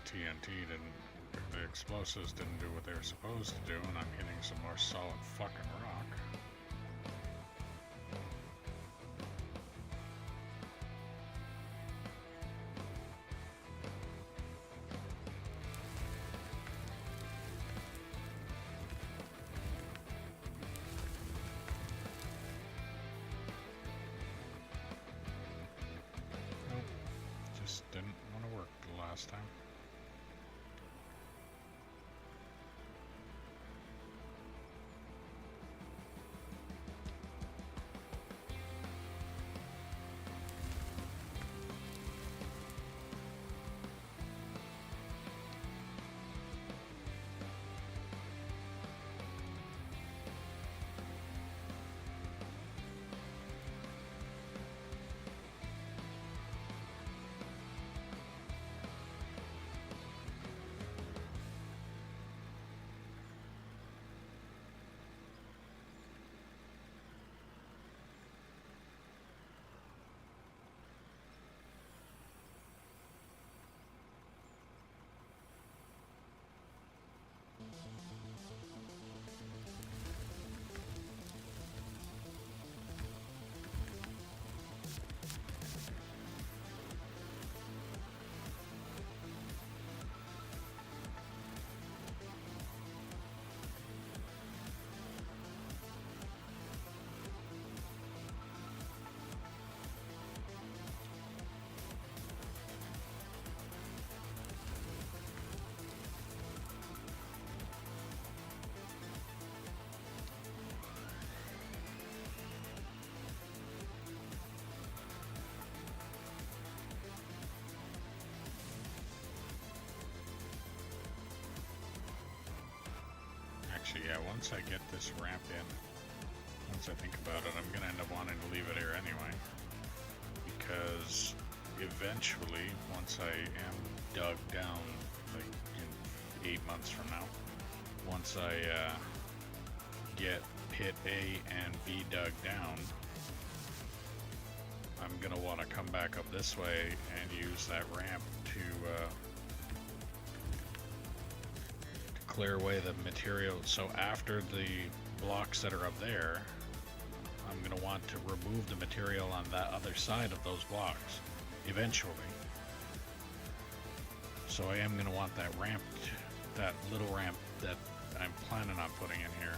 the explosives didn't do what they were supposed to do, and I'm hitting some more solid fucking rock. Just didn't want to work the last time. Actually, yeah, once I get this ramp in, once I think about it, I'm gonna end up wanting to leave it here anyway. Because eventually, once I am dug down, like in 8 months from now, once I get pit A and B dug down, I'm gonna want to come back up this way and use that ramp to clear away the material. So after the blocks that are up there, I'm going to want to remove the material on that other side of those blocks eventually. So I am going to want that ramp, that little ramp that I'm planning on putting in here.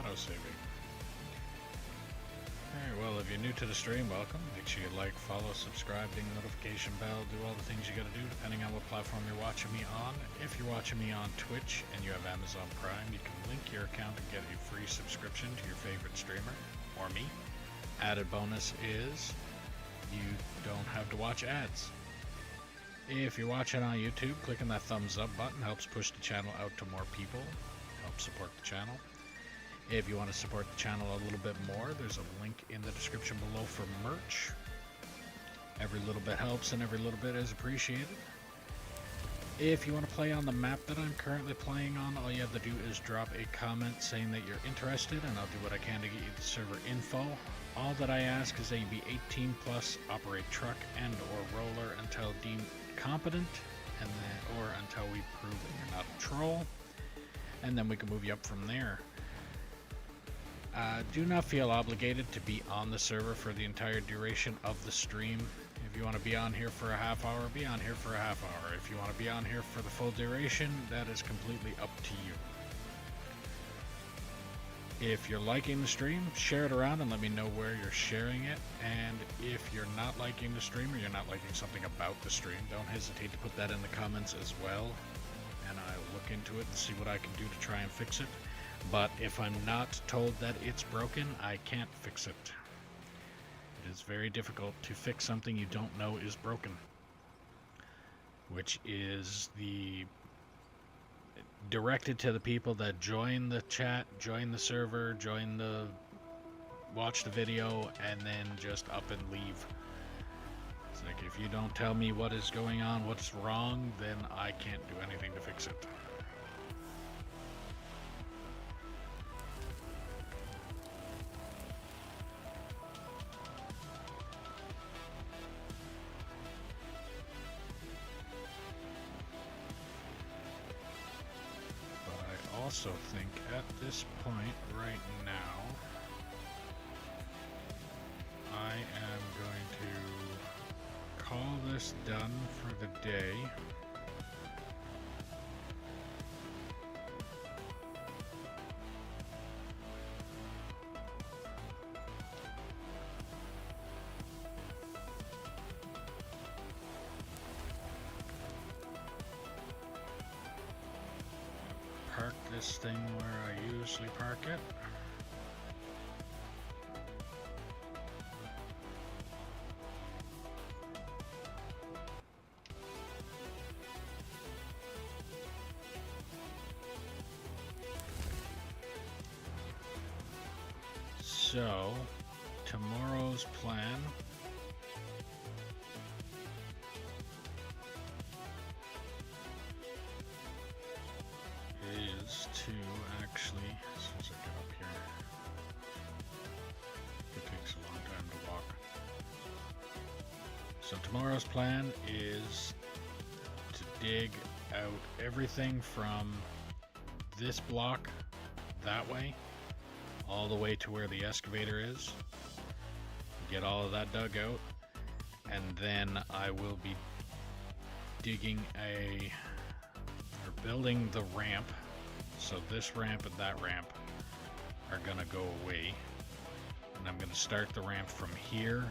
autosaving. Alright, well, if you're new to the stream, welcome. Make sure you like, follow, subscribe, ding the notification bell, do all the things you gotta do depending on what platform you're watching me on. If you're watching me on Twitch and you have Amazon Prime, you can link your account and get a free subscription to your favorite streamer, or me. Added bonus is you don't have to watch ads. If you're watching on YouTube, clicking that thumbs up button helps push the channel out to more people, helps support the channel. If you want to support the channel a little bit more, there's a link in the description below for merch. Every little bit helps and every little bit is appreciated. If you want to play on the map that I'm currently playing on, all you have to do is drop a comment saying that you're interested, and I'll do what I can to get you the server info. All that I ask is that you be 18 plus, operate truck and or roller until deemed competent, and then, or until we prove that you're not a troll, and then we can move you up from there. Do not feel obligated to be on the server for the entire duration of the stream. If you want to be on here for a half hour, be on here for a half hour. If you want to be on here for the full duration, that is completely up to you. If you're liking the stream, share it around and let me know where you're sharing it. And if you're not liking the stream or you're not liking something about the stream, don't hesitate to put that in the comments as well. And I'll look into it and see what I can do to try and fix it. But if I'm not told that it's broken, I can't fix it. It is very difficult to fix something you don't know is broken. Which is directed to the people that join the chat, join the server, watch the video, and then just up and leave. It's like, if you don't tell me what is going on, what's wrong, then I can't do anything to fix it. I also think at this point right now I am going to call this done for the day. Park this thing where I usually park it. So, tomorrow's plan is to actually, as soon as I get up here, it takes a long time to walk. So tomorrow's plan is to dig out everything from this block that way, all the way to where the excavator is. Get all of that dug out, and then I will be digging building the ramp. So this ramp and that ramp are gonna go away, and I'm gonna start the ramp from here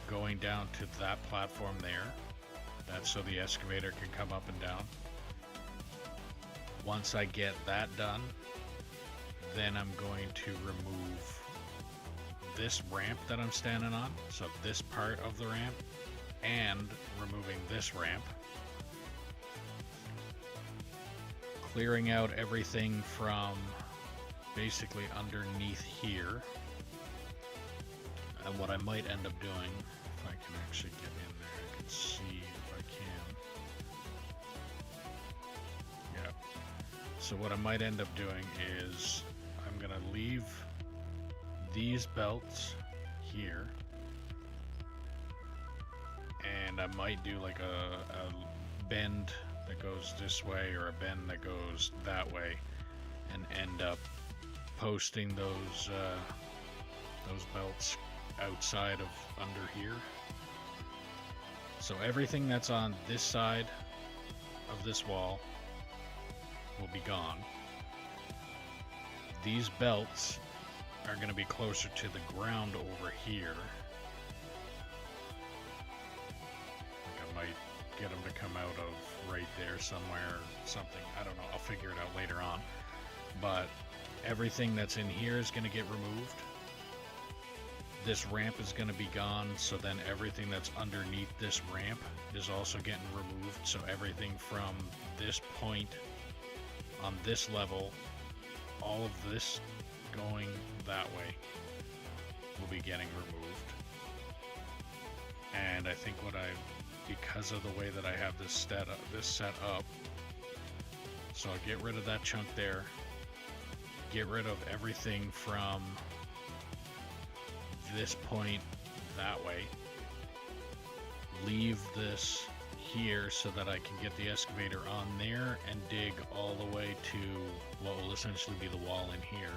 going down to that platform there. That's so the excavator can come up and down. Once I get that done, then I'm going to remove this ramp that I'm standing on, so this part of the ramp, and removing this ramp, clearing out everything from basically underneath here. And what I might end up doing, if I can actually get in there, I can see if I can. Yeah. So what I might end up doing is I'm gonna leave these belts here, and I might do like a bend that goes this way or a bend that goes that way, and end up posting those belts outside of under here. So everything that's on this side of this wall will be gone. These belts are going to be closer to the ground over here. Like I might get them to come out of right there somewhere or something. I don't know. I'll figure it out later on. But everything that's in here is going to get removed. This ramp is going to be gone, so then everything that's underneath this ramp is also getting removed. So everything from this point on this level, all of this going that way will be getting removed. And I think because of the way that I have this set up, so I'll get rid of that chunk there, get rid of everything from this point that way, leave this here so that I can get the excavator on there and dig all the way to what will essentially be the wall in here.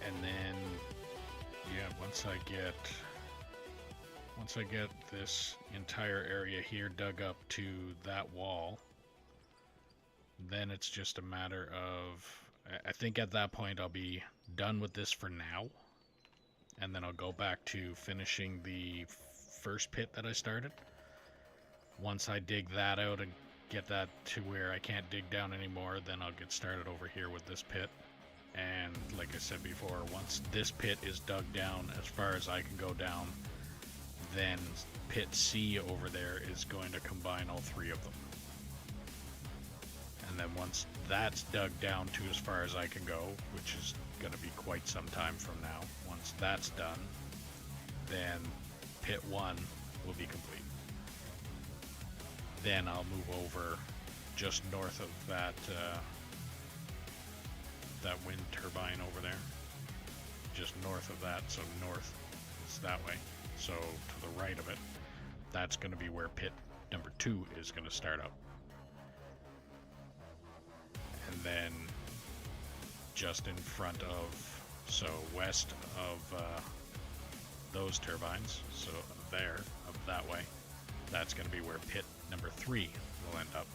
And then, yeah, once I get this entire area here dug up to that wall, then it's just a matter of, I think at that point I'll be done with this for now, and then I'll go back to finishing the first pit that I started. Once I dig that out and get that to where I can't dig down anymore, then I'll get started over here with this pit. And like I said before, once this pit is dug down as far as I can go down, then pit C over there is going to combine all three of them. And then once that's dug down to as far as I can go, which is going to be quite some time from now, once that's done, then pit 1 will be complete. Then I'll move over just north of that wind turbine over there. Just north of that, so north is that way. So to the right of it, that's going to be where pit number 2 is going to start up. And then just in front of, so west of those turbines, so there, up that way, that's going to be where pit number 3 will end up.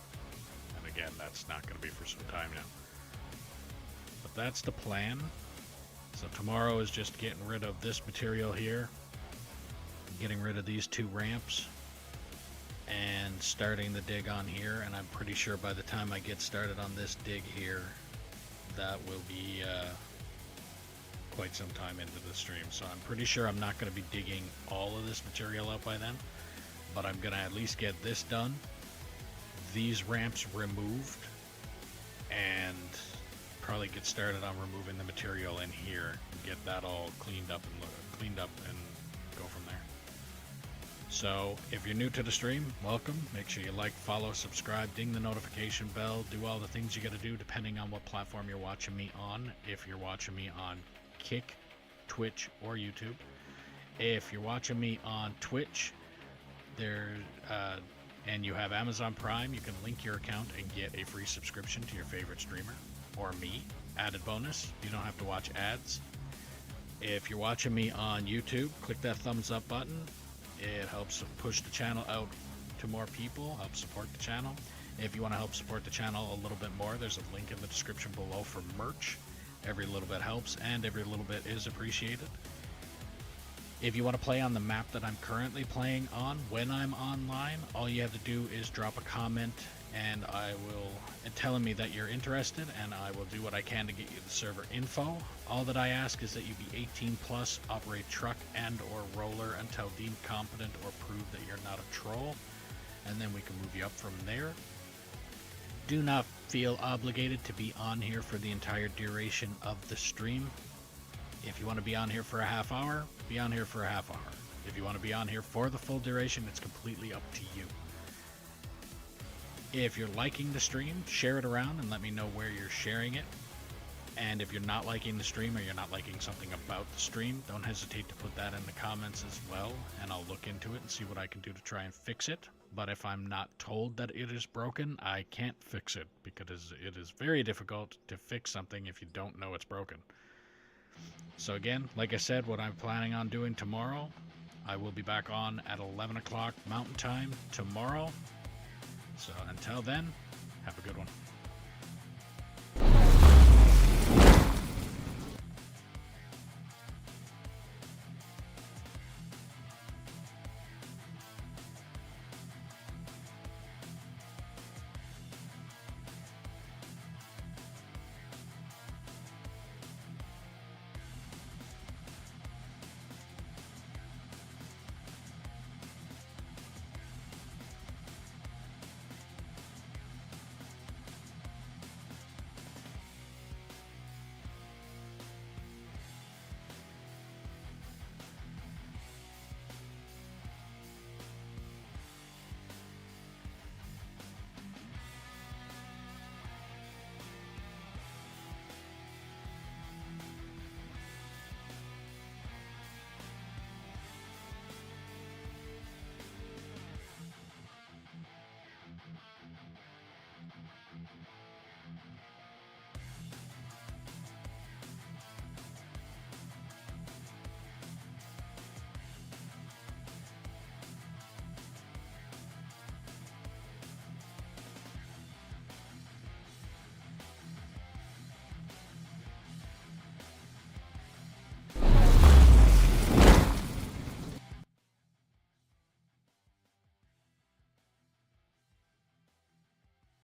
And again, that's not going to be for some time now. But that's the plan. So tomorrow is just getting rid of this material here, getting rid of these 2 ramps, and starting the dig on here. And I'm pretty sure by the time I get started on this dig here, that will be quite some time into the stream. So I'm pretty sure I'm not going to be digging all of this material out by then, but I'm going to at least get this done, these ramps removed, and probably get started on removing the material in here and get that all cleaned up and go from there. So if you're new to the stream, welcome. Make sure you like, follow, subscribe, ding the notification bell, do all the things you got to do depending on what platform you're watching me on. If you're watching me on Kick, Twitch, or YouTube, if you're watching me on Twitch, and you have Amazon Prime, you can link your account and get a free subscription to your favorite streamer or me. Added bonus, you don't have to watch ads. If you're watching me on YouTube, click that thumbs up button. It helps push the channel out to more people, helps support the channel. If you want to help support the channel a little bit more, there's a link in the description below for merch. Every little bit helps, and every little bit is appreciated. If you want to play on the map that I'm currently playing on when I'm online, all you have to do is drop a comment and telling me that you're interested, and I will do what I can to get you the server info. All that I ask is that you be 18 plus, operate truck and or roller until deemed competent or prove that you're not a troll, and then we can move you up from there. Do not feel obligated to be on here for the entire duration of the stream. If you want to be on here for a half hour, be on here for a half hour. If you want to be on here for the full duration, it's completely up to you. If you're liking the stream, share it around and let me know where you're sharing it. And if you're not liking the stream or you're not liking something about the stream, don't hesitate to put that in the comments as well, and I'll look into it and see what I can do to try and fix it. But if I'm not told that it is broken, I can't fix it, because it is very difficult to fix something if you don't know it's broken. So again, like I said, what I'm planning on doing tomorrow, I will be back on at 11 o'clock Mountain Time tomorrow. So until then, have a good one.